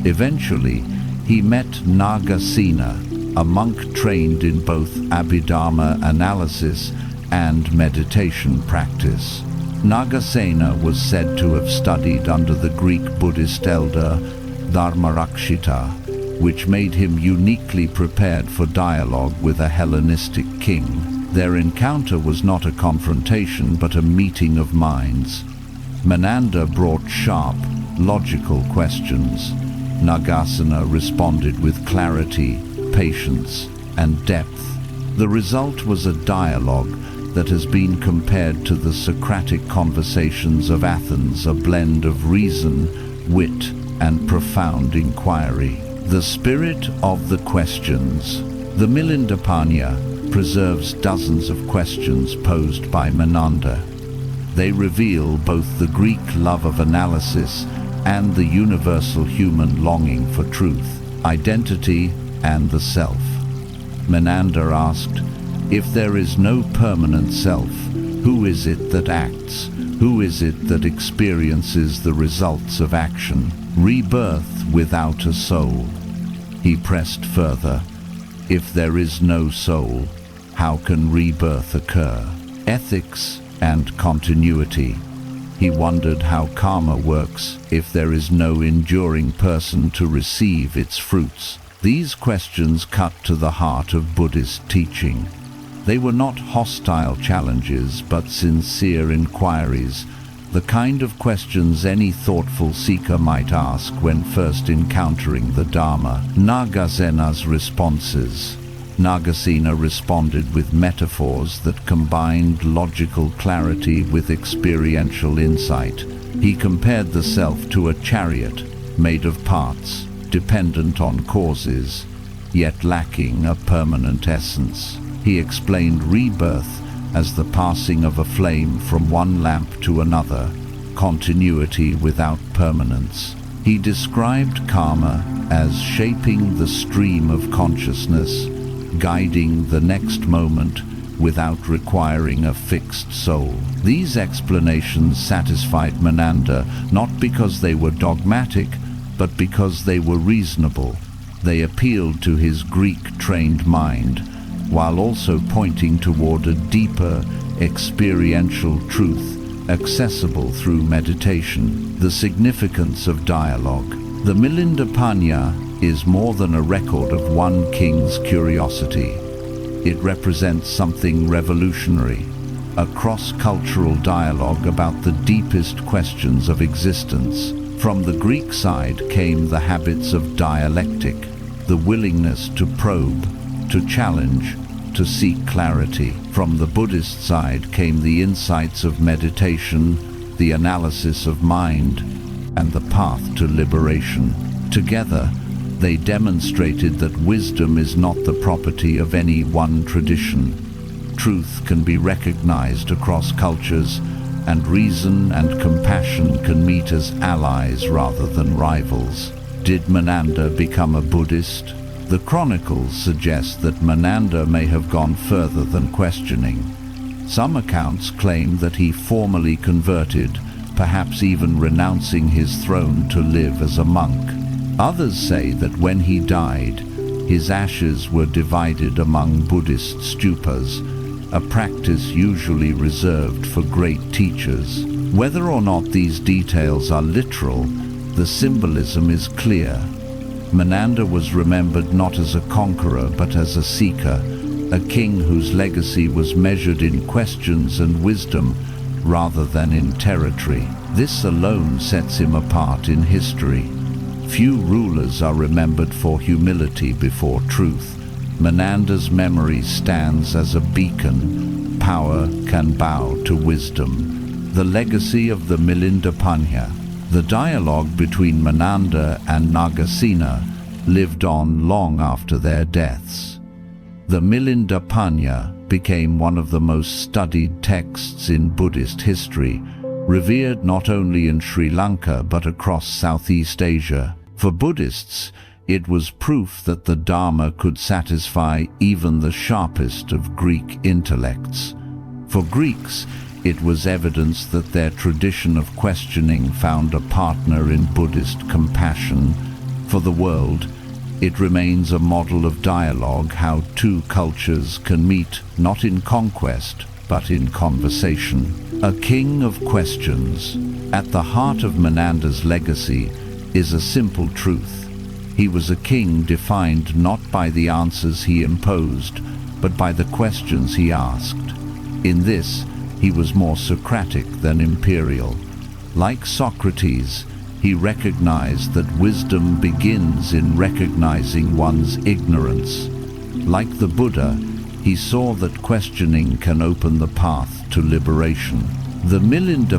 Eventually, he met Nagasena, a monk trained in both Abhidharma analysis and meditation practice. Nagasena was said to have studied under the Greek Buddhist elder Dharmarakshita, which made him uniquely prepared for dialogue with a Hellenistic king. Their encounter was not a confrontation but a meeting of minds. Menander brought sharp, logical questions. Nagasena responded with clarity, patience, and depth. The result was a dialogue that has been compared to the Socratic conversations of Athens, a blend of reason, wit, and profound inquiry. The spirit of the questions. The Milindapanya, preserves dozens of questions posed by Menander. They reveal both the Greek love of analysis and the universal human longing for truth, identity, and the self. Menander asked, "If there is no permanent self, who is it that acts? Who is it that experiences the results of action? Rebirth without a soul." He pressed further, "If there is no soul, how can rebirth occur?" Ethics and continuity. He wondered how karma works if there is no enduring person to receive its fruits. These questions cut to the heart of Buddhist teaching. They were not hostile challenges, but sincere inquiries, the kind of questions any thoughtful seeker might ask when first encountering the Dharma. Nagasena's responses. Nagasena responded with metaphors that combined logical clarity with experiential insight. He compared the self to a chariot made of parts, dependent on causes, yet lacking a permanent essence. He explained rebirth as the passing of a flame from one lamp to another, continuity without permanence. He described karma as shaping the stream of consciousness, guiding the next moment without requiring a fixed soul. These explanations satisfied Menander not because they were dogmatic, but because they were reasonable. They appealed to his Greek-trained mind, while also pointing toward a deeper, experiential truth accessible through meditation. The significance of dialogue. The Milinda is more than a record of one king's curiosity. It represents something revolutionary, a cross-cultural dialogue about the deepest questions of existence. From the Greek side came the habits of dialectic, the willingness to probe, to challenge, to seek clarity. From the Buddhist side came the insights of meditation, the analysis of mind, and the path to liberation. Together, they demonstrated that wisdom is not the property of any one tradition. Truth can be recognized across cultures, and reason and compassion can meet as allies rather than rivals. Did Menander become a Buddhist? The chronicles suggest that Menander may have gone further than questioning. Some accounts claim that he formally converted, perhaps even renouncing his throne to live as a monk. Others say that when he died, his ashes were divided among Buddhist stupas, a practice usually reserved for great teachers. Whether or not these details are literal, the symbolism is clear. Menander was remembered not as a conqueror but as a seeker, a king whose legacy was measured in questions and wisdom rather than in territory. This alone sets him apart in history. Few rulers are remembered for humility before truth. Menander's memory stands as a beacon. Power can bow to wisdom. The legacy of the Milinda. The dialogue between Menander and Nagasena lived on long after their deaths. The Milinda became one of the most studied texts in Buddhist history, revered not only in Sri Lanka but across Southeast Asia. For Buddhists, it was proof that the Dharma could satisfy even the sharpest of Greek intellects. For Greeks, it was evidence that their tradition of questioning found a partner in Buddhist compassion. For the world, it remains a model of dialogue, how two cultures can meet not in conquest, but in conversation. A king of questions. At the heart of Menander's legacy is a simple truth. He was a king defined not by the answers he imposed, but by the questions he asked. In this, he was more Socratic than imperial. Like Socrates, he recognized that wisdom begins in recognizing one's ignorance. Like the Buddha, he saw that questioning can open the path to liberation. The Milinda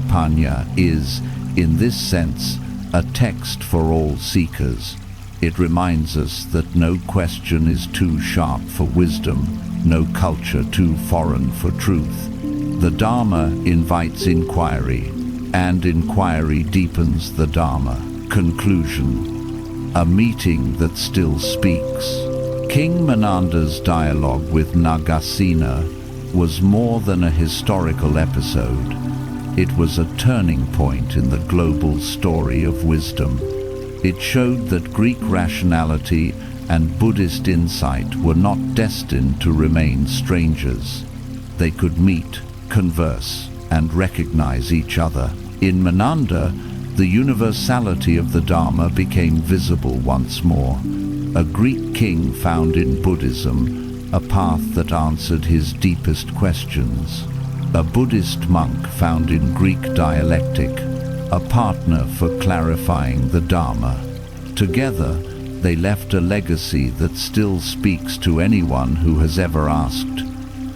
is, in this sense, a text for all seekers. It reminds us that no question is too sharp for wisdom, no culture too foreign for truth. The Dharma invites inquiry, and inquiry deepens the Dharma. Conclusion. A meeting that still speaks. King Menander's dialogue with Nagasena was more than a historical episode. It was a turning point in the global story of wisdom. It showed that Greek rationality and Buddhist insight were not destined to remain strangers. They could meet, converse, and recognize each other. In Menander, the universality of the Dharma became visible once more. A Greek king found in Buddhism a path that answered his deepest questions. A Buddhist monk found in Greek dialectic a partner for clarifying the Dharma. Together, they left a legacy that still speaks to anyone who has ever asked,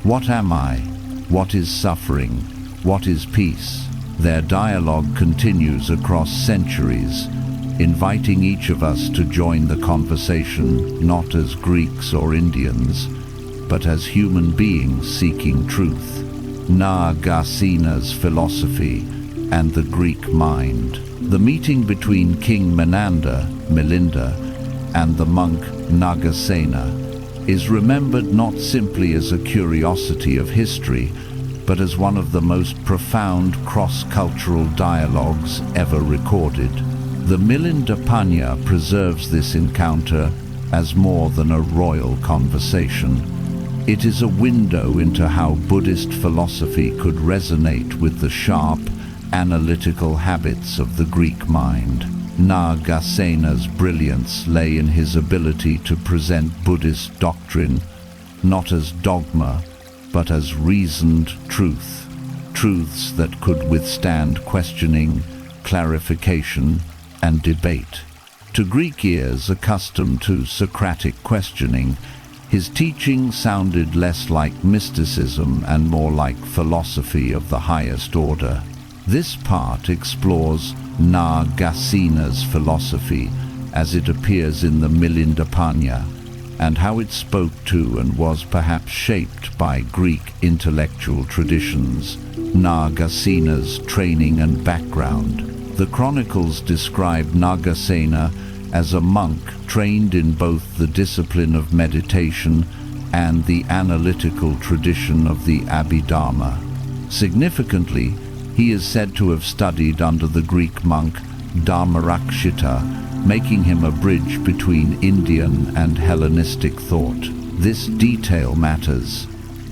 "What am I? What is suffering? What is peace?" Their dialogue continues across centuries, inviting each of us to join the conversation not as Greeks or Indians, but as human beings seeking truth. Nagasena's philosophy and the Greek mind. The meeting between King Menander, Milinda, and the monk Nagasena is remembered not simply as a curiosity of history, but as one of the most profound cross-cultural dialogues ever recorded. The Milinda preserves this encounter as more than a royal conversation. It is a window into how Buddhist philosophy could resonate with the sharp, analytical habits of the Greek mind. Nagasena's brilliance lay in his ability to present Buddhist doctrine not as dogma, but as reasoned truth. Truths that could withstand questioning, clarification, and debate. To Greek ears accustomed to Socratic questioning, his teaching sounded less like mysticism and more like philosophy of the highest order. This part explores Nagasena's philosophy as it appears in the Milinda, and how it spoke to and was perhaps shaped by Greek intellectual traditions. Nagasena's training and background. The chronicles describe Nagasena as a monk trained in both the discipline of meditation and the analytical tradition of the Abhidharma. Significantly, he is said to have studied under the Greek monk Dharmarakshita, making him a bridge between Indian and Hellenistic thought. This detail matters.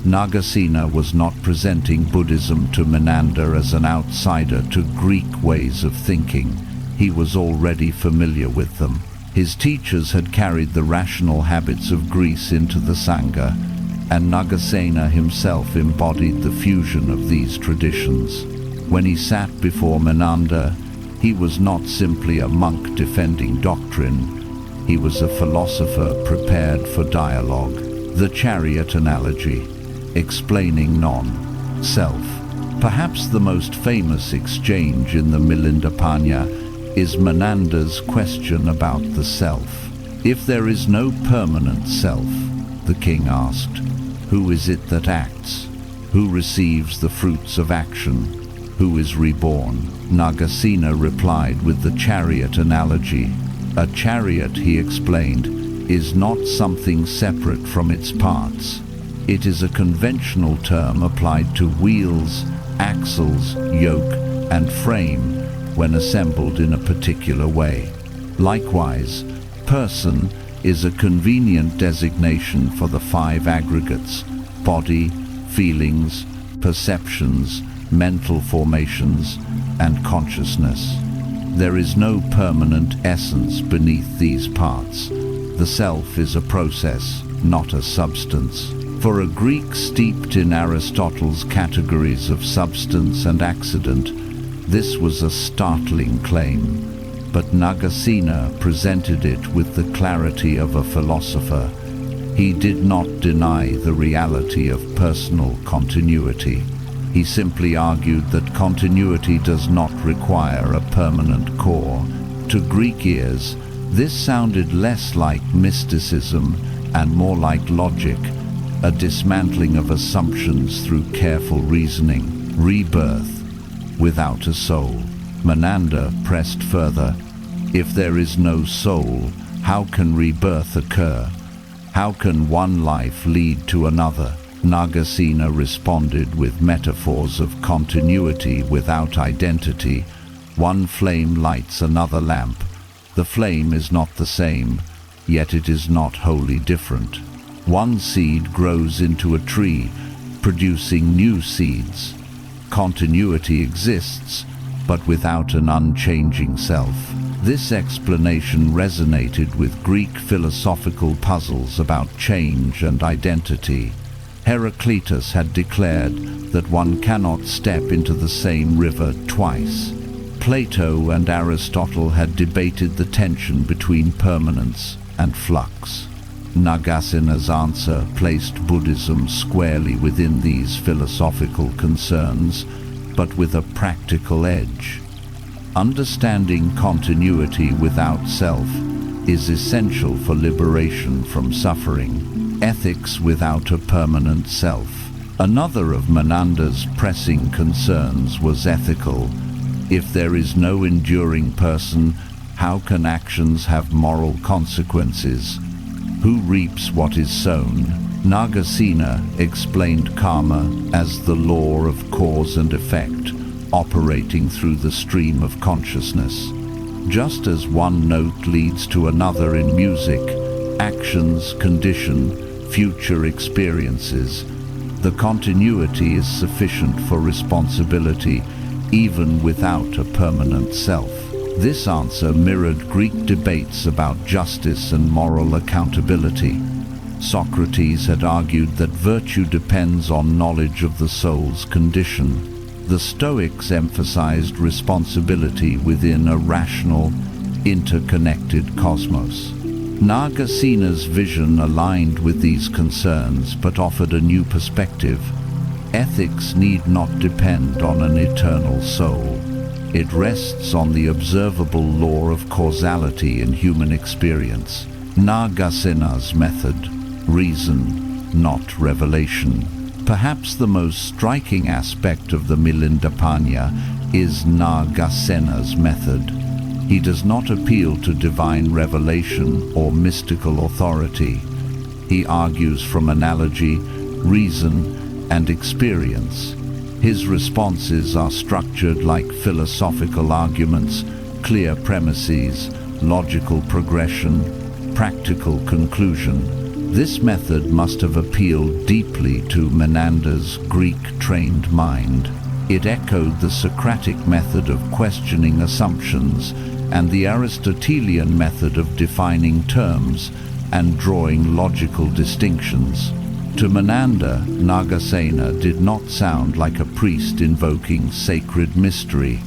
Nagasena was not presenting Buddhism to Menander as an outsider to Greek ways of thinking. He was already familiar with them. His teachers had carried the rational habits of Greece into the Sangha, and Nagasena himself embodied the fusion of these traditions. When he sat before Menander, he was not simply a monk defending doctrine. He was a philosopher prepared for dialogue. The chariot analogy, explaining non-self. Perhaps the most famous exchange in the Milinda is Menander's question about the self. If there is no permanent self, the king asked, who is it that acts? Who receives the fruits of action? Who is reborn? Nagasena replied with the chariot analogy. A chariot, he explained, is not something separate from its parts. It is a conventional term applied to wheels, axles, yoke, and frame when assembled in a particular way. Likewise, person is a convenient designation for the five aggregates: body, feelings, perceptions, mental formations, and consciousness. There is no permanent essence beneath these parts. The self is a process, not a substance. For a Greek steeped in Aristotle's categories of substance and accident, this was a startling claim. But Nagasena presented it with the clarity of a philosopher. He did not deny the reality of personal continuity. He simply argued that continuity does not require a permanent core. To Greek ears, This sounded less like mysticism and more like logic, a dismantling of assumptions through careful reasoning. Rebirth without a soul. Menander pressed further. If there is no soul, how can rebirth occur? How can one life lead to another? Nagasena responded with metaphors of continuity without identity. One flame lights another lamp. The flame is not the same, yet it is not wholly different. One seed grows into a tree, producing new seeds. Continuity exists, but without an unchanging self. This explanation resonated with Greek philosophical puzzles about change and identity. Heraclitus had declared that one cannot step into the same river twice. Plato and Aristotle had debated the tension between permanence and flux. Nagasena's answer placed Buddhism squarely within these philosophical concerns, but with a practical edge. Understanding continuity without self is essential for liberation from suffering. Ethics without a permanent self. Another of Menander's pressing concerns was ethical. If there is no enduring person, how can actions have moral consequences? Who reaps what is sown? Nagasena explained karma as the law of cause and effect, operating through the stream of consciousness. Just as one note leads to another in music, actions condition future experiences. The continuity is sufficient for responsibility, even without a permanent self. This answer mirrored Greek debates about justice and moral accountability. Socrates had argued that virtue depends on knowledge of the soul's condition. The Stoics emphasized responsibility within a rational, interconnected cosmos. Nagasena's vision aligned with these concerns but offered a new perspective. Ethics need not depend on an eternal soul. It rests on the observable law of causality in human experience. Nagasena's method: reason, not revelation. Perhaps the most striking aspect of the Milindapanya is Nagasena's method. He does not appeal to divine revelation or mystical authority. He argues from analogy, reason, and experience. His responses are structured like philosophical arguments, clear premises, logical progression, practical conclusion. This method must have appealed deeply to Menander's Greek-trained mind. It echoed the Socratic method of questioning assumptions and the Aristotelian method of defining terms and drawing logical distinctions. To Menander, Nagasena did not sound like a priest invoking sacred mystery.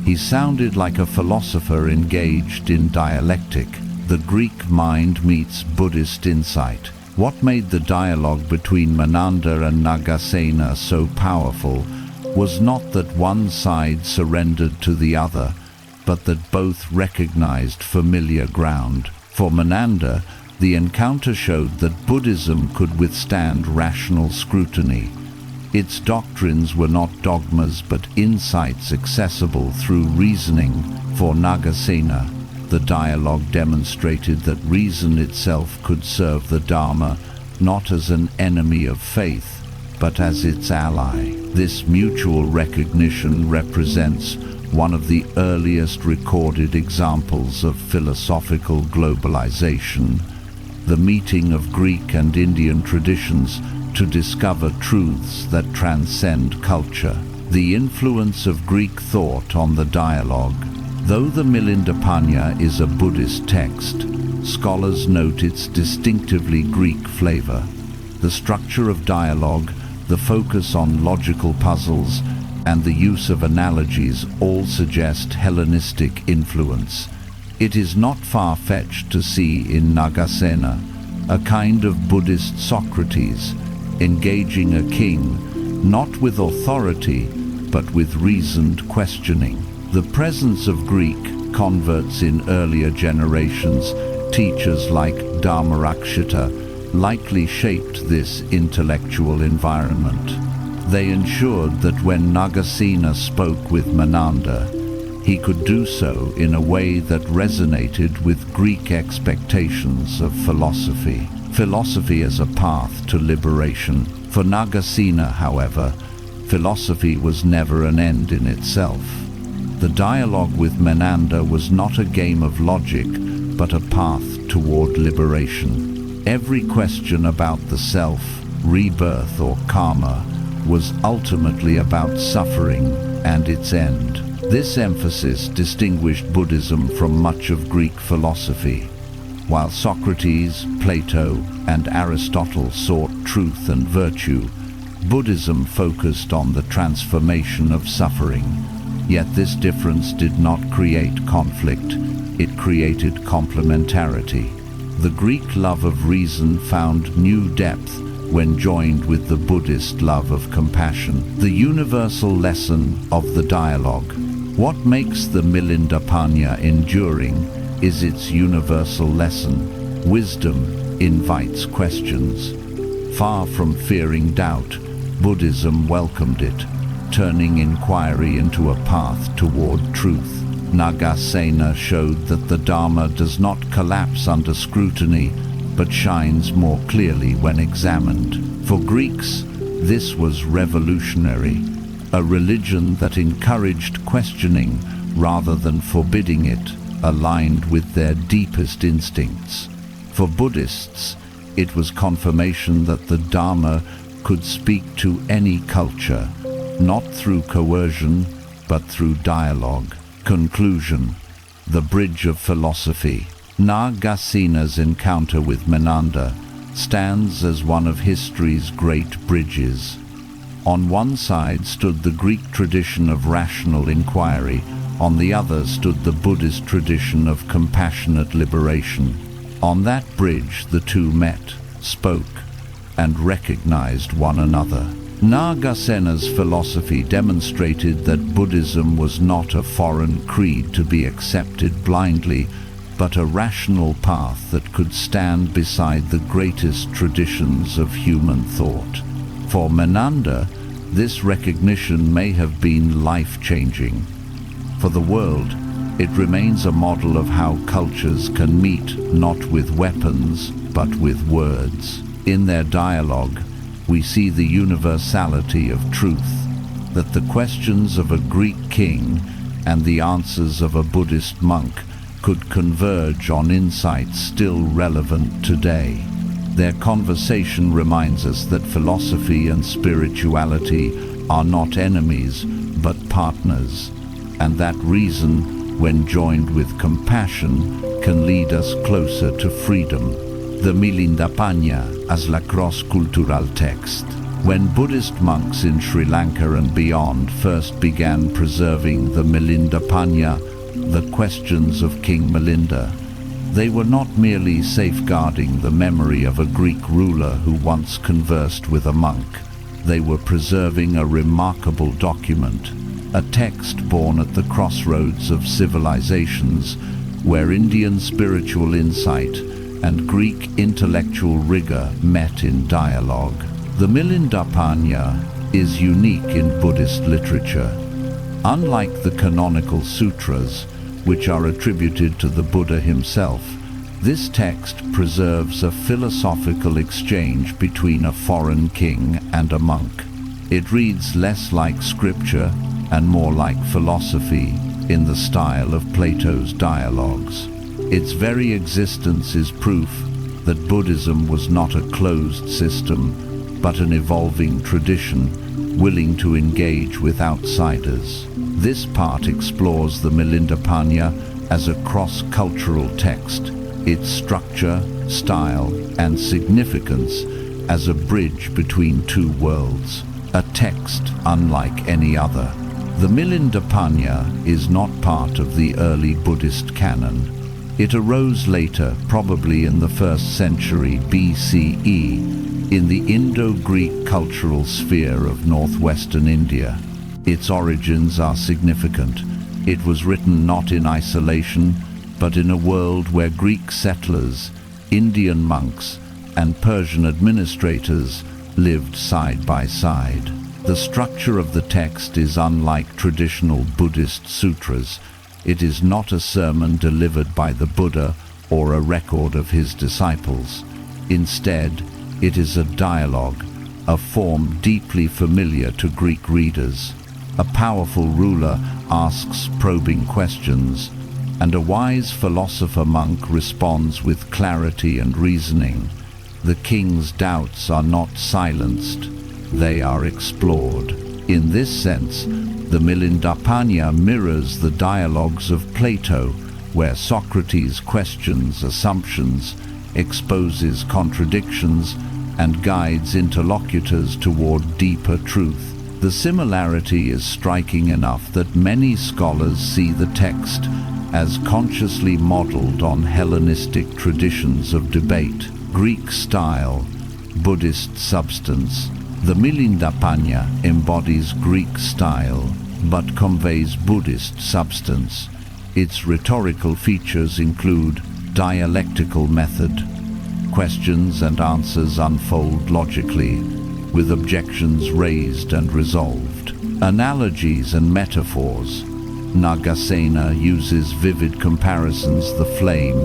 He sounded like a philosopher engaged in dialectic. The Greek mind meets Buddhist insight. What made the dialogue between Menander and Nagasena so powerful was not that one side surrendered to the other, but that both recognized familiar ground. For Menander, the encounter showed that Buddhism could withstand rational scrutiny. Its doctrines were not dogmas but insights accessible through reasoning. For Nagasena, the dialogue demonstrated that reason itself could serve the Dharma not as an enemy of faith, but as its ally. This mutual recognition represents one of the earliest recorded examples of philosophical globalization, the meeting of Greek and Indian traditions to discover truths that transcend culture. The influence of Greek thought on the dialogue. Though the Milindapanya is a Buddhist text, scholars note its distinctively Greek flavor. The structure of dialogue, the focus on logical puzzles, and the use of analogies all suggest Hellenistic influence. It is not far-fetched to see in Nagasena a kind of Buddhist Socrates, engaging a king not with authority but with reasoned questioning. The presence of Greek, converts in earlier generations, teachers like Dharmarakshita, likely shaped this intellectual environment. They ensured that when Nagasena spoke with Menander, he could do so in a way that resonated with Greek expectations of philosophy. Philosophy as a path to liberation. For Nagasena, however, philosophy was never an end in itself. The dialogue with Menander was not a game of logic, but a path toward liberation. Every question about the self, rebirth, or karma was ultimately about suffering and its end. This emphasis distinguished Buddhism from much of Greek philosophy. While Socrates, Plato, and Aristotle sought truth and virtue, Buddhism focused on the transformation of suffering. Yet this difference did not create conflict, it created complementarity. The Greek love of reason found new depth when joined with the Buddhist love of compassion. The universal lesson of the dialogue. What makes the Milindapanya enduring is its universal lesson. Wisdom invites questions. Far from fearing doubt, Buddhism welcomed it, turning inquiry into a path toward truth. Nagasena showed that the Dharma does not collapse under scrutiny, but shines more clearly when examined. For Greeks, this was revolutionary, a religion that encouraged questioning rather than forbidding it, aligned with their deepest instincts. For Buddhists, it was confirmation that the Dharma could speak to any culture, not through coercion, but through dialogue. Conclusion: the bridge of philosophy. Nagasena's encounter with Menander stands as one of history's great bridges. On one side stood the Greek tradition of rational inquiry, on the other stood the Buddhist tradition of compassionate liberation. On that bridge the two met, spoke, and recognized one another. Nagasena's philosophy demonstrated that Buddhism was not a foreign creed to be accepted blindly, but a rational path that could stand beside the greatest traditions of human thought. For Menander, this recognition may have been life-changing. For the world, it remains a model of how cultures can meet not with weapons, but with words. In their dialogue, we see the universality of truth, that the questions of a Greek king and the answers of a Buddhist monk could converge on insights still relevant today. Their conversation reminds us that philosophy and spirituality are not enemies, but partners, and that reason, when joined with compassion, can lead us closer to freedom. The Milindapanya as la cross-cultural text. When Buddhist monks in Sri Lanka and beyond first began preserving the Milindapanya, the questions of King Milinda, they were not merely safeguarding the memory of a Greek ruler who once conversed with a monk. They were preserving a remarkable document, a text born at the crossroads of civilizations, where Indian spiritual insight and Greek intellectual rigor met in dialogue. The Milindapanya is unique in Buddhist literature. Unlike the canonical sutras, which are attributed to the Buddha himself, this text preserves a philosophical exchange between a foreign king and a monk. It reads less like scripture and more like philosophy in the style of Plato's dialogues. Its very existence is proof that Buddhism was not a closed system, but an evolving tradition, willing to engage with outsiders. This part explores the Milindapanya as a cross-cultural text, its structure, style, and significance as a bridge between two worlds, a text unlike any other. The Milindapanya is not part of the early Buddhist canon. It arose later, probably in the 1st century BCE, in the Indo-Greek cultural sphere of northwestern India. Its origins are significant. It was written not in isolation, but in a world where Greek settlers, Indian monks, and Persian administrators lived side by side. The structure of the text is unlike traditional Buddhist sutras. It is not a sermon delivered by the Buddha or a record of his disciples. Instead, it is a dialogue, a form deeply familiar to Greek readers. A powerful ruler asks probing questions, and a wise philosopher-monk responds with clarity and reasoning. The king's doubts are not silenced, they are explored. In this sense, the Milindapanya mirrors the dialogues of Plato, where Socrates questions assumptions, exposes contradictions, and guides interlocutors toward deeper truth. The similarity is striking enough that many scholars see the text as consciously modeled on Hellenistic traditions of debate, Greek style, Buddhist substance. The Milindapanya embodies Greek style, but conveys Buddhist substance. Its rhetorical features include dialectical method. Questions and answers unfold logically, with objections raised and resolved. Analogies and metaphors. Nagasena uses vivid comparisons: the flame,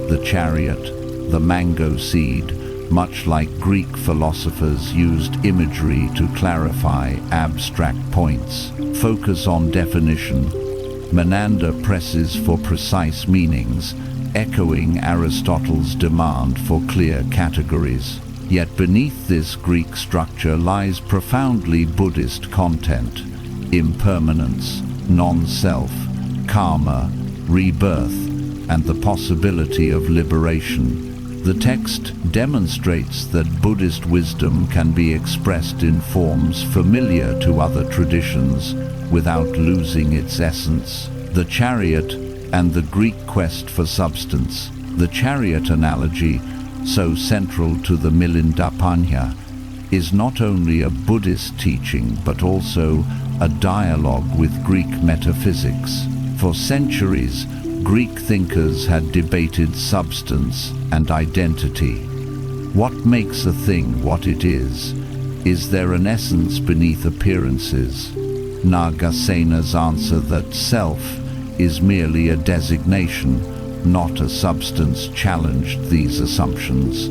the chariot, the mango seed, much like Greek philosophers used imagery to clarify abstract points. Focus on definition. Menander presses for precise meanings, echoing Aristotle's demand for clear categories. Yet beneath this Greek structure lies profoundly Buddhist content: impermanence, non-self, karma, rebirth, and the possibility of liberation. The text demonstrates that Buddhist wisdom can be expressed in forms familiar to other traditions without losing its essence. The chariot and the Greek quest for substance. The chariot analogy, so central to the Milindapanya, is not only a Buddhist teaching but also a dialogue with Greek metaphysics. For centuries, Greek thinkers had debated substance and identity. What makes a thing what it is? Is there an essence beneath appearances? Nagasena's answer that self is merely a designation, not a substance, challenged these assumptions.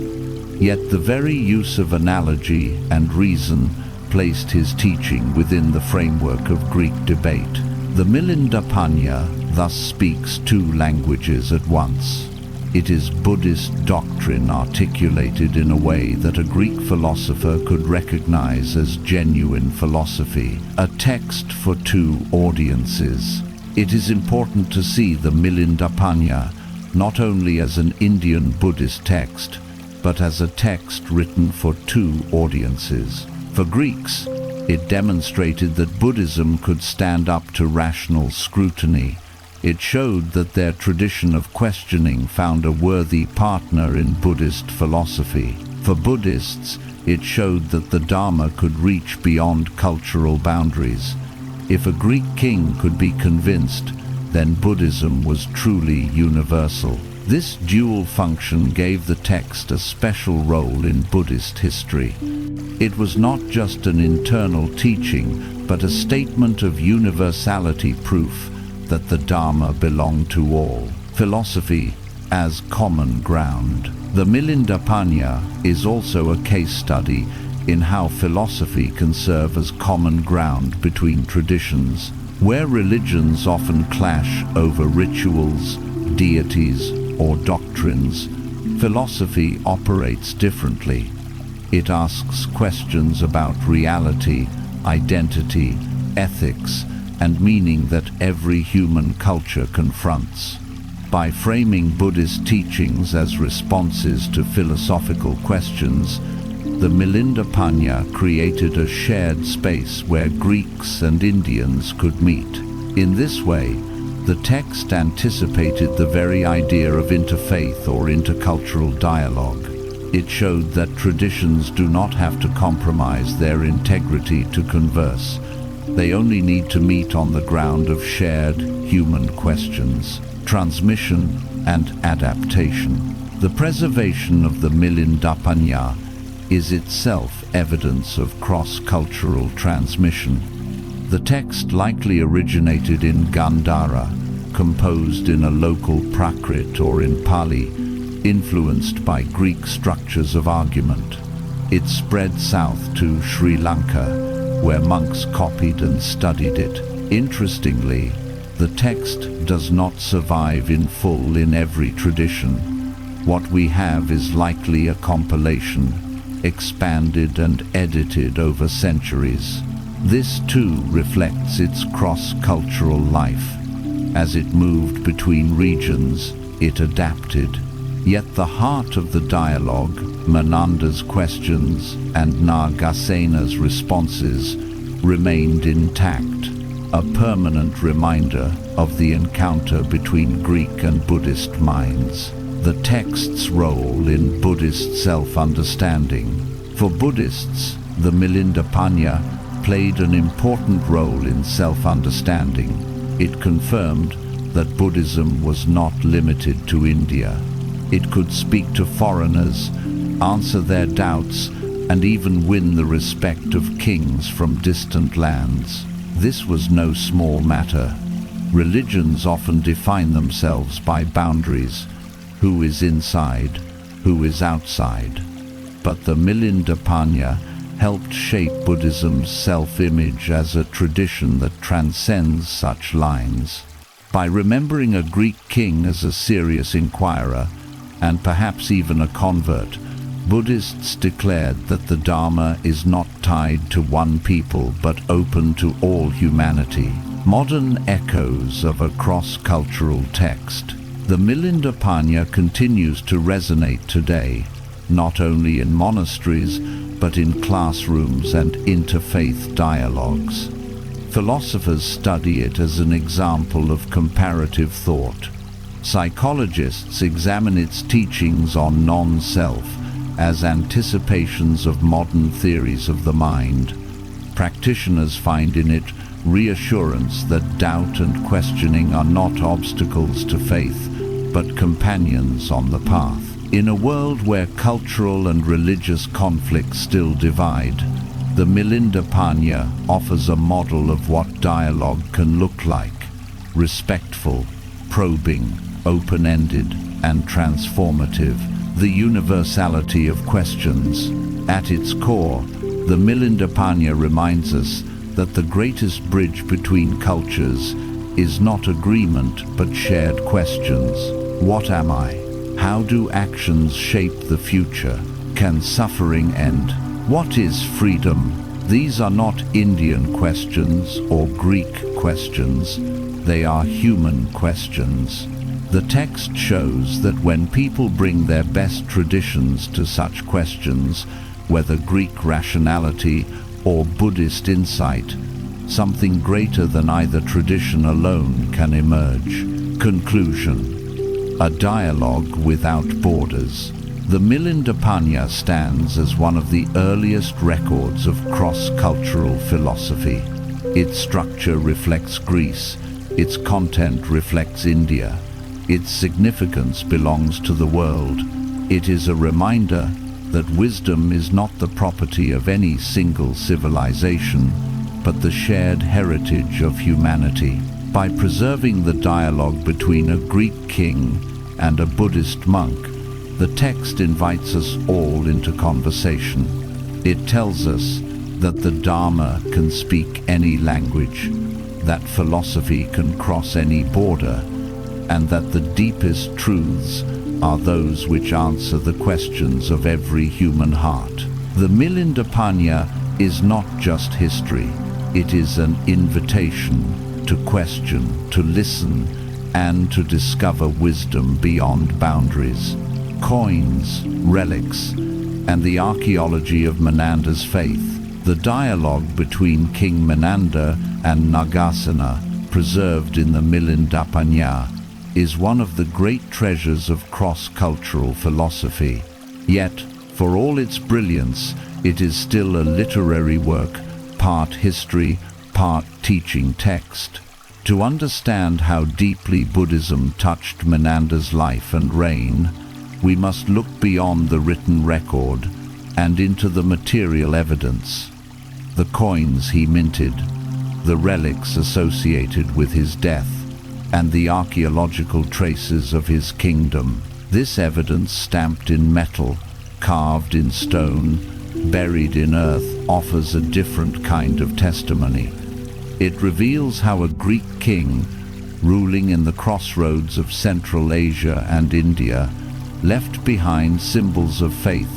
Yet the very use of analogy and reason placed his teaching within the framework of Greek debate. The Milindapanya thus speaks two languages at once. It is Buddhist doctrine articulated in a way that a Greek philosopher could recognize as genuine philosophy, a text for two audiences. It is important to see the Milindapanya not only as an Indian Buddhist text, but as a text written for two audiences. For Greeks, it demonstrated that Buddhism could stand up to rational scrutiny. It showed that their tradition of questioning found a worthy partner in Buddhist philosophy. For Buddhists, it showed that the Dharma could reach beyond cultural boundaries. If a Greek king could be convinced, then Buddhism was truly universal. This dual function gave the text a special role in Buddhist history. It was not just an internal teaching, but a statement of universality, proof that the Dharma belonged to all. Philosophy as common ground. The Milindapanya is also a case study in how philosophy can serve as common ground between traditions. Where religions often clash over rituals, deities, or doctrines, philosophy operates differently. It asks questions about reality, identity, ethics, and meaning that every human culture confronts. By framing Buddhist teachings as responses to philosophical questions, the Milindapanya created a shared space where Greeks and Indians could meet. In this way, the text anticipated the very idea of interfaith or intercultural dialogue. It showed that traditions do not have to compromise their integrity to converse. They only need to meet on the ground of shared human questions, transmission and adaptation. The preservation of the Milindapanya is itself evidence of cross-cultural transmission. The text likely originated in Gandhara, composed in a local Prakrit or in Pali, influenced by Greek structures of argument. It spread south to Sri Lanka, where monks copied and studied it. Interestingly, the text does not survive in full in every tradition. What we have is likely a compilation, expanded and edited over centuries. This too reflects its cross-cultural life. As it moved between regions, it adapted. Yet the heart of the dialogue, Menander's questions and Nagasena's responses, remained intact, a permanent reminder of the encounter between Greek and Buddhist minds. The text's role in Buddhist self-understanding. For Buddhists, the Milindapanya played an important role in self-understanding. It confirmed that Buddhism was not limited to India. It could speak to foreigners, answer their doubts, and even win the respect of kings from distant lands. This was no small matter. Religions often define themselves by boundaries. Who is inside, who is outside. But the Milindapanya helped shape Buddhism's self-image as a tradition that transcends such lines. By remembering a Greek king as a serious inquirer, and perhaps even a convert, Buddhists declared that the Dharma is not tied to one people but open to all humanity. Modern echoes of a cross-cultural text. The Milindapanya continues to resonate today, not only in monasteries, but in classrooms and interfaith dialogues. Philosophers study it as an example of comparative thought. Psychologists examine its teachings on non-self as anticipations of modern theories of the mind. Practitioners find in it reassurance that doubt and questioning are not obstacles to faith, but companions on the path. In a world where cultural and religious conflicts still divide, the Milindapanya offers a model of what dialogue can look like: respectful, probing, open-ended, and transformative. The universality of questions. At its core, the Milindapanya reminds us that the greatest bridge between cultures is not agreement but shared questions. What am I? How do actions shape the future? Can suffering end? What is freedom? These are not Indian questions or Greek questions. They are human questions. The text shows that when people bring their best traditions to such questions, whether Greek rationality or Buddhist insight, something greater than either tradition alone can emerge. Conclusion. A dialogue without borders. The Milindapanya stands as one of the earliest records of cross-cultural philosophy. Its structure reflects Greece, its content reflects India, its significance belongs to the world. It is a reminder that wisdom is not the property of any single civilization, but the shared heritage of humanity. By preserving the dialogue between a Greek king and a Buddhist monk, the text invites us all into conversation. It tells us that the Dharma can speak any language, that philosophy can cross any border, and that the deepest truths are those which answer the questions of every human heart. The Milindapanya is not just history. It is an invitation to question, to listen, and to discover wisdom beyond boundaries. Coins, relics, and the archaeology of Menander's faith. The dialogue between King Menander and Nagasena, preserved in the Milindapanya, is one of the great treasures of cross-cultural philosophy. Yet, for all its brilliance, it is still a literary work, part history, part teaching text. To understand how deeply Buddhism touched Menander's life and reign, we must look beyond the written record and into the material evidence. The coins he minted, the relics associated with his death, and the archaeological traces of his kingdom. This evidence, stamped in metal, carved in stone, buried in earth, offers a different kind of testimony. It reveals how a Greek king, ruling in the crossroads of Central Asia and India, left behind symbols of faith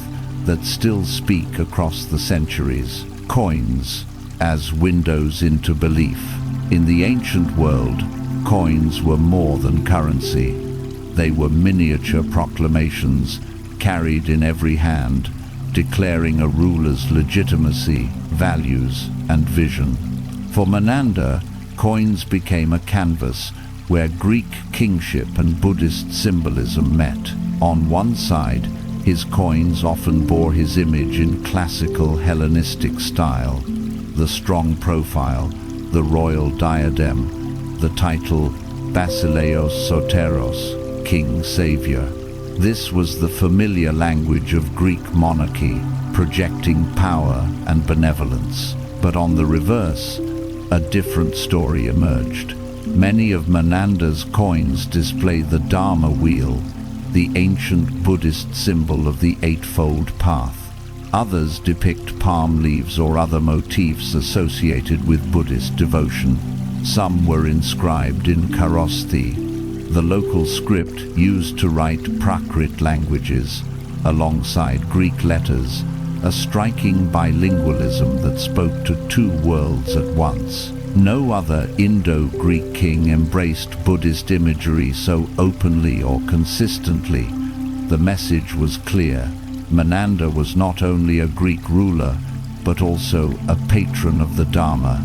that still speak across the centuries. Coins as windows into belief. In the ancient world, coins were more than currency. They were miniature proclamations carried in every hand, declaring a ruler's legitimacy, values, and vision. For Menander, coins became a canvas where Greek kingship and Buddhist symbolism met. On one side, his coins often bore his image in classical Hellenistic style: the strong profile, the royal diadem, the title Basileos Soteros, King Savior. This was the familiar language of Greek monarchy, projecting power and benevolence. But on the reverse, a different story emerged. Many of Menander's coins display the Dharma wheel, the ancient Buddhist symbol of the Eightfold Path. Others depict palm leaves or other motifs associated with Buddhist devotion. Some were inscribed in Kharosthi, the local script used to write Prakrit languages, alongside Greek letters, a striking bilingualism that spoke to two worlds at once. No other Indo-Greek king embraced Buddhist imagery so openly or consistently. The message was clear. Menander was not only a Greek ruler, but also a patron of the Dharma.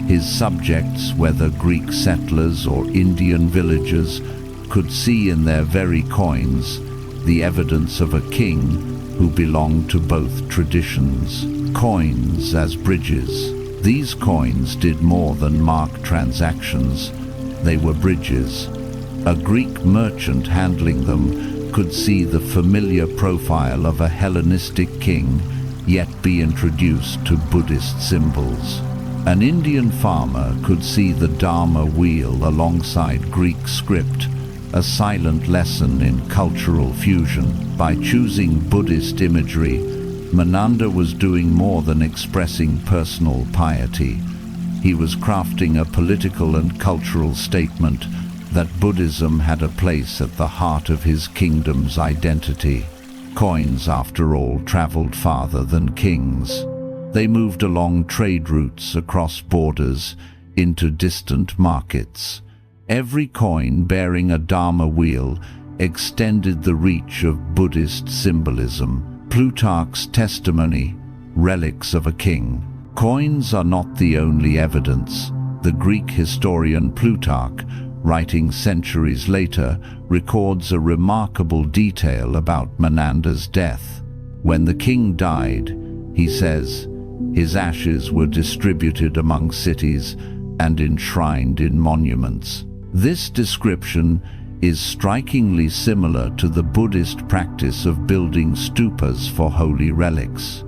His subjects, whether Greek settlers or Indian villagers, could see in their very coins the evidence of a king who belonged to both traditions. Coins as bridges. These coins did more than mark transactions. They were bridges. A Greek merchant handling them could see the familiar profile of a Hellenistic king, yet be introduced to Buddhist symbols. An Indian farmer could see the Dharma wheel alongside Greek script, a silent lesson in cultural fusion. By choosing Buddhist imagery, Menander was doing more than expressing personal piety. He was crafting a political and cultural statement that Buddhism had a place at the heart of his kingdom's identity. Coins, after all, traveled farther than kings. They moved along trade routes across borders into distant markets. Every coin bearing a Dharma wheel extended the reach of Buddhist symbolism. Plutarch's testimony, relics of a king. Coins are not the only evidence. The Greek historian Plutarch, writing centuries later, records a remarkable detail about Menander's death. When the king died, he says, his ashes were distributed among cities and enshrined in monuments. This description is strikingly similar to the Buddhist practice of building stupas for holy relics.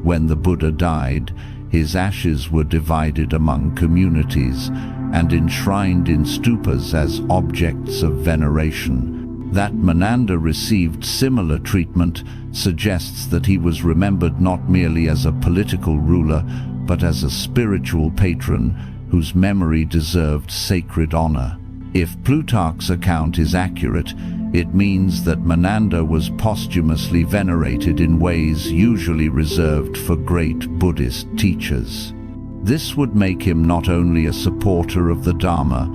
When the Buddha died, his ashes were divided among communities and enshrined in stupas as objects of veneration. That Menander received similar treatment suggests that he was remembered not merely as a political ruler, but as a spiritual patron whose memory deserved sacred honor. If Plutarch's account is accurate, it means that Menander was posthumously venerated in ways usually reserved for great Buddhist teachers. This would make him not only a supporter of the Dharma,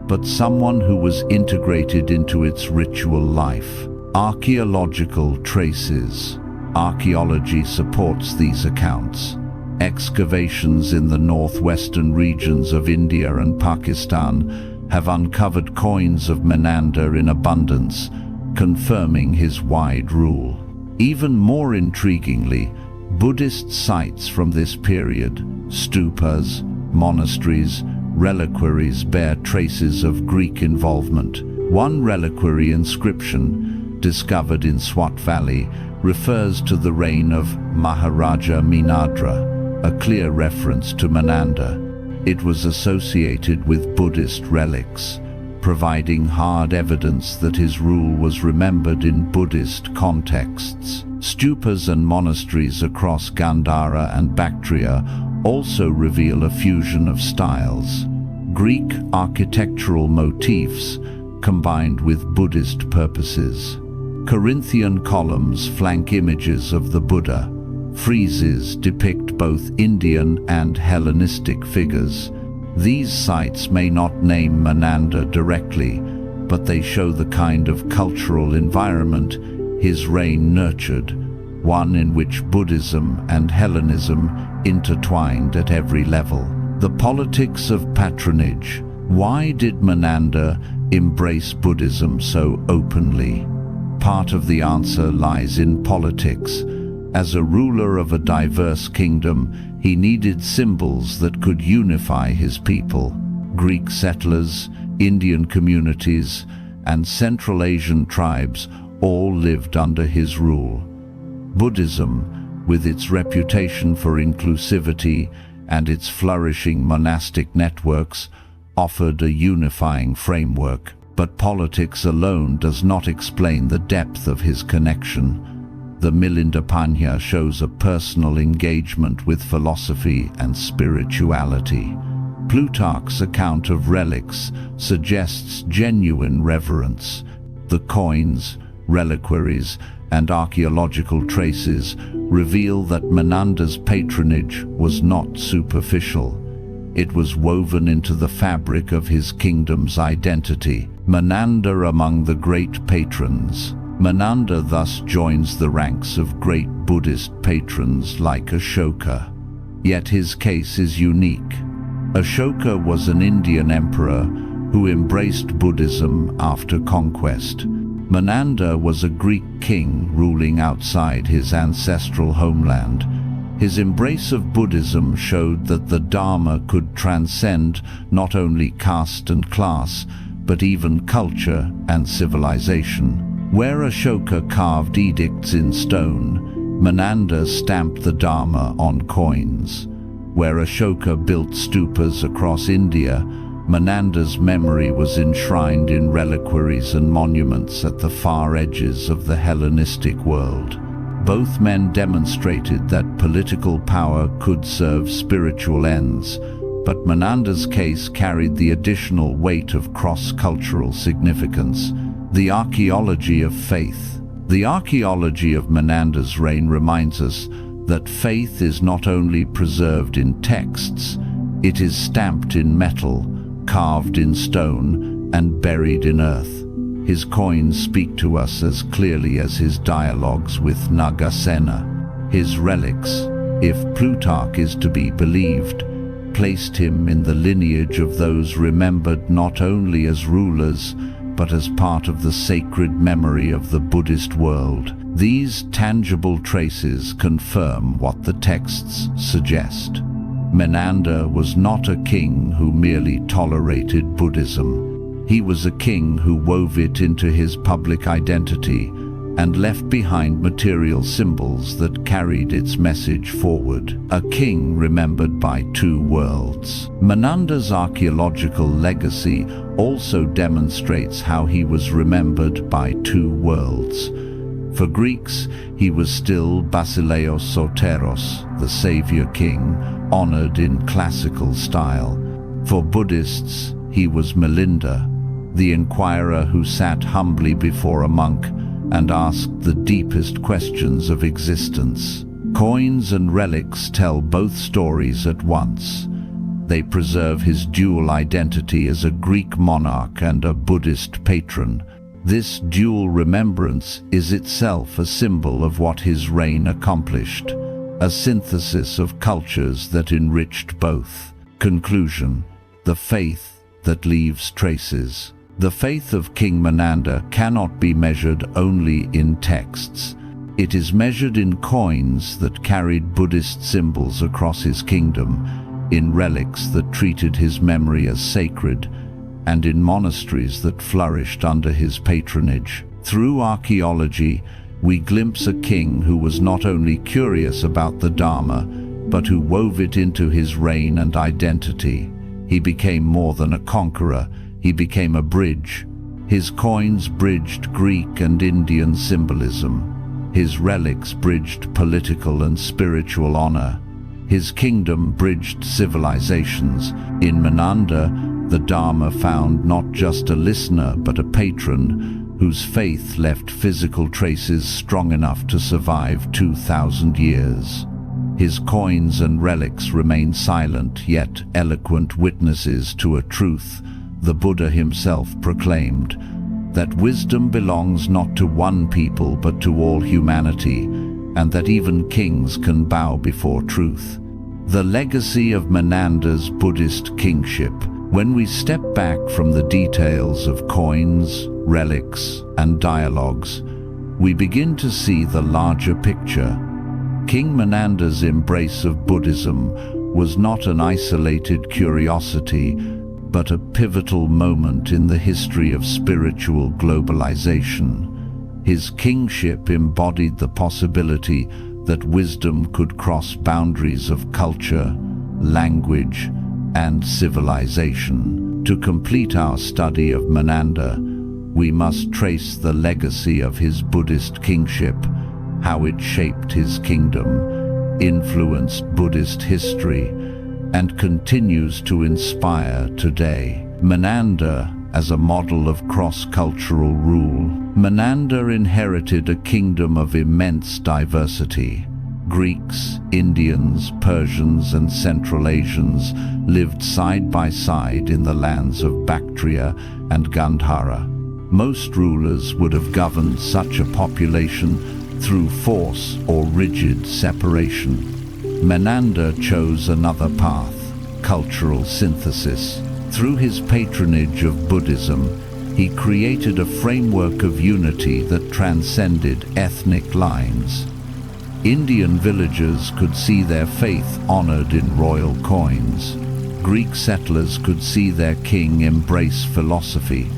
but someone who was integrated into its ritual life. Archaeological traces. Archaeology supports these accounts. Excavations in the northwestern regions of India and Pakistan have uncovered coins of Menander in abundance, confirming his wide rule. Even more intriguingly, Buddhist sites from this period, stupas, monasteries, reliquaries bear traces of Greek involvement. One reliquary inscription, discovered in Swat Valley, refers to the reign of Maharaja Minadra, a clear reference to Menander. It was associated with Buddhist relics, providing hard evidence that his rule was remembered in Buddhist contexts. Stupas and monasteries across Gandhara and Bactria also reveal a fusion of styles. Greek architectural motifs combined with Buddhist purposes. Corinthian columns flank images of the Buddha. Friezes depict both Indian and Hellenistic figures. These sites may not name Menander directly, but they show the kind of cultural environment his reign nurtured, one in which Buddhism and Hellenism intertwined at every level. The politics of patronage. Why did Menander embrace Buddhism so openly? Part of the answer lies in politics. As a ruler of a diverse kingdom, he needed symbols that could unify his people. Greek settlers, Indian communities, and Central Asian tribes all lived under his rule. Buddhism, with its reputation for inclusivity and its flourishing monastic networks, offered a unifying framework. But politics alone does not explain the depth of his connection. The Milinda shows a personal engagement with philosophy and spirituality. Plutarch's account of relics suggests genuine reverence. The coins, reliquaries, and archaeological traces reveal that Menander's patronage was not superficial. It was woven into the fabric of his kingdom's identity. Menander among the great patrons. Menander thus joins the ranks of great Buddhist patrons like Ashoka. Yet his case is unique. Ashoka was an Indian emperor who embraced Buddhism after conquest. Menander was a Greek king ruling outside his ancestral homeland. His embrace of Buddhism showed that the Dharma could transcend not only caste and class, but even culture and civilization. Where Ashoka carved edicts in stone, Menander stamped the Dharma on coins. Where Ashoka built stupas across India, Menander's memory was enshrined in reliquaries and monuments at the far edges of the Hellenistic world. Both men demonstrated that political power could serve spiritual ends, but Menander's case carried the additional weight of cross-cultural significance. The archaeology of faith. The archaeology of Menander's reign reminds us that faith is not only preserved in texts, it is stamped in metal, carved in stone, and buried in earth. His coins speak to us as clearly as his dialogues with Nagasena. His relics, if Plutarch is to be believed, placed him in the lineage of those remembered not only as rulers, but as part of the sacred memory of the Buddhist world. These tangible traces confirm what the texts suggest. Menander was not a king who merely tolerated Buddhism. He was a king who wove it into his public identity and left behind material symbols that carried its message forward. A king remembered by two worlds. Menander's archaeological legacy also demonstrates how he was remembered by two worlds. For Greeks, he was still Basileos Soteros, the savior king, honored in classical style. For Buddhists, he was Melinda, the inquirer who sat humbly before a monk and asked the deepest questions of existence. Coins and relics tell both stories at once. They preserve his dual identity as a Greek monarch and a Buddhist patron. This dual remembrance is itself a symbol of what his reign accomplished, a synthesis of cultures that enriched both. Conclusion: the faith that leaves traces. The faith of King Menander cannot be measured only in texts. It is measured in coins that carried Buddhist symbols across his kingdom, in relics that treated his memory as sacred, and in monasteries that flourished under his patronage. Through archaeology, we glimpse a king who was not only curious about the Dharma, but who wove it into his reign and identity. He became more than a conqueror, he became a bridge. His coins bridged Greek and Indian symbolism. His relics bridged political and spiritual honor. His kingdom bridged civilizations. In Menander, the Dharma found not just a listener but a patron whose faith left physical traces strong enough to survive 2,000 years. His coins and relics remain silent yet eloquent witnesses to a truth the Buddha himself proclaimed, that wisdom belongs not to one people but to all humanity, and that even kings can bow before truth. The legacy of Menander's Buddhist kingship. When we step back from the details of coins, relics, and dialogues, we begin to see the larger picture. King Menander's embrace of Buddhism was not an isolated curiosity, but a pivotal moment in the history of spiritual globalization. His kingship embodied the possibility that wisdom could cross boundaries of culture, language, and civilization. To complete our study of Menander, we must trace the legacy of his Buddhist kingship, how it shaped his kingdom, influenced Buddhist history, and continues to inspire today. Menander as a model of cross-cultural rule. Menander inherited a kingdom of immense diversity. Greeks, Indians, Persians, and Central Asians lived side by side in the lands of Bactria and Gandhara. Most rulers would have governed such a population through force or rigid separation. Menander chose another path, cultural synthesis. Through his patronage of Buddhism, he created a framework of unity that transcended ethnic lines. Indian villagers could see their faith honored in royal coins. Greek settlers could see their king embrace philosophy,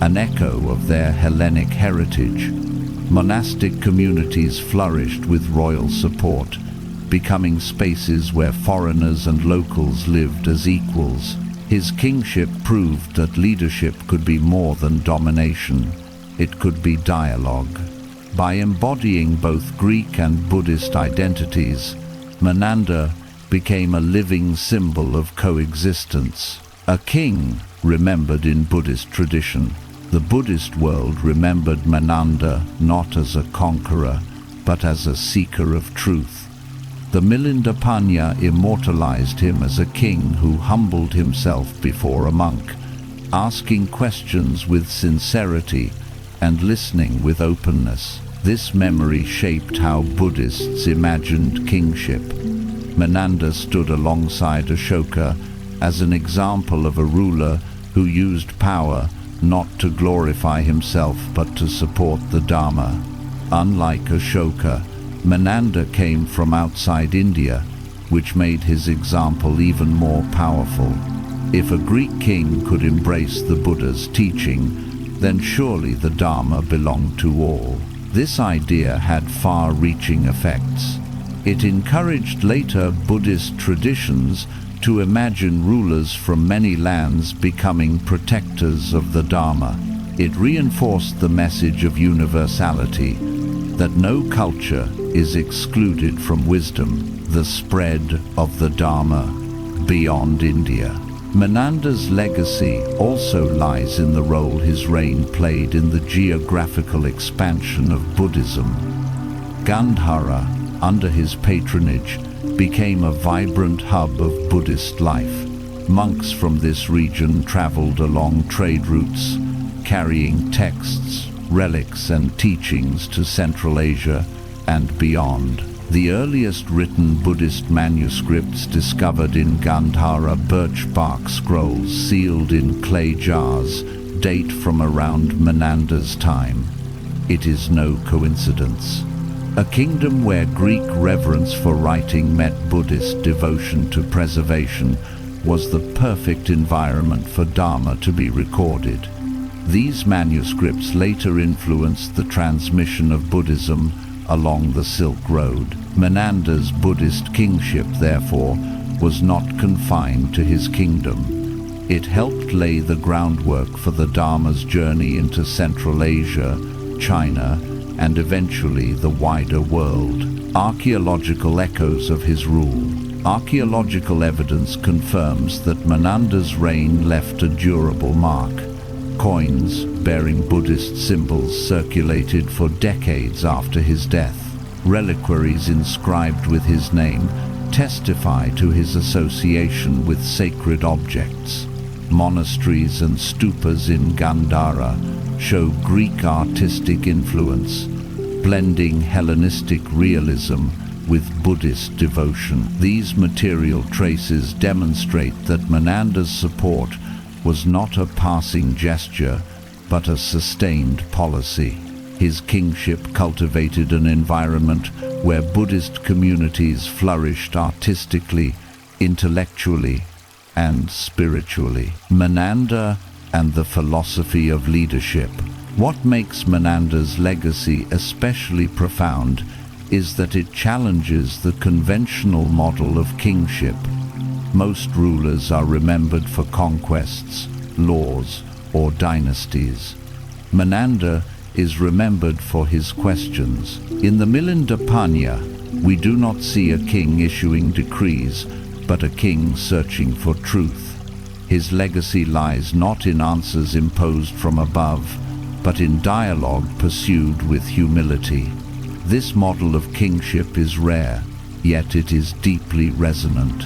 an echo of their Hellenic heritage. Monastic communities flourished with royal support, becoming spaces where foreigners and locals lived as equals. His kingship proved that leadership could be more than domination. It could be dialogue. By embodying both Greek and Buddhist identities, Menander became a living symbol of coexistence. A king remembered in Buddhist tradition. The Buddhist world remembered Menander not as a conqueror, but as a seeker of truth. The Milinda immortalized him as a king who humbled himself before a monk, asking questions with sincerity and listening with openness. This memory shaped how Buddhists imagined kingship. Menander stood alongside Ashoka as an example of a ruler who used power not to glorify himself but to support the Dharma. Unlike Ashoka, Menander came from outside India, which made his example even more powerful. If a Greek king could embrace the Buddha's teaching, then surely the Dharma belonged to all. This idea had far-reaching effects. It encouraged later Buddhist traditions to imagine rulers from many lands becoming protectors of the Dharma. It reinforced the message of universality, that no culture is excluded from wisdom, the spread of the Dharma beyond India. Menander's legacy also lies in the role his reign played in the geographical expansion of Buddhism. Gandhara, under his patronage, became a vibrant hub of Buddhist life. Monks from this region traveled along trade routes, carrying texts, relics, and teachings to Central Asia and beyond. The earliest written Buddhist manuscripts discovered in Gandhara birch bark scrolls sealed in clay jars date from around Menander's time. It is no coincidence. A kingdom where Greek reverence for writing met Buddhist devotion to preservation was the perfect environment for Dharma to be recorded. These manuscripts later influenced the transmission of Buddhism along the Silk Road. Menander's Buddhist kingship, therefore, was not confined to his kingdom. It helped lay the groundwork for the Dharma's journey into Central Asia, China, and eventually the wider world. Archaeological echoes of his rule. Archaeological evidence confirms that Menander's reign left a durable mark. Coins bearing Buddhist symbols circulated for decades after his death. Reliquaries inscribed with his name testify to his association with sacred objects. Monasteries and stupas in Gandhara show Greek artistic influence, blending Hellenistic realism with Buddhist devotion. These material traces demonstrate that Menander's support was not a passing gesture, but a sustained policy. His kingship cultivated an environment where Buddhist communities flourished artistically, intellectually, and spiritually. Menander and the philosophy of leadership. What makes Menander's legacy especially profound is that it challenges the conventional model of kingship. Most rulers are remembered for conquests, laws, or dynasties. Menander is remembered for his questions. In the Milinda Panya, we do not see a king issuing decrees, but a king searching for truth. His legacy lies not in answers imposed from above, but in dialogue pursued with humility. This model of kingship is rare, yet it is deeply resonant.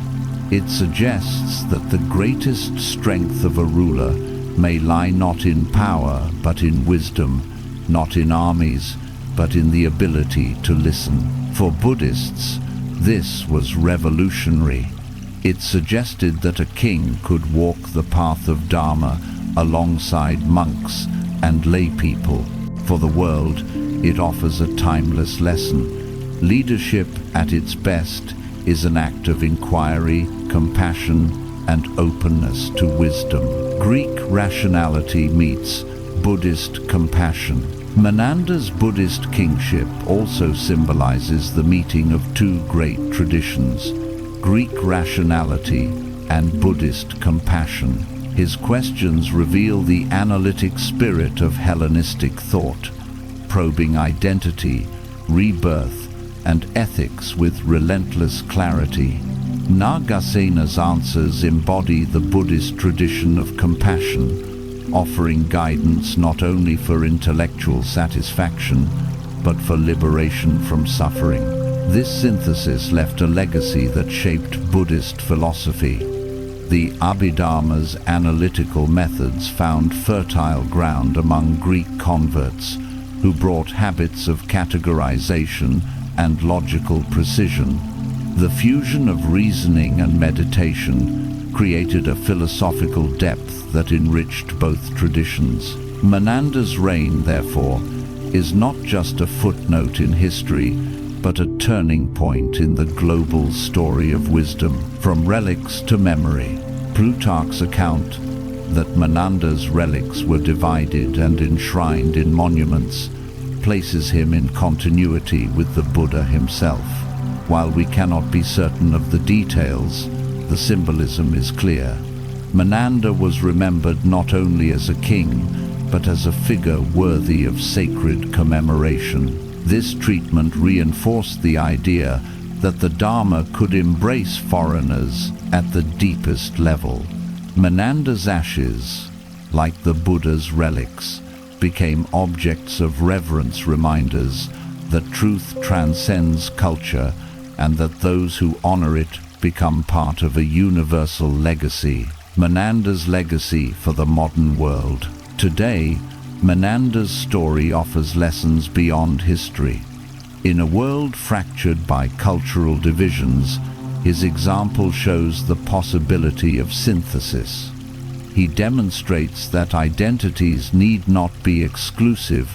It suggests that the greatest strength of a ruler may lie not in power, but in wisdom, not in armies, but in the ability to listen. For Buddhists, this was revolutionary. It suggested that a king could walk the path of Dharma alongside monks and lay people. For the world, it offers a timeless lesson. Leadership at its best is an act of inquiry, compassion, and openness to wisdom. Greek rationality meets Buddhist compassion. Menander's Buddhist kingship also symbolizes the meeting of two great traditions, Greek rationality and Buddhist compassion. His questions reveal the analytic spirit of Hellenistic thought, probing identity, rebirth, and ethics with relentless clarity. Nagasena's answers embody the Buddhist tradition of compassion, offering guidance not only for intellectual satisfaction, but for liberation from suffering. This synthesis left a legacy that shaped Buddhist philosophy. The Abhidharma's analytical methods found fertile ground among Greek converts, who brought habits of categorization and logical precision. The fusion of reasoning and meditation created a philosophical depth that enriched both traditions. Menander's reign, therefore, is not just a footnote in history, but a turning point in the global story of wisdom, from relics to memory. Plutarch's account that Menander's relics were divided and enshrined in monuments places him in continuity with the Buddha himself. While we cannot be certain of the details, the symbolism is clear. Menander was remembered not only as a king, but as a figure worthy of sacred commemoration. This treatment reinforced the idea that the Dharma could embrace foreigners at the deepest level. Menander's ashes, like the Buddha's relics, became objects of reverence, reminders that truth transcends culture and that those who honor it become part of a universal legacy. Menander's legacy for the modern world. Today, Menander's story offers lessons beyond history. In a world fractured by cultural divisions, his example shows the possibility of synthesis. He demonstrates that identities need not be exclusive,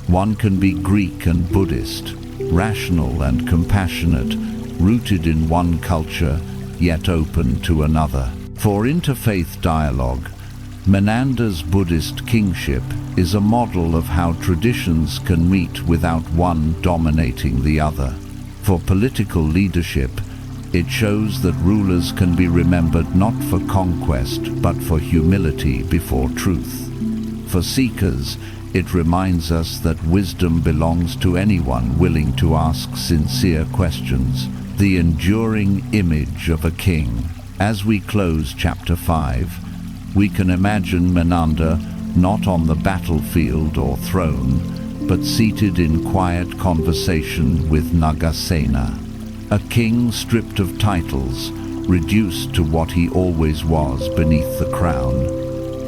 One can be Greek and Buddhist, rational and compassionate, rooted in one culture, yet open to another. For interfaith dialogue, Menander's Buddhist kingship is a model of how traditions can meet without one dominating the other. For political leadership, it shows that rulers can be remembered not for conquest but for humility before truth. For seekers, it reminds us that wisdom belongs to anyone willing to ask sincere questions, the enduring image of a king. As we close chapter 5, we can imagine Menander not on the battlefield or throne, but seated in quiet conversation with Nagasena, a king stripped of titles, reduced to what he always was beneath the crown,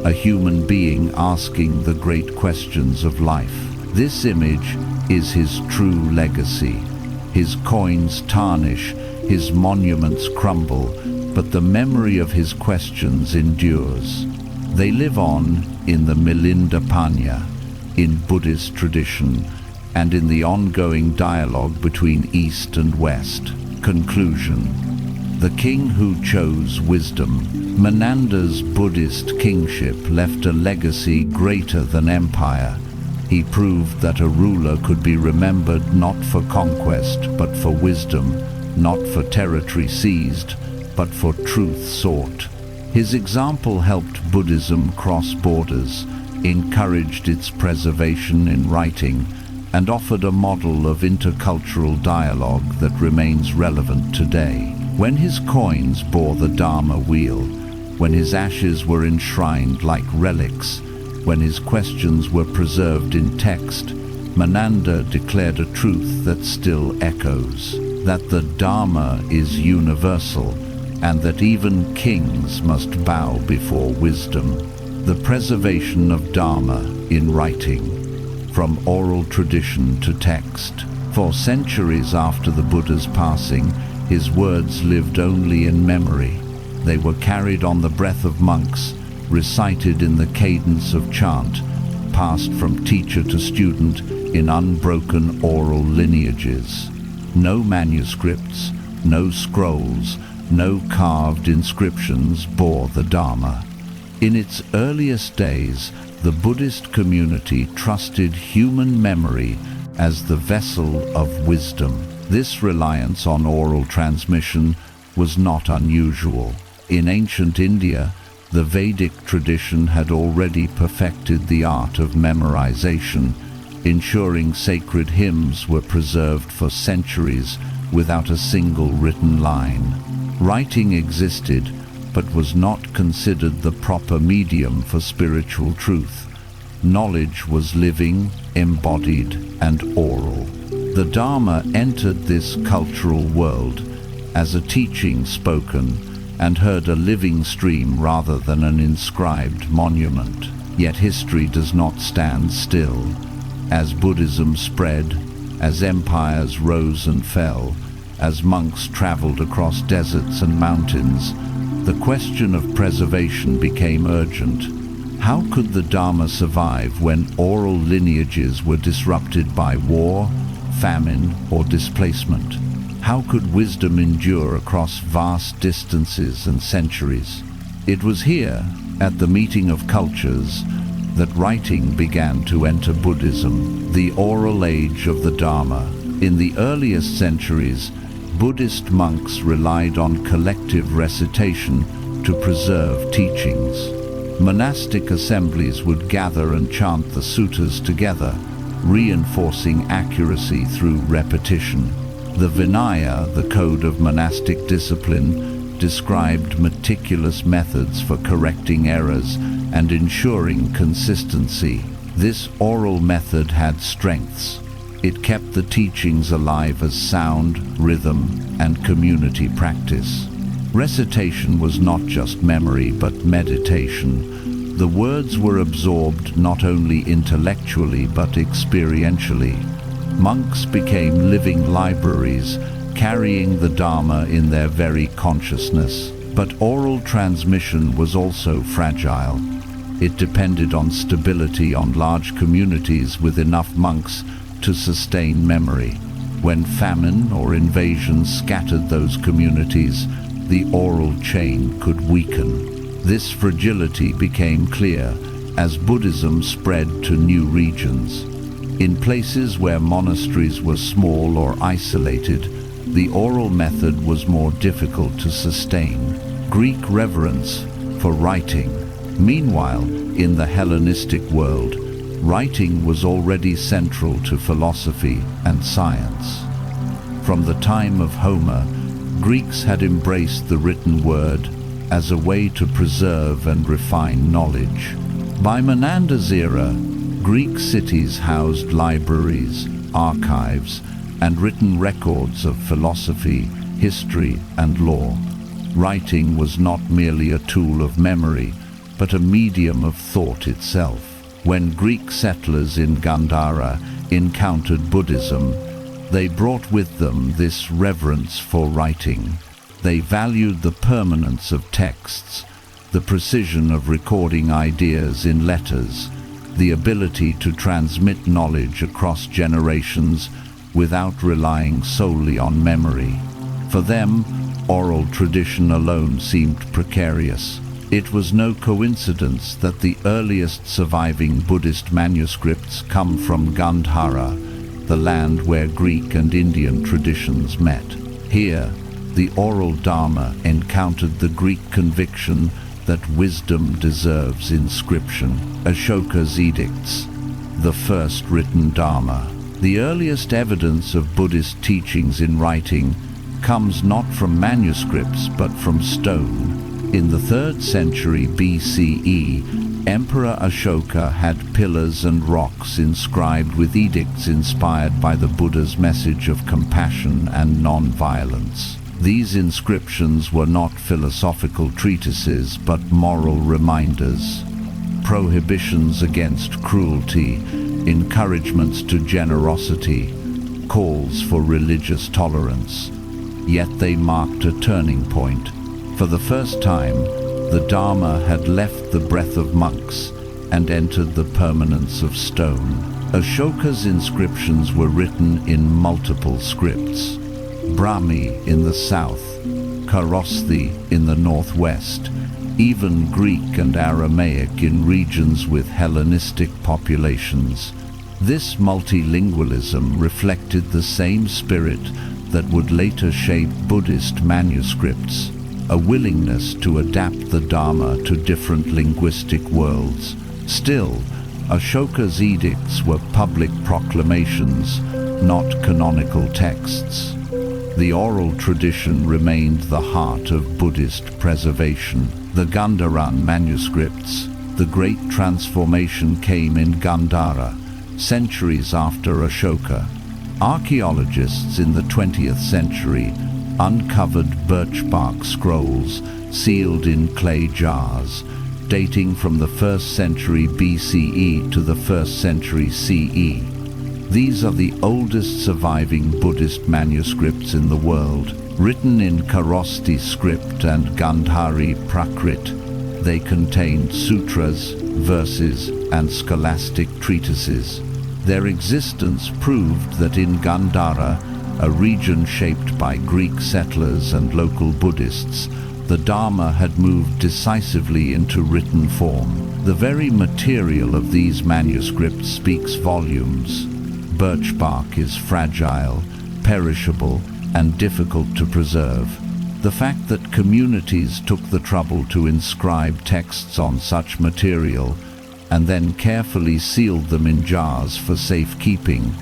a human being asking the great questions of life. This image is his true legacy. His coins tarnish, his monuments crumble, but the memory of his questions endures. They live on in the Milinda Panya, in Buddhist tradition, and in the ongoing dialogue between East and West. Conclusion. The king who chose wisdom. Menander's Buddhist kingship left a legacy greater than empire. He proved that a ruler could be remembered not for conquest, but for wisdom, not for territory seized, but for truth sought. His example helped Buddhism cross borders, encouraged its preservation in writing, and offered a model of intercultural dialogue that remains relevant today. When his coins bore the Dharma wheel, when his ashes were enshrined like relics, when his questions were preserved in text, Menander declared a truth that still echoes, that the Dharma is universal, and that even kings must bow before wisdom. The preservation of Dharma in writing, from oral tradition to text. For centuries after the Buddha's passing, his words lived only in memory. They were carried on the breath of monks, recited in the cadence of chant, passed from teacher to student in unbroken oral lineages. No manuscripts, no scrolls, no carved inscriptions bore the Dharma. In its earliest days, the Buddhist community trusted human memory as the vessel of wisdom. This reliance on oral transmission was not unusual. In ancient India, the Vedic tradition had already perfected the art of memorization, ensuring sacred hymns were preserved for centuries without a single written line. Writing existed, but was not considered the proper medium for spiritual truth. Knowledge was living, embodied, and oral. The Dharma entered this cultural world as a teaching spoken and heard a living stream rather than an inscribed monument. Yet history does not stand still. As Buddhism spread, as empires rose and fell, as monks traveled across deserts and mountains, the question of preservation became urgent. How could the Dharma survive when oral lineages were disrupted by war, famine, or displacement? How could wisdom endure across vast distances and centuries? It was here, at the meeting of cultures, that writing began to enter Buddhism, the oral age of the Dharma. In the earliest centuries, Buddhist monks relied on collective recitation to preserve teachings. Monastic assemblies would gather and chant the suttas together, reinforcing accuracy through repetition. The Vinaya, the code of monastic discipline, described meticulous methods for correcting errors and ensuring consistency. This oral method had strengths. It kept the teachings alive as sound, rhythm, and community practice. Recitation was not just memory but meditation. The words were absorbed not only intellectually but experientially. Monks became living libraries, carrying the Dharma in their very consciousness. But oral transmission was also fragile. It depended on stability on large communities with enough monks to sustain memory. When famine or invasion scattered those communities, the oral chain could weaken. This fragility became clear as Buddhism spread to new regions. In places where monasteries were small or isolated, the oral method was more difficult to sustain. Greek reverence for writing. Meanwhile, in the Hellenistic world, writing was already central to philosophy and science. From the time of Homer, Greeks had embraced the written word as a way to preserve and refine knowledge. By Menander's era, Greek cities housed libraries, archives, and written records of philosophy, history, and law. Writing was not merely a tool of memory, but a medium of thought itself. When Greek settlers in Gandhara encountered Buddhism, they brought with them this reverence for writing. They valued the permanence of texts, the precision of recording ideas in letters, the ability to transmit knowledge across generations without relying solely on memory. For them, oral tradition alone seemed precarious. It was no coincidence that the earliest surviving Buddhist manuscripts come from Gandhara, the land where Greek and Indian traditions met. Here, the oral Dharma encountered the Greek conviction that wisdom deserves inscription. Ashoka's edicts, the first written Dharma. The earliest evidence of Buddhist teachings in writing comes not from manuscripts but from stone. In the 3rd century BCE, Emperor Ashoka had pillars and rocks inscribed with edicts inspired by the Buddha's message of compassion and non-violence. These inscriptions were not philosophical treatises but moral reminders. Prohibitions against cruelty, encouragements to generosity, calls for religious tolerance. Yet they marked a turning point. For the first time, the Dharma had left the breath of monks and entered the permanence of stone. Ashoka's inscriptions were written in multiple scripts. Brahmi in the south, Kharosthi in the northwest, even Greek and Aramaic in regions with Hellenistic populations. This multilingualism reflected the same spirit that would later shape Buddhist manuscripts, a willingness to adapt the Dharma to different linguistic worlds. Still, Ashoka's edicts were public proclamations, not canonical texts. The oral tradition remained the heart of Buddhist preservation. The Gandharan manuscripts. The great transformation came in Gandhara, centuries after Ashoka. Archaeologists in the 20th century uncovered birch bark scrolls sealed in clay jars, dating from the 1st century BCE to the 1st century CE. These are the oldest surviving Buddhist manuscripts in the world, written in Kharosthi script and Gandhari Prakrit. They contained sutras, verses, and scholastic treatises. Their existence proved that in Gandhara, a region shaped by Greek settlers and local Buddhists, the Dharma had moved decisively into written form. The very material of these manuscripts speaks volumes. Birch bark is fragile, perishable, and difficult to preserve. The fact that communities took the trouble to inscribe texts on such material and then carefully sealed them in jars for safekeeping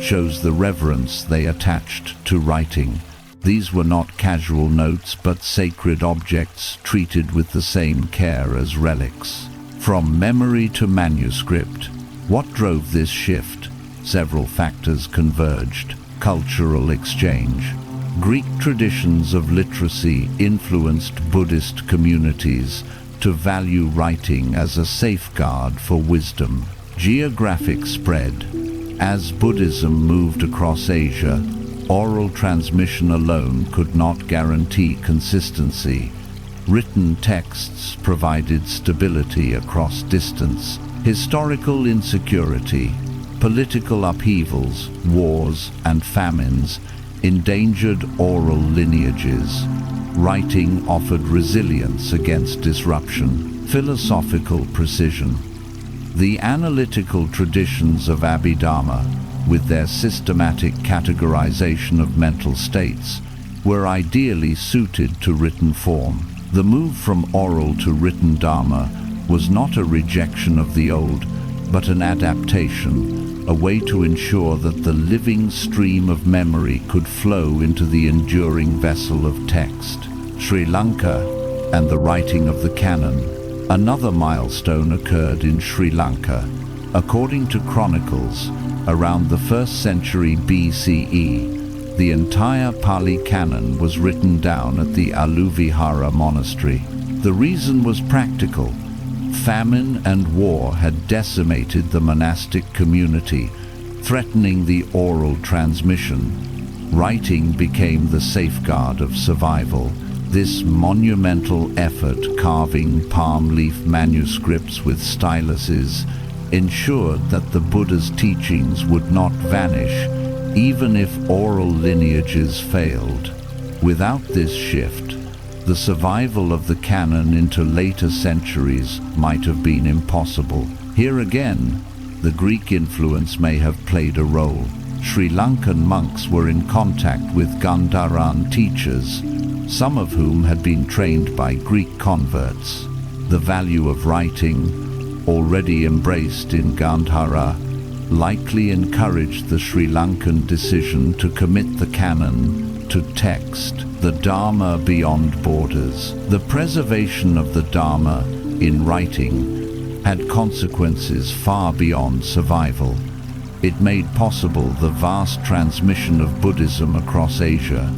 shows the reverence they attached to writing. These were not casual notes but sacred objects treated with the same care as relics. From memory to manuscript, what drove this shift? Several factors converged. Cultural exchange. Greek traditions of literacy influenced Buddhist communities to value writing as a safeguard for wisdom. Geographic spread. As Buddhism moved across Asia, oral transmission alone could not guarantee consistency. Written texts provided stability across distance. Historical insecurity, political upheavals, wars, and famines endangered oral lineages. Writing offered resilience against disruption. Philosophical precision. The analytical traditions of Abhidharma, with their systematic categorization of mental states, were ideally suited to written form. The move from oral to written Dharma was not a rejection of the old, but an adaptation, a way to ensure that the living stream of memory could flow into the enduring vessel of text. Sri Lanka and the writing of the canon. Another milestone occurred in Sri Lanka. According to chronicles, around the 1st century BCE, the entire Pali canon was written down at the Aluvihara monastery. The reason was practical. Famine and war had decimated the monastic community, threatening the oral transmission. Writing became the safeguard of survival. This monumental effort, carving palm leaf manuscripts with styluses, ensured that the Buddha's teachings would not vanish, even if oral lineages failed. Without this shift, the survival of the canon into later centuries might have been impossible. Here again, the Greek influence may have played a role. Sri Lankan monks were in contact with Gandharan teachers, some of whom had been trained by Greek converts. The value of writing, already embraced in Gandhara, likely encouraged the Sri Lankan decision to commit the canon to text, the Dharma beyond borders. The preservation of the Dharma in writing had consequences far beyond survival. It made possible the vast transmission of Buddhism across Asia.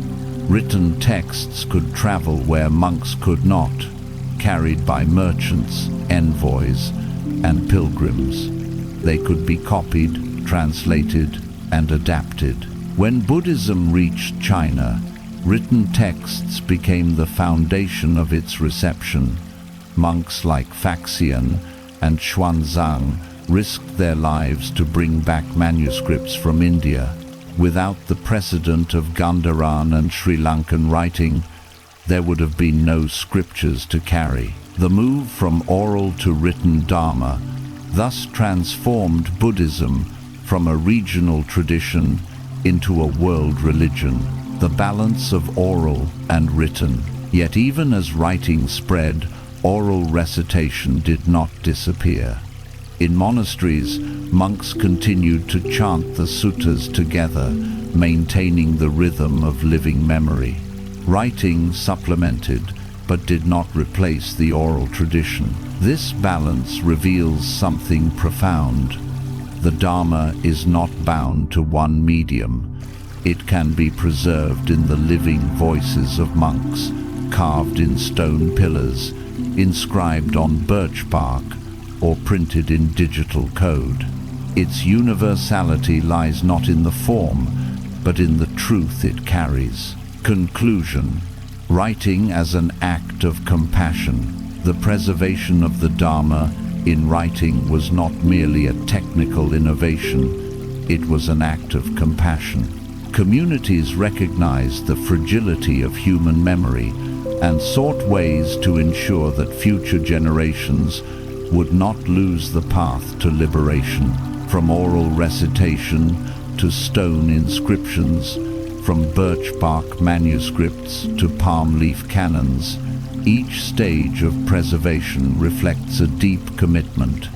Written texts could travel where monks could not, carried by merchants, envoys, and pilgrims. They could be copied, translated, and adapted. When Buddhism reached China, written texts became the foundation of its reception. Monks like Faxian and Xuanzang risked their lives to bring back manuscripts from India. Without the precedent of Gandharan and Sri Lankan writing, there would have been no scriptures to carry. The move from oral to written Dharma thus transformed Buddhism from a regional tradition into a world religion. The balance of oral and written. Yet even as writing spread, oral recitation did not disappear. In monasteries, monks continued to chant the suttas together, maintaining the rhythm of living memory. Writing supplemented, but did not replace the oral tradition. This balance reveals something profound. The Dharma is not bound to one medium. It can be preserved in the living voices of monks, carved in stone pillars, inscribed on birch bark, or printed in digital code. Its universality lies not in the form, but in the truth it carries. Conclusion. Writing as an act of compassion. The preservation of the Dharma in writing was not merely a technical innovation, it was an act of compassion. Communities recognized the fragility of human memory and sought ways to ensure that future generations would not lose the path to liberation. From oral recitation to stone inscriptions, from birch bark manuscripts to palm leaf canons, each stage of preservation reflects a deep commitment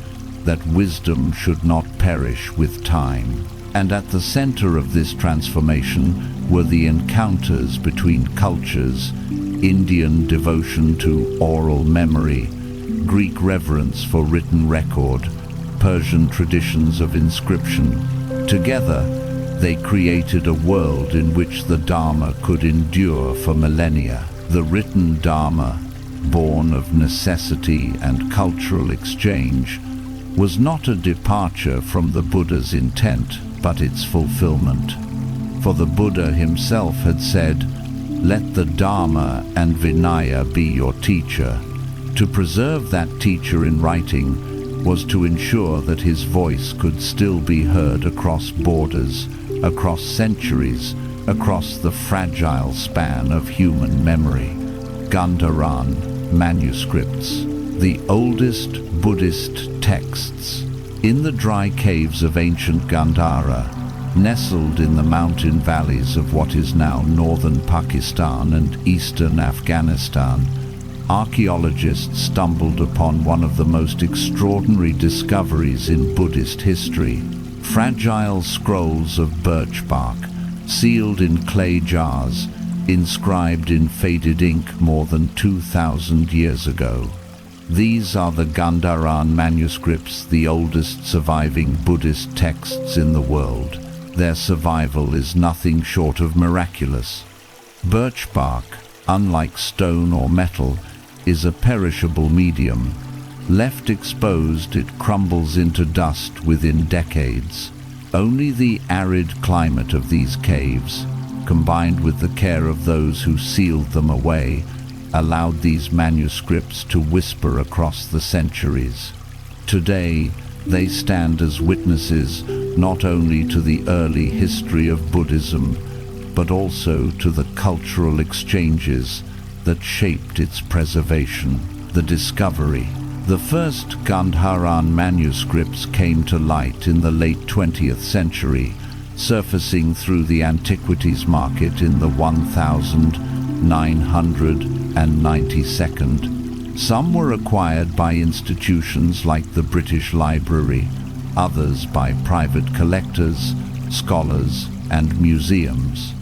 that wisdom should not perish with time. And at the center of this transformation were the encounters between cultures, Indian devotion to oral memory, Greek reverence for written record, Persian traditions of inscription. Together, they created a world in which the Dharma could endure for millennia. The written Dharma, born of necessity and cultural exchange, was not a departure from the Buddha's intent, but its fulfillment. For the Buddha himself had said, Let the Dharma and Vinaya be your teacher. To preserve that teacher in writing was to ensure that his voice could still be heard across borders, across centuries, across the fragile span of human memory. Gandharan manuscripts, the oldest Buddhist texts. In the dry caves of ancient Gandhara, nestled in the mountain valleys of what is now northern Pakistan and eastern Afghanistan, archaeologists stumbled upon one of the most extraordinary discoveries in Buddhist history. Fragile scrolls of birch bark, sealed in clay jars, inscribed in faded ink more than 2,000 years ago. These are the Gandharan manuscripts, the oldest surviving Buddhist texts in the world. Their survival is nothing short of miraculous. Birch bark, unlike stone or metal, is a perishable medium. Left exposed, it crumbles into dust within decades. Only the arid climate of these caves, combined with the care of those who sealed them away, allowed these manuscripts to whisper across the centuries. Today, they stand as witnesses not only to the early history of Buddhism, but also to the cultural exchanges that shaped its preservation. The discovery. The first Gandharan manuscripts came to light in the late 20th century, surfacing through the antiquities market in the 1992nd. Some were acquired by institutions like the British Library, others by private collectors, scholars, and museums.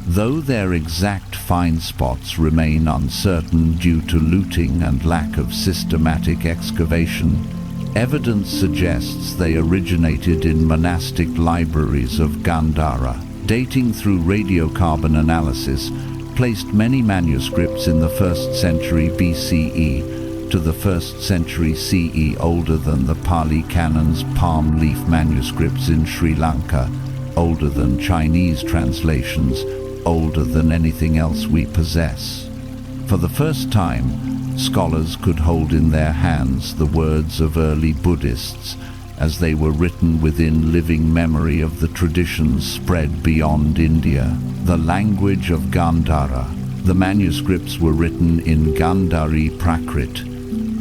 Though their exact find spots remain uncertain due to looting and lack of systematic excavation, evidence suggests they originated in monastic libraries of Gandhara. Dating through radiocarbon analysis placed many manuscripts in the 1st century BCE to the 1st century CE, older than the Pali Canon's palm leaf manuscripts in Sri Lanka, older than Chinese translations, older than anything else we possess. For the first time, scholars could hold in their hands the words of early Buddhists as they were written within living memory of the traditions spread beyond India. The language of Gandhara. The manuscripts were written in Gandhari Prakrit,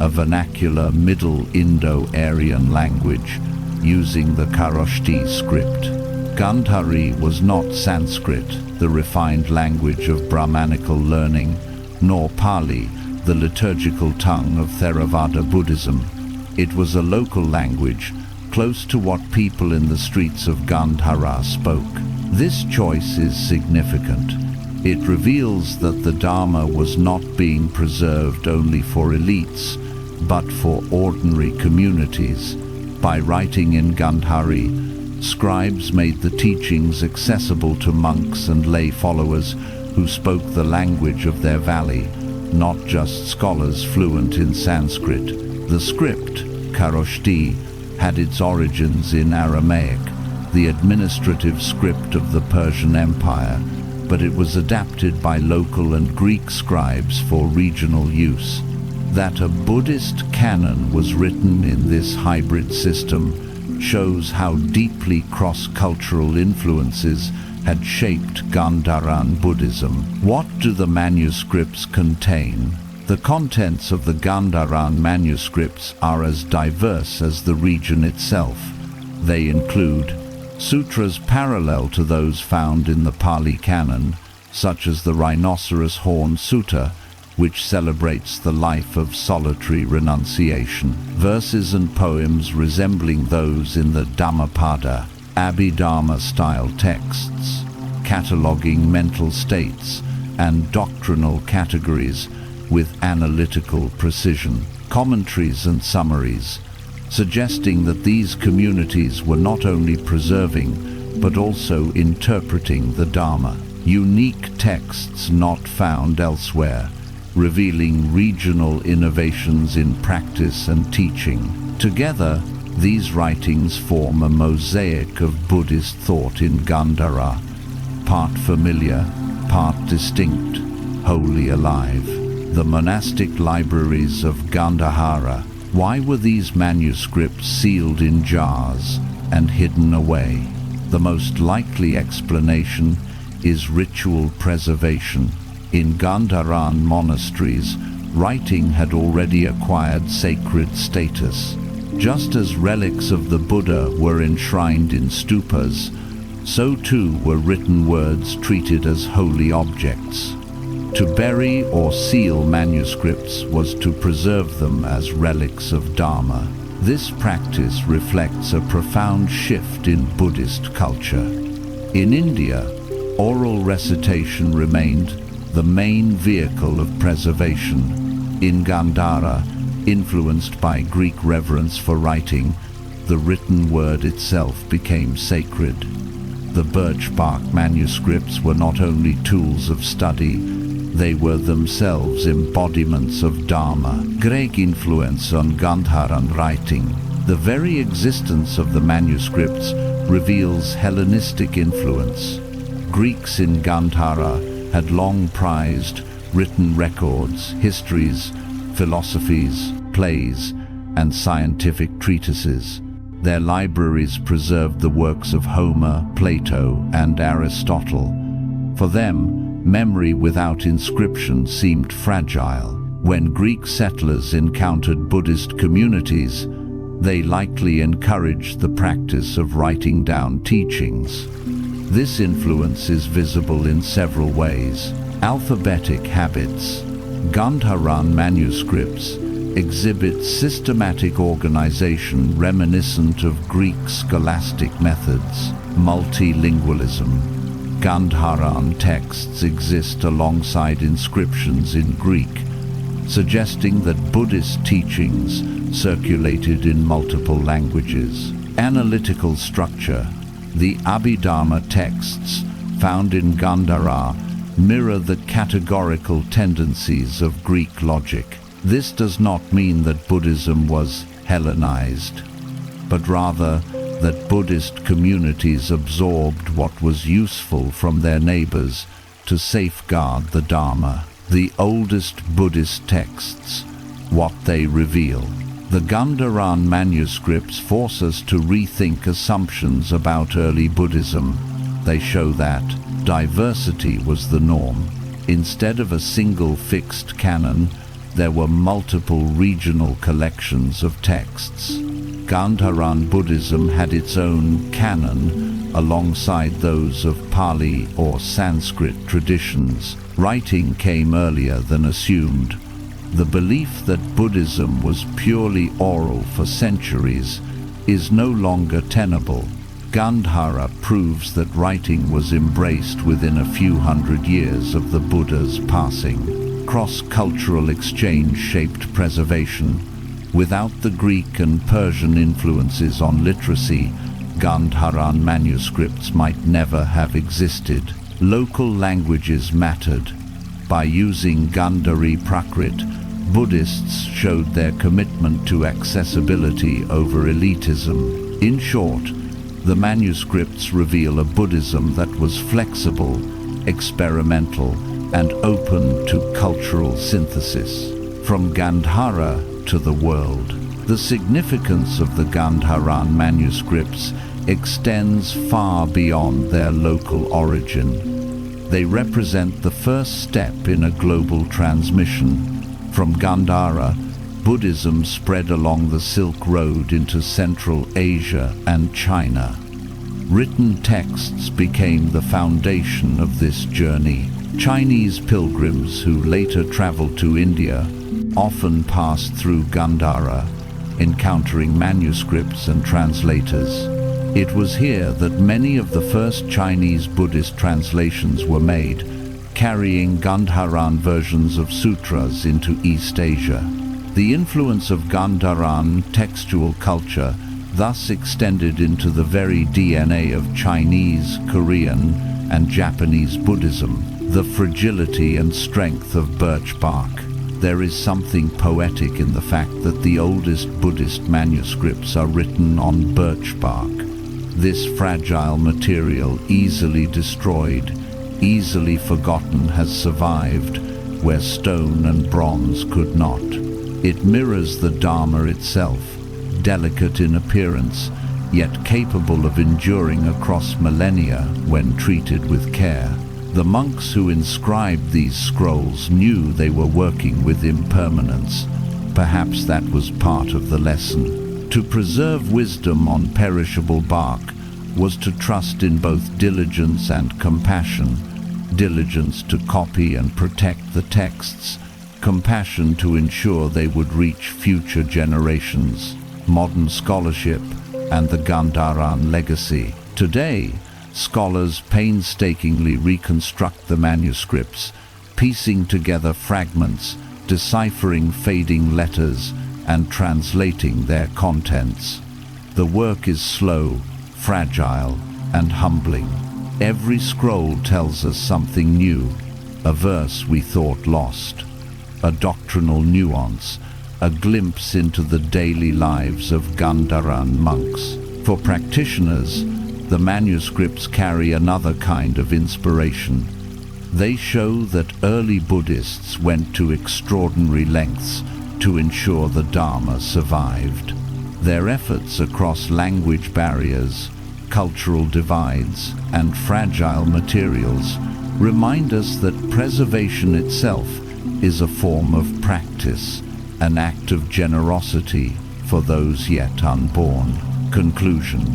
a vernacular Middle Indo-Aryan language, using the Kharoshthi script. Gandhari was not Sanskrit, the refined language of Brahmanical learning, nor Pali, the liturgical tongue of Theravada Buddhism. It was a local language, close to what people in the streets of Gandhara spoke. This choice is significant. It reveals that the Dharma was not being preserved only for elites, but for ordinary communities. By writing in Gandhari, scribes made the teachings accessible to monks and lay followers who spoke the language of their valley, not just scholars fluent in Sanskrit. The script, Kharoshthi, had its origins in Aramaic, the administrative script of the Persian Empire, but it was adapted by local and Greek scribes for regional use. That a Buddhist canon was written in this hybrid system shows how deeply cross-cultural influences had shaped Gandharan Buddhism. What do the manuscripts contain? The contents of the Gandharan manuscripts are as diverse as the region itself. They include sutras parallel to those found in the Pali Canon, such as the Rhinoceros Horn Sutta, which celebrates the life of solitary renunciation. Verses and poems resembling those in the Dhammapada, Abhidharma-style texts, cataloguing mental states and doctrinal categories with analytical precision. Commentaries and summaries, suggesting that these communities were not only preserving, but also interpreting the Dharma. Unique texts not found elsewhere, revealing regional innovations in practice and teaching. Together, these writings form a mosaic of Buddhist thought in Gandhara, part familiar, part distinct, wholly alive. The monastic libraries of Gandhara. Why were these manuscripts sealed in jars and hidden away? The most likely explanation is ritual preservation. In Gandharan monasteries, writing had already acquired sacred status. Just as relics of the Buddha were enshrined in stupas, so too were written words treated as holy objects. To bury or seal manuscripts was to preserve them as relics of Dharma. This practice reflects a profound shift in Buddhist culture. In India, oral recitation remained the main vehicle of preservation. In Gandhara, influenced by Greek reverence for writing, the written word itself became sacred. The birch bark manuscripts were not only tools of study, they were themselves embodiments of Dharma. Greek influence on Gandharan writing. The very existence of the manuscripts reveals Hellenistic influence. Greeks in Gandhara had long prized written records, histories, philosophies, plays, and scientific treatises. Their libraries preserved the works of Homer, Plato, and Aristotle. For them, memory without inscription seemed fragile. When Greek settlers encountered Buddhist communities, they likely encouraged the practice of writing down teachings. This influence is visible in several ways. Alphabetic habits. Gandharan manuscripts exhibit systematic organization reminiscent of Greek scholastic methods. Multilingualism. Gandharan texts exist alongside inscriptions in Greek, suggesting that Buddhist teachings circulated in multiple languages. Analytical structure. The Abhidharma texts found in Gandhara mirror the categorical tendencies of Greek logic. This does not mean that Buddhism was Hellenized, but rather that Buddhist communities absorbed what was useful from their neighbors to safeguard the Dharma. The oldest Buddhist texts, what they reveal. The Gandharan manuscripts force us to rethink assumptions about early Buddhism. They show that diversity was the norm. Instead of a single fixed canon, there were multiple regional collections of texts. Gandharan Buddhism had its own canon alongside those of Pali or Sanskrit traditions. Writing came earlier than assumed. The belief that Buddhism was purely oral for centuries is no longer tenable. Gandhara proves that writing was embraced within a few hundred years of the Buddha's passing. Cross-cultural exchange shaped preservation. Without the Greek and Persian influences on literacy, Gandharan manuscripts might never have existed. Local languages mattered. By using Gandhari Prakrit, Buddhists showed their commitment to accessibility over elitism. In short, the manuscripts reveal a Buddhism that was flexible, experimental, and open to cultural synthesis. From Gandhara to the world. The significance of the Gandharan manuscripts extends far beyond their local origin. They represent the first step in a global transmission. From Gandhara, Buddhism spread along the Silk Road into Central Asia and China. Written texts became the foundation of this journey. Chinese pilgrims who later traveled to India often passed through Gandhara, encountering manuscripts and translators. It was here that many of the first Chinese Buddhist translations were made, carrying Gandharan versions of sutras into East Asia. The influence of Gandharan textual culture thus extended into the very DNA of Chinese, Korean, and Japanese Buddhism. The fragility and strength of birch bark. There is something poetic in the fact that the oldest Buddhist manuscripts are written on birch bark. This fragile material, easily destroyed, easily forgotten, has survived, where stone and bronze could not. It mirrors the Dharma itself, delicate in appearance, yet capable of enduring across millennia when treated with care. The monks who inscribed these scrolls knew they were working with impermanence. Perhaps that was part of the lesson. To preserve wisdom on perishable bark was to trust in both diligence and compassion. Diligence to copy and protect the texts, compassion to ensure they would reach future generations. Modern scholarship and the Gandharan legacy. Today, scholars painstakingly reconstruct the manuscripts, piecing together fragments, deciphering fading letters, and translating their contents. The work is slow, fragile, and humbling. Every scroll tells us something new, a verse we thought lost, a doctrinal nuance, a glimpse into the daily lives of Gandharan monks. For practitioners, the manuscripts carry another kind of inspiration. They show that early Buddhists went to extraordinary lengths to ensure the Dharma survived. Their efforts across language barriers, cultural divides, and fragile materials remind us that preservation itself is a form of practice, an act of generosity for those yet unborn. Conclusion.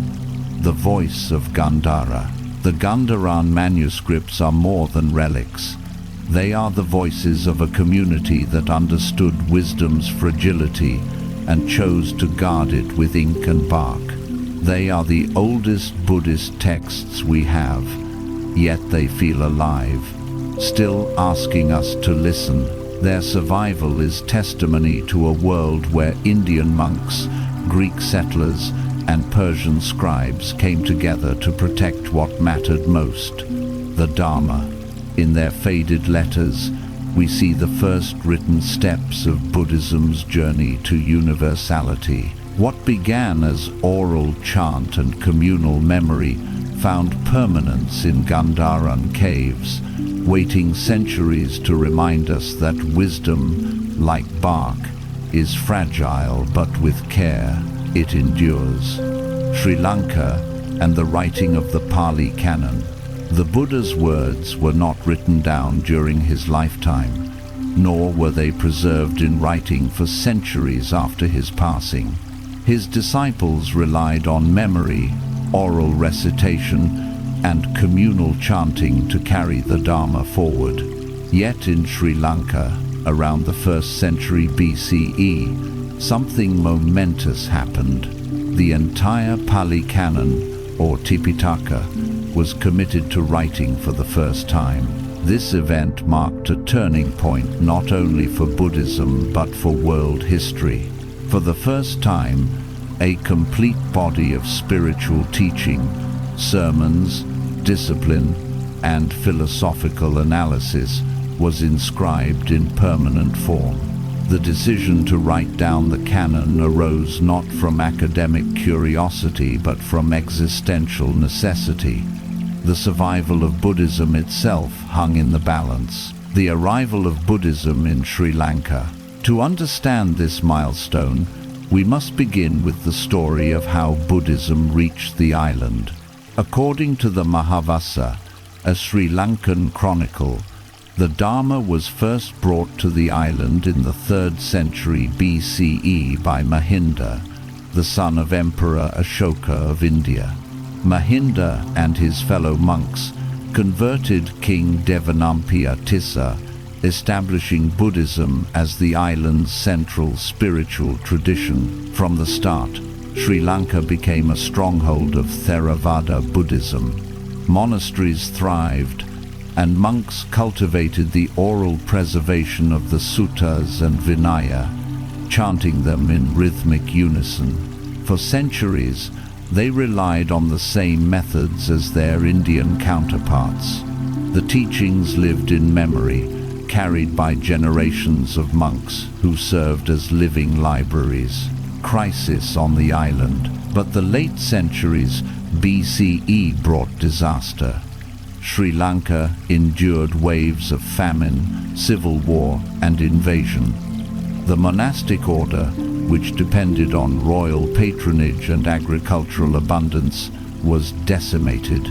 The voice of Gandhara. The Gandharan manuscripts are more than relics. They are the voices of a community that understood wisdom's fragility and chose to guard it with ink and bark. They are the oldest Buddhist texts we have, yet they feel alive, still asking us to listen. Their survival is testimony to a world where Indian monks, Greek settlers, and Persian scribes came together to protect what mattered most, the Dharma. In their faded letters, we see the first written steps of Buddhism's journey to universality. What began as oral chant and communal memory found permanence in Gandharan caves, waiting centuries to remind us that wisdom, like bark, is fragile, but with care it endures. Sri Lanka and the writing of the Pali Canon. The Buddha's words were not written down during his lifetime, nor were they preserved in writing for centuries after his passing. His disciples relied on memory, oral recitation, and communal chanting to carry the Dharma forward. Yet in Sri Lanka, around the 1st century BCE, something momentous happened. The entire Pali Canon, or Tipitaka, was committed to writing for the first time. This event marked a turning point not only for Buddhism but for world history. For the first time, a complete body of spiritual teaching, sermons, discipline, and philosophical analysis was inscribed in permanent form. The decision to write down the canon arose not from academic curiosity but from existential necessity. The survival of Buddhism itself hung in the balance. The arrival of Buddhism in Sri Lanka. To understand this milestone, we must begin with the story of how Buddhism reached the island. According to the Mahavassa, a Sri Lankan chronicle, the Dharma was first brought to the island in the 3rd century BCE by Mahinda, the son of Emperor Ashoka of India. Mahinda and his fellow monks converted King Devanampiya Tissa, establishing Buddhism as the island's central spiritual tradition. From the start, Sri Lanka became a stronghold of Theravada Buddhism. Monasteries thrived, and monks cultivated the oral preservation of the suttas and Vinaya, chanting them in rhythmic unison. For centuries, they relied on the same methods as their Indian counterparts. The teachings lived in memory, carried by generations of monks who served as living libraries. Crisis on the island, but the late centuries BCE brought disaster. Sri Lanka endured waves of famine, civil war, and invasion. The monastic order, which depended on royal patronage and agricultural abundance, was decimated.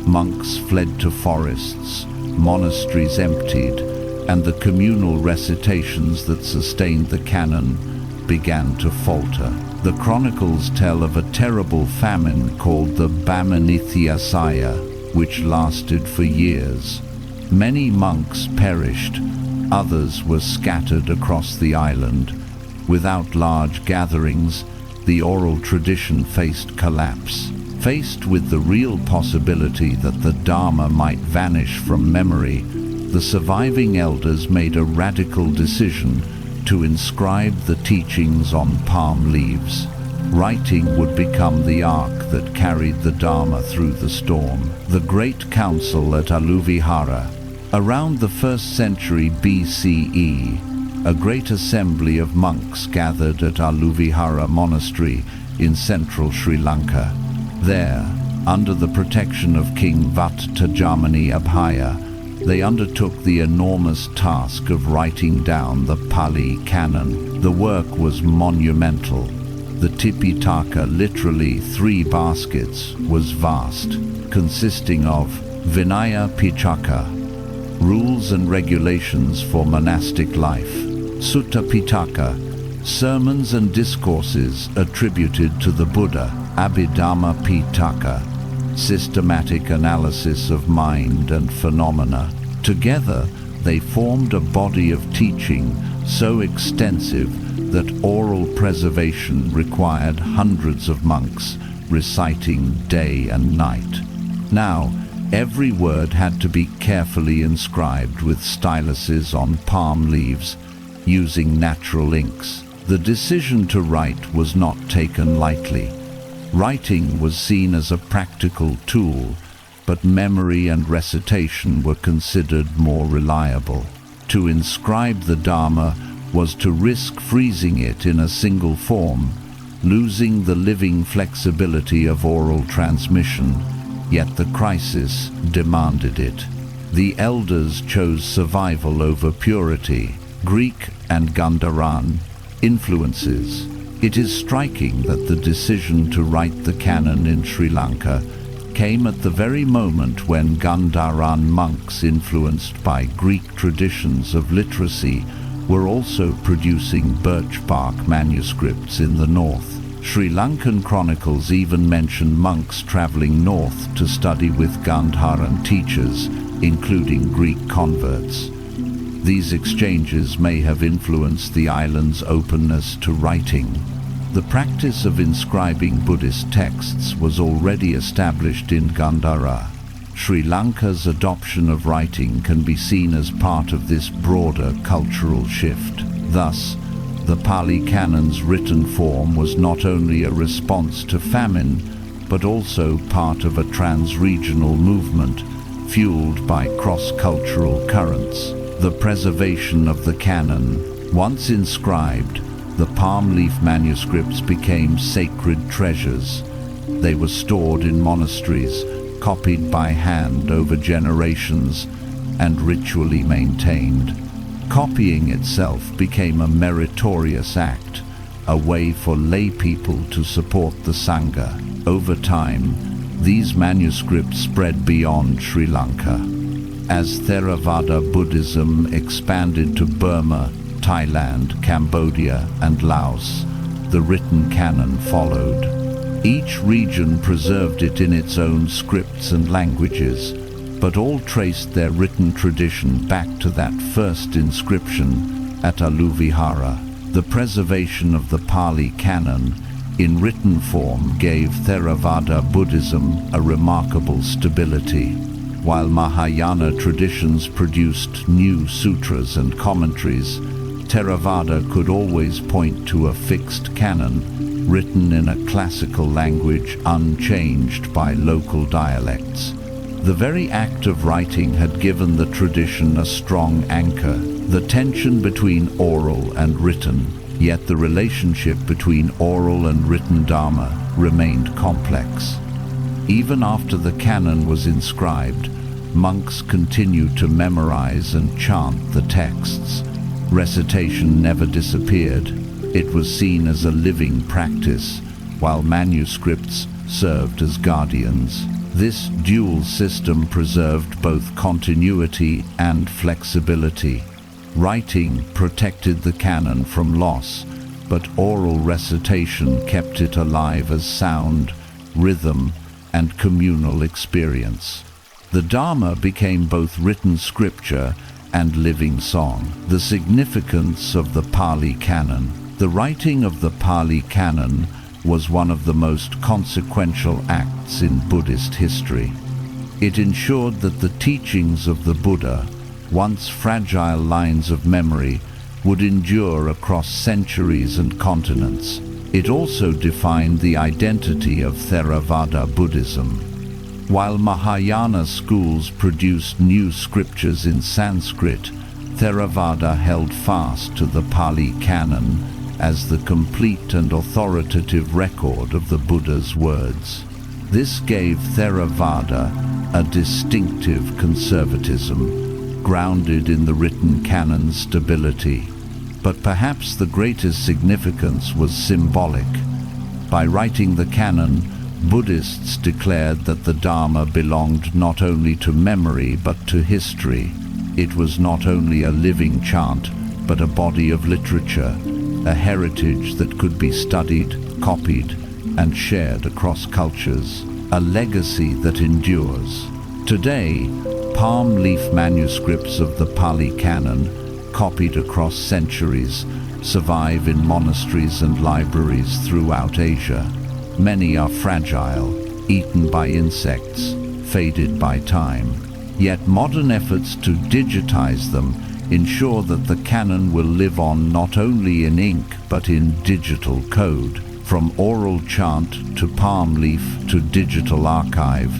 Monks fled to forests, monasteries emptied, and the communal recitations that sustained the canon began to falter. The chronicles tell of a terrible famine called the Bhamanithiyasaya, which lasted for years. Many monks perished, others were scattered across the island. Without large gatherings, the oral tradition faced collapse. Faced with the real possibility that the Dharma might vanish from memory, the surviving elders made a radical decision to inscribe the teachings on palm leaves. Writing would become the ark that carried the Dharma through the storm. The Great Council at Aluvihara. Around the 1st century BCE, a great assembly of monks gathered at Aluvihara Monastery in central Sri Lanka. There, under the protection of King Vattajamani Abhaya, they undertook the enormous task of writing down the Pali Canon. The work was monumental. The Tipitaka, literally 3 baskets, was vast, consisting of Vinaya Pitaka, rules and regulations for monastic life; Sutta Pitaka, sermons and discourses attributed to the Buddha; Abhidhamma Pitaka, systematic analysis of mind and phenomena. Together, they formed a body of teaching so extensive that oral preservation required hundreds of monks reciting day and night. Now, every word had to be carefully inscribed with styluses on palm leaves, using natural inks. The decision to write was not taken lightly. Writing was seen as a practical tool, but memory and recitation were considered more reliable. To inscribe the Dharma was to risk freezing it in a single form, losing the living flexibility of oral transmission, yet the crisis demanded it. The elders chose survival over purity. Greek and Gandharan influences. It is striking that the decision to write the canon in Sri Lanka came at the very moment when Gandharan monks, influenced by Greek traditions of literacy, were also producing birch bark manuscripts in the north. Sri Lankan chronicles even mention monks traveling north to study with Gandharan teachers, including Greek converts. These exchanges may have influenced the island's openness to writing. The practice of inscribing Buddhist texts was already established in Gandhara. Sri Lanka's adoption of writing can be seen as part of this broader cultural shift. Thus, the Pali Canon's written form was not only a response to famine, but also part of a trans-regional movement fueled by cross-cultural currents. The preservation of the canon. Once inscribed, the palm leaf manuscripts became sacred treasures. They were stored in monasteries, copied by hand over generations, and ritually maintained. Copying itself became a meritorious act, a way for lay people to support the Sangha. Over time, these manuscripts spread beyond Sri Lanka. As Theravada Buddhism expanded to Burma, Thailand, Cambodia, and Laos, the written canon followed. Each region preserved it in its own scripts and languages, but all traced their written tradition back to that first inscription at Aluvihara. The preservation of the Pali Canon in written form gave Theravada Buddhism a remarkable stability. While Mahayana traditions produced new sutras and commentaries, Theravada could always point to a fixed canon, written in a classical language unchanged by local dialects. The very act of writing had given the tradition a strong anchor. The tension between oral and written, yet the relationship between oral and written Dharma remained complex. Even after the canon was inscribed, Monks continued to memorize and chant the texts. Recitation never disappeared. It was seen as a living practice, while manuscripts served as guardians. This dual system preserved both continuity and flexibility. Writing protected the canon from loss, but oral recitation kept it alive as sound, rhythm, and communal experience. The Dharma became both written scripture and living song. The significance of the Pali Canon. The writing of the Pali Canon was one of the most consequential acts in Buddhist history. It ensured that the teachings of the Buddha, once fragile lines of memory, would endure across centuries and continents. It also defined the identity of Theravada Buddhism. While Mahayana schools produced new scriptures in Sanskrit, Theravada held fast to the Pali Canon as the complete and authoritative record of the Buddha's words. This gave Theravada a distinctive conservatism, grounded in the written canon's stability. But perhaps the greatest significance was symbolic. By writing the canon, Buddhists declared that the Dharma belonged not only to memory but to history. It was not only a living chant, but a body of literature, a heritage that could be studied, copied, and shared across cultures, a legacy that endures. Today, palm leaf manuscripts of the Pali Canon, copied across centuries, survive in monasteries and libraries throughout Asia. Many are fragile, eaten by insects, faded by time. Yet modern efforts to digitize them ensure that the canon will live on not only in ink but in digital code. From oral chant to palm leaf to digital archive,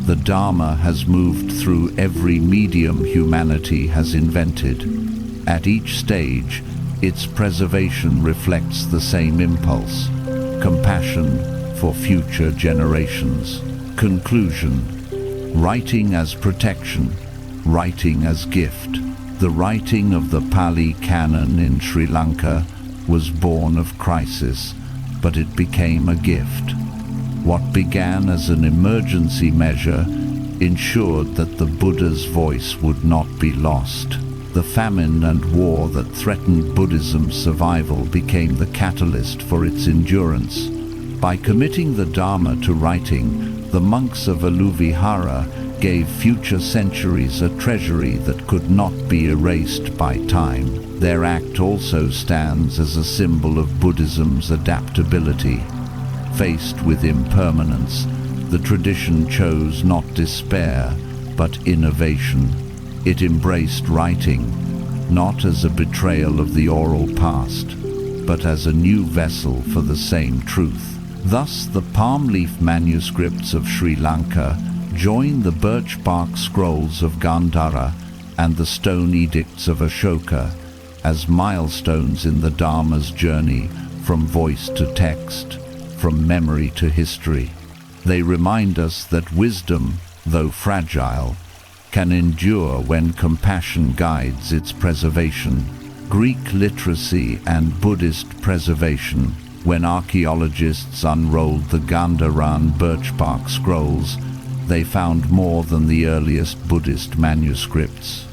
the Dharma has moved through every medium humanity has invented. At each stage, its preservation reflects the same impulse: compassion for future generations. Conclusion: writing as protection, writing as gift. The writing of the Pali Canon in Sri Lanka was born of crisis, but it became a gift. What began as an emergency measure ensured that the Buddha's voice would not be lost. The famine and war that threatened Buddhism's survival became the catalyst for its endurance. By committing the Dharma to writing, the monks of Aluvihara gave future centuries a treasury that could not be erased by time. Their act also stands as a symbol of Buddhism's adaptability. Faced with impermanence, the tradition chose not despair, but innovation. It embraced writing, not as a betrayal of the oral past, but as a new vessel for the same truth. Thus, the palm leaf manuscripts of Sri Lanka join the birch bark scrolls of Gandhara and the stone edicts of Ashoka as milestones in the Dharma's journey from voice to text, from memory to history. They remind us that wisdom, though fragile, can endure when compassion guides its preservation. Greek literacy and Buddhist preservation. When archaeologists unrolled the Gandharan birchbark scrolls, they found more than the earliest Buddhist manuscripts.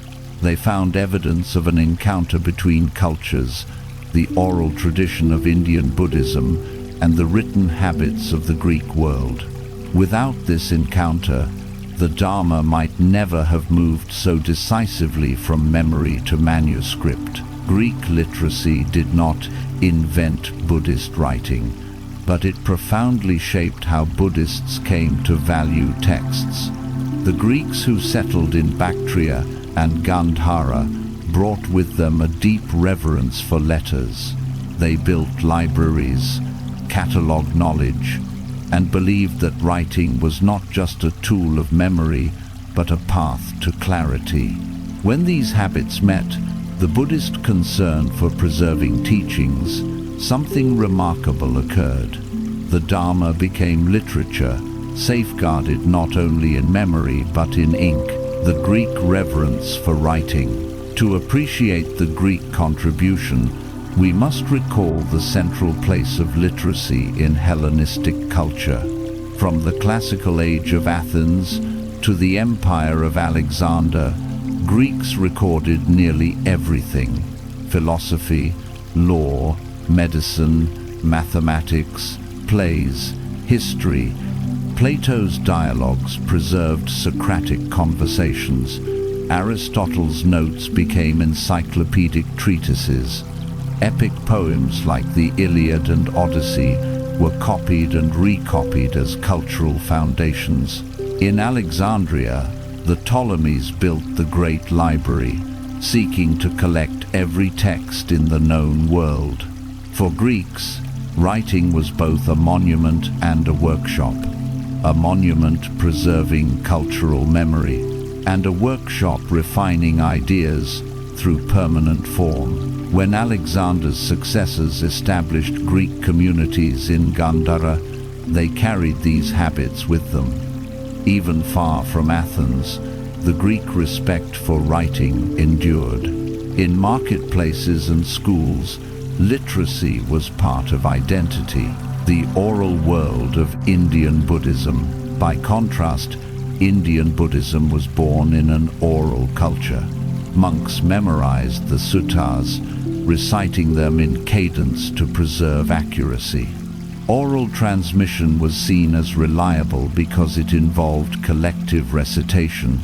They found evidence of an encounter between cultures, the oral tradition of Indian Buddhism and the written habits of the Greek world. Without this encounter, the Dharma might never have moved so decisively from memory to manuscript. Greek literacy did not invent Buddhist writing, but it profoundly shaped how Buddhists came to value texts. The Greeks who settled in Bactria and Gandhara brought with them a deep reverence for letters. They built libraries, catalogued knowledge, and believed that writing was not just a tool of memory, but a path to clarity. When these habits met the Buddhist concern for preserving teachings, something remarkable occurred. The Dharma became literature, safeguarded not only in memory but in ink. The Greek reverence for writing. To appreciate the Greek contribution, we must recall the central place of literacy in Hellenistic culture. From the classical age of Athens to the empire of Alexander, Greeks recorded nearly everything: philosophy, law, medicine, mathematics, plays, history. Plato's dialogues preserved Socratic conversations. Aristotle's notes became encyclopedic treatises. Epic poems like the Iliad and Odyssey were copied and recopied as cultural foundations. In Alexandria, the Ptolemies built the Great Library, seeking to collect every text in the known world. For Greeks, writing was both a monument and a workshop. A monument preserving cultural memory, and a workshop refining ideas through permanent form. When Alexander's successors established Greek communities in Gandhara, they carried these habits with them. Even far from Athens, the Greek respect for writing endured. In marketplaces and schools, literacy was part of identity. The oral world of Indian Buddhism. By contrast, Indian Buddhism was born in an oral culture. Monks memorized the suttas, reciting them in cadence to preserve accuracy. Oral transmission was seen as reliable because it involved collective recitation.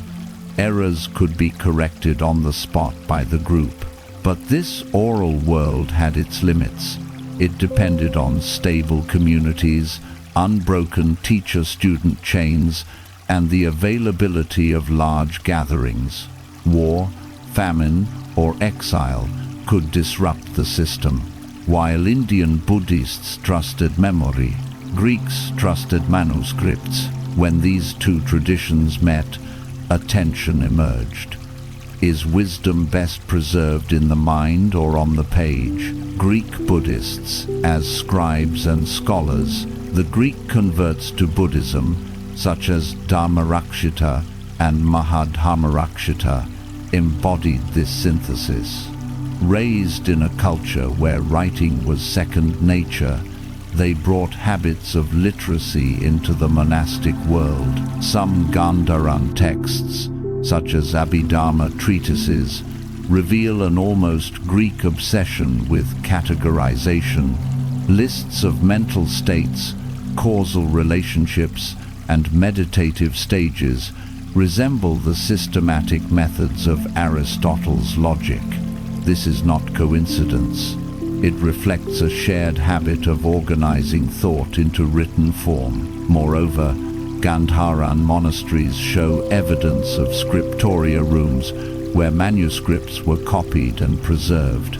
Errors could be corrected on the spot by the group. But this oral world had its limits. It depended on stable communities, unbroken teacher-student chains, and the availability of large gatherings. War, famine, or exile could disrupt the system. While Indian Buddhists trusted memory, Greeks trusted manuscripts. When these two traditions met, a tension emerged. Is wisdom best preserved in the mind or on the page? Greek Buddhists, as scribes and scholars, the Greek converts to Buddhism, such as Dhammarakshita and Mahadhammarakshita, embodied this synthesis. Raised in a culture where writing was second nature, they brought habits of literacy into the monastic world. Some Gandharan texts, such as Abhidharma treatises, reveal an almost Greek obsession with categorization. Lists of mental states, causal relationships, and meditative stages resemble the systematic methods of Aristotle's logic. This is not coincidence. It reflects a shared habit of organizing thought into written form. Moreover, Gandharan monasteries show evidence of scriptoria rooms where manuscripts were copied and preserved.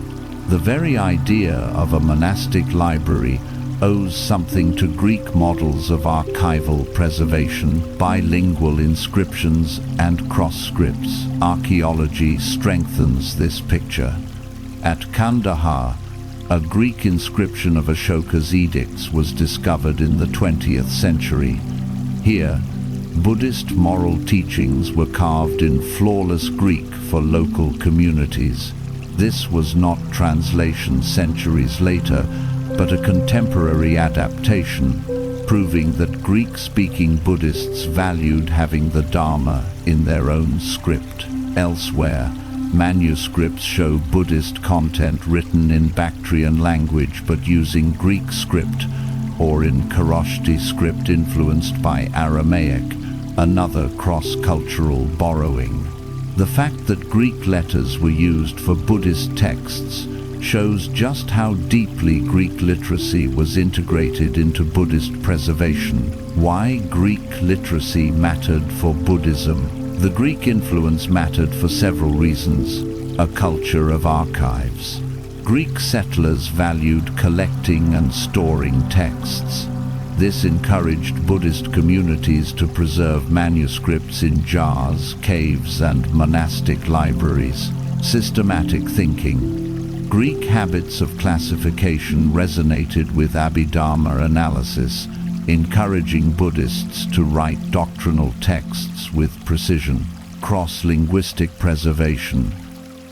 The very idea of a monastic library owes something to Greek models of archival preservation, bilingual inscriptions, and cross-scripts. Archaeology strengthens this picture. At Kandahar, a Greek inscription of Ashoka's edicts was discovered in the 20th century. Here, Buddhist moral teachings were carved in flawless Greek for local communities. This was not translation centuries later, but a contemporary adaptation, proving that Greek-speaking Buddhists valued having the Dharma in their own script. Elsewhere, manuscripts show Buddhist content written in Bactrian language but using Greek script, or in Kharoshthi script influenced by Aramaic, another cross-cultural borrowing. The fact that Greek letters were used for Buddhist texts shows just how deeply Greek literacy was integrated into Buddhist preservation. Why Greek literacy mattered for Buddhism. The Greek influence mattered for several reasons. A culture of archives. Greek settlers valued collecting and storing texts. This encouraged Buddhist communities to preserve manuscripts in jars, caves, and monastic libraries. Systematic thinking. Greek habits of classification resonated with Abhidharma analysis, encouraging Buddhists to write doctrinal texts with precision. cross-linguistic preservation.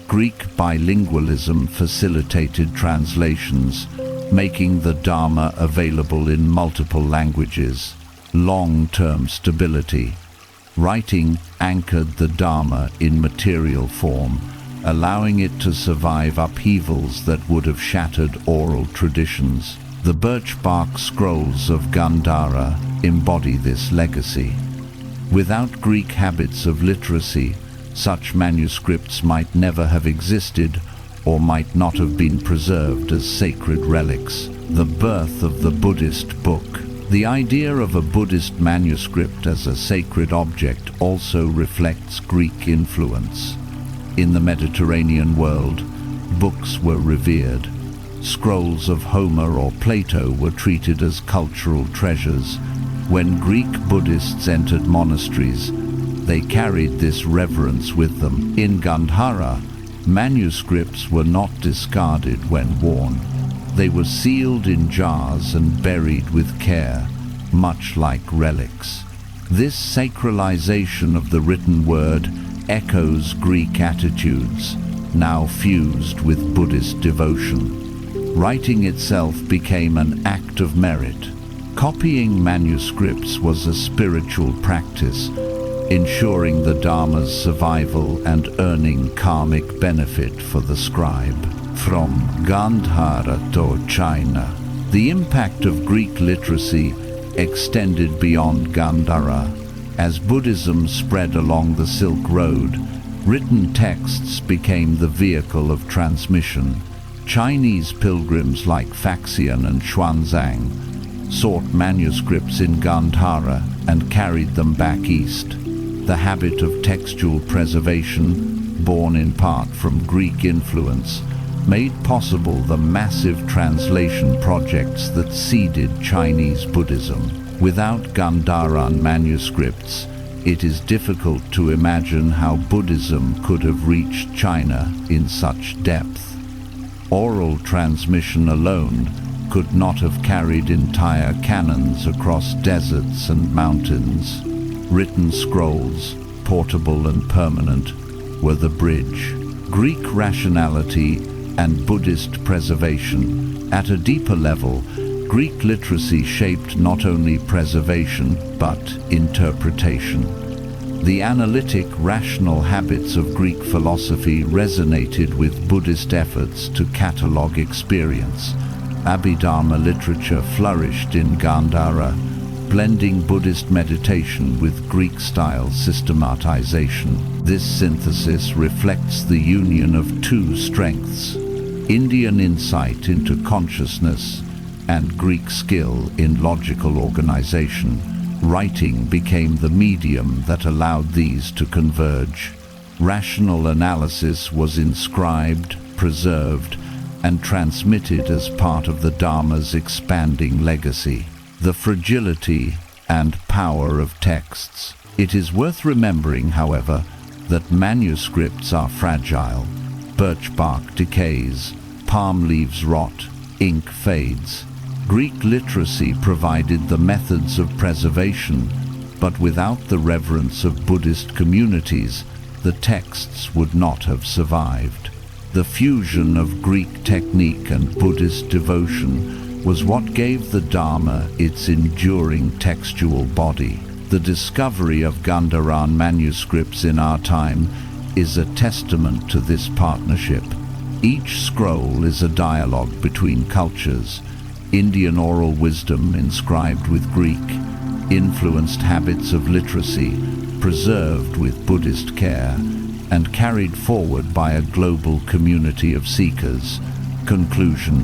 Greek bilingualism facilitated translations, making the Dharma available in multiple languages. Long-term stability. Writing anchored the Dharma in material form, allowing it to survive upheavals that would have shattered oral traditions. The birch bark scrolls of Gandhara embody this legacy. Without Greek habits of literacy, such manuscripts might never have existed or might not have been preserved as sacred relics. The birth of the Buddhist book. The idea of a Buddhist manuscript as a sacred object also reflects Greek influence. In the Mediterranean world, books were revered. Scrolls of Homer or Plato were treated as cultural treasures. When Greek Buddhists entered monasteries, they carried this reverence with them. In Gandhara, manuscripts were not discarded when worn. They were sealed in jars and buried with care, much like relics. This sacralization of the written word echoes Greek attitudes, now fused with Buddhist devotion. Writing itself became an act of merit. Copying manuscripts was a spiritual practice, ensuring the Dharma's survival and earning karmic benefit for the scribe. From Gandhara to China, the impact of Greek literacy extended beyond Gandhara. As Buddhism spread along the Silk Road, written texts became the vehicle of transmission. Chinese pilgrims like Faxian and Xuanzang sought manuscripts in Gandhara and carried them back east. The habit of textual preservation, born in part from Greek influence, made possible the massive translation projects that seeded Chinese Buddhism. Without Gandharan manuscripts, it is difficult to imagine how Buddhism could have reached China in such depth. Oral transmission alone could not have carried entire canons across deserts and mountains. Written scrolls, portable and permanent, were the bridge. Greek rationality and Buddhist preservation. At a deeper level, Greek literacy shaped not only preservation but interpretation. The analytic, rational habits of Greek philosophy resonated with Buddhist efforts to catalogue experience. Abhidharma literature flourished in Gandhara, blending Buddhist meditation with Greek-style systematization. This synthesis reflects the union of two strengths: Indian insight into consciousness and Greek skill in logical organization. Writing became the medium that allowed these to converge. Rational analysis was inscribed, preserved, and transmitted as part of the Dharma's expanding legacy. The fragility and power of texts. It is worth remembering, however, that manuscripts are fragile. Birch bark decays, palm leaves rot, ink fades. Greek literacy provided the methods of preservation, but without the reverence of Buddhist communities, the texts would not have survived. The fusion of Greek technique and Buddhist devotion was what gave the Dharma its enduring textual body. The discovery of Gandharan manuscripts in our time is a testament to this partnership. Each scroll is a dialogue between cultures. Indian oral wisdom inscribed with Greek, influenced habits of literacy, preserved with Buddhist care, and carried forward by a global community of seekers. Conclusion: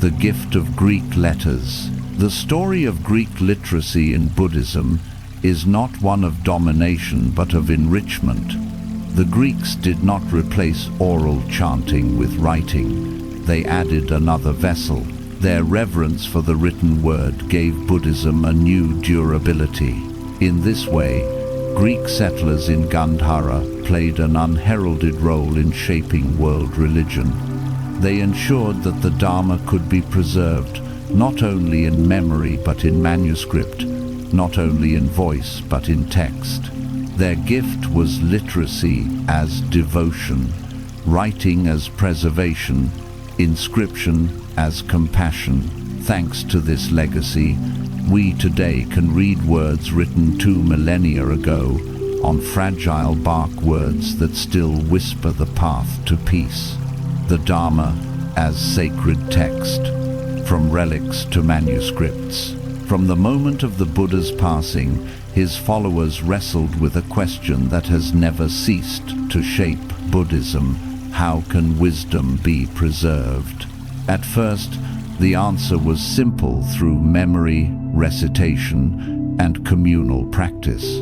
the gift of Greek letters. The story of Greek literacy in Buddhism is not one of domination but of enrichment. The Greeks did not replace oral chanting with writing. They added another vessel. Their reverence for the written word gave Buddhism a new durability. In this way, Greek settlers in Gandhara played an unheralded role in shaping world religion. They ensured that the Dharma could be preserved not only in memory but in manuscript, not only in voice but in text. Their gift was literacy as devotion, writing as preservation, inscription as compassion. Thanks to this legacy, we today can read words written 2 millennia ago on fragile bark words that still whisper the path to peace. The Dharma as sacred text, from relics to manuscripts. From the moment of the Buddha's passing, his followers wrestled with a question that has never ceased to shape Buddhism: how can wisdom be preserved? At first, the answer was simple through memory, recitation, and communal practice.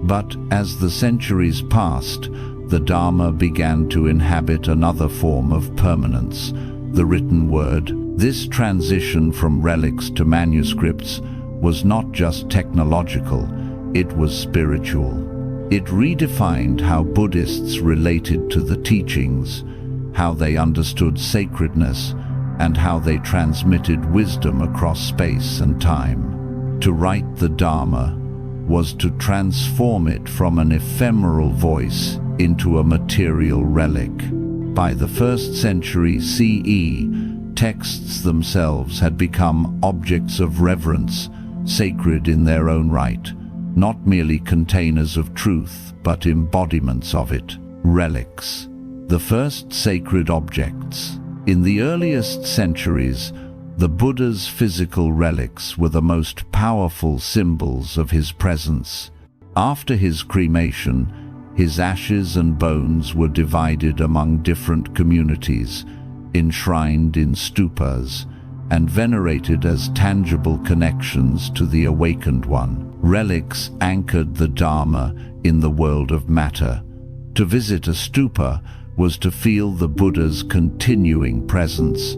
But as the centuries passed, the Dharma began to inhabit another form of permanence, the written word. This transition from relics to manuscripts was not just technological, it was spiritual. It redefined how Buddhists related to the teachings, how they understood sacredness, and how they transmitted wisdom across space and time. To write the Dharma was to transform it from an ephemeral voice into a material relic. By the 1st century CE, texts themselves had become objects of reverence, sacred in their own right, not merely containers of truth, but embodiments of it, relics. The first sacred objects. In the earliest centuries, the Buddha's physical relics were the most powerful symbols of his presence. After his cremation, his ashes and bones were divided among different communities, enshrined in stupas, and venerated as tangible connections to the awakened one. Relics anchored the Dharma in the world of matter. To visit a stupa was to feel the Buddha's continuing presence.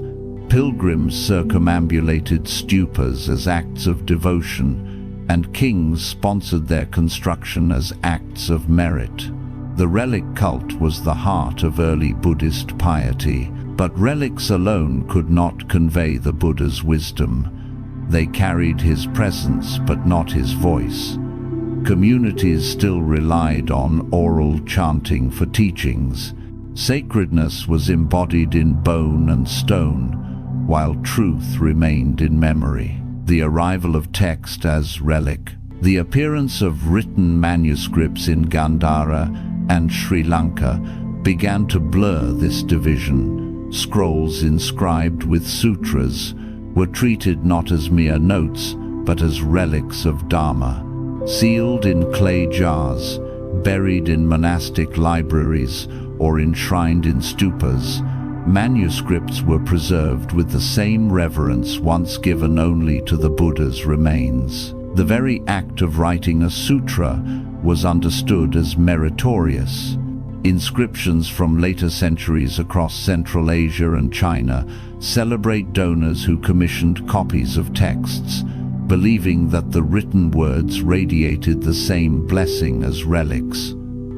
Pilgrims circumambulated stupas as acts of devotion, and kings sponsored their construction as acts of merit. The relic cult was the heart of early Buddhist piety, but relics alone could not convey the Buddha's wisdom. They carried his presence but not his voice. Communities still relied on oral chanting for teachings. Sacredness was embodied in bone and stone, while truth remained in memory. The arrival of text as relic. The appearance of written manuscripts in Gandhara and Sri Lanka began to blur this division. Scrolls inscribed with sutras were treated not as mere notes, but as relics of Dharma. Sealed in clay jars, buried in monastic libraries, or enshrined in stupas, manuscripts were preserved with the same reverence once given only to the Buddha's remains. The very act of writing a sutra was understood as meritorious. Inscriptions from later centuries across Central Asia and China celebrate donors who commissioned copies of texts, believing that the written words radiated the same blessing as relics.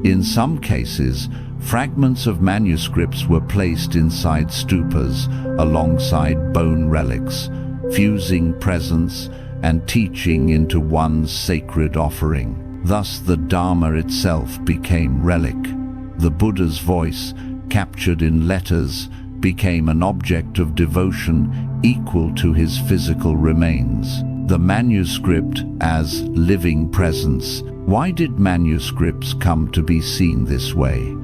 In some cases, fragments of manuscripts were placed inside stupas alongside bone relics, fusing presence and teaching into one sacred offering. Thus the Dharma itself became relic. The Buddha's voice, captured in letters, became an object of devotion equal to his physical remains. The manuscript as living presence. Why did manuscripts come to be seen this way?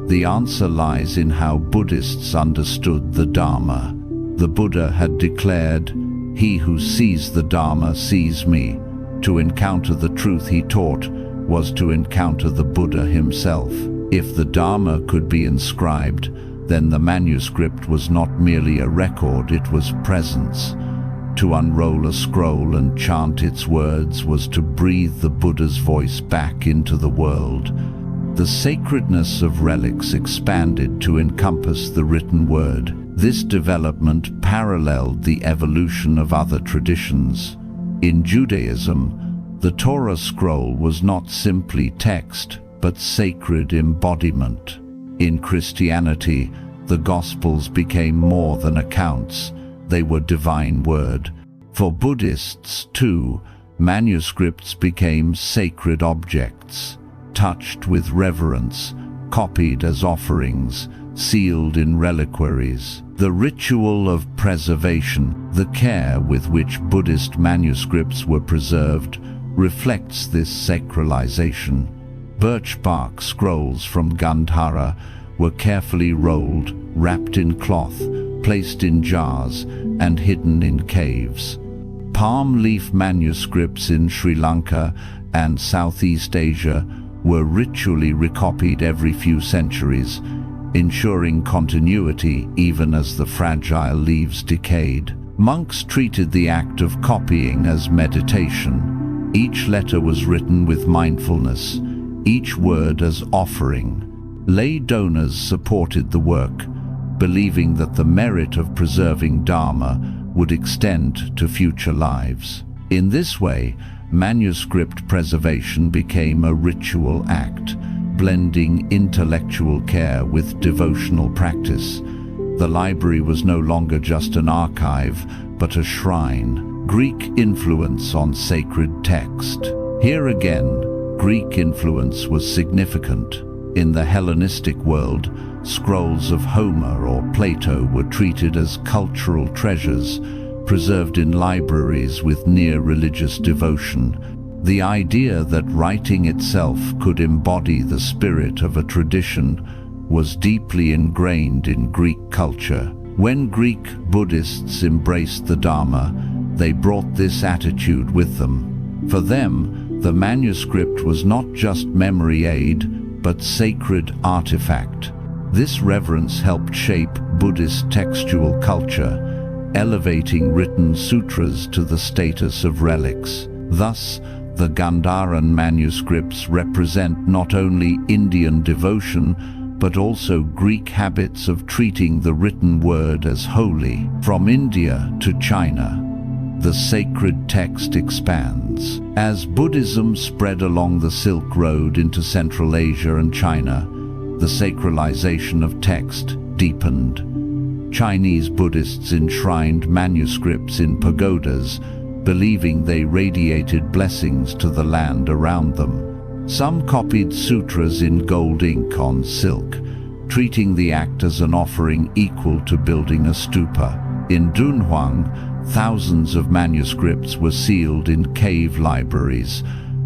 The answer lies in how Buddhists understood the Dharma. The Buddha had declared, "He who sees the Dharma sees me." To encounter the truth he taught was to encounter the Buddha himself. If the Dharma could be inscribed, then the manuscript was not merely a record, it was presence. To unroll a scroll and chant its words was to breathe the Buddha's voice back into the world. The sacredness of relics expanded to encompass the written word. This development paralleled the evolution of other traditions. In Judaism, the Torah scroll was not simply text, but sacred embodiment. In Christianity, the Gospels became more than accounts. They were divine word. For Buddhists, too, manuscripts became sacred objects. touched with reverence, copied as offerings, sealed in reliquaries. The ritual of preservation, the care with which Buddhist manuscripts were preserved, reflects this sacralization. Birch bark scrolls from Gandhara were carefully rolled, wrapped in cloth, placed in jars, and hidden in caves. Palm leaf manuscripts in Sri Lanka and Southeast Asia were ritually recopied every few centuries, ensuring continuity even as the fragile leaves decayed. Monks treated the act of copying as meditation. Each letter was written with mindfulness, each word as offering. Lay donors supported the work, believing that the merit of preserving Dharma would extend to future lives. In this way, manuscript preservation became a ritual act, blending intellectual care with devotional practice. The library was no longer just an archive, but a shrine. Greek influence on sacred text. Here again, Greek influence was significant. In the Hellenistic world, scrolls of Homer or Plato were treated as cultural treasures, preserved in libraries with near religious devotion. The idea that writing itself could embody the spirit of a tradition was deeply ingrained in Greek culture. When Greek Buddhists embraced the Dharma, they brought this attitude with them. For them, the manuscript was not just memory aid, but sacred artifact. This reverence helped shape Buddhist textual culture, elevating written sutras to the status of relics. Thus, the Gandharan manuscripts represent not only Indian devotion, but also Greek habits of treating the written word as holy. From India to China, the sacred text expands. As Buddhism spread along the Silk Road into Central Asia and China, the sacralization of text deepened. Chinese Buddhists enshrined manuscripts in pagodas, believing they radiated blessings to the land around them. Some copied sutras in gold ink on silk, treating the act as an offering equal to building a stupa. In Dunhuang, thousands of manuscripts were sealed in cave libraries,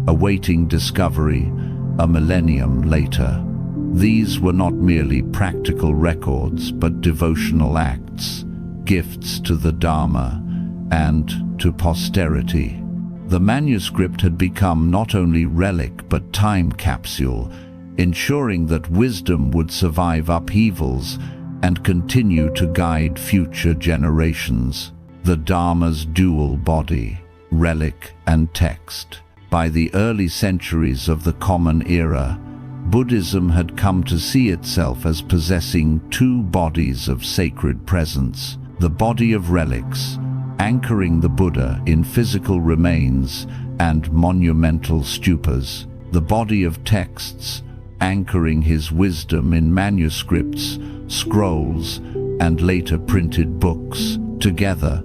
awaiting discovery a millennium later. These were not merely practical records, but devotional acts, gifts to the Dharma and to posterity. The manuscript had become not only relic but time capsule, ensuring that wisdom would survive upheavals and continue to guide future generations. The Dharma's dual body, relic and text. By the early centuries of the Common Era, Buddhism had come to see itself as possessing two bodies of sacred presence: the body of relics, anchoring the Buddha in physical remains and monumental stupas; the body of texts, anchoring his wisdom in manuscripts, scrolls, and later printed books. Together,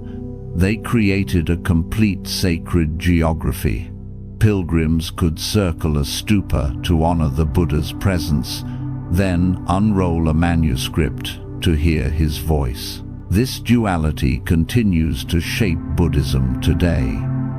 they created a complete sacred geography. Pilgrims could circle a stupa to honor the Buddha's presence, then unroll a manuscript to hear his voice. This duality continues to shape Buddhism today.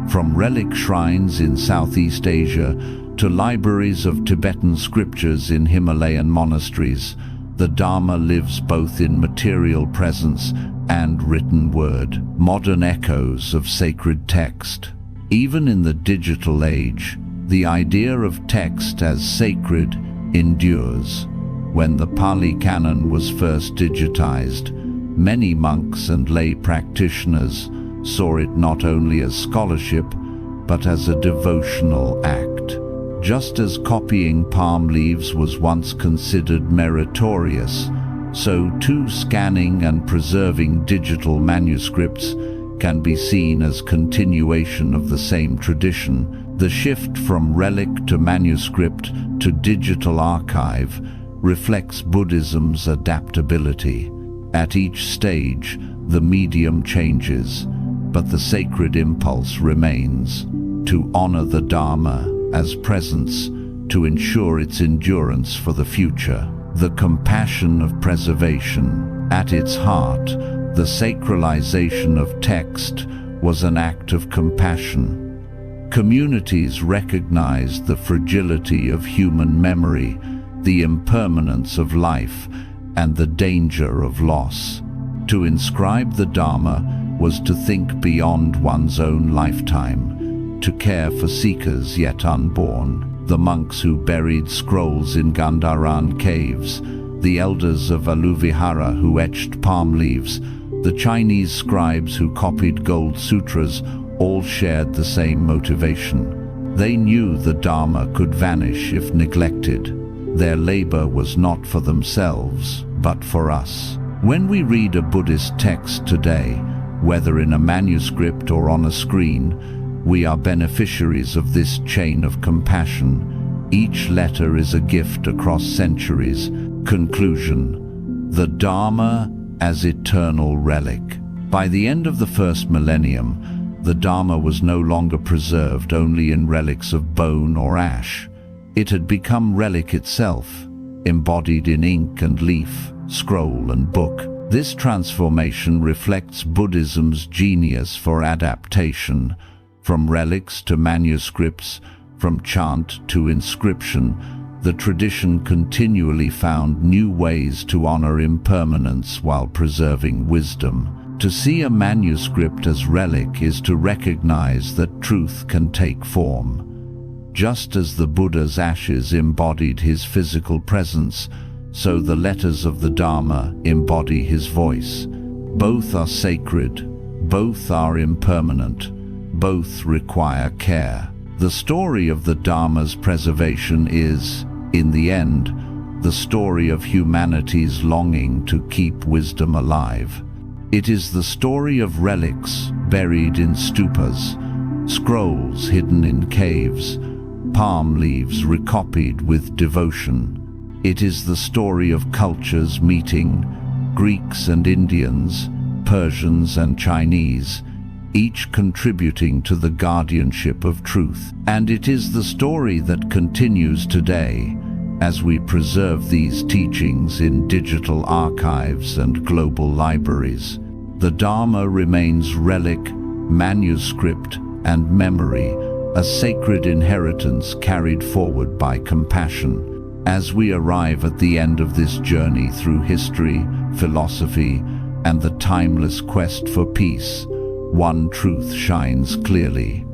From relic shrines in Southeast Asia to libraries of Tibetan scriptures in Himalayan monasteries, the Dharma lives both in material presence and written word, modern echoes of sacred text. Even in the digital age, the idea of text as sacred endures. When the Pali Canon was first digitized, many monks and lay practitioners saw it not only as scholarship, but as a devotional act. Just as copying palm leaves was once considered meritorious, so too scanning and preserving digital manuscripts can be seen as continuation of the same tradition. The shift from relic to manuscript to digital archive reflects Buddhism's adaptability. At each stage, the medium changes, but the sacred impulse remains: to honor the Dharma as presence, to ensure its endurance for the future. The compassion of preservation. At its heart, the sacralization of text was an act of compassion. Communities recognized the fragility of human memory, the impermanence of life, and the danger of loss. To inscribe the Dharma was to think beyond one's own lifetime, to care for seekers yet unborn. The monks who buried scrolls in Gandharan caves, the elders of Aluvihara who etched palm leaves, the Chinese scribes who copied gold sutras, all shared the same motivation. They knew the Dharma could vanish if neglected. Their labor was not for themselves, but for us. When we read a Buddhist text today, whether in a manuscript or on a screen, we are beneficiaries of this chain of compassion. Each letter is a gift across centuries. Conclusion: the Dharma as eternal relic. By the end of the first millennium, the Dharma was no longer preserved only in relics of bone or ash. It had become relic itself, embodied in ink and leaf, scroll and book. This transformation reflects Buddhism's genius for adaptation. From relics to manuscripts, from chant to inscription, the tradition continually found new ways to honor impermanence while preserving wisdom. To see a manuscript as relic is to recognize that truth can take form. Just as the Buddha's ashes embodied his physical presence, so the letters of the Dharma embody his voice. Both are sacred, both are impermanent, both require care. The story of the Dharma's preservation is, in the end, the story of humanity's longing to keep wisdom alive. It is the story of relics buried in stupas, scrolls hidden in caves, palm leaves recopied with devotion. It is the story of cultures meeting, Greeks and Indians, Persians and Chinese, each contributing to the guardianship of truth. And it is the story that continues today, as we preserve these teachings in digital archives and global libraries. The Dharma remains relic, manuscript, and memory, a sacred inheritance carried forward by compassion. As we arrive at the end of this journey through history, philosophy, and the timeless quest for peace, one truth shines clearly: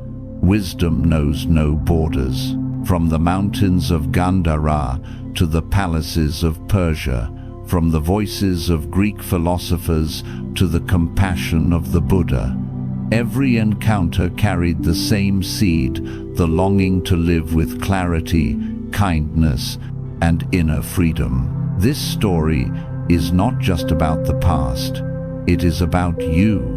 wisdom knows no borders. From the mountains of Gandhara to the palaces of Persia, from the voices of Greek philosophers to the compassion of the Buddha, every encounter carried the same seed, the longing to live with clarity, kindness, and inner freedom. This story is not just about the past, it is about you.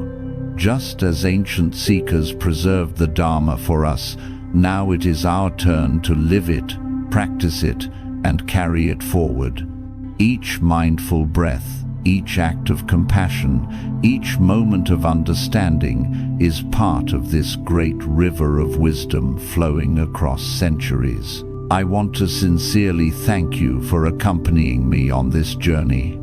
Just as ancient seekers preserved the Dharma for us, now it is our turn to live it, practice it, and carry it forward. Each mindful breath, each act of compassion, each moment of understanding is part of this great river of wisdom flowing across centuries. I want to sincerely thank you for accompanying me on this journey.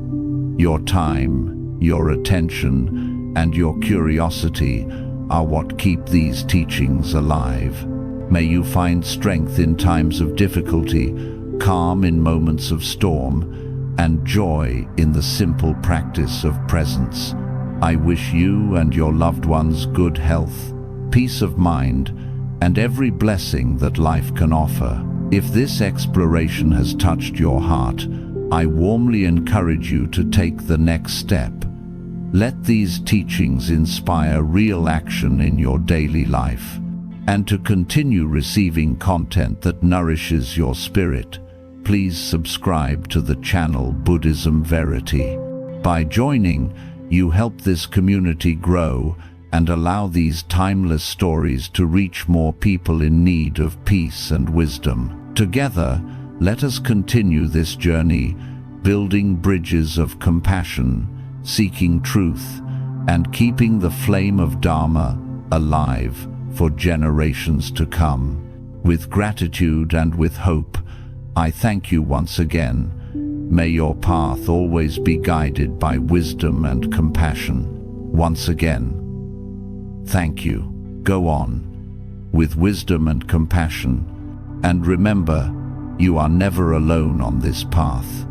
Your time, your attention, and your curiosity are what keep these teachings alive. May you find strength in times of difficulty, calm in moments of storm, and joy in the simple practice of presence. I wish you and your loved ones good health, peace of mind, and every blessing that life can offer. If this exploration has touched your heart, I warmly encourage you to take the next step. Let these teachings inspire real action in your daily life. And to continue receiving content that nourishes your spirit, please subscribe to the channel Buddhism Verity. By joining, you help this community grow and allow these timeless stories to reach more people in need of peace and wisdom. Together, let us continue this journey, building bridges of compassion, seeking truth, and keeping the flame of Dharma alive for generations to come. With gratitude and with hope, I thank you once again. May your path always be guided by wisdom and compassion. Once again, thank you. Go on, with wisdom and compassion, and remember, you are never alone on this path.